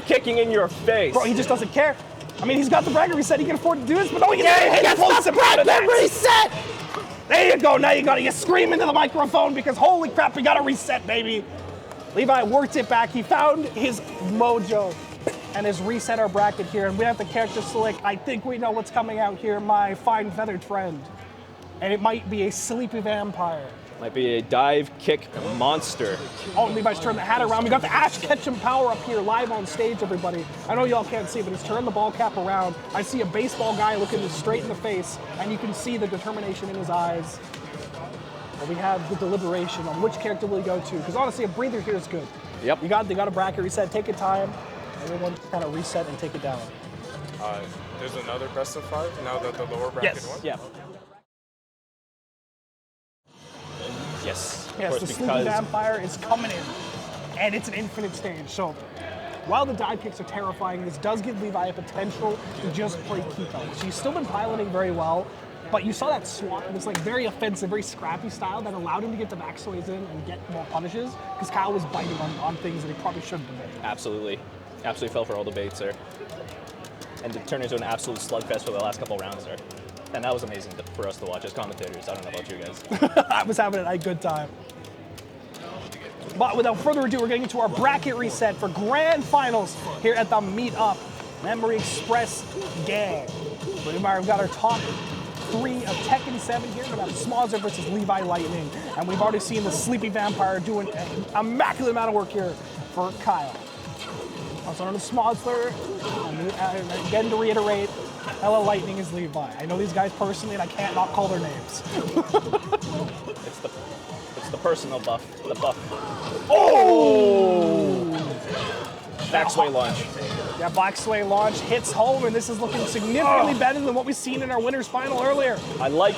kicking in your face. Bro, he just doesn't care. I mean, he's got the bracket reset. He can afford to do this, but no, he gets the bracket reset. There you go. Now you got to scream into the microphone because holy crap, we got to reset, baby. Levi worked it back. He found his mojo and has reset our bracket here. And we have the character select. I think we know what's coming out here. My fine feathered friend, and it might be a sleepy vampire. Might be a dive kick monster. Oh, Levi's turned the hat around. We got the Ash Ketchum power up here live on stage, everybody. I know y'all can't see, but he's turned the ball cap around. I see a baseball guy looking him straight in the face, and you can see the determination in his eyes. But we have the deliberation on which character will he go to, because honestly, a breather here is good. Yep. They got a bracket reset, take your time. Everyone kind of reset and take it down. There's another best of 5 now that the lower bracket won? Yeah. Yes. Yes, the Sleepy Vampire is coming in, and it's an infinite stage. So while the dive kicks are terrifying, this does give Levi a potential to just play Kiko, which he's still been piloting very well. But you saw that swap, it was like very offensive, very scrappy style that allowed him to get the backsways in and get more punishes, because Kyle was biting on things that he probably shouldn't have been. Absolutely fell for all the baits there. And it turned into an absolute slugfest for the last couple rounds there. And that was amazing for us to watch as commentators. I don't know about you guys. I was having a good time. But without further ado, we're getting into our bracket reset for grand finals here at the MeetUP Memory Express gang. We've got our top 3 of Tekken 7 here. We got Smozzer versus Levi Lightning. And we've already seen the Sleepy Vampire doing an immaculate amount of work here for Kyle. Also known as Smozzer. And again, to reiterate, Ella Lightning is Levi. I know these guys personally, and I can't not call their names. It's the personal buff. The buff. Oh! Backsway launch. Yeah, backsway launch hits home, and this is looking significantly better than what we've seen in our winners final earlier. I like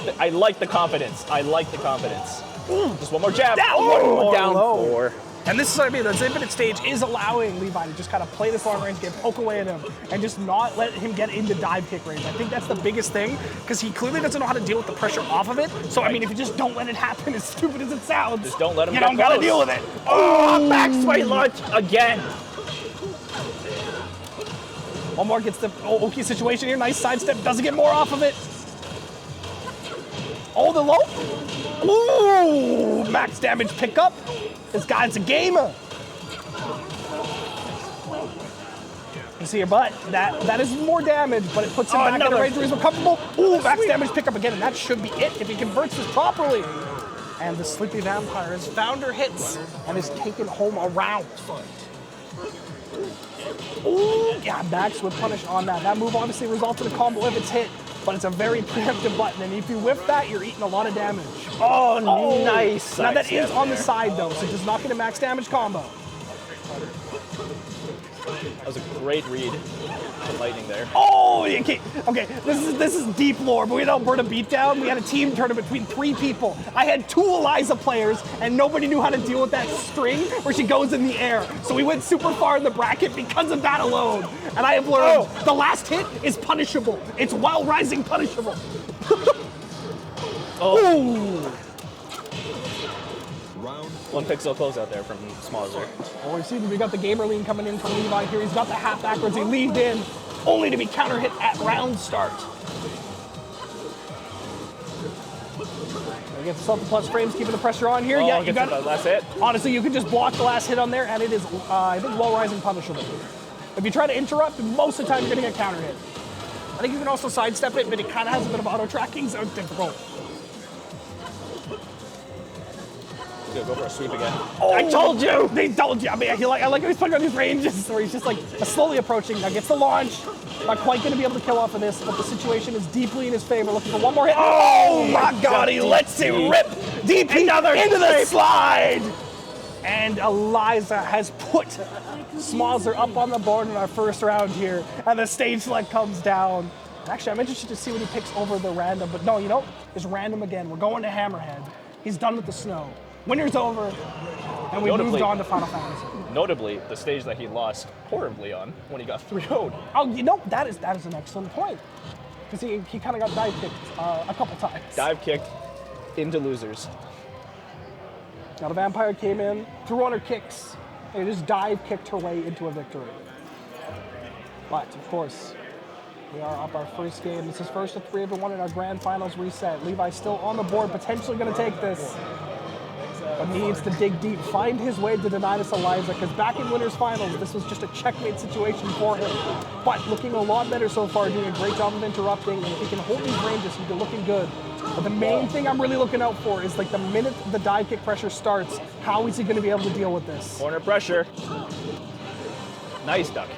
the confidence. Just one more jab. Down Down 4. And this is what I mean, the infinite stage is allowing Levi to just kind of play this long range game, poke away at him, and just not let him get into dive kick range. I think that's the biggest thing, because he clearly doesn't know how to deal with the pressure off of it. So, I mean, if you just don't let it happen, as stupid as it sounds, just don't let him you get don't got to close. deal with it. Oh, backsway launch again. One more gets the okay situation here. Nice sidestep, doesn't get more off of it. Oh, the low. Ooh, max damage pickup. This guy's a gamer. You see your butt. That is more damage, but it puts him back in a range where he's more comfortable. Ooh, max damage pickup again, and that should be it if he converts this properly. And the Sleepy Vampire has found her hits and is taken home a round. Ooh, yeah, Max would punish on that. That move obviously results in a combo if it's hit, but it's a very preemptive button, and if you whiff that, you're eating a lot of damage. Oh, nice. Now that is on the side though, so it does not get a max damage combo. That was a great read for Lightning there. Oh, okay. This is deep lore, but we had Alberta Beatdown. We had a team tournament between 3 people. I had 2 Eliza players, and nobody knew how to deal with that string where she goes in the air. So we went super far in the bracket because of that alone. And I have learned the last hit is punishable. It's while rising punishable. Ooh. One pixel closeout there from Smozzer. Oh, you see, we got the gamer lean coming in from Levi here. He's got the half backwards. He leaned in, only to be counter hit at round start. He gets himself the plus frames, keeping the pressure on here. Oh, Yeah, you got the last hit. Honestly, you can just block the last hit on there, and it is, I think, low rising punishable. If you try to interrupt, most of the time you're going to get counter hit. I think you can also sidestep it, but it kind of has a bit of auto tracking, so it's difficult. Gonna go for a sweep again. Oh, I told you! They told you! I mean, I like how he's putting on these ranges where he's just like slowly approaching. Now gets the launch. Not quite going to be able to kill off of this, but the situation is deeply in his favor. Looking for one more hit. Oh my God, he lets it rip DP into the slide! And Eliza has put Smolzer up on the board in our first round here, and the stage select comes down. Actually, I'm interested to see what he picks over the random, but no, you know, it's random again. We're going to Hammerhead. He's done with the snow. Winter's over, and we moved on to Final Fantasy. Notably, the stage that he lost horribly on when he got 3-0'd. Oh, you know, that is an excellent point. Because he kind of got dive kicked a couple times. Dive kicked into losers. Now the Vampire came in, threw on her kicks, and just dive kicked her way into a victory. But, of course, we are up our first game. This is first of 3 of 1 in our grand finals reset. Levi's still on the board, potentially going to take this. But he needs to dig deep, find his way to deny this Eliza, because back in Winners Finals, this was just a checkmate situation for him. But looking a lot better so far, doing a great job of interrupting, and if he can hold these ranges, he'll be looking good. But the main thing I'm really looking out for is like the minute the dive kick pressure starts, how is he going to be able to deal with this? Corner pressure. Nice duck.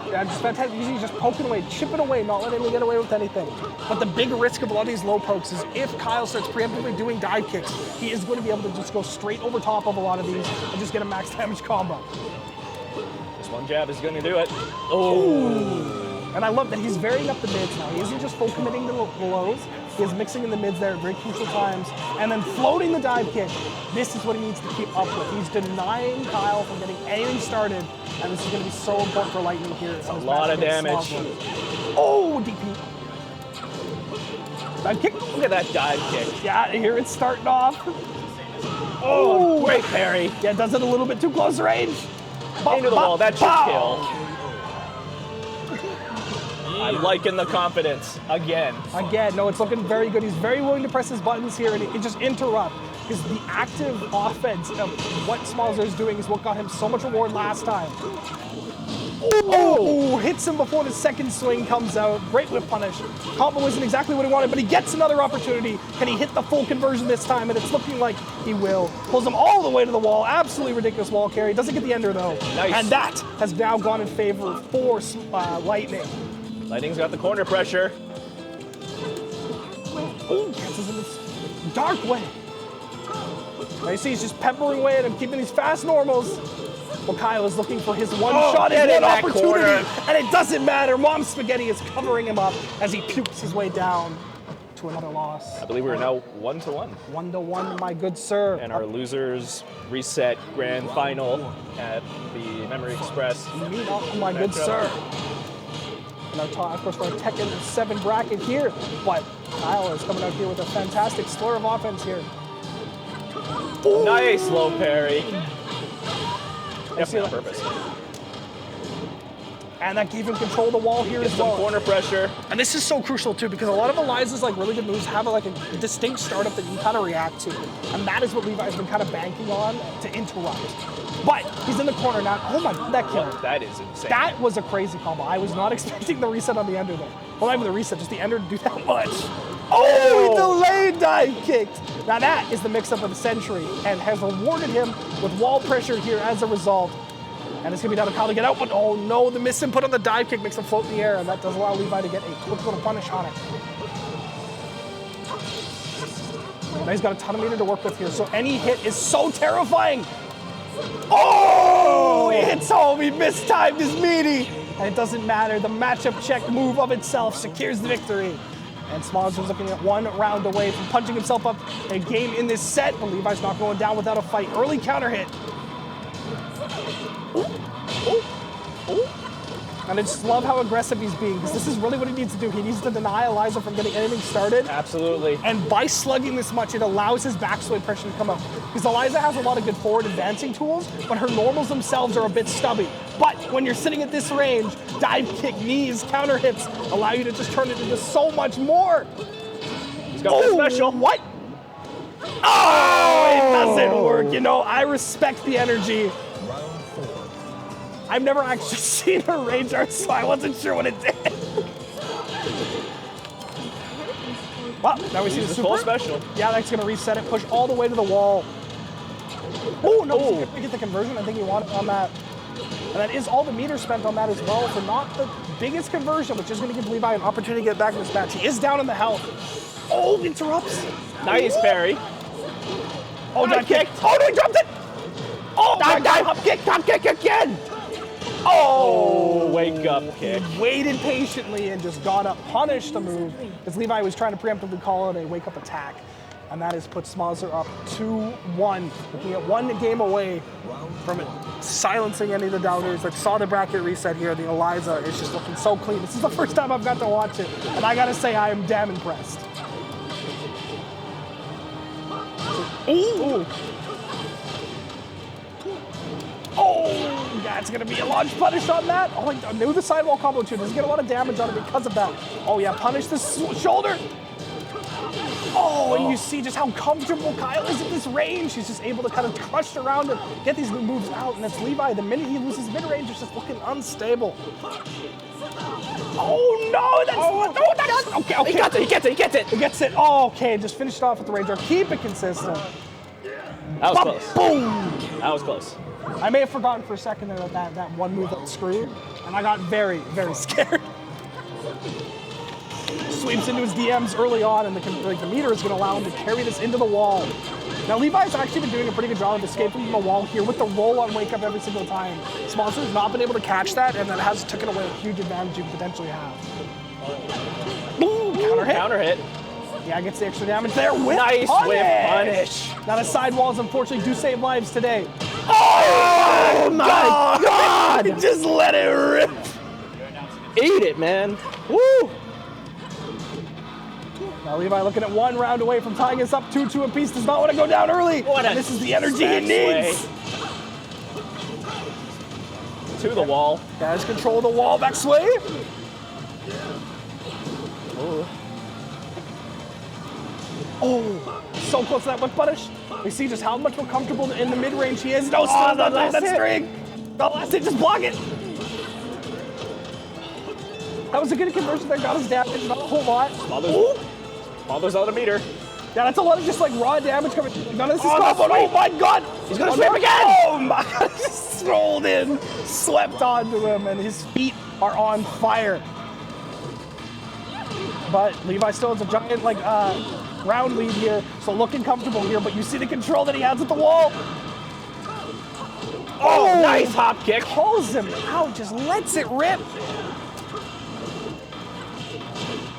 Yeah, just fantastic. He's just poking away, chipping away, not letting him get away with anything. But the big risk of a lot of these low pokes is if Kyle starts preemptively doing dive kicks, he is going to be able to just go straight over top of a lot of these and just get a max damage combo. This one jab is going to do it. Oh! And I love that he's varying up the mids now. He isn't just full committing to the lows. He is mixing in the mids there at very crucial times. And then floating the dive kick. This is what he needs to keep up with. He's denying Kyle from getting anything started. And this is going to be so important for Lightning here. It's a lot of damage. Oh, DP. Dive kick. Look at that dive kick. Yeah, here it's starting off. Oh, great parry. Yeah, does it a little bit too close range. Into the wall, that should kill. I'm liking the confidence again. Again, no, it's looking very good. He's very willing to press his buttons here and just interrupt. Because the active offense of what Smolzer is doing is what got him so much reward last time. Oh, hits him before the second swing comes out. Great whip punish. Combo isn't exactly what he wanted, but he gets another opportunity. Can he hit the full conversion this time? And it's looking like he will. Pulls him all the way to the wall. Absolutely ridiculous wall carry. Doesn't get the ender though. Nice. And that has now gone in favor for Lightning. Lightning's got the corner pressure. Oh, catches him this dark way. Now you see he's just peppering away at him, keeping these fast normals. Well, Kyle is looking for his one shot, his one opportunity, and it doesn't matter. Mom Spaghetti is covering him up as he pukes his way down to another loss. I believe we're now 1-1. 1-1, my good sir. And our losers reset grand final at the Memory Express. MEetUP, my good sir. And our top, of course, for our Tekken 7 bracket here, but Kyle is coming out here with a fantastic slur of offense here. Ooh. Nice low parry. Definitely on purpose. And that gave him control of the wall here as well. Corner pressure. And this is so crucial too, because a lot of Eliza's like really good moves have like a distinct startup that you kind of react to. And that is what Levi's been kind of banking on to interrupt. But he's in the corner now. Oh my God, that killed. That is insane. That was a crazy combo. I was not expecting the reset on the ender there. Well, not even the reset, just the ender to do that much. Oh, he delayed dive kicked. Now that is the mix-up of the century and has rewarded him with wall pressure here as a result. And it's gonna be down to Kyle to get out, but oh no, the miss input on the dive kick makes him float in the air, and that does allow Levi to get a quick little punish on it. Now he's got a ton of meter to work with here, so any hit is so terrifying. Oh, he hits home, he mistimed his meaty. And it doesn't matter, the matchup check move of itself secures the victory. And Smolzer's looking at 1 round away from punching himself up a game in this set, but Levi's not going down without a fight. Early counter hit. Ooh. Ooh. Ooh. And I just love how aggressive he's being, because this is really what he needs to do. He needs to deny Eliza from getting anything started. Absolutely. And by slugging this much, it allows his backswing pressure to come up. Because Eliza has a lot of good forward advancing tools, but her normals themselves are a bit stubby. But when you're sitting at this range, dive kick, knees, counter hits allow you to just turn it into so much more. He's got the special. What? Oh, it doesn't work. You know, I respect the energy. I've never actually seen a rage art, so I wasn't sure what it did. Well, now we see the Uses super. full special. Yeah, that's going to reset it, push all the way to the wall. Oh, no, he's going to get the conversion. I think he wanted on that. And that is all the meter spent on that as well for not the biggest conversion, which is going to give Levi an opportunity to get back in this match. He is down in the health. Oh, interrupts. Nice parry. Oh, dive kick. Oh, no, he dropped it. Oh, dive hop kick again. Oh, wake up kick. He waited patiently and just got up, punished the move, as Levi was trying to preemptively call it a wake up attack. And that has put Smozzer up 2-1, looking at one game away from it silencing any of the doubters that saw the bracket reset here. The Eliza is just looking so clean. This is the first time I've got to watch it, and I gotta say I am damn impressed. Ooh. Oh, that's gonna be a launch punish on that. Oh, I knew the sidewall combo too. Does he get a lot of damage on it because of that? Oh yeah, punish this shoulder. Oh, and you see just how comfortable Kyle is at this range. He's just able to kind of crush around and get these moves out. And it's Levi, the minute he loses mid-range, is just looking unstable. Oh no, that's okay. He gets it. He gets it. Oh, okay, just finish it off with the range. Keep it consistent. That was close. Boom! That was close. I may have forgotten for a second there that one move that screwed, and I got very, very scared. Sweeps into his DMs early on, and the meter is going to allow him to carry this into the wall. Now, Levi's actually been doing a pretty good job of escaping from the wall here with the roll on wake up every single time. Sponsor's not been able to catch that, and that has taken away a huge advantage you could potentially have. Boom! Counter hit. Yeah, gets the extra damage there with nice punish. With punish. Now, the sidewalls unfortunately do save lives today. Oh my God! Just let it rip. Eat it, man. Woo! Now Levi looking at 1 round away from tying us up 2-2 apiece. Does not want to go down early. This is the energy he needs. To the wall. Has control of the wall. Back sway. Oh, so close to that whip punish. We see just how much more comfortable in the mid-range he is. No, still not that string. The last hit, just block it. That was a good conversion there. Got his damage, not a whole lot. Smothers out a meter. Yeah, that's a lot of just like raw damage coming. None of this is combo. Oh my God! He's gonna sweep again! Oh my God! Just strolled in, swept onto him, and his feet are on fire. But Levi still has a giant round lead here, so looking comfortable here. But you see the control that he has at the wall. Oh, nice hop kick. Pulls him out, just lets it rip.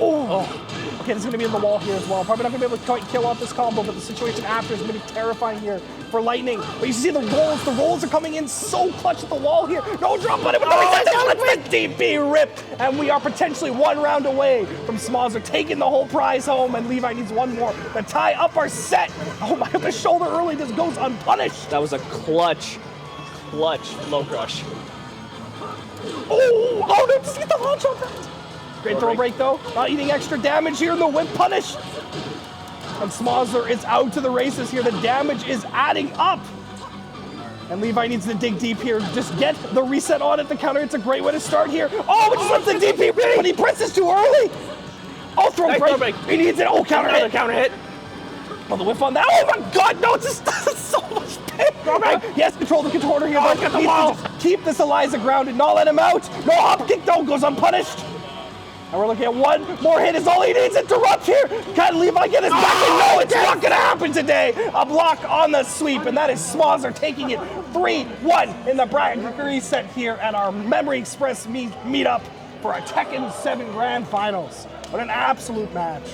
Oh. Okay, this is going to be in the wall here as well. Probably not going to be able to quite kill off this combo, but the situation after is going to be terrifying here for Lightning. But you see the rolls. The rolls are coming in so clutch at the wall here. No drop on it, but let's the DP rip. And we are potentially 1 round away from Smozzer taking the whole prize home, and Levi needs 1 more to tie up our set. Oh my God, the shoulder early just goes unpunished. That was a clutch low crush. Oh no, just get the launch on that. Great throw break though. Not eating extra damage here in the whip punish. And Smozzer is out to the races here. The damage is adding up. And Levi needs to dig deep here. Just get the reset on at the counter. It's a great way to start here. Oh, but just lets the DP rip, but he presses too early. Oh, throw break. He needs it. Oh, counter hit. Oh, the whip on that. Oh my God, no, it's just so much pain. Yes, control the controller here. But get the wall. Keep this Eliza grounded, not let him out. No hop kick though, goes unpunished. And we're looking at 1 more hit is all he needs. Interrupt here. Can Levi get his back? And no, it's not going to happen today. A block on the sweep, and that is Smozzer taking it 3-1 in the bracket reset here at our Memory Express meetup for our Tekken 7 Grand Finals. What an absolute match.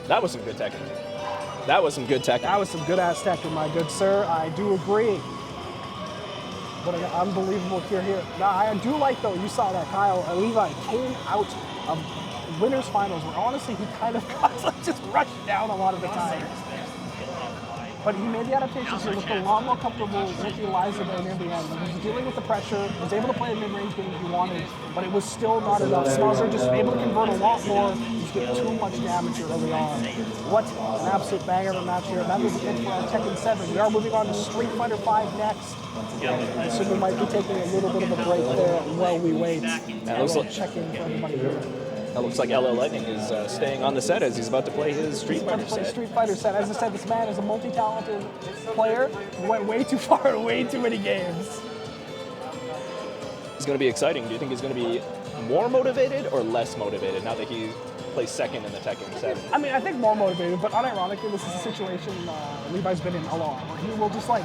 That was some good Tekken. That was some good ass Tekken, my good sir. I do agree. What an unbelievable here. Now, I do like, though, you saw that Kyle Levi came out of winners finals where honestly he kind of got just rushed down a lot of the time. But he made the adaptations here, looked a lot more comfortable with the Eliza there in the end. He was dealing with the pressure, was able to play a mid-range game if he wanted, but it was still not enough. Smozzer just able to convert a lot more, just get too much damage here early on. What an absolute banger of a match here. That was it for our Tekken 7. We are moving on to Street Fighter 5 next. So we might be taking a little bit of a break there while we wait. And we'll check in for everybody here. It looks like LL Lightning is staying on the set as he's about to play his Street Fighter set. Street Fighter set. As I said, this man is a multi-talented player. He went way too far, way too many games. It's going to be exciting. Do you think he's going to be more motivated or less motivated now that he plays second in the Tekken 7? I mean, I think more motivated, but unironically, this is a situation Levi's been in a lot, where he will just like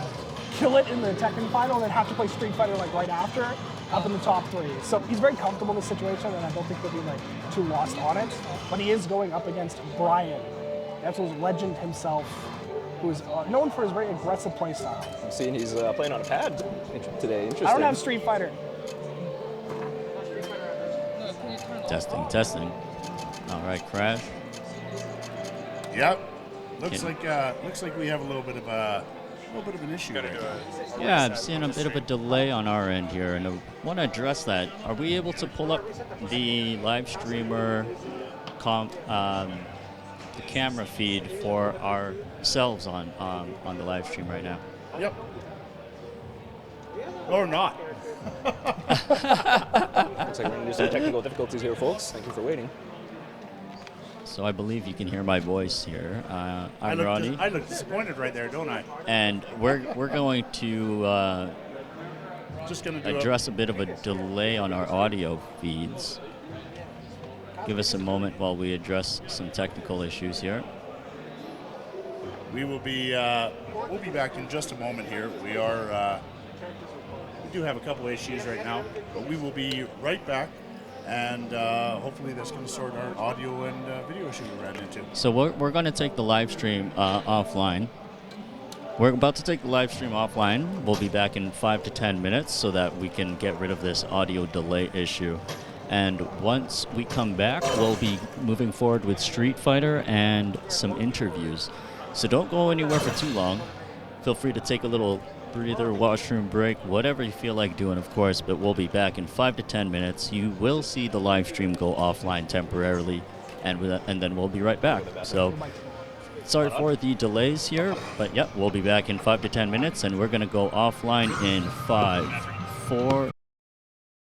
kill it in the Tekken final and then have to play Street Fighter like right after, up in the top 3. So he's very comfortable in this situation, and I don't think he'll be like too lost on it. But he is going up against Brian, absolute legend himself, who is known for his very aggressive play style. I'm seeing he's playing on a pad today. Interesting. I don't have Street Fighter. Testing, testing. All right, Crash. Yep. Looks like we have a little bit of an issue there. Yeah, I'm seeing a bit of a delay on our end here, and I want to address that. Are we able to pull up the live streamer the camera feed for ourselves on the live stream right now? Yep. Or not. Looks like we're going to do some technical difficulties here, folks. Thank you for waiting. So I believe you can hear my voice here. I'm Roddy. I look disappointed right there, don't I? And we're going to Just gonna do address a bit of a delay on our audio feeds. Give us a moment while we address some technical issues here. We will be we'll be back in just a moment here. We do have a couple issues right now, but we will be right back, and hopefully that's going to sort our audio and video issue we ran into. So we're going to take the live stream offline. We're about to take the live stream offline. We'll be back in 5 to 10 minutes so that we can get rid of this audio delay issue. And once we come back, we'll be moving forward with Street Fighter and some interviews. So don't go anywhere for too long. Feel free to take a little breather, washroom break, whatever you feel like doing, of course, but we'll be back in 5 to 10 minutes. You will see the live stream go offline temporarily, and then we'll be right back. So sorry for the delays here, but yep, we'll be back in 5 to 10 minutes, and we're going to go offline in 5, 4,